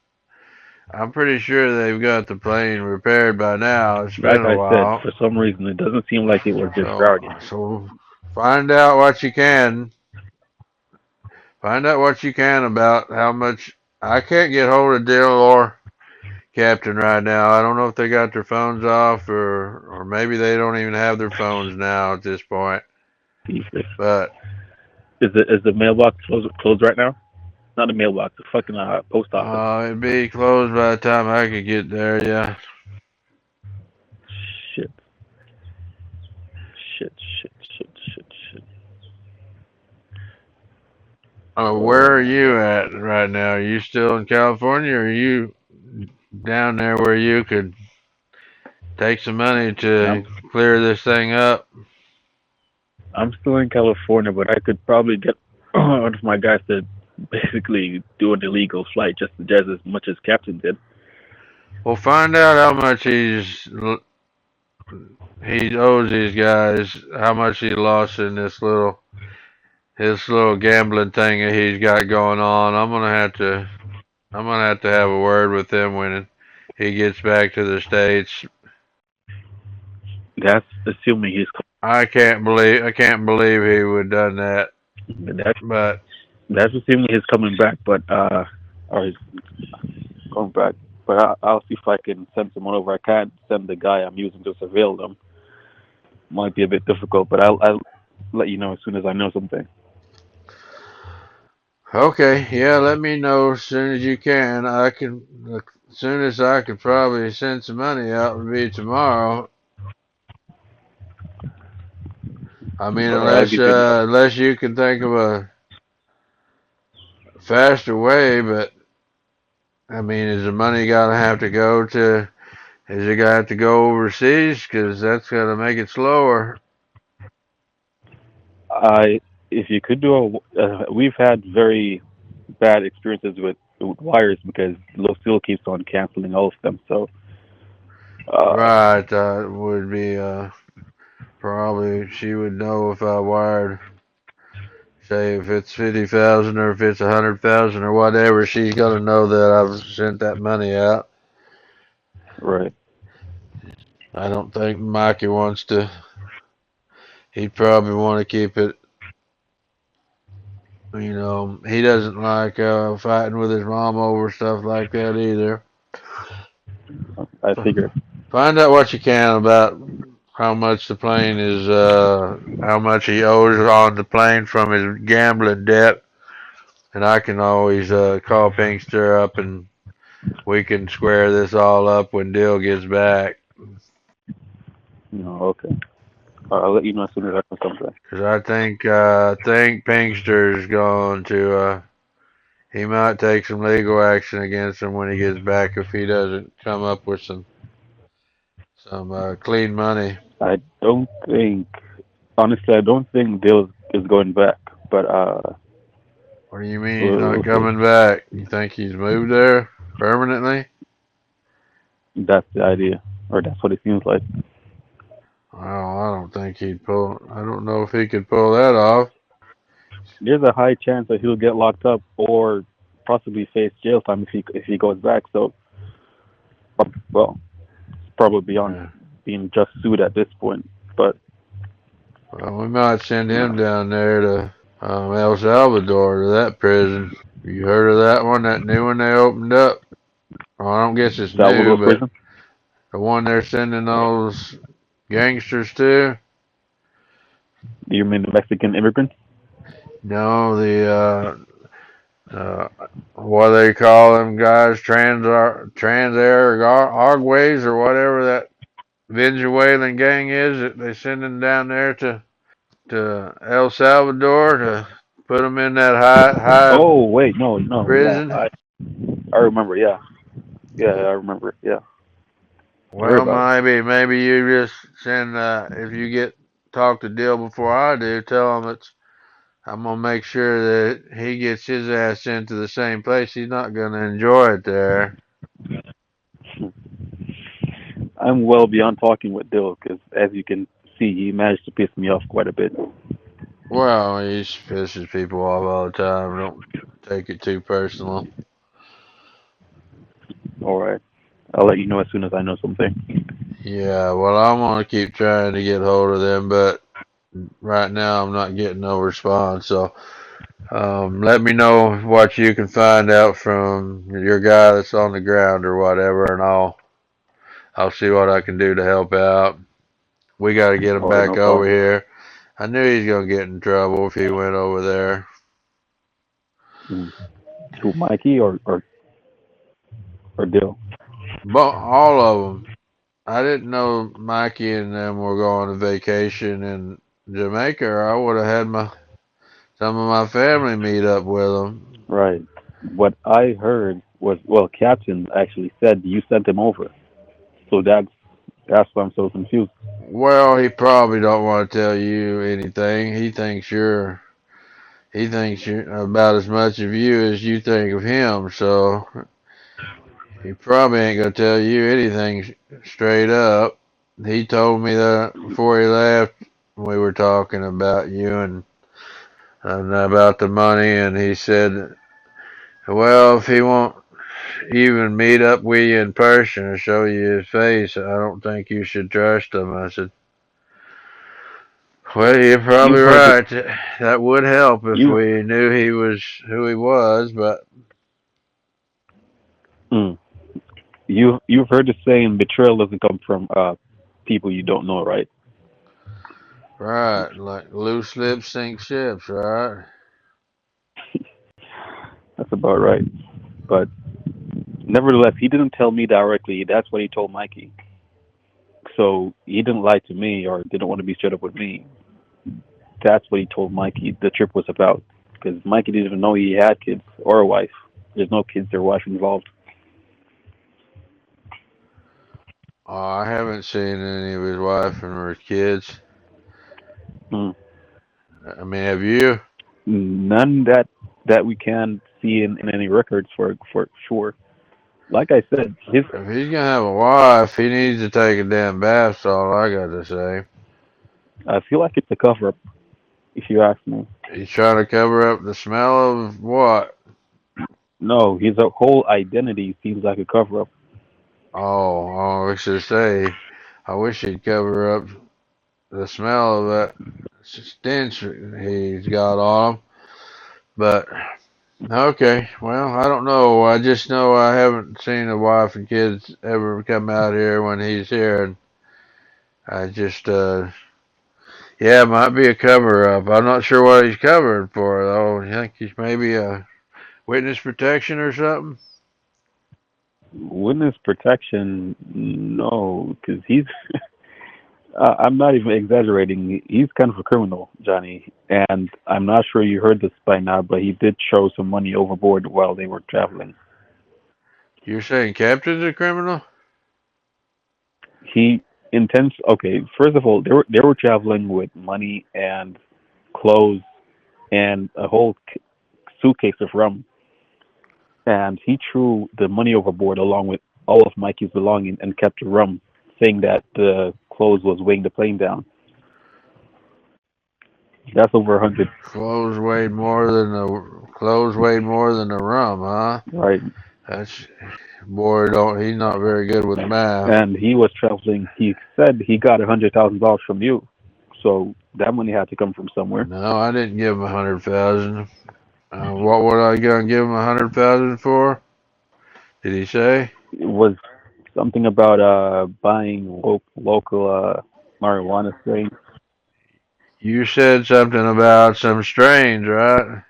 I'm pretty sure they've got the plane repaired by now. It's been Like a I said, while. for some reason it doesn't seem like it was just So, routed. so find out what you can. Find out what you can about how much. I can't get hold of Dill or Captain right now. I don't know if they got their phones off or maybe they don't even have their phones now at this point. Jesus. But Is the mailbox closed right now? Not the mailbox, the fucking post office. it'd be closed by the time I could get there. Yeah. Shit. Shit. Shit. Shit. Shit. Shit. Where are you at right now? Are you still in California, or are you down there where you could take some money I'm to clear this thing up? I'm still in California, but I could probably get one of my guys to basically do an illegal flight just as much as Captain did. Well, find out how much he owes these guys, how much he lost in his little gambling thing that he's got going on. I'm gonna have to have a word with him when he gets back to the States. That's assuming he's I can't believe he would have done that. that's But that's assuming he's coming back, but or he's going back. But I'll see if I can send someone over. I can't send the guy I'm using to surveil them. Might be a bit difficult, but I'll let you know as soon as I know something. okay, yeah, let me know as soon as you can. As soon as I could probably send some money out would be tomorrow. I mean, All right, I'll unless give you a bell. unless you can think of a faster way, but I mean, is the money gonna have to go to? Is it gonna have to go overseas? Because that's gonna make it slower. I if you could do we've had very bad experiences with wires because Lucille keeps on canceling all of them. So uh, Right, would be probably she would know if I wired, say if it's 50,000 or if it's 100,000 or whatever. She's gonna know that I've sent that money out. right. I don't think Mikey wants to. He'd probably want to keep it. He doesn't like fighting with his mom over stuff like that either. I figured. Find out what you can about how much the plane is, how much he owes on the plane from his gambling debt, and I can always call Pinkster up and we can square this all up when Dill gets back. No, okay. I'll let you know as soon as I can come back. Cause I think Pinkster's going to, he might take some legal action against him when he gets back if he doesn't come up with some clean money. I don't think, honestly, I don't think Bill is going back, but What do you mean he's not we'll see. coming back? You think he's moved there permanently? That's the idea, or that's what it seems like. Well, I don't think he'd pull. I don't know if he could pull that off. There's a high chance that he'll get locked up or possibly face jail time if he goes back. So, well, probably beyond Yeah. being just sued at this point. But Well, we might send him no, down there to El Salvador to that prison. You heard of that one? That new one they opened up? Well, I don't guess it's new, Salvador but prison. the one they're sending those gangsters to? Do you mean the Mexican immigrants? No, what they call them guys, Argues or whatever that Venezuelan gang is that they sending down there to El Salvador to put them in that high Oh wait, no, no, yeah, prison. I remember. Yeah, yeah, I remember. Yeah, I heard Well, about it. maybe you just send if you get talk to Dill before I do, tell him it's I'm gonna make sure that he gets his ass sent to the same place. He's not gonna enjoy it there. I'm well beyond talking with Dill because, as you can see, he managed to piss me off quite a bit. Well, he pisses people off all the time. Don't take it too personal. All right, I'll let you know as soon as I know something. Yeah, well, I'm gonna keep trying to get hold of them, but right now I'm not getting no response. So, let me know what you can find out from your guy that's on the ground or whatever, and I'll see what I can do to help out. We got to get him All right, back no over problem. here. I knew he was gonna get in trouble if he went over there. Mm. Who, Mikey or Dill? But all of them. I didn't know Mikey and them were going on vacation in Jamaica, or I would have had some of my family meet up with them. Right. What I heard was, well, Captain actually said you sent him over, so that's why I'm so confused. Well, he probably don't want to tell you anything. He thinks you're about as much of you as you think of him. So he probably ain't gonna tell you anything straight up. He told me that before he left. We were talking about you and about the money, and he said, "Well, if he won't even meet up with you in person or show you his face, I don't think you should trust him." I said, well, you're probably You've heard this. right. That would help if You we knew he was who he was, but mm, you've heard the saying, betrayal doesn't come from people you don't know, right? right, like loose lips sink ships, right? That's about right. But nevertheless, he didn't tell me directly. That's what he told Mikey. So he didn't lie to me or didn't want to be straight up with me. That's what he told Mikey the trip was about. Because Mikey didn't even know he had kids or a wife. There's no kids or wife involved. I haven't seen any of his wife or his kids. Mm. I mean, have you? None that we can see in any records for sure. Like I said, his If he's gonna have a wife, he needs to take a damn bath. That's all I got to say. I feel like it's a cover up, if you ask me. He's trying to cover up the smell of what? No, his whole identity seems like a cover up. Oh, I should say, I wish he'd cover up the smell of that stench he's got on him. But okay, well, I don't know. I just know I haven't seen a wife and kids ever come out here when he's here, and I just, yeah, it might be a cover up. I'm not sure what he's covering for though. You think he's maybe a witness protection or something? Witness protection, no, because he's. I'm not even exaggerating. He's kind of a criminal, Johnny, and I'm not sure you heard this by now, but he did throw some money overboard while they were traveling. You're saying Captain's a criminal? He intends. Okay, first of all, they were traveling with money and clothes and a whole suitcase of rum, and he threw the money overboard along with all of Mikey's belongings and kept the rum, saying that the clothes was weighing the plane down. That's over 100, Clothes weighed more than the rum, huh? right? That's boy, don't he's not very good with math. And he was traveling. He said he got $100,000 from you, so that money had to come from somewhere. No, I didn't give him 100,000. What would I gonna give him 100,000 for? Did he say? It was something about buying local marijuana strains. You said something about some strange, right?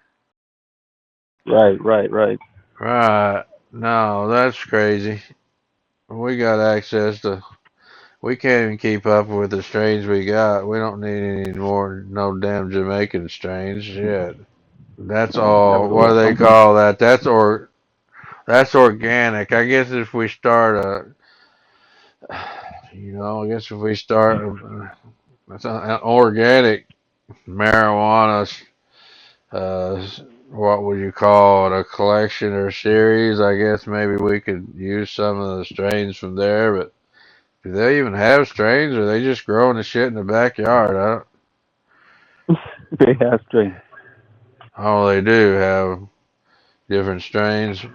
Right, right, right. Right. No, that's crazy. We got access to. We can't even keep up with the strains we got. We don't need any more no damn Jamaican strains. Shit. That's all. What Nevertheless, do they something. call that? That's organic. I guess if we start I guess if we start that's an organic marijuana, uh, what would you call it? A collection or series? I guess maybe we could use some of the strains from there. But do they even have strains, or are they just growing the shit in the backyard? I don't. They have strains. Oh, they do have different strains.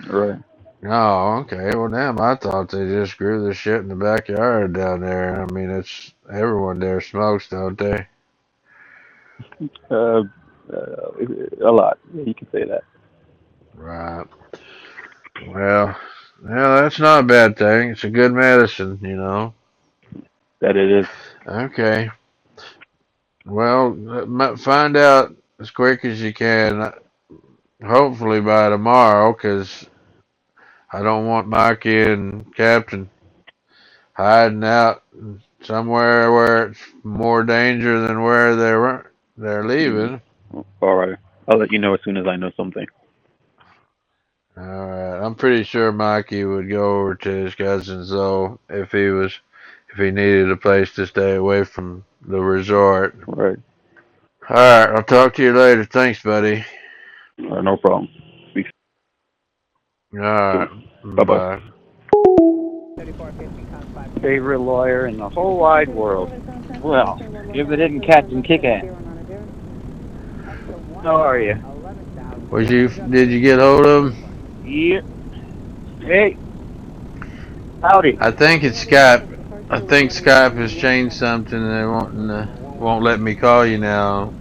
Right. Oh, okay. Well, damn, I thought they just grew the shit in the backyard down there. I mean, it's everyone there smokes, don't they? Uh, a lot. Yeah, you can say that. Right. Well, yeah, that's not a bad thing. It's a good medicine. That it is. Okay. Well, find out as quick as you can. Hopefully by tomorrow, 'cause I don't want Mikey and Captain hiding out somewhere where it's more danger than where they're Mm. leaving. All right. I'll let you know as soon as I know something. All right, I'm pretty sure Mikey would go over to his cousin's though if he needed a place to stay away from the resort. Right. All right, I'll talk to you later. Thanks, buddy. No problem. Speak All right, soon. Bye bye. bye. Favorite lawyer in the whole wide world. Well, if it isn't Captain Kickass. How are you? Did you get hold of him? Yeah. Hey. Howdy. I think it's Skype. I think Skype has changed something. And they won't let me call you now.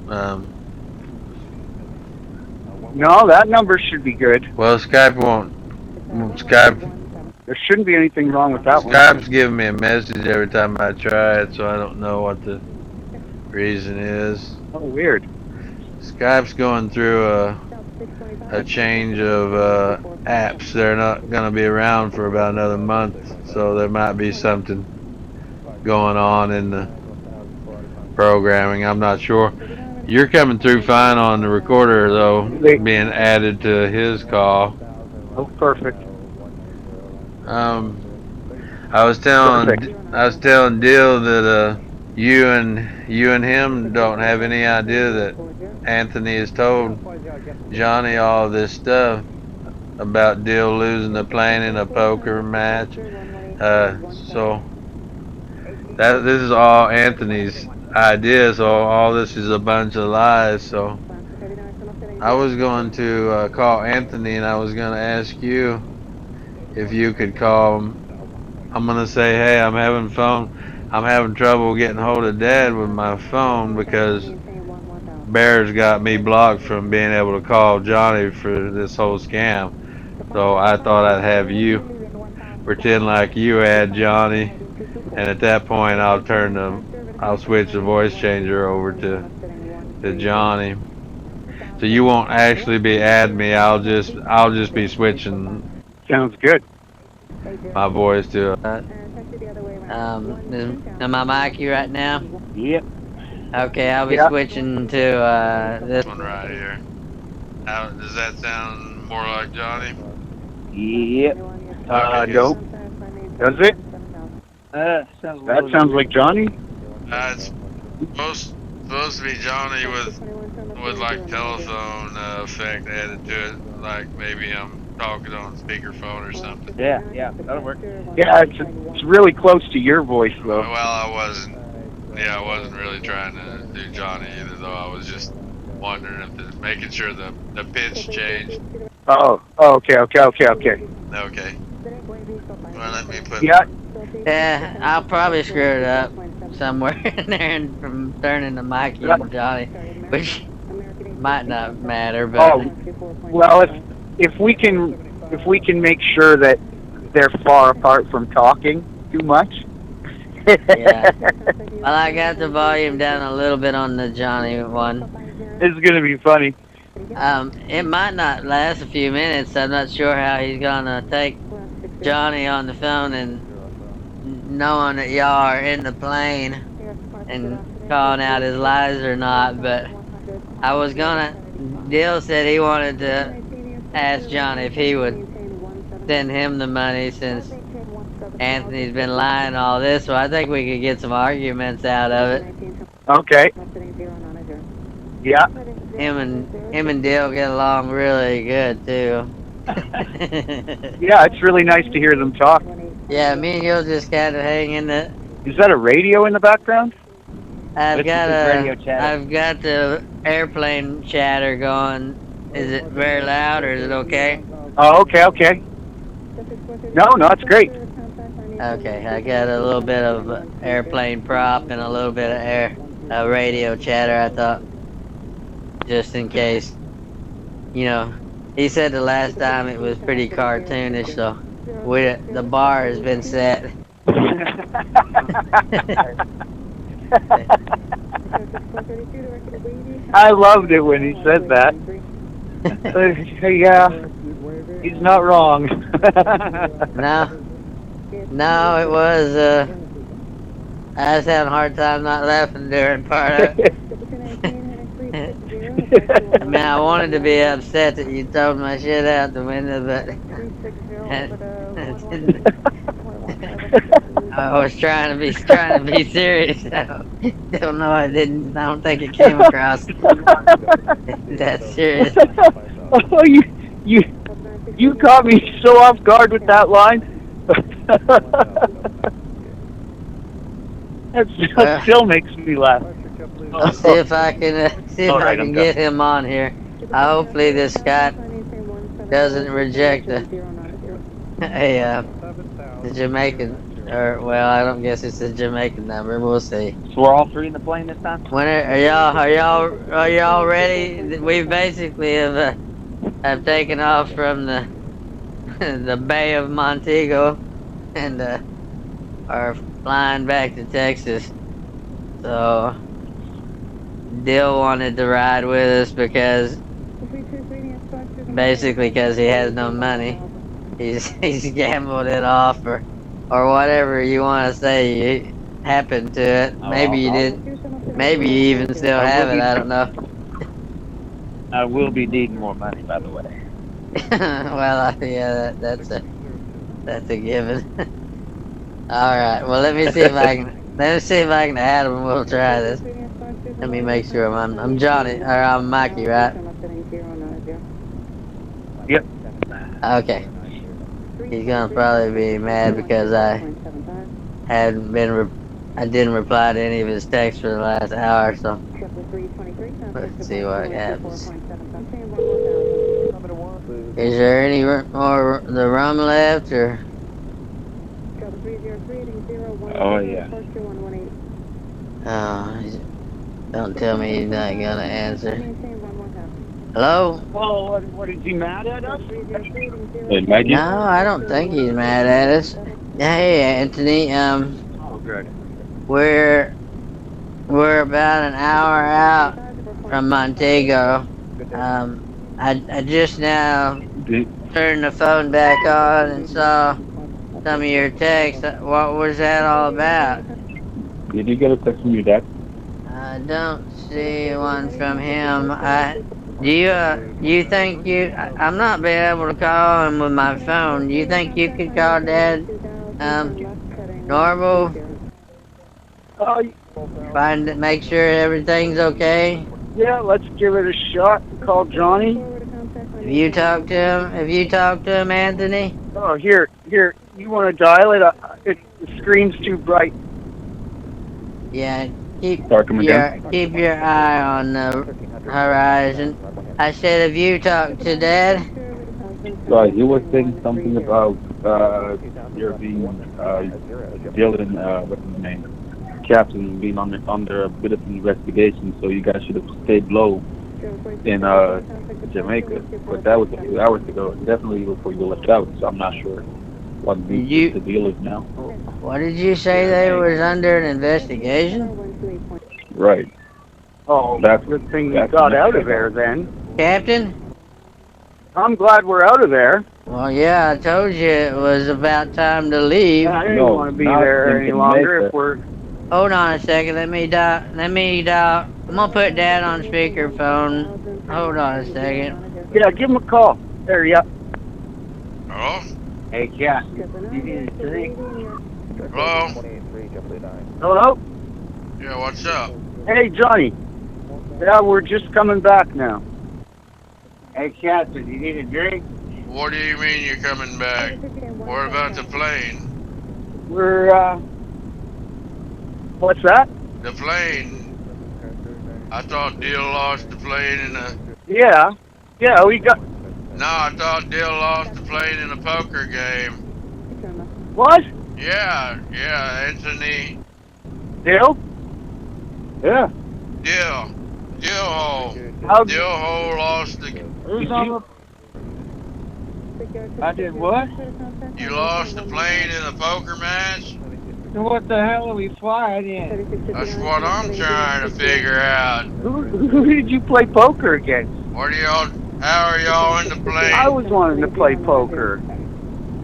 No, that number should be good. Well, Skype won't. Skype There shouldn't be anything wrong with that one. Skype's giving me a message every time I try it, so I don't know what the reason is. Oh, weird. Skype's going through a change of apps. They're not going to be around for about another month, so there might be something going on in the programming. I'm not sure. You're coming through fine on the recorder, though, being added to his call. Oh, perfect. I was telling Dill that you and him don't have any idea that Anthony has told Johnny all this stuff about Dill losing the plane in a poker match. So this is all Anthony's idea. So all this is a bunch of lies. So I was going to call Anthony, and I was going to ask you if you could call him. I'm gonna say, hey, I'm having trouble getting hold of Dad with my phone because Bear's got me blocked from being able to call Johnny for this whole scam. So I thought I'd have you pretend like you had Johnny, and at that point I'll switch the voice changer over to Johnny. So you won't actually be adding me. I'll just be switching Sounds good. My boys too. Am I Mikey right now? Yep. Okay, I'll be Yeah. switching to this. This one right here. How does that sound more like Johnny? Yep. Okay, No. Does it? Sounds That sounds like Johnny. It's supposed to be Johnny with like telephone effect added to it, like maybe I'm talking on speakerphone or something. Yeah, that'll work. Yeah, it's really close to your voice though. Well, I wasn't really trying to do Johnny either, though. I was just wondering if making sure the pitch changed. Oh, okay. Okay. Well, let me put. Yeah. Yeah, I'll probably screw it up somewhere in there and from turning to Mikey and Johnny, which might not matter, but. Oh, well, if we can make sure that they're far apart from talking too much. Yeah. Well, I got the volume down a little bit on the Johnny one. It's gonna be funny. It might not last a few minutes. I'm not sure how he's gonna take Johnny on the phone and knowing that y'all are in the plane and calling out his lies or not, but I was gonna. Dill said he wanted to ask Johnny if he would send him the money since Anthony's been lying all this, so I think we could get some arguments out of it. Okay. Yeah. Him and Dill get along really good too. Yeah, it's really nice to hear them talk. Yeah, me and you'll just kind of hang in the. Is that a radio in the background? I've got radio chatter. the airplane chatter going. Is it very loud or is it okay? Oh, okay. No, it's great. Okay, I got a little bit of airplane prop and a little bit of radio chatter. I thought, just in case. You know, he said the last time it was pretty cartoonish, so the bar has been set. I loved it when he said that. Yeah, he's not wrong. No, it was. I was having a hard time not laughing during part of it. I mean, I wanted to be upset that you thrown my shit out the window, but I was trying to be serious. I don't know. I don't think it came across that serious. Oh, you caught me so off guard with that line. That still makes me laugh. I'll see if I can get him on here. Hopefully this Scott doesn't reject the Jamaican, or well, I don't guess it's a Jamaican number. We'll see. So we're all three in the plane this time? Are y'all ready? We basically have taken off from the Bay of Montego and are flying back to Texas. So Dill wanted to ride with us because he has no money. He's gambled it off or whatever you want to say happened to it. Maybe you didn't. Maybe you even still have it. I don't know. I will be needing more money, by the way. Well, yeah, that's a given. All right. Well, let me see if I can add him. We'll try this. Let me make sure I'm Johnny, or I'm Mikey, right? Yep. Okay. He's gonna probably be mad because I didn't reply to any of his texts for the last hour, so let's see what happens. Is there any more the rum left, or? Oh yeah. Oh, don't tell me he's not gonna answer. Hello? Well, what is he mad at us? No, I don't think he's mad at us. Hey, Anthony. Oh, good. We're about an hour out from Montego. I just now turned the phone back on and saw some of your texts. What was that all about? Did you get a text from your dad? I don't see one from him. Do you think I'm not being able to call him with my phone. Do you think you could call Dad, normal, Uh, make sure everything's okay? yeah, let's give it a shot. Call Johnny. Have you talked to him? Have you talked to him, Anthony? Oh, here. You want to dial it? The screen's too bright. Yeah, keep Start him again. your eye on the horizon. I said, have you talked to Dad? Right, he was saying something about there being Dylan, what's his name, Captain, being under a bit of an investigation. So you guys should have stayed low in Jamaica. But that was a few hours ago, definitely before you left out. So I'm not sure what the deal is now. What did you say they was under an investigation? Right. Oh, that's good thing you got out of there then. Captain? I'm glad we're out of there. Well, yeah, I told you it was about time to leave. I didn't want to be there any longer if we're... Hold on a second, let me dial. I'm gonna put Dad on speakerphone. Hold on a second. Yeah, give him a call. There, yeah. Hello? Hey, Cat. You need a drink? Hello? Hello? Yeah, what's up? Hey, Johnny. Yeah, we're just coming back now. Hey, Captain, you need a drink? What do you mean you're coming back? What about the plane? We're, what's that? The plane. I thought Dill lost the plane in a... Yeah, we got... No, I thought Dill lost the plane in a poker game. What? Yeah, Anthony. Dill? Yeah. Dillhole. Dillhole lost the... Who's on the... I did what? You lost the plane in a poker match? What the hell are we flying in? That's what I'm trying to figure out. Who did you play poker against? How are y'all in the plane? I was wanting to play poker.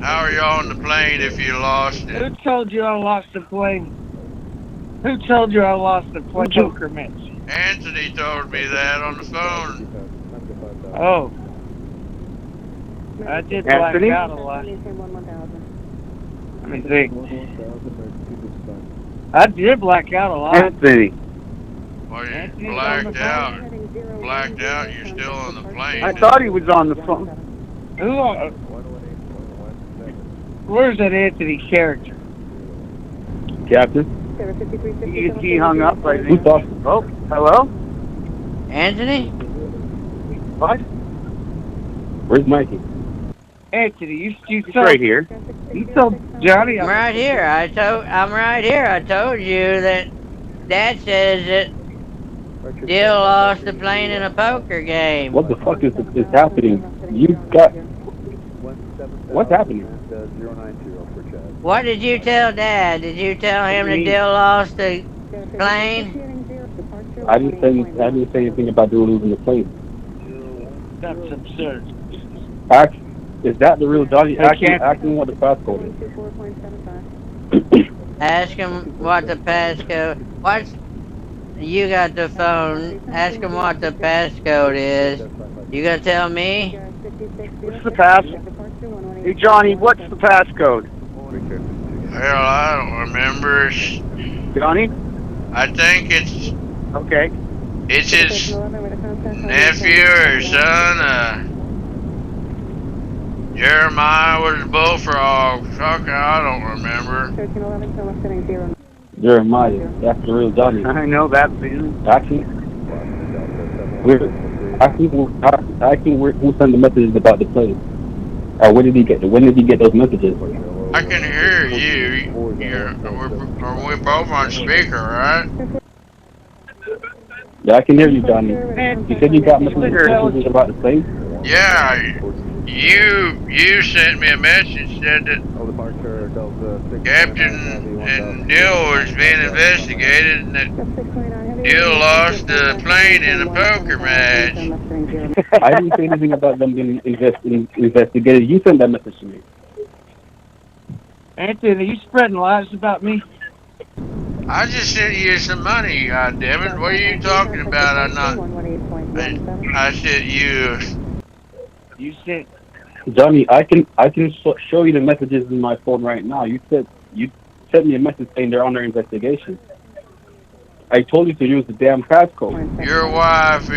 How are y'all in the plane if you lost it? Who told you I lost the plane? Who told you I lost the poker match? Anthony told me that on the phone. Oh. I did black out a lot. Let me think. I did black out a lot. Anthony. Well, you blacked out. Blacked out, you're still on the plane. I thought he was on the phone. Where's that Anthony character? Captain? He hung up, I think. Who's talking? Oh, hello? Anthony? What? Where's Mikey? Anthony, he's right here. You told Johnny I'm right here. I'm right here. I told you that Dad says that Dill lost the plane in a poker game. What the fuck is happening? What's happening? What did you tell Dad? Did you tell him that Dill lost the plane? I didn't say anything about Dill losing the plane. That's absurd. Is that the real Johnny? Ask him what the passcode is. Ask him what the passcode. You got the phone. Ask him what the passcode is. You gonna tell me? What's the pass? Hey Johnny, what's the passcode? Hell, I don't remember. Johnny? I think it's... Okay. It's his nephew or son, Jeremiah with his bullfrog. Fuck, I don't remember. Jeremiah, that's the real Johnny. I know that feeling. Asking who sent the messages about the plane. When did he get those messages? I can hear you. We're both on speaker, right? Yeah, I can hear you, Johnny. You said you got messages about the plane? Yeah, you sent me a message, said that Captain and Dill was being investigated and that Dill lost the plane in a poker match. I didn't say anything about them being investigated. You sent that message to me. Anthony, are you spreading lies about me? I just sent you some money, goddammit. What are you talking about? I sent you. You sent. Johnny, I can show you the messages in my phone right now. You sent me a message saying they're under investigation. I told you to use the damn passcode. Your wife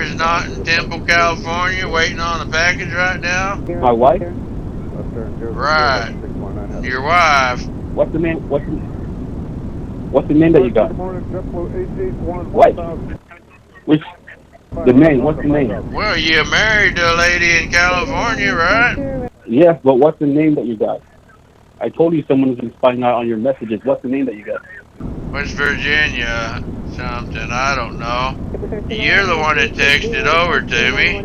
is not in Temple, California, waiting on a package right now. My wife? Right. Your wife. What's the name? What's the name that you got? What? Which? The name? What's the name? Well, you're married to a lady in California, right? Yes, but what's the name that you got? I told you someone's been spying out on your messages. What's the name that you got? West Virginia something, I don't know. You're the one that texted over to me.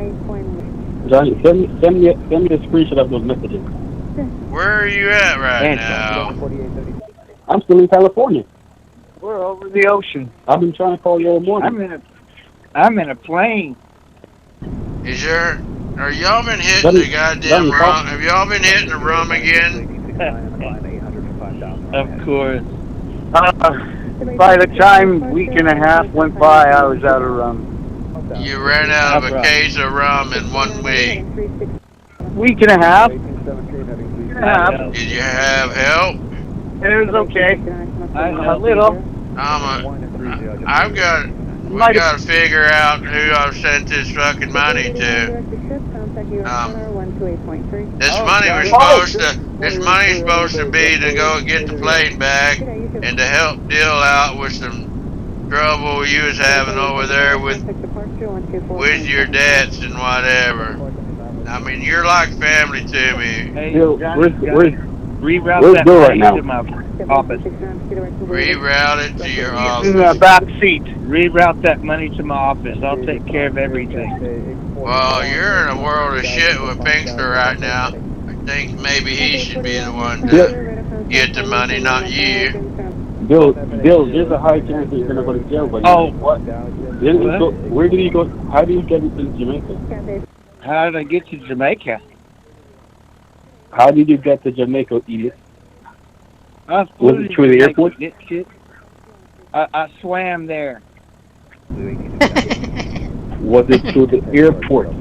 Johnny, send me a screenshot of those messages. Where are you at right now? I'm still in California. We're over the ocean. I've been trying to call you all morning. I'm in a plane. Are y'all been hitting the goddamn rum? Have y'all been hitting the rum again? Of course. By the time week and a half went by, I was out of rum. You ran out of a case of rum in 1 week. Week and a half. Did you have help? It was okay. A little. We gotta figure out who I've sent this fucking money to. This money's supposed to be to go get the plane back and to help deal out with some trouble you was having over there with your debts and whatever. I mean, you're like family to me. Hey, Bill, Johnny, reroute where's that Bill right money now? to my office. Reroute it to your office. In the back seat. Reroute that money to my office. I'll take care of everything. Well, you're in a world of shit with Pinkster right now. I think maybe he should be the one to get the money, not you. Bill, there's a high chance that you're gonna go to jail, but what? Where did you go? How did you get into Jamaica? How did I get to Jamaica? How did you get to Jamaica, idiot? Was it through the airport? I swam there. Was it through the airport?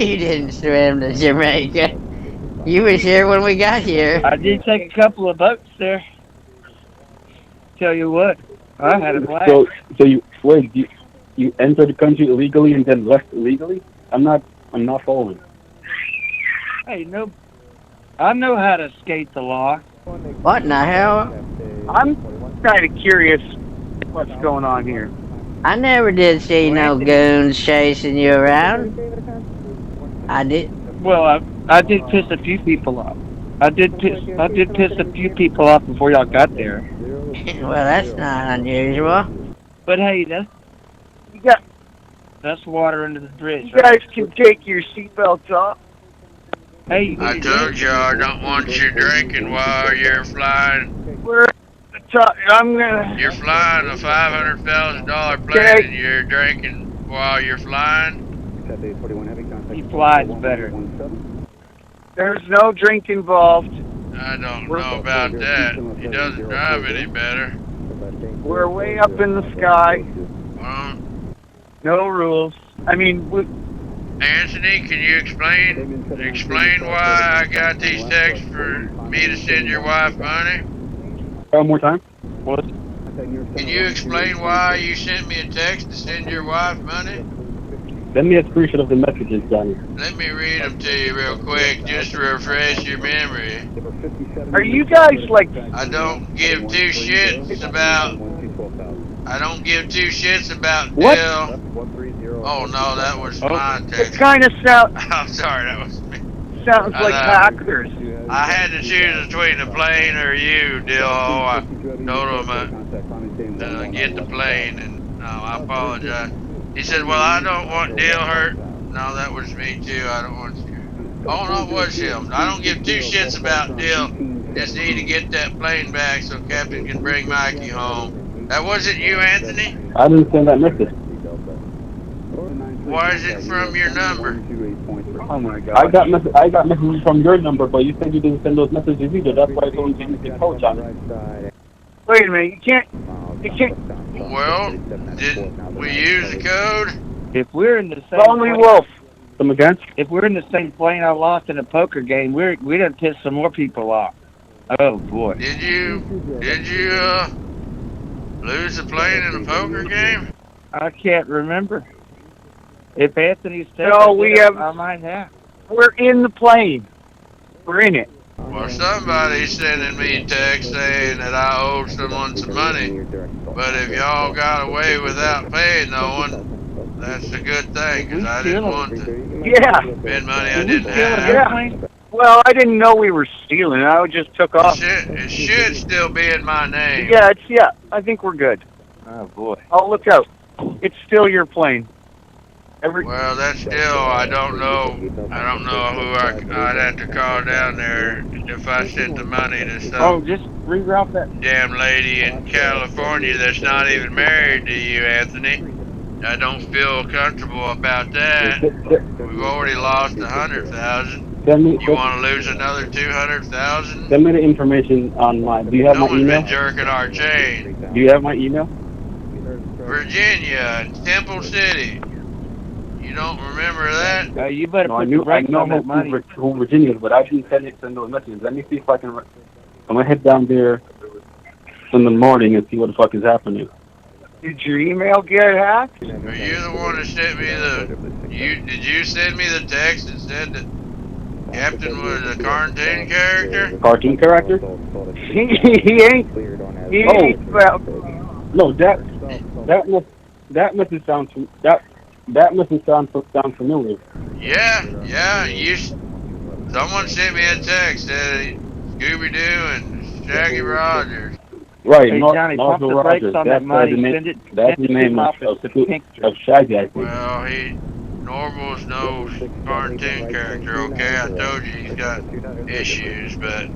You didn't swim to Jamaica. You was here when we got here. I did take a couple of boats there. Tell you what, I had a blast. So you entered the country illegally and then left illegally? I'm not following. Hey, no, I know how to skate the law. What in the hell? I'm kind of curious what's going on here. I never did see no goons chasing you around. I did. Well, I did piss a few people off. I did piss a few people off before y'all got there. Well, that's not unusual. But hey, that's water under the bridge. You guys can take your seatbelts off. Hey, I told you I don't want you drinking while you're flying. You're flying a $500,000 plane and you're drinking while you're flying. He flies better. There's no drink involved. I don't know about that. He doesn't drive any better. We're way up in the sky. No rules. I mean, Anthony, can you explain why I got these texts for me to send your wife money? One more time. What? Can you explain why you sent me a text to send your wife money? Send me a screenshot of the messages, Johnny. Let me read them to you real quick, just to refresh your memory. Are you guys like... I don't give two shits about What? Dill. Oh no, that was my text. It kind of sounds... I'm sorry, that was me. Sounds like hackers. I had to choose between the plane or you, Dillhole. I told him to get the plane, and I apologize. He said, well, I don't want Dill hurt. No, that was me too. I don't want you. Oh, no, it was him. I don't give two shits about Dill Just need to get that plane back so Captain can bring Mikey home. That wasn't you, Anthony? I didn't send that message. Why is it from your number? Oh my God. I got messages from your number, but you said you didn't send those messages either. That's why I told you to coach on it. Wait a minute, you can't. Well, didn't we use the code? If we're in the same Lonely plane, Wolf. Come again? if we're in the same plane I lost in a poker game, we done pissed some more people off. Oh boy. Did you lose the plane in a poker game? I can't remember. If Anthony said No, we have. I might have. We're in the plane. We're in it. Well, somebody's sending me a text saying that I owe someone some money. But if y'all got away without paying no one, that's a good thing, because I didn't want to Yeah. spend money I didn't have. Yeah. Well, I didn't know we were stealing. I just took off. It should still be in my name. Yeah. I think we're good. Oh boy. Oh, look out. It's still your plane. Well, that's still, I don't know who I'd have to call down there if I sent the money to some Oh, just reroute that. damn lady in California that's not even married to you, Anthony. I don't feel comfortable about that. We've already lost 100,000. You want to lose another 200,000? Send me the information on my. Do you have my Someone's email? been jerking our chain. Do you have my email? Virginia, Temple City. You don't remember that? You better No, put I the knew brakes on that money. who Virginia is, but I didn't send those messages. Let me see if I can. I'm gonna head down there in the morning and see what the fuck is happening. Did your email get hacked? Are you the one that sent me did you send me the text that said that Captain was a cartoon character? Cartoon character? He ain't. Well, No, that message sounds sound familiar. Yeah, someone sent me a text that Scooby-Doo and Shaggy Rogers. Right, Hey, Johnny, pump the Northville brakes Rogers. on That's that money. that's the name of Shaggy, I think. Well, Normal's no cartoon character, okay? I told you he's got issues, but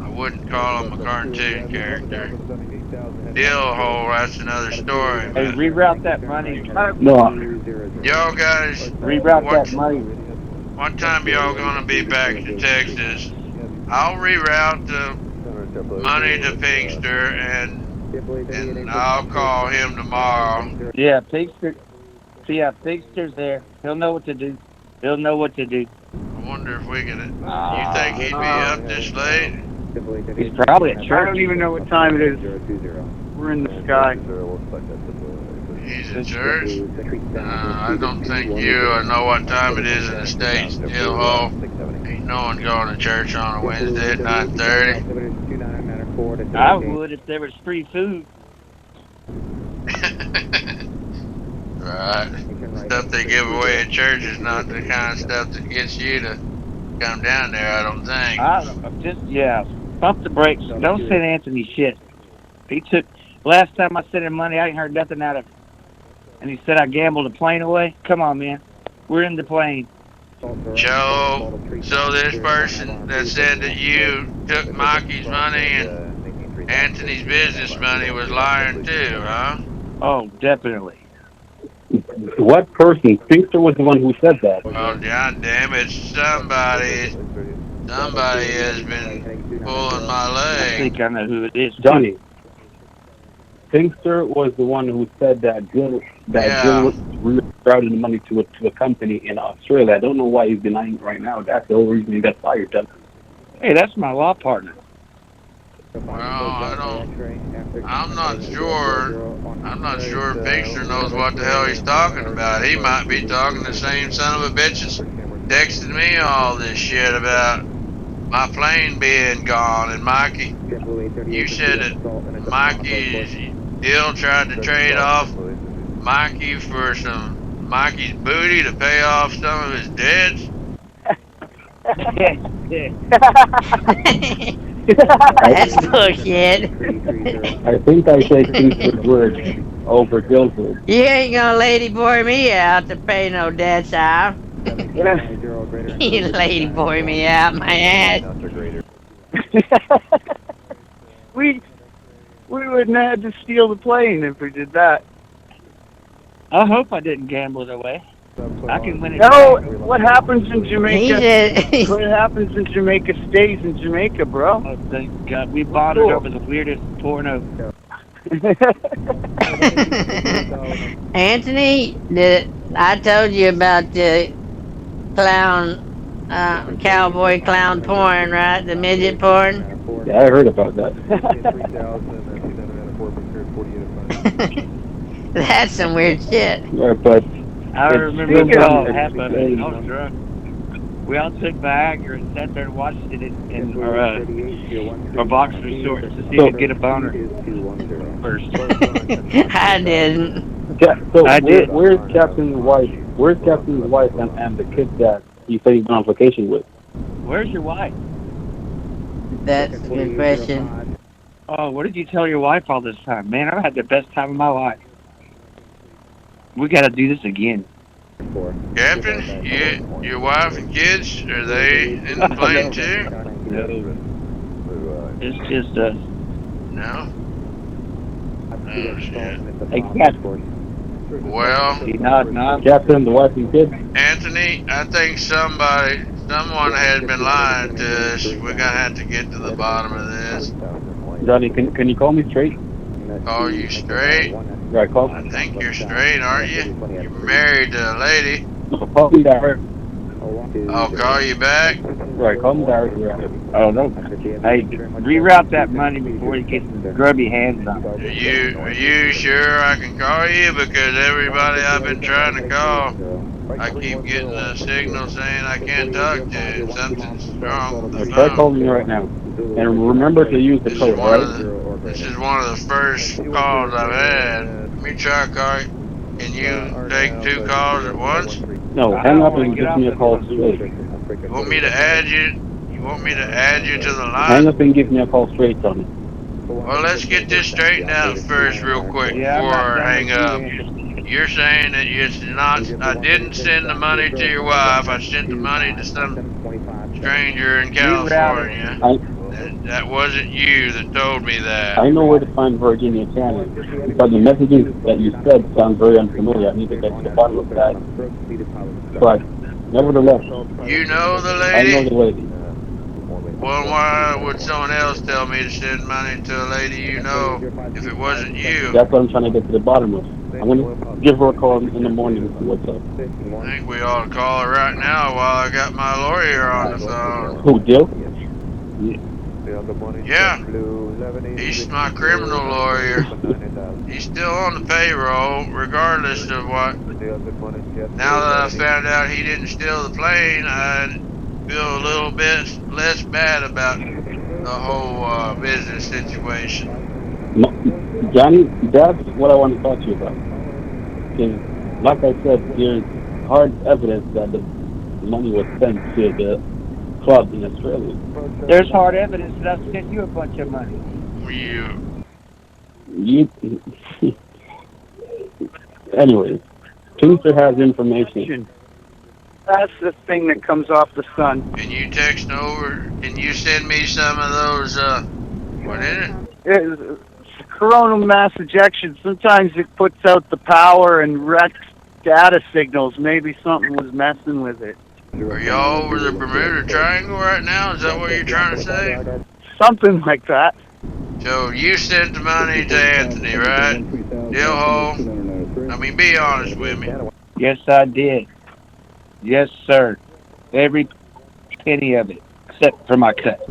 I wouldn't call him a cartoon character. Dillhole, that's another story. Hey, reroute that money. No, Y'all guys, Reroute that money. what time y'all gonna be back to Texas? I'll reroute the money to Pinkster and I'll call him tomorrow. Yeah, Pinkster. See, Pinkster's there. He'll know what to do. I wonder if we can. You think he'd be up this late? He's probably at I church. don't even know what time it is. We're in the sky. He's at church? I don't think you know what time it is in the States. Dillhole. Ain't no one going to church on a Wednesday at 9:30. I would if there was free food. Right. Stuff they give away at church is not the kind of stuff that gets you to come down there, I don't think. Pump the brakes. Don't send Anthony shit. Last time I sent him money, I ain't heard nothing out of him. And he said I gambled the plane away. Come on, man. We're in the plane. So this person that said that you took Mikey's money and Anthony's business money was lying too, huh? Oh, definitely. what person? Pinkster was the one who said that. Oh, god damn it, somebody has been pulling my I leg. think I know who it is. Johnny. Pinkster was the one who said that Gil rerouted the money to a company in Australia. I don't know why he's denying it right now. That's the whole reason he got fired. Hey, that's my law partner. Well, I'm not sure Pinkster knows what the hell he's talking about. He might be talking the same son of a bitch that's texting me all this shit about my plane being gone. And Mikey, you said that Dill tried to trade off Mikey for some Mikey's booty to pay off some of his debts. That's bullshit. I think I say Pinkster's word over Gil's word. You ain't gonna lady boy me out to pay no debts out. You lady boy me out my ass. we wouldn't have had to steal the plane if we did that. I hope I didn't gamble it away. I can win it No, back. what happens in He Jamaica? said, What happens in Jamaica stays in Jamaica, bro. Oh, thank God. We bonded over the weirdest porno. Anthony, I told you about the clown, cowboy clown porn, right? The midget porn. Yeah, I heard about that. That's some weird shit. Yeah, but I it's remember still we all not half of it. I was explained. drunk. We all took Viagra and sat there and watched it in our boxer shorts to see if we could get a boner first. I didn't. So I did. where's Captain's wife? Where's Captain's wife and the kid that he said he went on vacation with? Where's your wife? That's a good question. Oh, what did you tell your wife all this time? Man, I've had the best time of my life. We got to do this again. Captain, your wife and kids, are they in the plane too? No. It's just us. No? Oh, shit. Hey, Captain. Well, Captain, the wife and kids. Anthony, I think someone has been lying to us. We're gonna have to get to the bottom of this. Johnny, can you call me straight? Call you straight? Right, call. I think you're straight, aren't you? You're married to a lady. No, call me direct. I'll call you back. Right, call me directly. Oh, no. Hey, reroute that money before he gets his grubby hands on it. Are you sure I can call you? Because everybody I've been trying to call, I keep getting a signal saying I can't talk to. Something's wrong with the Try phone. calling me right now. And remember to use the code, right? This is one of the first calls I've had. Let me try calling. Can you take 2 calls at once? No, hang up and give me a call straight. You want me to add you? You want me to add you to the Hang line? up and give me a call straight, Johnny. Well, let's get this straightened out first real quick before I hang up. You're saying that it's not, I didn't send the money to your wife, I sent the money to some stranger in California. That wasn't you that told me that. I know where to find Virginia Cannon, but the messages that you said sound very unfamiliar. I need to get to the bottom of that. But nevertheless, You know the I lady? know the lady. Well, why would someone else tell me to send money to a lady you know if it wasn't you? That's what I'm trying to get to the bottom of. I'm going to give her a call in the morning and see what's up. I think we ought to call her right now while I got my lawyer on the phone. Who, Dill? Yeah, he's my criminal lawyer. He's still on the payroll, regardless of what. Now that I found out he didn't steal the plane, I feel a little bit less bad about the whole business situation. Johnny, that's what I want to talk to you about. Because, like I said, there's hard evidence that the money was sent to the club in Australia. There's hard evidence that I sent you a bunch of money. Anyways, Tuesday has information. That's the thing that comes off the sun. Can you text over? Can you send me some of those, what is it? It's coronal mass ejection. Sometimes it puts out the power and wrecks data signals. Maybe something was messing with it. Are y'all over the Bermuda Triangle right now? Is that what you're trying to say? Something like that. So you sent the money to Anthony, right? Dillhole? I mean, be honest with me. Yes, I did. Yes, sir. Every penny of it, except for my cut.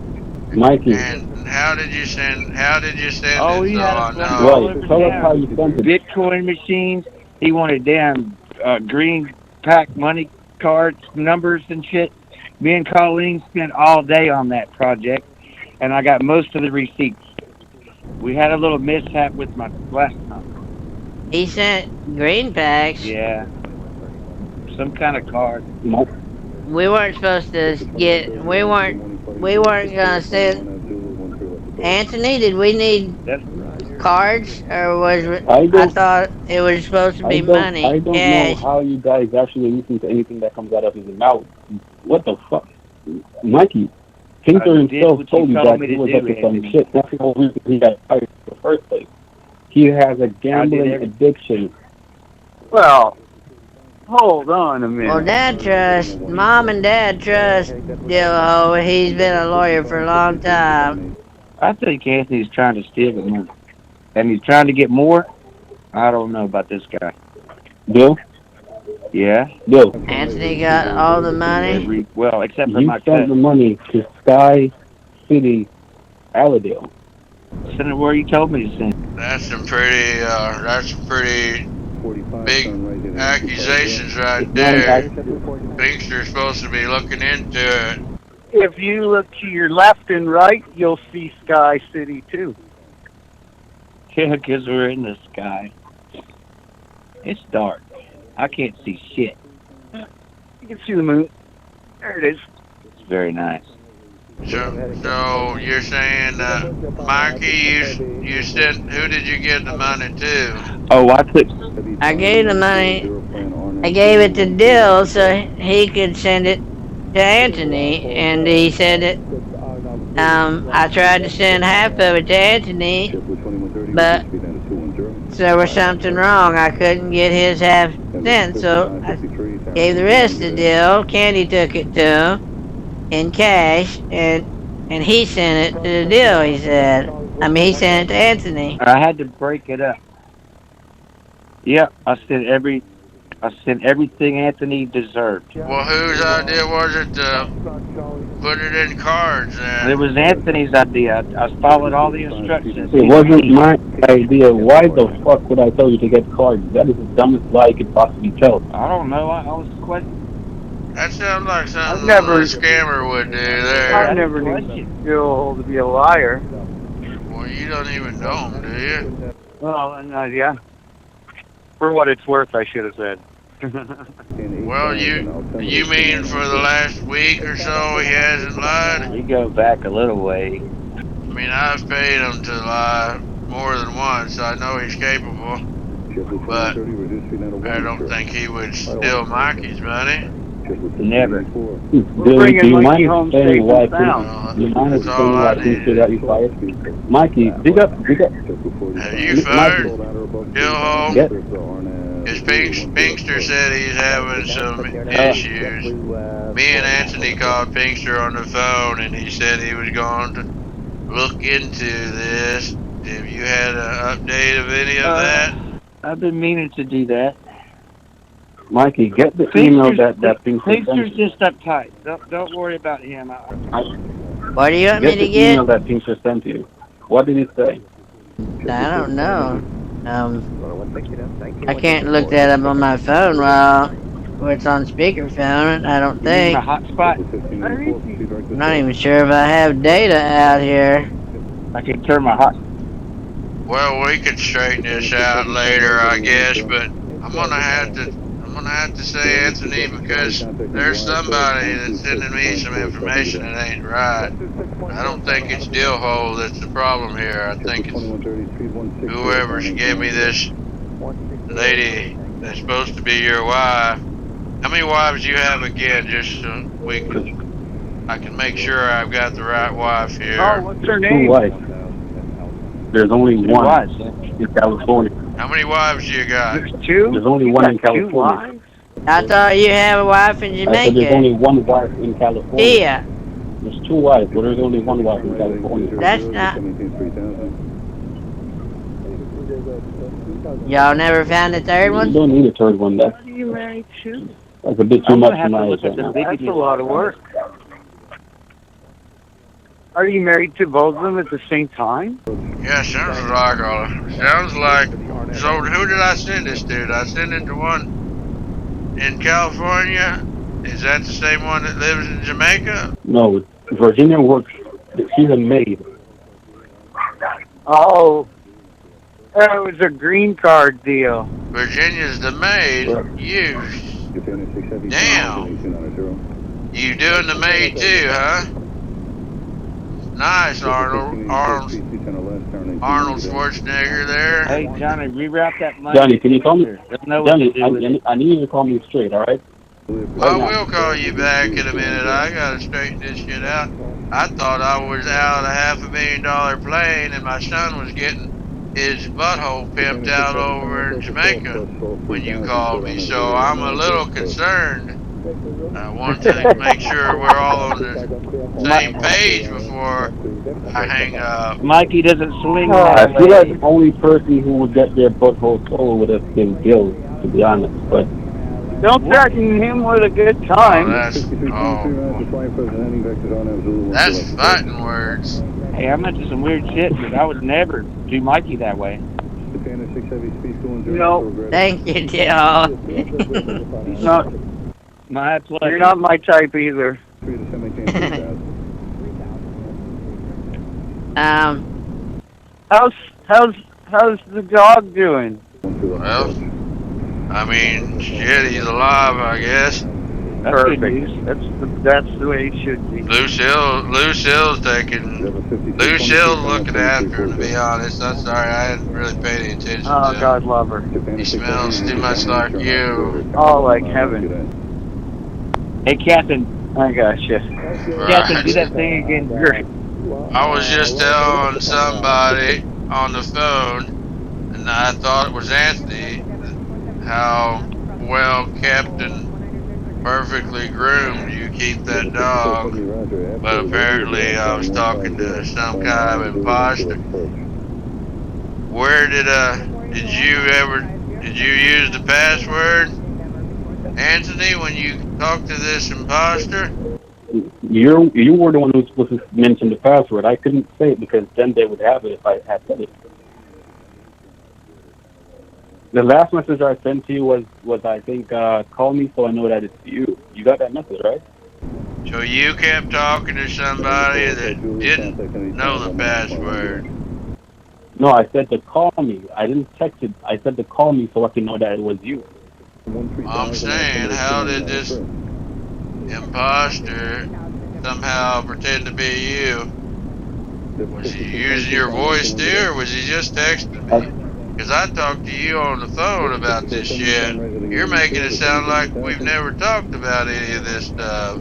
Mikey. And how did you send Oh, it he so had I us know? Right, tell us how you sent it. Bitcoin machines. He wanted damn green pack money cards, numbers and shit. Me and Colleen spent all day on that project, and I got most of the receipts. We had a little mishap with my laptop. He sent green packs. Yeah. Some kind of card. We weren't supposed to get. We weren't gonna send. Anthony, did we need cards, or was it, I thought it was supposed to be money? I don't know how you guys actually listen to anything that comes out of his mouth. What the fuck, Mikey? Tinker did himself what told you you told that me he to was do, up to some Anthony. shit. That's the whole reason he got fired in the first place. He has a gambling addiction. Well, hold on a minute. Well, Mom and Dad trust Dillhole. He's been a lawyer for a long time. I think Anthony's trying to steal the money. And he's trying to get more? I don't know about this guy. Bill? Yeah? Bill. Anthony got all the money. Except for You my sent the cousin. money to Sky City, Allendale. Send it where you told me to send it. That's some pretty big accusations right there. Pinkster's supposed to be looking into it. If you look to your left and right, you'll see Sky City too. Yeah, because we're in the sky. It's dark. I can't see shit. You can see the moon. There it is. It's very nice. So you're saying, Mikey, you sent, who did you give the money to? Oh, I gave the money. I gave it to Dill so he could send it to Anthony, and he said that I tried to send half of it to Anthony, but there was something wrong. I couldn't get his half sent, so I gave the rest to Dill. Candy took it to him in cash, and he sent it to Dill. He said, he sent it to Anthony. I had to break it up. Yep, I sent everything Anthony deserved. Well, whose idea was it to put it in cards then? It was Anthony's idea. I followed all the instructions. It wasn't my idea. Why the fuck would I tell you to get cards? That is the dumbest lie you could possibly tell. I don't know. I was questioning. That sounds like something a scammer would do there. I never knew Dillhole to be a liar. Well, you don't even know him, do you? Well, yeah. For what it's worth, I should have said. Well, you mean for the last week or so he hasn't lied? We go back a little way. I mean, I've paid him to lie more than once. I know he's capable, but I don't think he would steal Mikey's money. Never. Bill, do you mind explaining why Tinker got you fired? Mikey, dig up. Have you fired Dillhole? Because Pinkster said he's having some issues. Me and Anthony called Pinkster on the phone, and he said he was going to look into this. Have you had an update of any of that? I've been meaning to do that. Mikey, get the email that Pinkster sent Pinkster's you. just uptight. Don't worry about him. What do you want me to Get the email that Pinkster sent you. What did it say? I don't know. I can't look that up on my phone while it's on speakerphone. I don't think. A hotspot. I'm not even sure if I have data out here. I can turn my hot. Well, we could straighten this out later, I guess, but I'm gonna have to say Anthony, because there's somebody that's sending me some information that ain't right. I don't think it's Dillhole that's the problem here. I think it's whoever's gave me this lady that's supposed to be your wife. How many wives do you have again, just so I can make sure I've got the right wife here? Oh, what's her 2 name? wives. There's only one in California. How many wives do you got? There's 2? There's only one in California. I thought you have a wife in I said there's only Jamaica. one wife in California. Yeah, There's 2 wives, but there's only one wife in California. that's not. Y'all never found a third You one? don't need a third one. That's What are you married to? a bit too much for my age right now. That's a lot of work. Are you married to both of them at the same time? Yeah, sounds like. So who did I send this to? Did I send it to one in California? Is that the same one that lives in Jamaica? No, Virginia works. She's a maid. Oh, that was a green card deal. Virginia's the maid. You. Damn. You doing the maid too, huh? Nice, Arnold Schwarzenegger there. Hey, Johnny, reroute that money. Johnny, can you call me? There's no Johnny, way to do with it. I need you to call me straight, all right? Right I now. will call you back in a minute. I gotta straighten this shit out. I thought I was out of $500,000 plane and my son was getting his butthole pimped out over in Jamaica when you called me. So I'm a little concerned. I want to make sure we're all on the same page before I hang up. Mikey doesn't swing I that feel like way. the only person who would get their butthole stolen would have been Gil, to be honest. But Don't threaten him with a good Oh, time. that's fighting words. Hey, I'm into some weird shit, but I would never do Mikey that way. No, Thank you, Dill. no, My pleasure. you're not my type either. How's the dog doing? Well, I mean, shit, he's alive, I guess. That's good Perfect. news. That's the way it should be. Lucille's looking after him, to be honest. I'm sorry, I hadn't really paid any attention Oh, to him. God love her. He smells too much like you. Oh, like heaven. Hey, Captain. I gotcha. Captain, do Right. that thing again. I was just telling somebody on the phone, and I thought it was Anthony, how well kept and perfectly groomed you keep that dog. But apparently I was talking to some kind of imposter. Where did you use the password, Anthony, when you talked to this imposter? you were the one who was supposed to mention the password. I couldn't say it because then they would have it if I had said it. The last message I sent to you was I think, call me so I know that it's you. You got that message, right? So you kept talking to somebody that didn't know the password. No, I said to call me. I didn't text it. I said to call me so I can know that it was you. I'm saying, how did this imposter somehow pretend to be you? Was he using your voice too, or was he just texting me? Because I talked to you on the phone about this shit. You're making it sound like we've never talked about any of this stuff.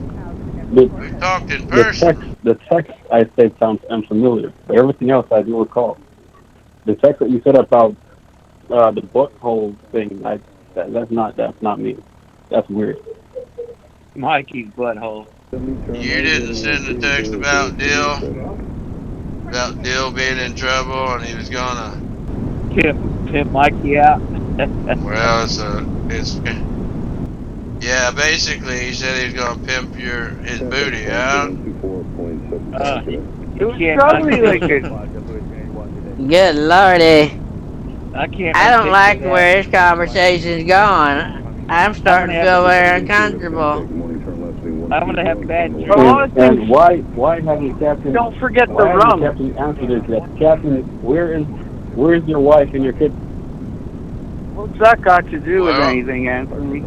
We've talked in person. The text I said sounds unfamiliar, but everything else I do recall. The text that you said about the butthole thing, that's not me. That's weird. Mikey's butthole. You didn't send a text about Dill being in trouble and he was gonna. Pimp Mikey out. Well, yeah. Basically, he said he was gonna pimp his booty out. It was probably like a... Good lordy. I can't. I don't like where this conversation's going. I'm starting to feel very uncomfortable. I'm gonna have bad dreams. And why haven't Captain? Don't forget the why hasn't rum. Captain answered this yet? Captain, where is your wife and your kids? What's that got to do with Well, anything, Anthony?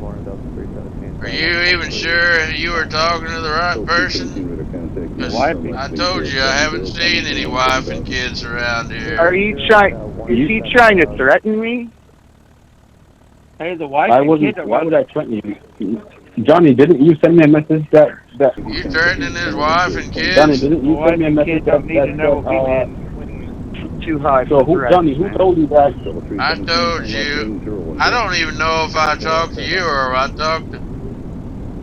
Are you even sure you were talking to the right person? 'Cause I told you I haven't seen any wife and kids around here. Are you trying? Is he trying to threaten me? Hey, the wife I and wasn't. kids. Why would I threaten you? Johnny, didn't you send me a message that? You threatening his wife and kids? Johnny, didn't you send me a message don't need to know what we that? Too high So for who, threats, Johnny? Who man. told you that? I told you. I don't even know if I talked to you or if I talked to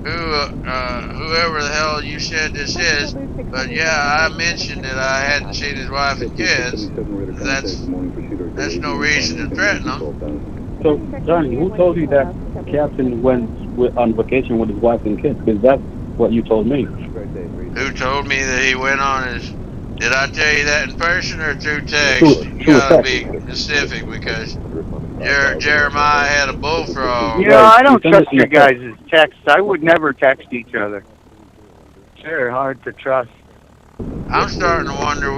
whoever the hell you said this is. But yeah, I mentioned that I hadn't seen his wife and kids. That's no reason to threaten them. So Johnny, who told you that Captain went on vacation with his wife and kids? Because that's what you told me. Who told me that he went on his... Did I tell you that in person or through text? You gotta be specific because Jeremiah had a bullfrog. You know, I don't trust your guys' texts. I would never text each other. They're hard to trust. I'm starting to wonder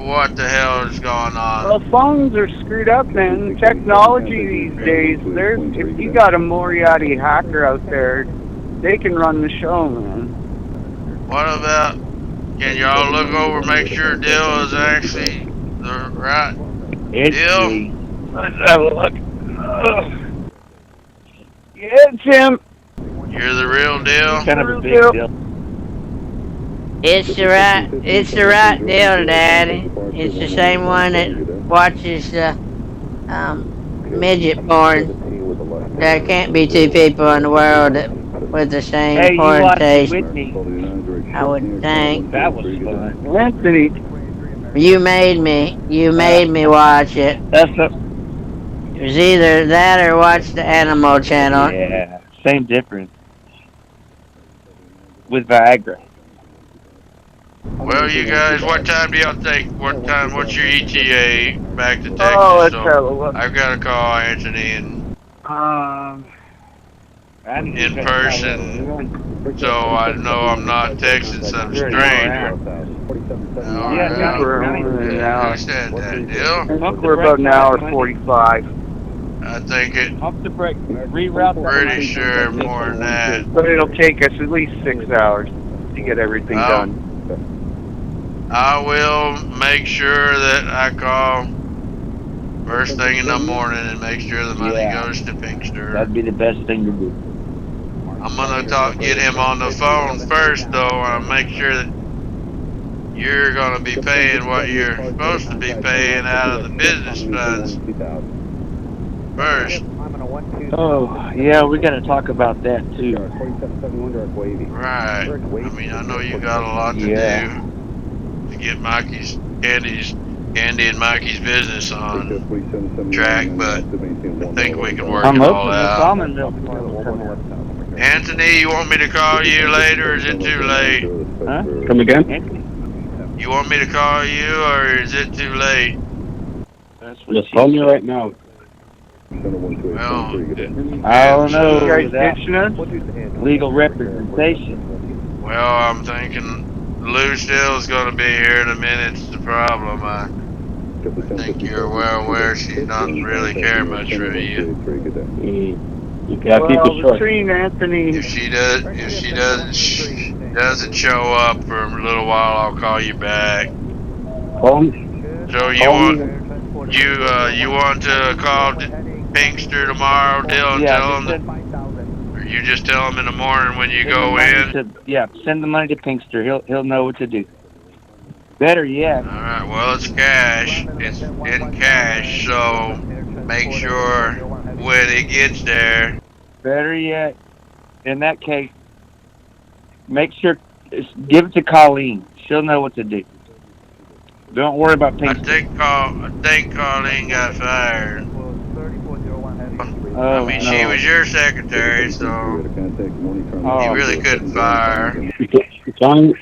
what the hell is going on. Well, phones are screwed up, man. Technology these days, if you got a Moriarty hacker out there, they can run the show, man. What about... Can y'all look over, make sure Dill is actually the right Dill? Let's have a look. Yeah, Tim. You're the real deal? Kind of a big deal. It's the right deal, Daddy. It's the same one that watches midget porn. There can't be two people in the world with the same Hey, you porn watched it taste, with me. I would think. That was fun. Anthony, You made me. You made me watch it. That's a, It was either that or watch the Animal Channel. yeah, same difference with Viagra. Well, you guys, what time do y'all think? What's your ETA back to Texas? oh, let's So have a look. I've got to call Anthony and in person, so I know I'm not texting some stranger. Yeah, Who said that, Dill? We're about an hour 45. I think it. Off the break. Reroute that Pretty money. sure more than that. But it'll take us at least 6 hours to get everything done. I will make sure that I call first thing in the morning and make sure the money goes to Pinkster. That'd be the best thing to do. I'm gonna get him on the phone first though, and make sure that you're gonna be paying what you're supposed to be paying out of the business funds first. Oh, yeah, we got to talk about that too. Right. I mean, I know you got a lot to do to get Candy and Mikey's business on track, but I think we can work it all out. Anthony, you want me to call you later, or is it too late? Huh? Come again? You want me to call you, or is it too late? Just call me right now. Well, I don't know. You guys ditching us? Legal representation. well, I'm thinking Lucille's gonna be here in a minute. It's the problem. I think you're well aware she doesn't really care much for you. You gotta keep it short. Between Anthony, If she doesn't show up for a little while, I'll call you back. Call me. So you want to call Pinkster tomorrow, Dill, and tell him, or you just tell him in the morning when you go in? Send the money to Pinkster. He'll know what to do. Better yet. All right. Well, it's cash. It's in cash. So make sure when it gets there. Better yet, in that case, make sure give it to Colleen. She'll know what to do. Don't worry about I Pinkster. think Colleen got fired. Oh, I mean, she was your secretary, so you really couldn't fire her. John,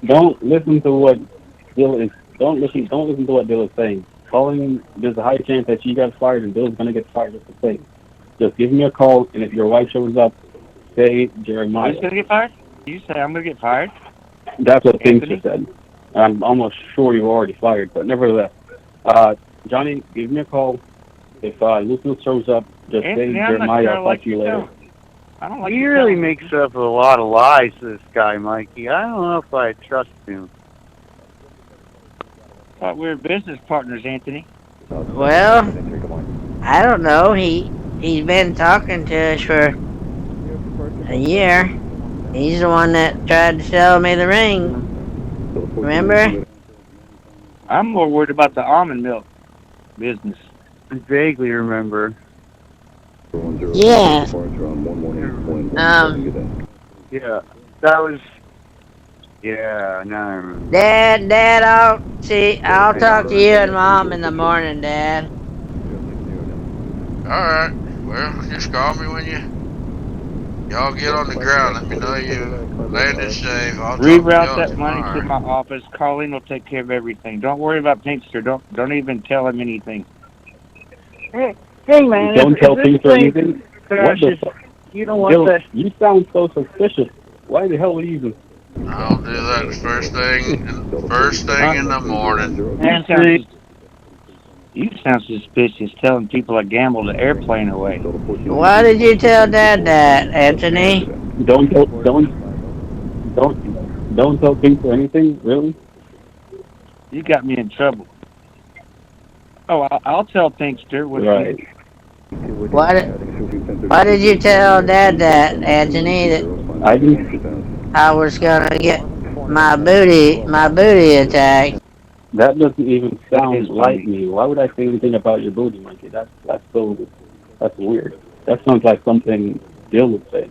don't listen to what Dill is. Don't listen to what Dill is saying. Calling, there's a high chance that she got fired and Dill's gonna get fired just the same. Just give me a call, and if your wife shows up, say Jeremiah. Who's gonna get fired? You say I'm gonna get fired? That's what Pinkster said. I'm almost sure you were already fired, but nevertheless, Johnny, give me a call. If Lucille shows up, just say Jeremiah. I'll talk to you later. I don't like he really makes up a lot of lies, this guy, Mikey. I don't know if I trust him. Thought we were business partners, Anthony. Well, I don't know. He's been talking to us for a year. He's the one that tried to sell me the ring. Remember? I'm more worried about the almond milk business. I vaguely remember. Yeah. Yeah, that was. Yeah, now I remember. Dad, I'll talk to you and Mom in the morning, Dad. All right. Well, just call me when y'all get on the ground. Let me know you landed safe. I'll Reroute that money to my office. Colleen will take care of everything. Don't worry about Pinkster. Don't even tell him anything. Hey man. Don't tell Pinkster anything. What the fuck? You don't want Dill, that. you sound so suspicious. Why the hell would you even? I'll do that first thing in the morning. Anthony, you sound suspicious telling people I gambled the airplane away. Why did you tell Dad that, Anthony? Don't tell Pinkster anything, really? You got me in trouble. Oh, I'll tell Pinkster. Right. Why did Why did you tell Dad that, Anthony, that I didn't. I was gonna get my booty attacked? That doesn't even That is sound like funny. me. Why would I say anything about your booty, monkey? That's weird. That sounds like something Dill would say.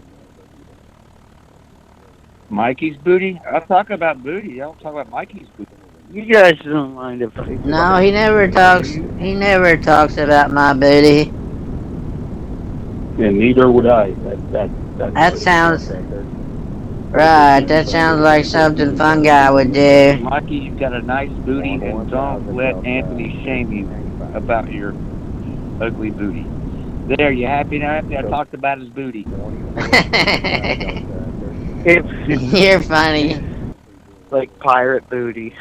Mikey's booty? I'll talk about booty. I don't talk about Mikey's booty. You guys don't mind if I... No, he never talks. He never talks about my booty. And neither would I. That sounds right. That sounds like something fun guy would do. Mikey, you've got a nice booty, and don't let Anthony shame you about your ugly booty. There, you happy now? Anthony? I talked about his booty. It's You're funny. like pirate booty.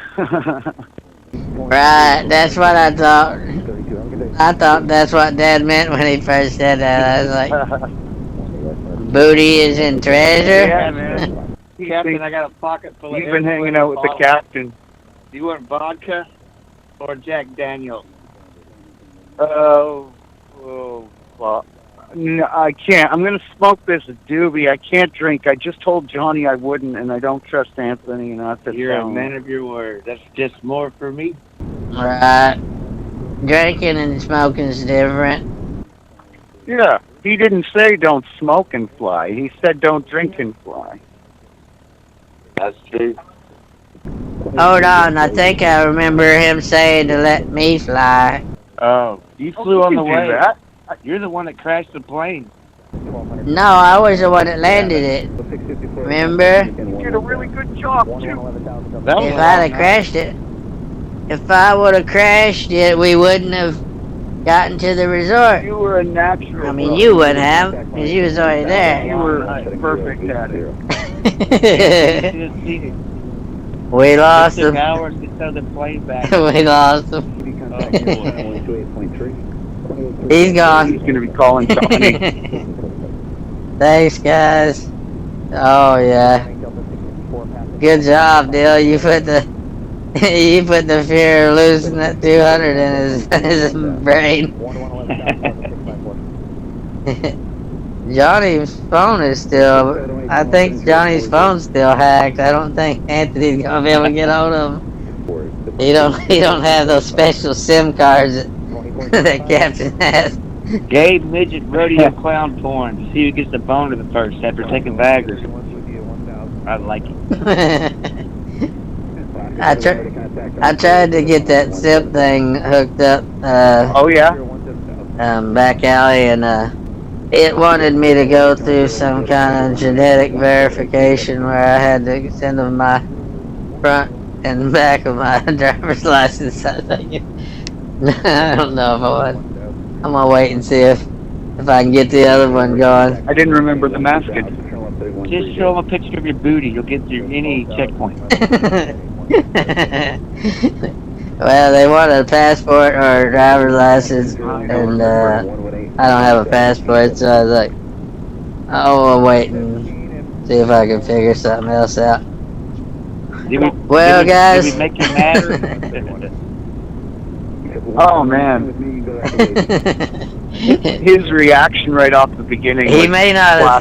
Right, that's what I thought. I thought that's what Dad meant when he first said that. I was like, booty is in treasure? Yeah, man. Captain, I got a pocket full of You've been hanging out with the captain. Do you want vodka or Jack Daniels? Oh, well, no, I can't. I'm going to smoke this doobie. I can't drink. I just told Johnny I wouldn't, and I don't trust Anthony enough to You're a tell him. man of your word. That's just more for me. Right. Drinking and smoking's different. Yeah, he didn't say don't smoke and fly. He said don't drink and fly. That's true. Hold on, I think I remember him saying to let me fly. Oh, you flew on the You can way. do that. You're the one that crashed the plane. No, I was the one that landed it. Remember? You did a really good job, too. That was If a I'd long have crashed it, if I would have crashed it, we wouldn't have gotten to the resort. You were a natural. I mean, you wouldn't have, because you was already You there. were perfect at it. We lost It took him. hours to tow the plane back. We lost him. Oh, boy. He's gone. He's going to be calling Johnny. Thanks, guys. Oh yeah. Good job, Dill. You put the fear of losing that 200 in his brain. Johnny's phone is still. I think Johnny's phone's still hacked. I don't think Anthony's gonna be able to get hold of him. He don't have those special SIM cards that Captain has. Gabe Midget Rodeo Clown Porn. See who gets the boner the first after taking Viagra. I like it. I tried to get that SIP thing hooked up. Oh, yeah? Back Alley, and it wanted me to go through some kind of genetic verification where I had to send them my front and back of my driver's license. I think. I don't know if I would. I'm gonna wait and see if I can get the other one going. I didn't remember the masking. Just show them a picture of your booty. You'll get through any checkpoint. Well, they wanted a passport or a driver's license, and I don't have a passport, so I was like, I'll wait and see if I can figure something else out. Guys. Did we make you mad? Oh, man. His reaction right off the beginning. He may not have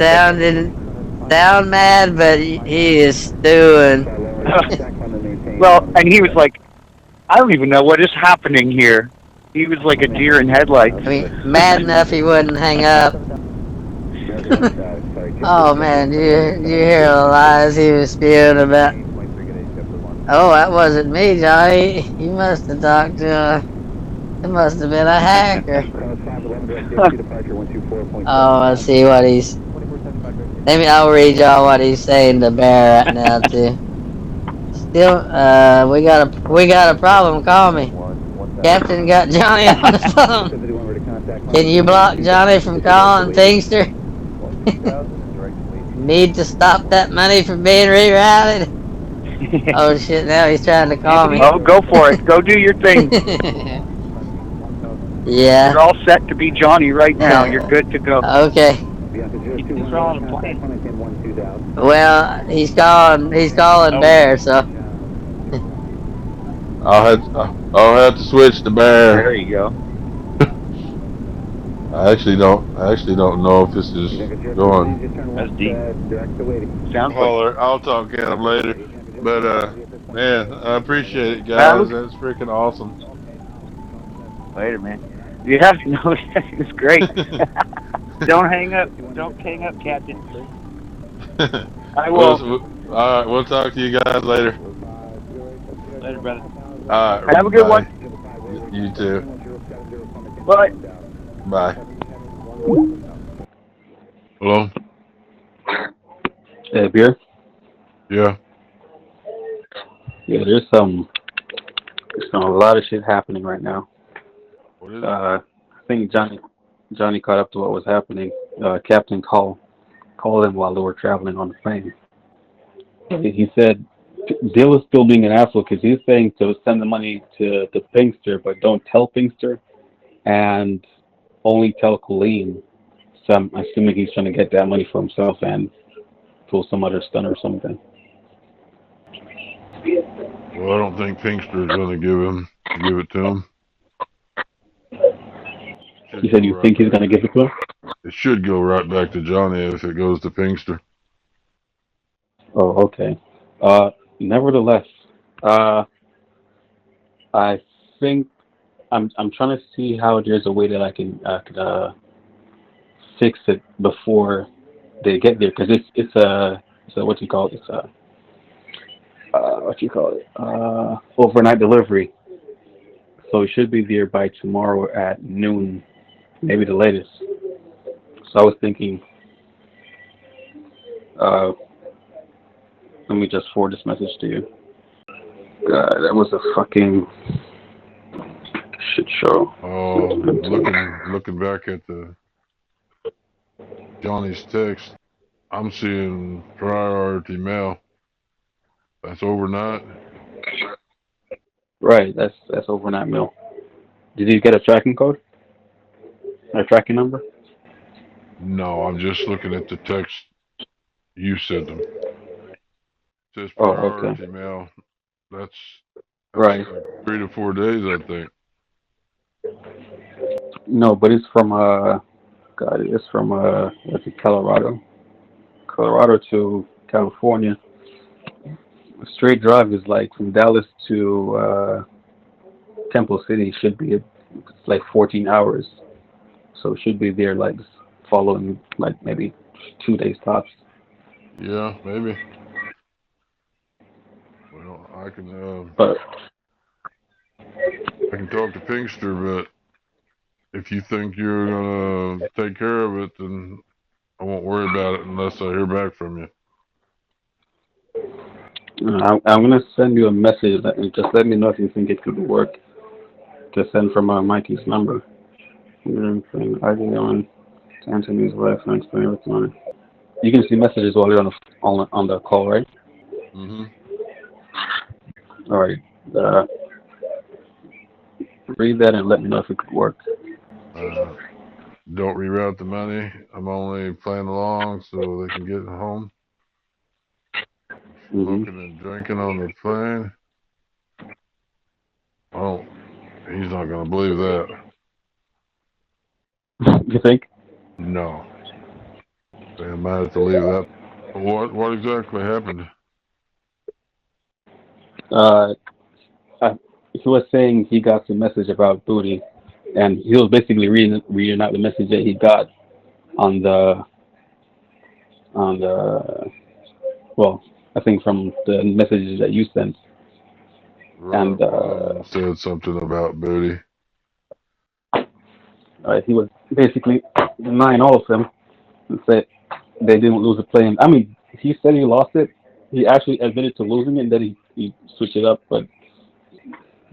sound mad, but he is stewing. Well, and he was like, I don't even know what is happening here. He was like a deer in headlights. I mean, mad enough he wouldn't hang up. Oh man, did you hear the lies he was spewing about? Oh, that wasn't me, Johnny. You must have talked to it must have been a hacker. Oh, let's see what he's... I'll read y'all what he's saying to Bear right now, too. Still, we got a problem. Call me. Captain got Johnny on the phone. Can you block Johnny from calling Teamster? Need to stop that money from being rerouted. Oh shit! Now he's trying to call me. Oh, go for it. Go do your thing. Yeah. You're all set to be Johnny right now. You're good to go. Okay. Well, he's calling Bear, so. I'll have to switch to Bear. There you go. I actually don't know if this is going. That's deep. Sounds like. I'll talk to him later. But man, I appreciate it, Look. guys. That's freaking awesome. Later, man. You have to know it's great. Don't hang up. Don't hang up, Captain. I will. All right, we'll talk to you guys later. Later, brother. All right, Have a good bye. one. You too. Bye. Bye. Hello? Hey, beer. Yeah. Yeah, there's a lot of shit happening right now. What is it? I think Johnny caught up to what was happening. Captain called him while they were traveling on the plane. He said Dill is still being an asshole because he's saying to send the money to Pinkster, but don't tell Pinkster, and only tell Colleen. So I'm assuming he's trying to get that money for himself and pull some other stunt or something. Well, I don't think Pinkster's going to give it to him. You said you think he's going to give it to him? It should go right back to Johnny if it goes to Pinkster. Oh, okay. Nevertheless, I think I'm trying to see how there's a way that I could fix it before they get there, because it's a what you call it? It's a overnight delivery. So it should be there by tomorrow at noon, maybe the latest. So I was thinking, let me just forward this message to you. God, that was a fucking shit show. Oh, looking back at the Johnny's text, I'm seeing priority mail. That's overnight. Right, that's overnight mail. Did you get a tracking code? A tracking number? No, I'm just looking at the text you sent them. It says Oh, okay. priority mail. That's Right. like 3 to 4 days, I think. No, but it's from God, it's from what's it, Colorado to California. A straight drive is like from Dallas to Temple City should be it's like 14 hours, so it should be there like following like maybe 2 days tops. Yeah, maybe. Well, I can But talk to Pinkster, but if you think you're gonna take care of it, then I won't worry about it unless I hear back from you. I'm gonna send you a message and just let me know if you think it could work. To send from Mikey's number. You're saying on Anthony's wife and explain everything on it. You can see messages while you're on the call, right? Mhm. All right. Read that and let me know if it could work. Don't reroute the money. I'm only playing along so they can get home. Smoking and drinking on the plane. Oh, he's not gonna believe that. You think? No. I might have to leave that. What exactly happened? He was saying he got some message about booty, and he was basically reading out the message that he got on the well, I think from the messages that you sent. And said something about booty. He was basically denying all of them and said they didn't lose the plane. I mean, he said he lost it. He actually admitted to losing it, and then he switched it up. But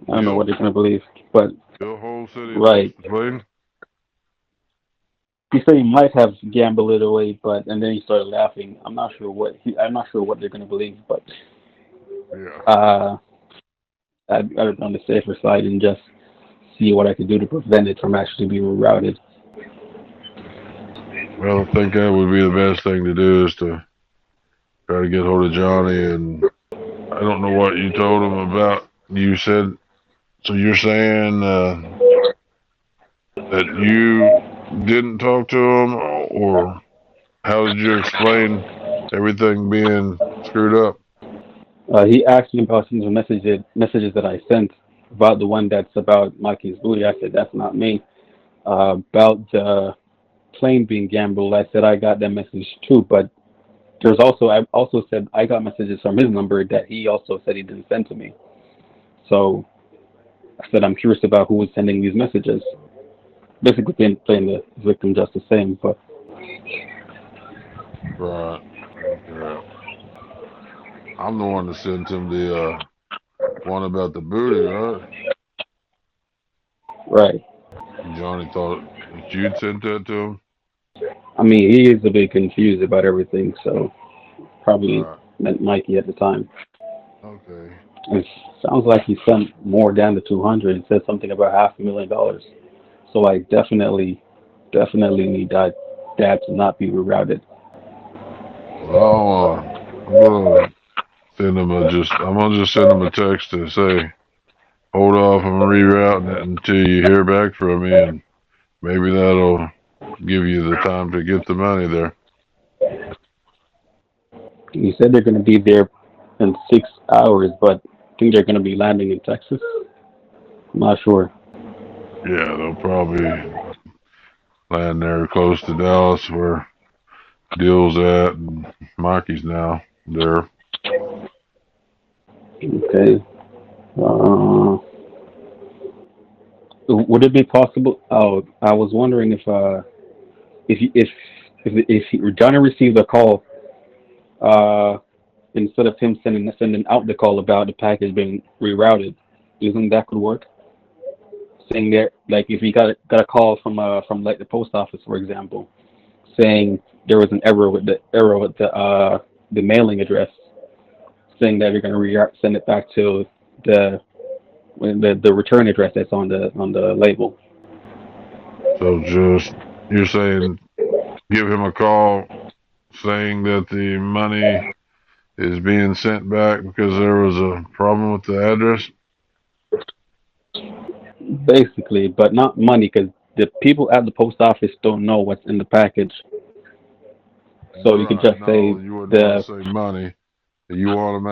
I don't know what they're gonna believe. But Dillhole said he right. lost the plane. He said he might have gambled it away, and then he started laughing. I'm not sure what they're gonna believe, but yeah. I'd be on the safer side and just see what I could do to prevent it from actually being rerouted. Well, I think that would be the best thing to do is to try to get hold of Johnny, and I don't know what you told him about. You said, so you're saying that didn't talk to him, or how did you explain everything being screwed up? He asked me about some of the messages that I sent about the one that's about Mikey's booty. I said that's not me. About the plane being gambled, I said I got that message too. But I also said I got messages from his number that he also said he didn't send to me. So I said I'm curious about who was sending these messages. Basically, playing the victim just the same. But Right. Okay. I'm the one that sent him the one about the booty, right? right. Johnny thought that you'd sent that to him. I mean, he is a bit confused about everything, so probably Right. meant Mikey at the time. Okay. It sounds like he sent more down to 200. It said something about $500,000. So I definitely need that to not be rerouted. Well, I'm gonna send him I'm gonna just send him a text to say, hold off on rerouting it until you hear back from me, and maybe that'll give you the time to get the money there. He said they're going to be there in 6 hours, but I think they're going to be landing in Texas. I'm not sure. Yeah, they'll probably land there close to Dallas where Dill's at and Mikey's now there. Okay. Uh, would it be possible? Oh, I was wondering if you- if Johnny received a call, uh, instead of him sending out the call about the package being rerouted, do you think that could work? Saying that, like, if he got a call from like the post office, for example, saying there was an error with the mailing address, saying that you're going to send it back to the the return address that's on the label. So you're saying give him a call saying that the money is being sent back because there was a problem with the address? Basically, but not money because the people at the post office don't know what's in the package. So you could Right. just No, say you wouldn't want the to say money. You want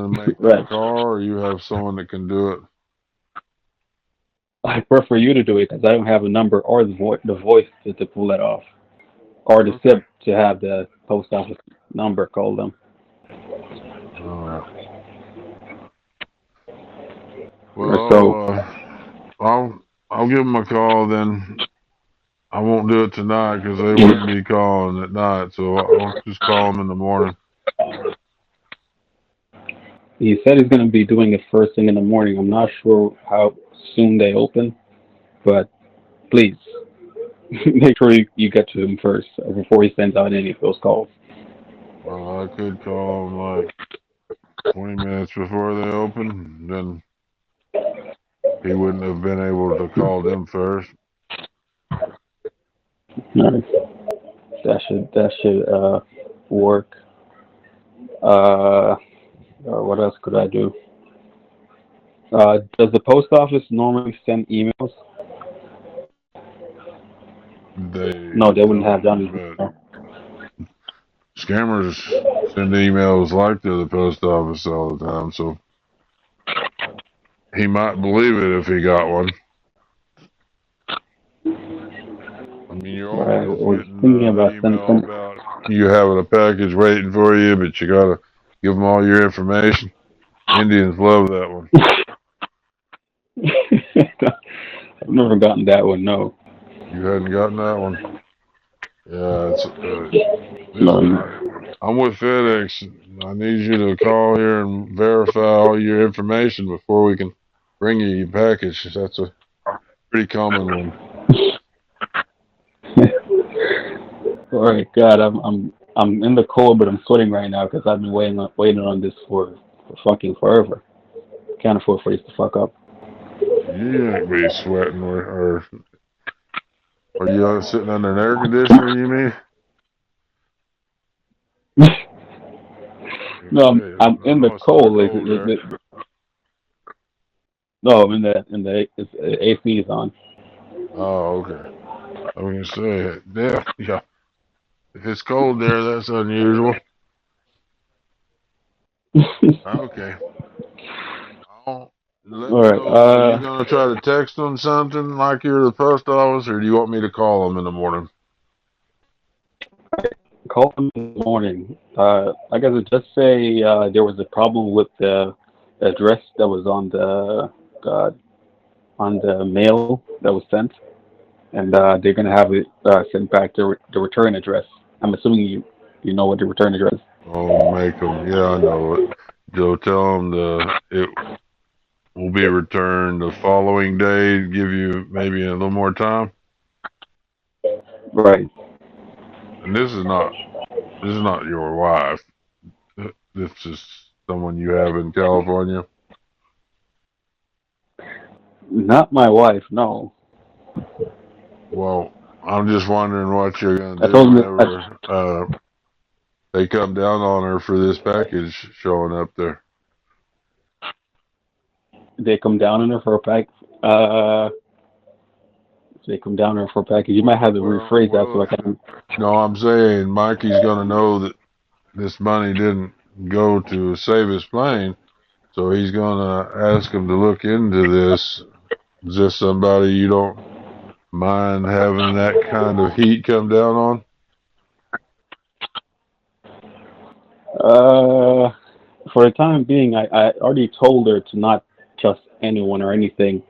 to make that right. call, or you have someone that can do it? I prefer you to do it because I don't have a number or the voice to pull that off, or the Okay. SIP to have the post office number call them. All right. Well, So I'll give them a call then. I won't do it tonight because they wouldn't be calling at night, so I'll just call them in the morning. he said he's going to be doing it first thing in the morning. I'm not sure how soon they open, but please make sure you get to him first before he sends out any of those calls. Well, I could call them like 20 minutes before they open, then he wouldn't have been able to call them first. Nice. That should work. Uh, what else could I do? Does the post office normally send emails? No, They they wouldn't have don't, Johnny's but email. scammers send emails like to the post office all the time, so he might believe it if he got one. I mean, you're Right. I always was getting thinking about email about you having a package waiting for you, but you gotta give them all your information. Indians love that one. I've never gotten that one. No. You hadn't gotten that one? Yeah, it's listen. No. I'm with FedEx. I need you to call here and verify all your information before we can bring you your package. That's a pretty common one. All right, God, I'm in the cold, but I'm sweating right now because I've been waiting on this for fucking forever. Can't afford for this to fuck up. You ain't be sweating, or are you sitting under an air conditioner? You mean? No, I'm I in the know it's not cold. cold there. No, I'm in the AC is on. Oh, okay. I was gonna say, yeah. If it's cold there, that's unusual. Okay. I'll let All me right. know. Are you gonna try to text them something like you're the post office, or do you want me to call them in the morning? Call them in the morning. I guess it just say there was a problem with the address that was uh, on the mail that was sent, and they're gonna have it sent back to the return address. I'm assuming you know what the return address is. Oh, make them. Yeah, I know it. Joe, tell them it will be returned the following day. Give you maybe a little more time. Right. And this is not your wife. This is someone you have in California. Not my wife. No. Well, I'm just wondering what you're gonna I do told him whenever they come down on her for this package showing up there. they come down on her for a pack. Uh, they come down on her for a package. You might have to rephrase that so I can. No, I'm saying Mikey's gonna know that this money didn't go to save his plane, so he's gonna ask him to look into this. Is this somebody you don't mind having that kind of heat come down on? Uh, for the time being, I already told her to not trust anyone or anything,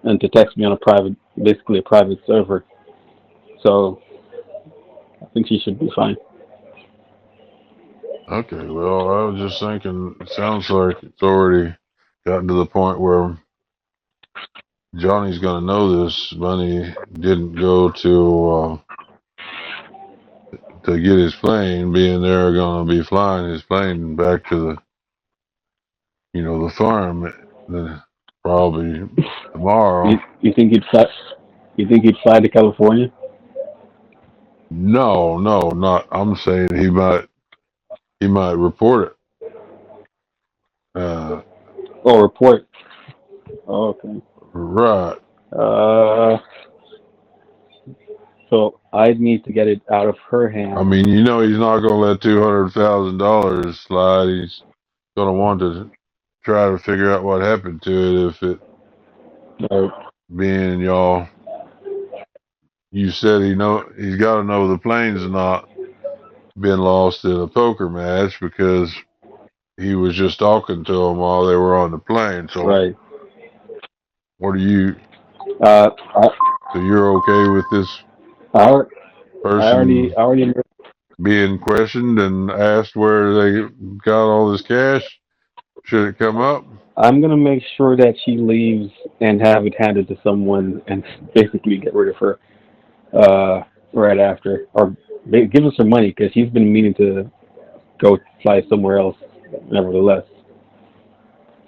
and to text me on a private, basically a private server. So I think she should be fine. Okay, well, I was just thinking, it sounds like it's already gotten to the point where Johnny's gonna know this money didn't go to get his plane, being they're gonna be flying his plane back to the farm, probably tomorrow. You think he'd fly? You think he'd fly to California? No, no, not. I'm saying he might report it. Oh, report. Oh, okay. Right. Uh, so I need to get it out of her I hands. mean, he's not gonna let $200,000 slide. He's gonna want to try to figure out what happened to it. If it being y'all, you said he's got to know the plane's not been lost in a poker match because he was just talking to them while they were on the plane. So, Right. what are you? Uh, I, So you're okay with this I, al- person I already. being questioned and asked where they got all this cash? Should it come up? I'm gonna make sure that she leaves and have it handed to someone and basically get rid of her right after, or give us her money because she's been meaning to go fly somewhere else, nevertheless,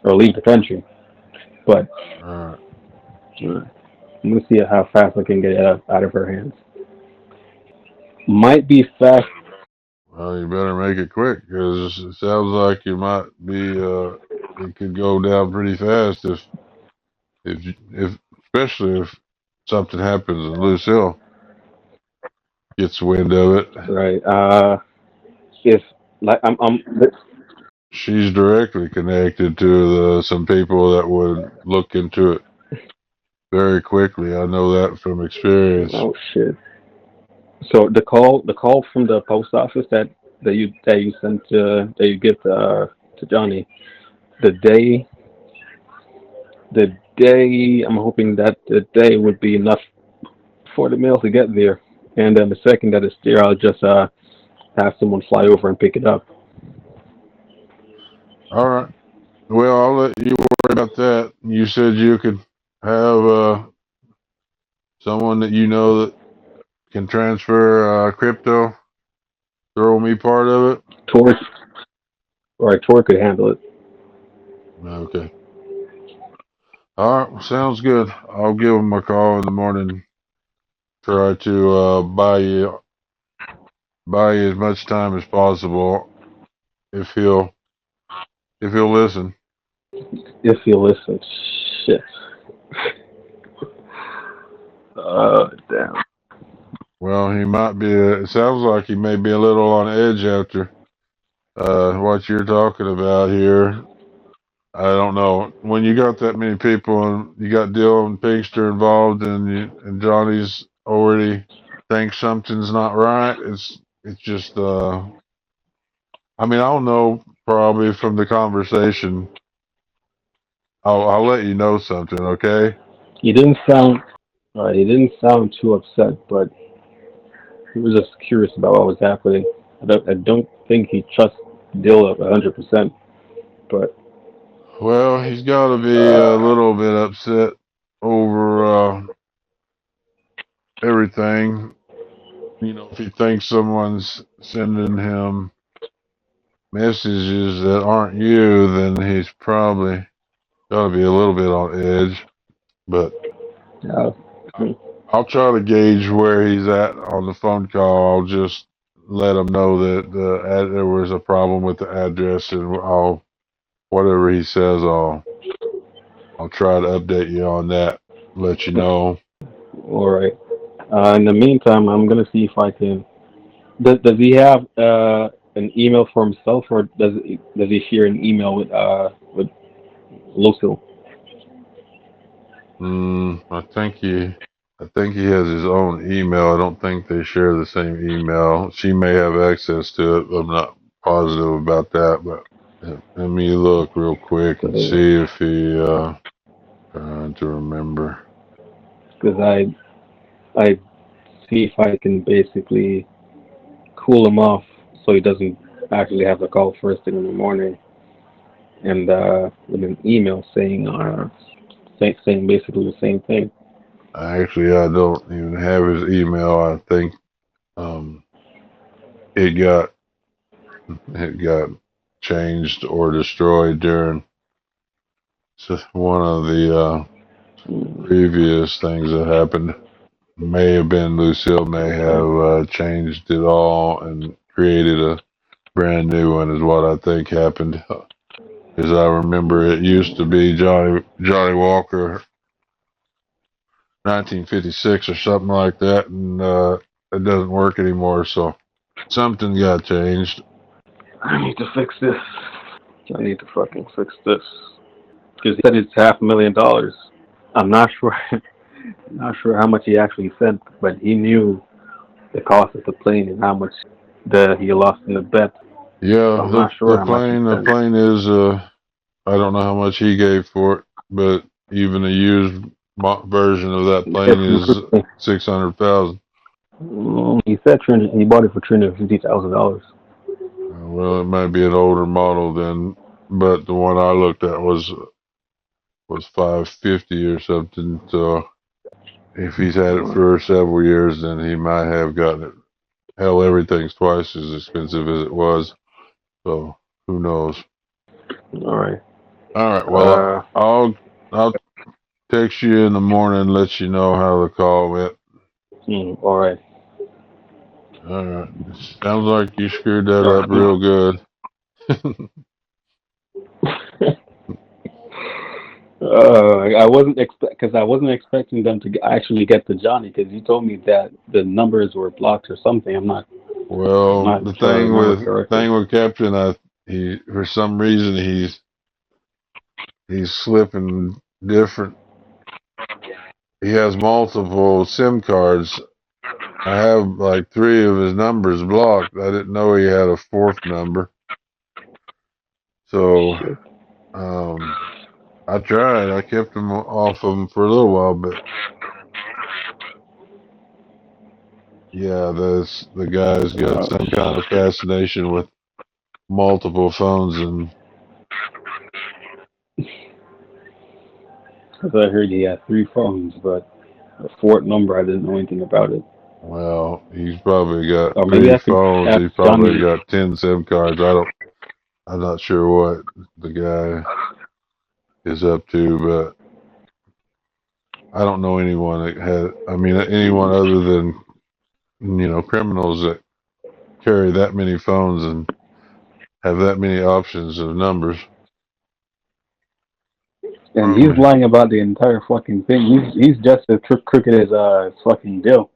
or leave the country. But All right. I'm gonna see how fast I can get it out of her hands. Might be fast. Well, you better make it quick because it sounds like you might be. It could go down pretty fast if especially if something happens and Lucille gets wind of it. Right. If like I'm She's directly connected to some people that would look into it very quickly. I know that from experience. oh shit. So the call from the post office that you sent that you give to Johnny the day the day I'm hoping that the day would be enough for the mail to get there, and then the second that it's there, I'll just have someone fly over and pick it up. All right. Well, I'll let you worry about that. You said you could have someone that you know that can transfer crypto. Throw me part of it. Tor, right? Tor could handle it. Okay. All right. Well, sounds good. I'll give him a call in the morning. Try to buy you as much time as possible if he'll listen. If you listen, shit. Damn. he might be. It sounds like he may be a little on edge after what you're talking about here. I don't know. When you got that many people and you got Dill and Pinkster involved, and Johnny's already thinks something's not right, it's just. I mean, I'll know probably from the conversation. I'll let you know something, okay? He didn't sound too upset, but he was just curious about what was happening. I don't think he trusts Dill 100%, but Well, he's got to be a little bit upset over everything. You know, if he thinks someone's sending him messages that aren't you, then he's probably got to be a little bit on edge. But uh, I'll try to gauge where he's at on the phone call. I'll just let him know that there was a problem with the address, and whatever he says, I'll try to update you on that. Let you know. all right. In the meantime, I'm gonna see if I can. Does he have an email for himself, or does he share an email with Lucille? I think he has his own email. I don't think they share the same email. She may have access to it. I'm not positive about that, but let me look real quick and see if he. Trying to remember. Because I see if I can basically cool him off so he doesn't actually have to call first thing in the morning, and with an email saying basically the same thing. Actually, I don't even have his email. I think um, it got changed or destroyed during just one of the previous things that happened. May have been Lucille may have changed it all and created a brand new one is what I think happened. As I remember, it used to be Johnny Walker, 1956 or something like that, and it doesn't work anymore. So something got changed. I need to fix this. I need to fucking fix this. Because he said it's $500,000. I'm not sure, not sure how much he actually sent, but he knew the cost of the plane and how much he lost in the bet. Yeah, I'm not sure how much he the sent. plane is I don't know how much he gave for it, but even a used version of that plane is 600,000. He said he bought it for $350,000. Well, it might be an older model then, but the one I looked at was 550 or something. So if he's had it for several years, then he might have gotten it. Hell, everything's twice as expensive as it was. So who knows? All right. All right. Well, I'll text you in the morning and let you know how the call went. All right. All right. It sounds like you screwed that up real good. I wasn't expecting them to actually get to Johnny because you told me that the numbers were blocked or something. I'm not The sure I remember correctly. thing with Captain, he for some reason he's slipping different. He has multiple SIM cards. I have like 3 of his numbers blocked. I didn't know he had a 4th number. So, I tried. I kept him off of him for a little while, but yeah, the guy's got some kind of fascination with multiple phones, and Because I heard he had 3 phones, but the fourth number I didn't know anything about it. well, he's probably got Or maybe 3 I could phones. ask He's probably Johnny. got 10 SIM cards. I'm not sure what the guy is up to, but I don't know anyone that anyone other than, criminals that carry that many phones and have that many options of numbers. And he's lying about the entire fucking thing. He's just as crooked as fucking Dill.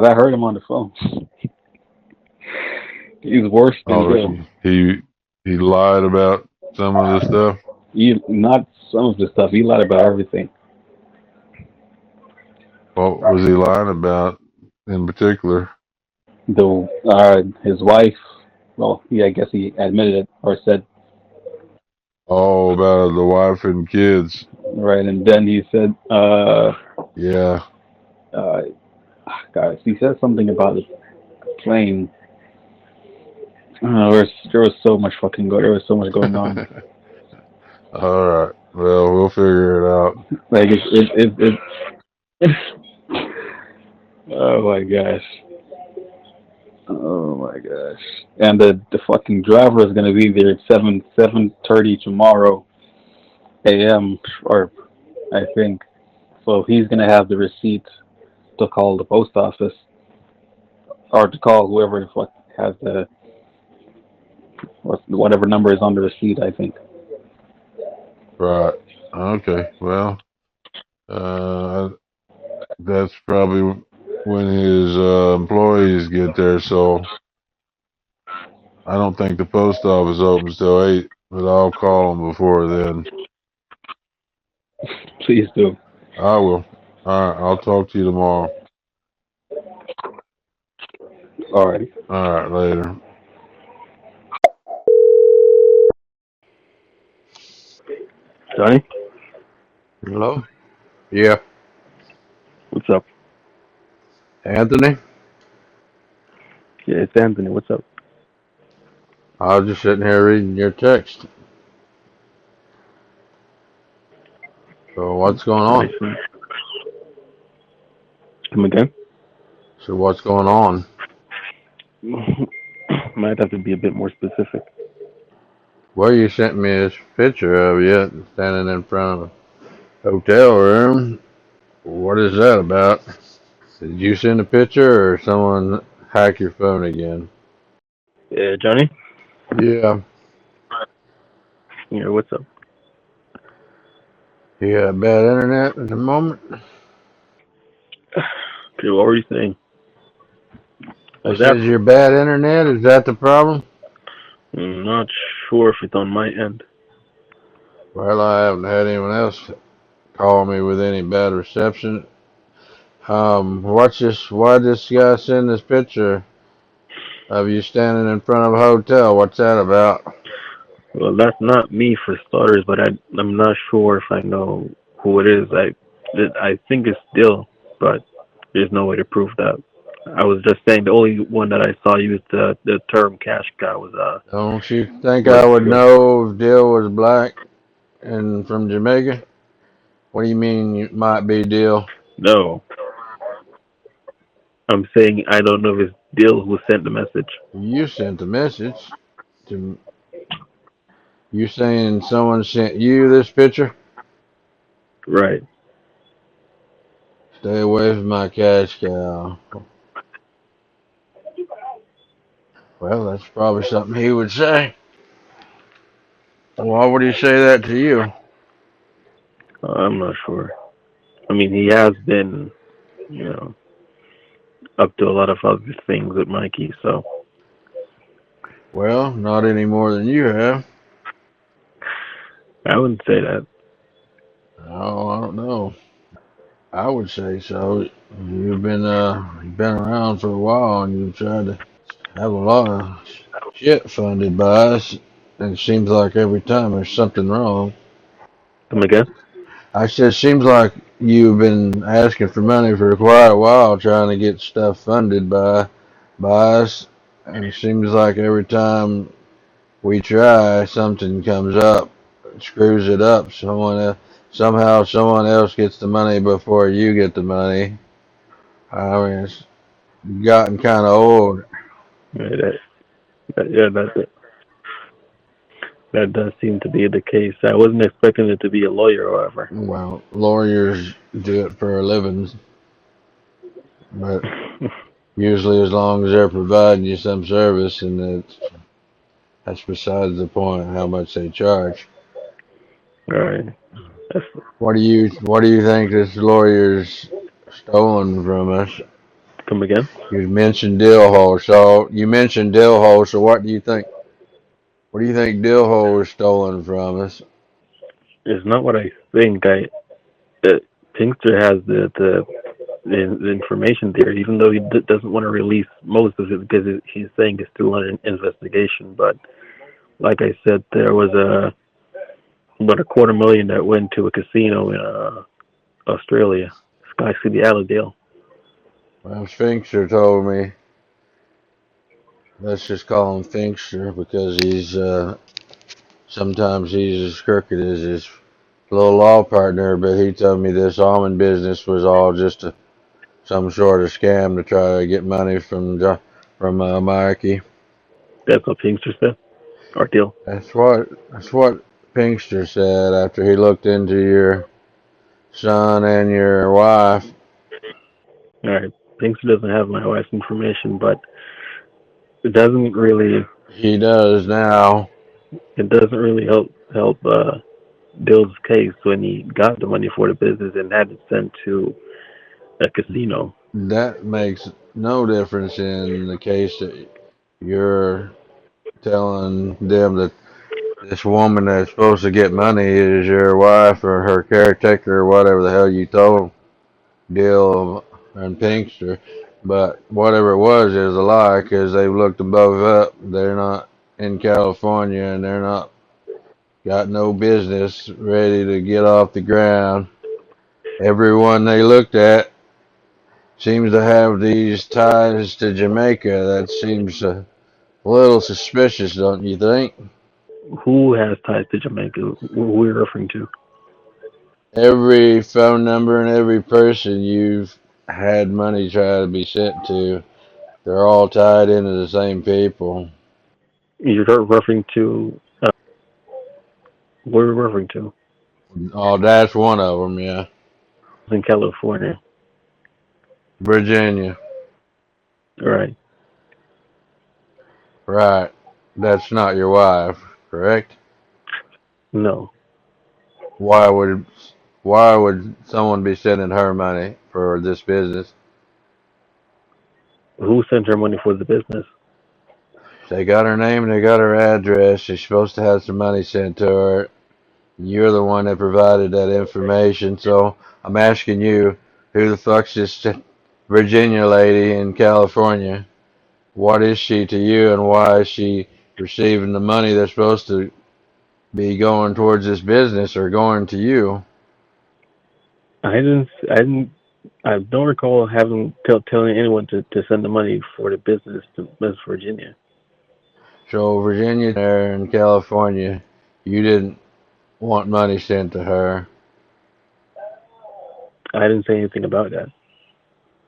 I heard him on the phone. He's worse than Oh, Bill. he lied about some of the stuff. He not some of the stuff. He lied about everything. What was he lying about in particular? The his wife. Well, yeah, I guess he admitted it or said Oh, about the wife and kids. right, and then he said, Yeah. uh, guys, he said something about the plane. There was so much there was so much going on. All right. Well, we'll figure it out. Like it oh my gosh. Oh my gosh. And the fucking driver is gonna be there at 7:30 tomorrow AM or I think. So he's gonna have the receipt to call the post office or to call whoever the fuck has the whatever number is on the receipt, I think. Right. Okay. Well, uh, that's probably when his employees get there. So I don't think the post office opens till 8, but I'll call them before then. Please do. I will. All right. I'll talk to you tomorrow. Alrighty. All right. Later. Johnny? Hello? Yeah. What's up? Anthony? Yeah, it's Anthony. What's up? I was just sitting here reading your text. So what's going I on? see. Come again? So what's going on? Might have to be a bit more specific. Well, you sent me this picture of you standing in front of a hotel room. What is that about? Did you send a picture or someone hack your phone again? Yeah, Johnny? Yeah. Yeah, what's up? You got bad internet at the moment? Okay, what were you saying? I Was that? said your bad internet, is that the problem? I'm not sure if it's on my end. Well, I haven't had anyone else call me with any bad reception. Watch this. Why this guy send this picture of you standing in front of a hotel? What's that about? Well, that's not me for starters, but I'm not sure if I know who it is. I think it's Dill, but there's no way to prove that. I was just saying the only one that I saw use the term cash cow Don't you think was I would Dill. know if Dill was black and from Jamaica? What do you mean you might be Dill? No, I'm saying I don't know if it's Dill who sent the message. You sent the message to you saying someone sent you this picture? Right. Stay away from my cash cow. Well, that's probably something he would say. Why would he say that to you? I'm not sure. I mean, he has been, you know, up to a lot of other things with Mikey, so Well, not any more than you have. I wouldn't say that. Oh, I don't know. I would say so. You've been around for a while and you've tried to have a lot of shit funded by us, and it seems like every time there's something wrong. Come again? I said, seems like you've been asking for money for quite a while, trying to get stuff funded by us, and it seems like every time we try, something comes up, screws it up. Somehow someone else gets the money before you get the money. I mean, it's gotten kind of old. Yeah, yeah, that does seem to be the case. I wasn't expecting it to be a lawyer, however. Well, lawyers do it for a living, but usually as long as they're providing you some service, and that's besides the point how much they charge. All right. What do you think this lawyer's stolen from us? Come again? You mentioned Dillhole, so you mentioned Dillhole. So what do you think? What do you think Dillhole was stolen from us? It's not what I think. Pinkster has the information there, even though he doesn't want to release most of it because he's saying it's still under investigation. But like I said, there was about a quarter million that went to a casino in Australia, Sky City, Allendale. Well, Sphinxer told me. Let's just call him Sphinxer because he's sometimes he's as crooked as his little law partner. But he told me this almond business was all just some sort of scam to try to get money from Mikey. That's what Pinkster said. Or deal. That's what Pinkster said after he looked into your son and your wife. All right. Pinkster doesn't have my wife's information, but it doesn't really He does now. it doesn't really help Bill's case when he got the money for the business and had it sent to a casino. That makes no difference in the case that you're telling them that this woman that's supposed to get money is your wife or her caretaker or whatever the hell you told Dill and Pinkster. But whatever it was is a lie because they've looked them both up. They're not in California and they're not got no business ready to get off the ground. Everyone they looked at seems to have these ties to Jamaica. That seems a little suspicious, don't you think? Who has ties to Jamaica? Who are we referring to? Every phone number and every person you've had money try to be sent to, they're all tied into the same people. You're referring to what are we referring to? Oh, that's one of them, yeah. In California. Virginia, Right. right. That's not your wife, correct? No. Why would why would someone be sending her money for this business? Who sent her money for the business? They got her name and they got her address. She's supposed to have some money sent to her. You're the one that provided that information, so I'm asking you, who the fuck's this Virginia lady in California? What is she to you, and why is she receiving the money that's supposed to be going towards this business or going to you? I don't recall having telling anyone to send the money for the business to West Virginia. So Virginia there in California, you didn't want money sent to her, I didn't say anything about that.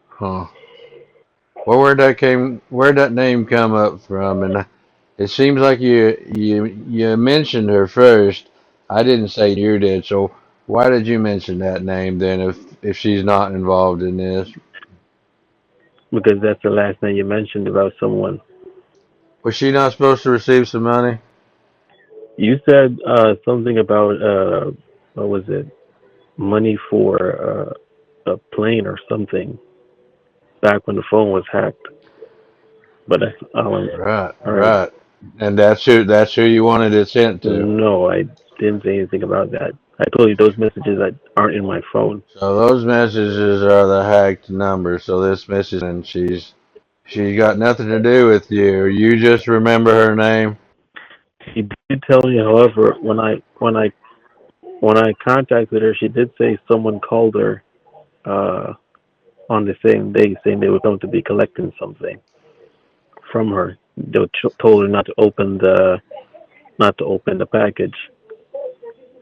huh? Well, where'd that name come up from? And it seems like you mentioned her first. I didn't say you did. So why did you mention that name then? If she's not involved in this, Because that's the last name you mentioned about someone. was she not supposed to receive some money? You said something about what was it? Money for a plane or something back when the phone was hacked. But that's Right, all right. right. And that's who you wanted it sent to. No, I didn't say anything about that. I told you those messages that aren't in my phone. So those messages are the hacked numbers. So this message and she's got nothing to do with you. You just remember her name. She did tell me, however, when I contacted her, she did say someone called her uh, on the same day saying they were going to be collecting something from her. They told her not to open the package.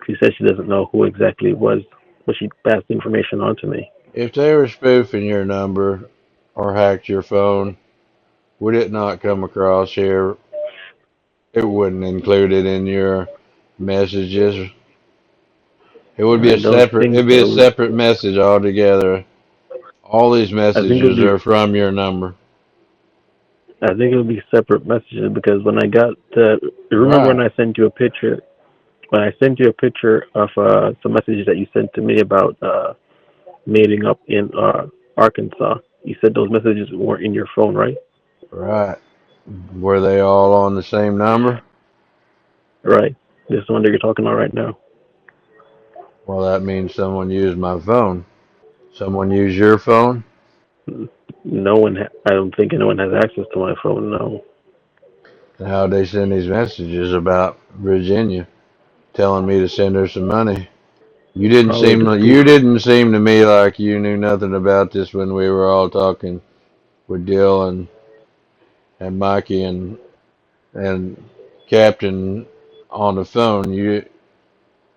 She said she doesn't know who exactly it was, but she passed the information on to me. If they were spoofing your number or hacked your phone, would it not come across here? It wouldn't include it in your messages. It would be I a don't separate. think It'd be a so. separate message altogether. All these I think it'll messages be are from your number. I think it'll be separate messages because when I got remember when Right. I sent you a picture when I sent you a picture of some messages that you sent to me about meeting up in Arkansas You said those messages weren't in your phone, right? Right. Were they all on the same number? Right. This one that you're talking about right now. Well, that means someone used my phone. Someone used your phone? No one. I don't think anyone has access to my phone. No. And how'd they send these messages about Virginia telling me to send her some money? Probably the You spoofer. didn't seem to me like you knew nothing about this when we were all talking with Dill and Mikey and Captain on the phone.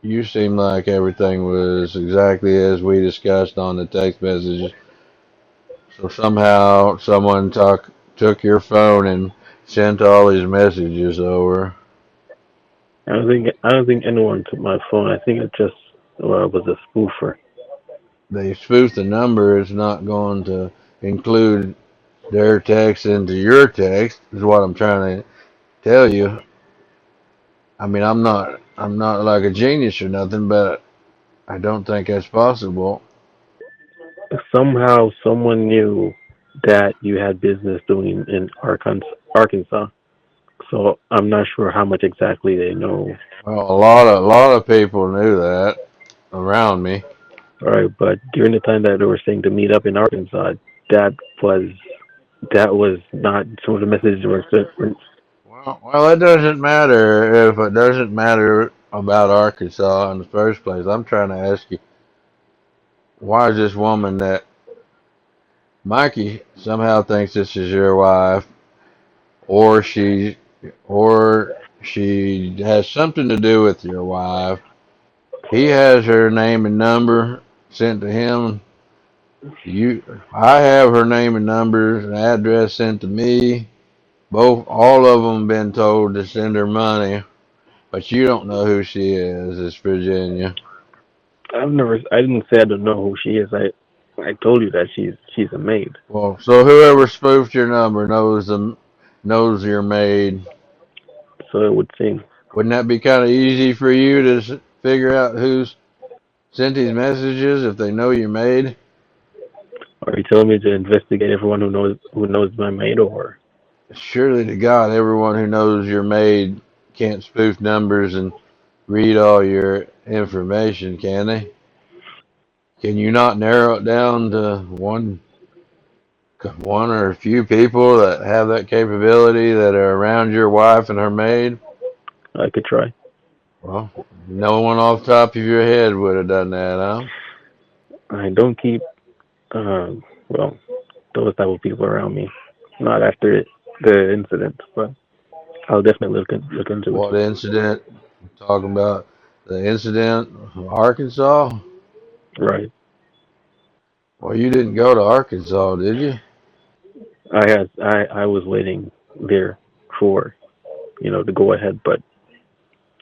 You seemed like everything was exactly as we discussed on the text messages. So somehow someone took your phone and sent all these messages over. I don't think anyone took my phone. I think it just was a spoofer. They spoofed the number. It's not going to include their text into your text. Is what I'm trying to tell you. I mean, I'm not like a genius or nothing, but I don't think that's possible. Somehow, someone knew that you had business doing in Arkansas. So I'm not sure how much exactly they know. Well, a lot of people knew that around me. All right, but during the time that they were saying to meet up in Arkansas, that was that was not some of the messages were sent. Well, it doesn't matter if it doesn't matter about Arkansas in the first place. I'm trying to ask you, why is this woman that Mikey somehow thinks this is your wife, or or she has something to do with your wife? He has her name and number sent to him. I have her name and numbers and address sent to me. All of them been told to send her money. But you don't know who she is. It's Virginia. I didn't say I don't know who she is. I told you that she's a maid. Well, so whoever spoofed your number knows your maid. So it would seem. Wouldn't that be kind of easy for you to figure out who's sent these messages if they know your maid? Are you telling me to investigate everyone who knows my maid, or Surely to God, everyone who knows your maid can't spoof numbers and read all your information, can they? Can you not narrow it down to one or a few people that have that capability that are around your wife and her maid? I could try? Well, no one off the top of your head would have done that, huh? I don't keep well those type of people around me. Not after the incident, but I'll definitely look into it. What incident? Talking about the incident in Arkansas? Right. Well, you didn't go to Arkansas, did you? I was waiting there for to go ahead, but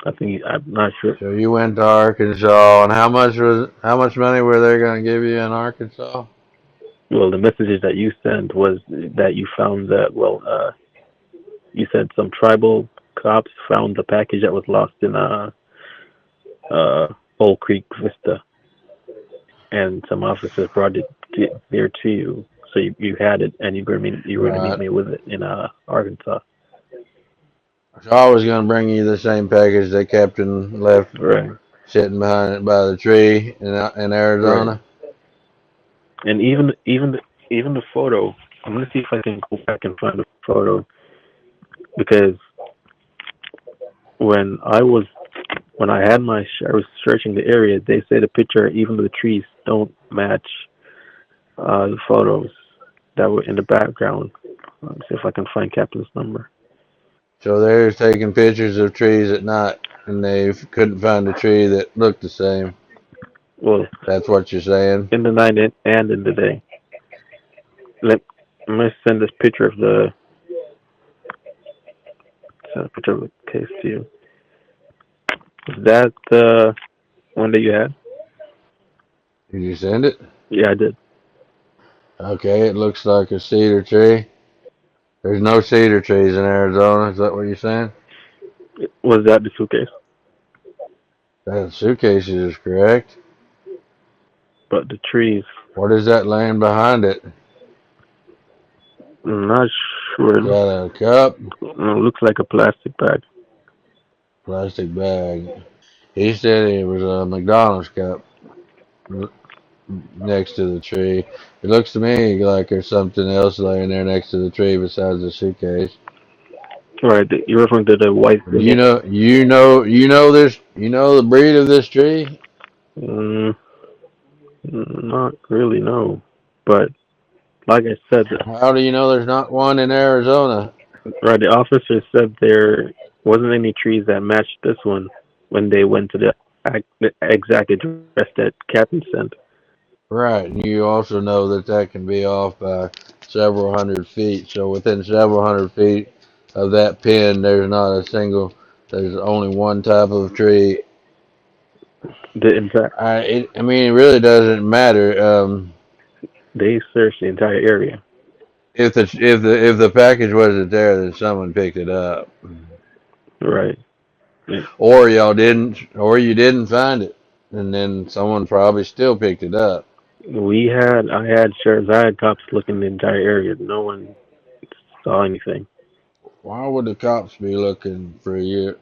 I'm not sure. So you went to Arkansas, and how much money were they going to give you in Arkansas? Well, the messages that you sent was that you found that you said some tribal cops found the package that was lost in uh Old Creek Vista, and some officers brought it near to you. So you had it, and you were gonna meet Right. me with it in Arkansas. So I was going to bring you the same package that Captain left Right. sitting behind it by the tree in Right. Arizona. And even the photo. I'm gonna see if I can go back and find the photo because when I was when I had I was searching the area. They say the picture, even the trees, don't match the photos that were in the background. Let's see if I can find Captain's number. So they were taking pictures of trees at night, and they couldn't find a tree that looked the same. Well, That's what you're saying. in the night and in the day. Let I'm gonna send a picture of the case to you. Is that the one that you had? Did you send it? Yeah, I did. Okay, it looks like a cedar tree. There's no cedar trees in Arizona. Is that what you're saying? Was that the suitcase? That suitcase is correct. But the trees. What is that laying behind it? I'm not sure. Is that a cup? Looks like a plastic bag. Plastic bag. He said it was a McDonald's cup next to the tree. It looks to me like there's something else laying there next to the tree besides the suitcase. Right, you're referring to the white You thing. know, you know the breed of this tree? Mm, not really, no. But like I said, How do you know there's not one in Arizona? right, the officer said there wasn't any trees that matched this one when they went to the exact address that Captain sent. Right, and you also know that that can be off by several hundred feet. So within several hundred feet of that pin, there's only one type of tree. The exact, I mean, it really doesn't matter. they searched the entire area. If the package wasn't there, then someone picked it up, Right. or you didn't find it, and then someone probably still picked it up. I had sheriffs, I had cops looking the entire area. No one saw anything. Why would the cops be looking for you?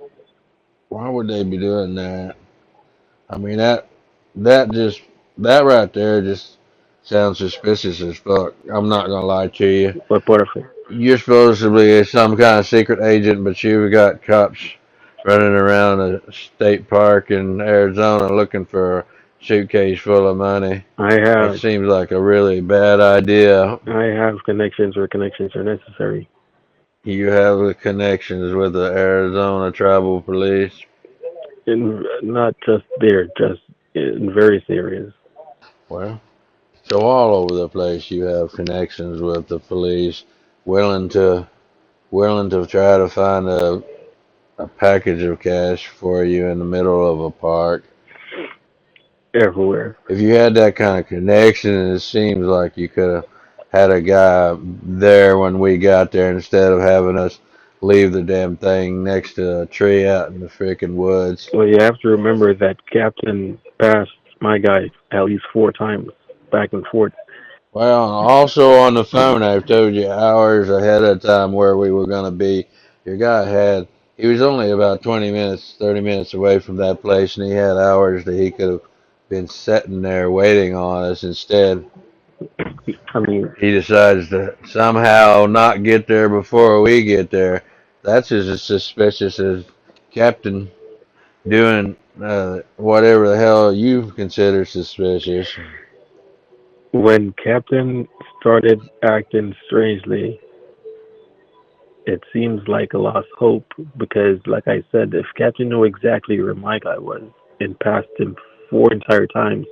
Why would they be doing that? I mean that just that right there just sounds suspicious as fuck. I'm not gonna lie to you. But perfect. You're supposed to be some kind of secret agent, but you've got cops running around a state park in Arizona looking for a suitcase full of money. I That have seems like a really bad idea. I have connections where connections are necessary. You have the connections with the Arizona Tribal Police. Not just there, just in various areas. Well, so all over the place you have connections with the police, willing to willing to try to find a package of cash for you in the middle of a park. Everywhere. If you had that kind of connection, it seems like you could have had a guy there when we got there instead of having us leave the damn thing next to a tree out in the freaking woods. Well, you have to remember that Captain passed my guy at least 4 times, back and forth. Well, also on the phone, I've told you hours ahead of time where we were going to be. Your guy he was only about 20 minutes, 30 minutes away from that place, and he had hours that he could have been sitting there waiting on us. Instead, I mean, he decides to somehow not get there before we get there. That's as suspicious as Captain doing whatever the hell you consider suspicious. when Captain started acting strangely, it seems like a lost hope because, like I said, if Captain knew exactly where my guy was and passed him 4 entire times,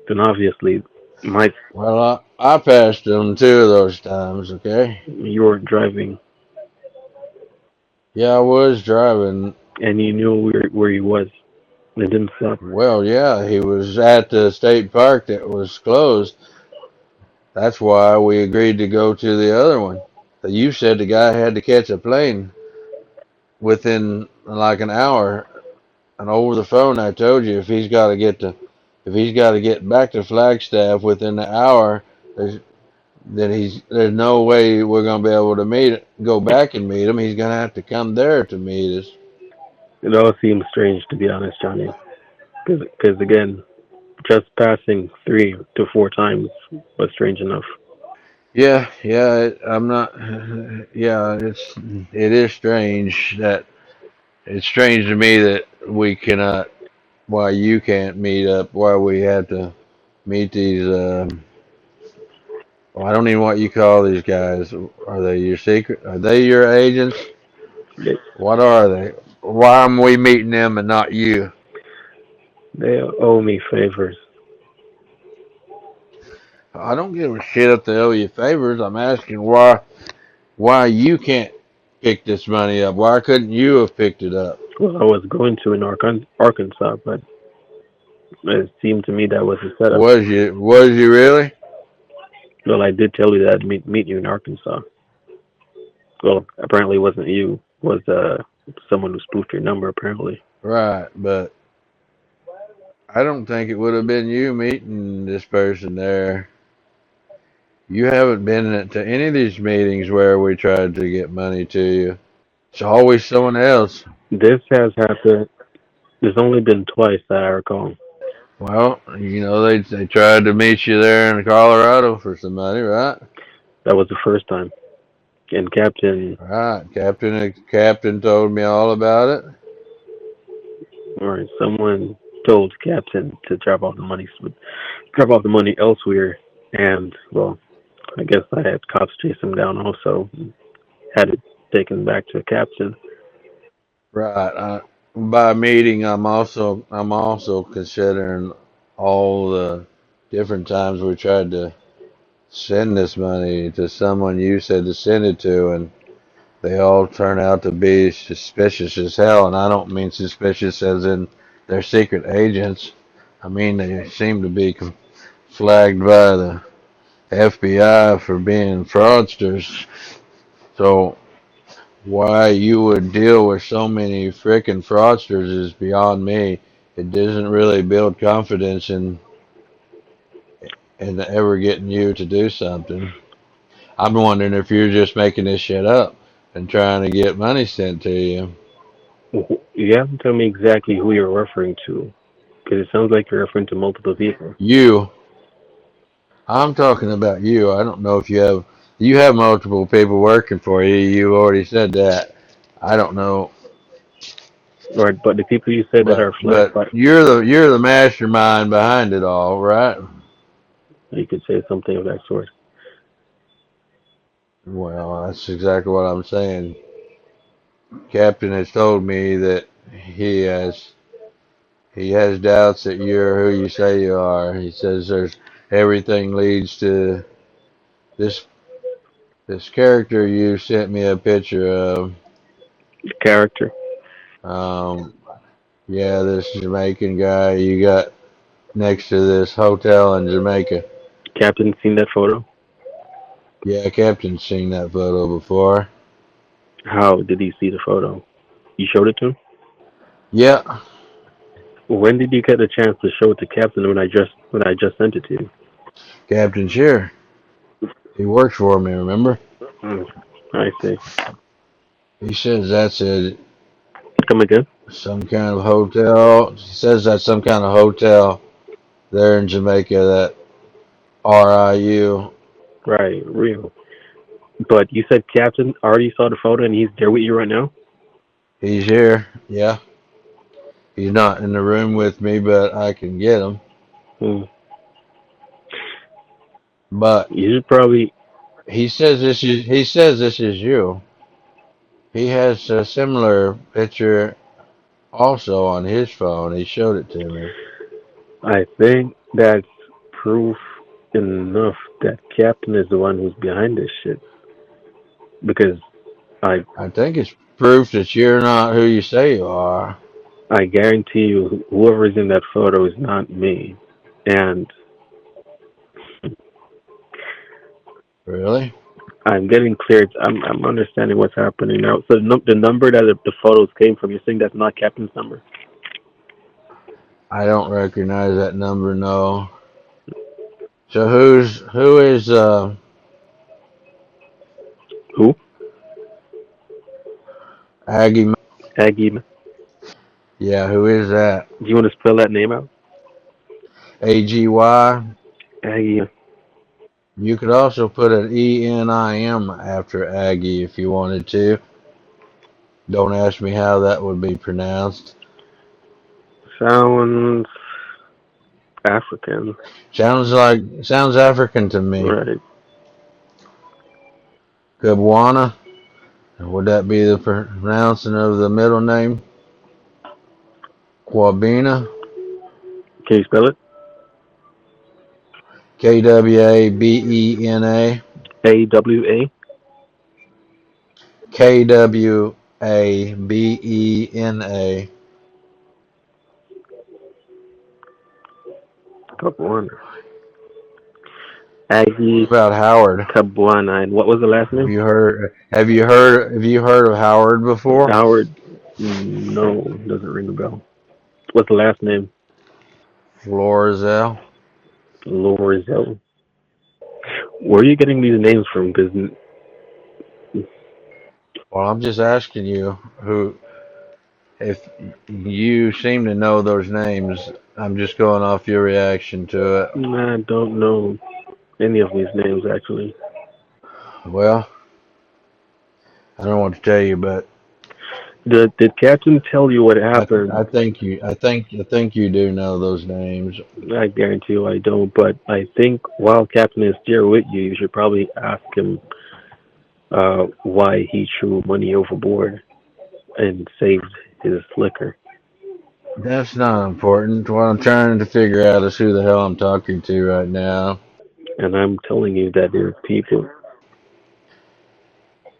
then obviously my Well, I passed him 2 of those times, okay? you weren't driving Yeah, I was driving. and you knew where he was. It didn't stop. Well, yeah, he was at the state park that was closed. That's why we agreed to go to the other one. You said the guy had to catch a plane within like an hour, and over the phone I told you if he's got to get back to Flagstaff within the hour, there's no way we're gonna be able to go back and meet him. He's gonna have to come there to meet us. It all seems strange, to be honest, Johnny. Because again, just passing 3 to 4 times was strange enough. Yeah, yeah, I'm not. Yeah, it is strange that it's strange to me that we cannot. Why you can't meet up? Why we had to meet these? Well, I don't even know what you call these guys. Are they your secret? Are they your agents? They, What are they? Why am we meeting them and not you? they owe me favors. I don't give a shit if they owe you favors. I'm asking why you can't pick this money up. Why couldn't you have picked it up? Well, I was going to in Arkansas, but it seemed to me that was a setup. Was you really? Well, I did tell you that I'd meet you in Arkansas. Well, apparently it wasn't you. It was someone who spoofed your number, apparently. Right, but I don't think it would have been you meeting this person there. You haven't been to any of these meetings where we tried to get money to you. It's always someone else. This has happened. There's only been twice that I recall. Well, they tried to meet you there in Colorado for some money, right? That was the first time. And Captain, Right. Captain told me all about it. or someone told Captain to drop off the money elsewhere, and well, I guess I had cops chase him down also, had it taken back to Captain. Right. By meeting, I'm also considering all the different times we tried to send this money to someone you said to send it to, and they all turn out to be suspicious as hell. And I don't mean suspicious as in they're secret agents. I mean they seem to be flagged by the FBI for being fraudsters. So why you would deal with so many frickin' fraudsters is beyond me. It doesn't really build confidence in ever getting you to do something. I'm wondering if you're just making this shit up and trying to get money sent to you. You have to tell me exactly who you're referring to, because it sounds like you're referring to multiple people. You, I'm talking about you. I don't know if you have multiple people working for you. You already said that. I don't know, Right, but the people you said that but are flagged but by, you're the mastermind behind it all, right? you could say something of that sort. Well, that's exactly what I'm saying. Captain has told me that he has he has doubts that you're who you say you are. He says there's everything leads to this this character you sent me a picture of. Character. Um, yeah, this Jamaican guy you got next to this hotel in Jamaica. Captain seen that photo? Yeah, Captain's seen that photo before. How did he see the photo? You showed it to him? Yeah, When did you get a chance to show it to Captain when I just sent it to you? Captain's here. He works for me, remember? Hmm, I see. He says that's Come again? some kind of hotel. He says that's some kind of hotel there in Jamaica that RIU. Right, real. But you said Captain already saw the photo and he's there with you right now? He's here. Yeah. He's not in the room with me, but I can get him. Hmm. But You should probably. he says this is you. He has a similar picture also on his phone. He showed it to me. I think that's proof enough that Captain is the one who's behind this shit. Because I I think it's proof that you're not who you say you are. I guarantee you, whoever's in that photo is not me. And Really? I'm getting cleared. I'm understanding what's happening now. So the number that the photos came from, you're saying that's not Captain's number? I don't recognize that number, no. So who is Who? Aggie? Aggie. Do Yeah, who is that? you want to spell that name out? AGY? Aggie. You could also put an ENIM after Aggie if you wanted to. Don't ask me how that would be pronounced. Sounds African. Sounds African to me. Right. Gabwana? Would that be the pronouncing of the middle name? Kwabena? Can you spell it? Kwabena? AWA. Kwabena. Kabwana. What Aggie about Howard? Kabwana. And what was the last Have name? you heard? Have you heard of Howard before? Howard. No, doesn't ring a bell. What's the last name? Florizel. Lorenzo. Where are you getting these names from? Because Well, I'm just asking you who, if you seem to know those names, I'm just going off your reaction to it. I don't know any of these names actually. Well, I don't know what to tell you, but Did Captain tell you what happened? I think you do know those names. I guarantee you I don't. But I think while Captain is there with you, you should probably ask him why he threw money overboard and saved his liquor. That's not important. What I'm trying to figure out is who the hell I'm talking to right now. And I'm telling you that there's people.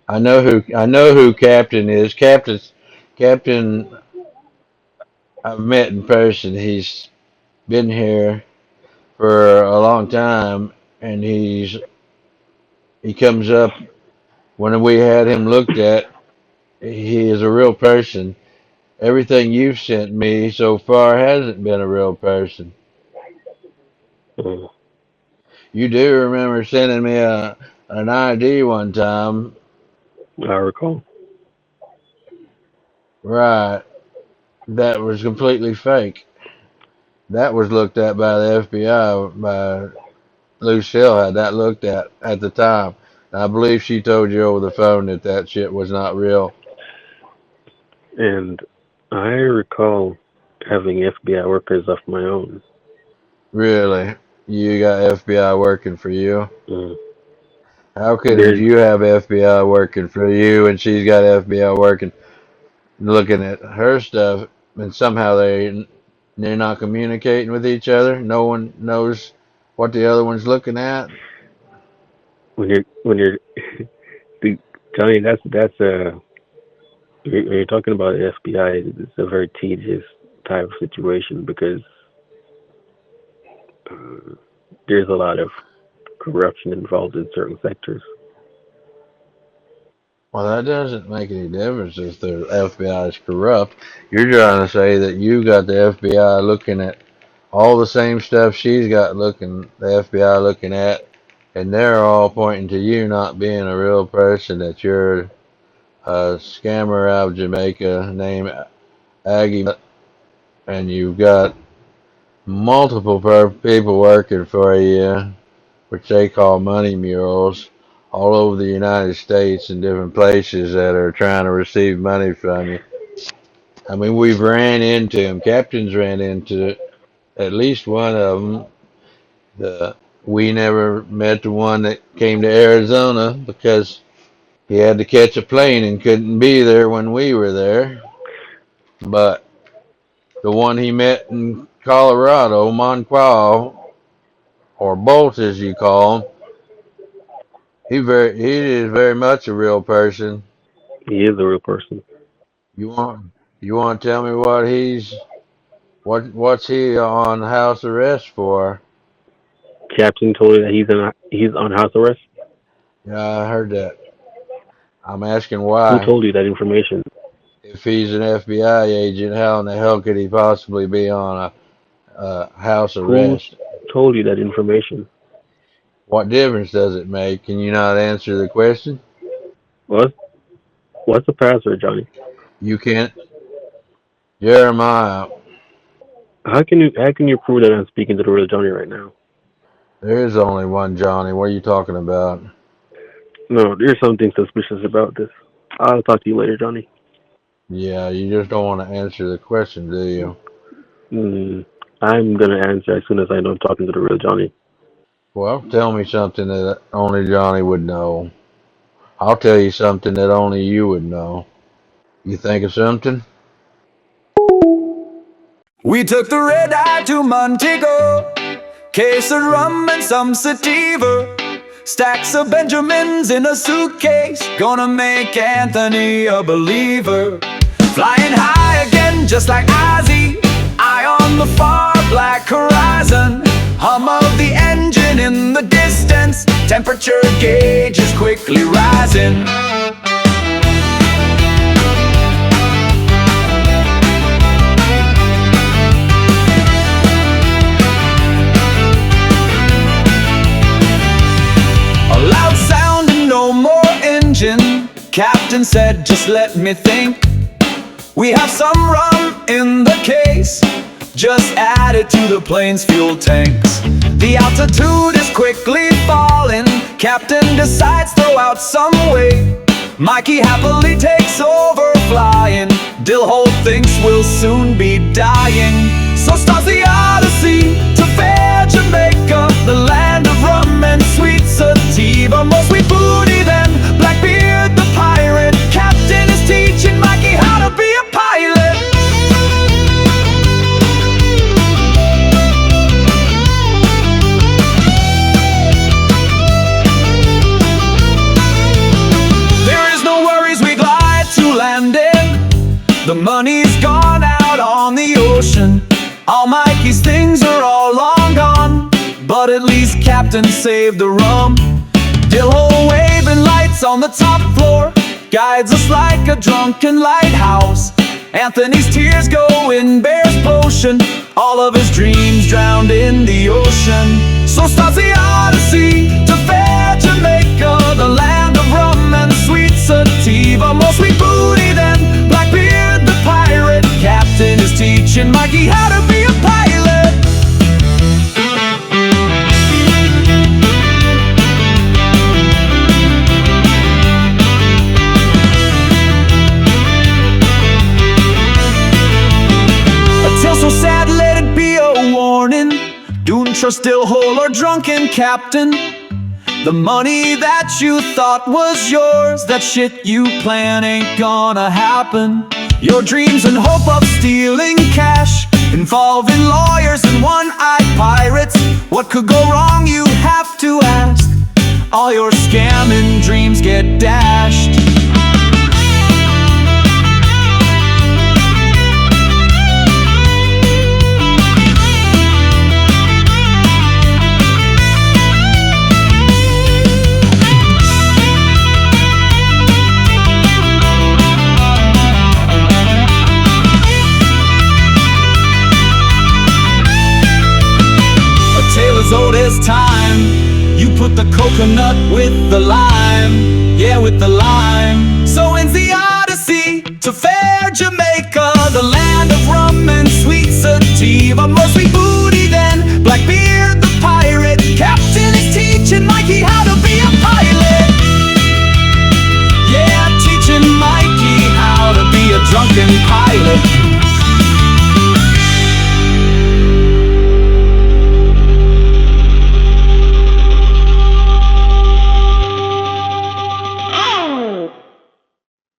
I know who Captain is. Captain I've met in person. He's been here for a long time, and he comes up when we had him looked at. He is a real person. Everything you've sent me so far hasn't been a real person. Uh, You do remember sending me an ID one time, I recall. right? That was completely fake. That was looked at by the FBI. By Lucille had that looked at the time. And I believe she told you over the phone that that shit was not real. And I recall having FBI workers of my own. Really, you got FBI working for you? Uh, How could there's you have FBI working for you and she's got FBI working looking at her stuff and somehow they're not communicating with each other? No one knows what the other one's looking at. when you're Johnny. That's a when you're talking about the FBI. It's a very tedious type of situation because uh, there's a lot of corruption involved in certain sectors. Well, that doesn't make any difference if the FBI is corrupt. You're trying to say that you got the FBI looking at all the same stuff she's got looking, the FBI looking at, and they're all pointing to you not being a real person, that you're a scammer out of Jamaica named Aggie, and you've got multiple people working for you, which they call money mules, all over the United States in different places that are trying to receive money from you. I mean, we've ran into them. Captain's ran into at least one of them. We never met the one that came to Arizona because he had to catch a plane and couldn't be there when we were there. But the one he met in Colorado, Monqual, or Bolt as you call him, he is very much a real person. He is a real person. You want you want to tell me what's he on house arrest for? Captain told you that he's on house arrest. Yeah, I heard that. I'm asking Who why. told you that information? If he's an FBI agent, how in the hell could he possibly be on a house Who arrest? told you that information? What difference does it make? Can you not answer the question? What? What's the password, Johnny? You can't. Jeremiah, How can you prove that I'm speaking to the real Johnny right now? there is only one Johnny. What are you talking about? No, there's something suspicious about this. I'll talk to you later, Johnny. Yeah, you just don't want to answer the question, do you? Mm, I'm gonna answer as soon as I know I'm talking to the real Johnny. Well, tell me something that only Johnny would know. I'll tell you something that only you would know. You think of something? We took the red eye to Montego, case of rum and some sativa. Stacks of Benjamins in a suitcase, gonna make Anthony a believer. Flying high again, just like Ozzy. Eye on the far black horizon. Hum of the engine in the distance. Temperature gauge is quickly rising. Captain said, just let me think. We have some rum in the case. Just add it to the plane's fuel tanks. The altitude is quickly falling. Captain decides throw out some weight. Mikey happily takes over flying. Dillhole thinks we'll soon be dying. So starts the odyssey to fair Jamaica, the land of rum and sweet sativa. More sweet booty than Blackbeard the pirate. Captain is teaching Mikey how to be a pilot. The money's gone out on the ocean. All Mikey's things are all long gone, but at least Captain saved the rum. Dillhole waving lights on the top floor guides us like a drunken lighthouse. Anthony's tears go in Bear's potion, all of his dreams drowned in the ocean. So starts the odyssey to fair Jamaica, the land of rum and sweet sativa. More sweet booty than Blackbeard the pirate. Captain is teaching Mikey how to be a pilot. A tale so sad, let it be a warning. Don't trust Dillhole or drunken Captain. The money that you thought was yours, that shit you plan ain't gonna happen. Your dreams and hope of stealing cash, involving lawyers and one-eyed pirates. What could go wrong, you have to ask. All your scamming dreams get dashed. As old as time, you put the coconut with the lime, yeah, with the lime. So ends the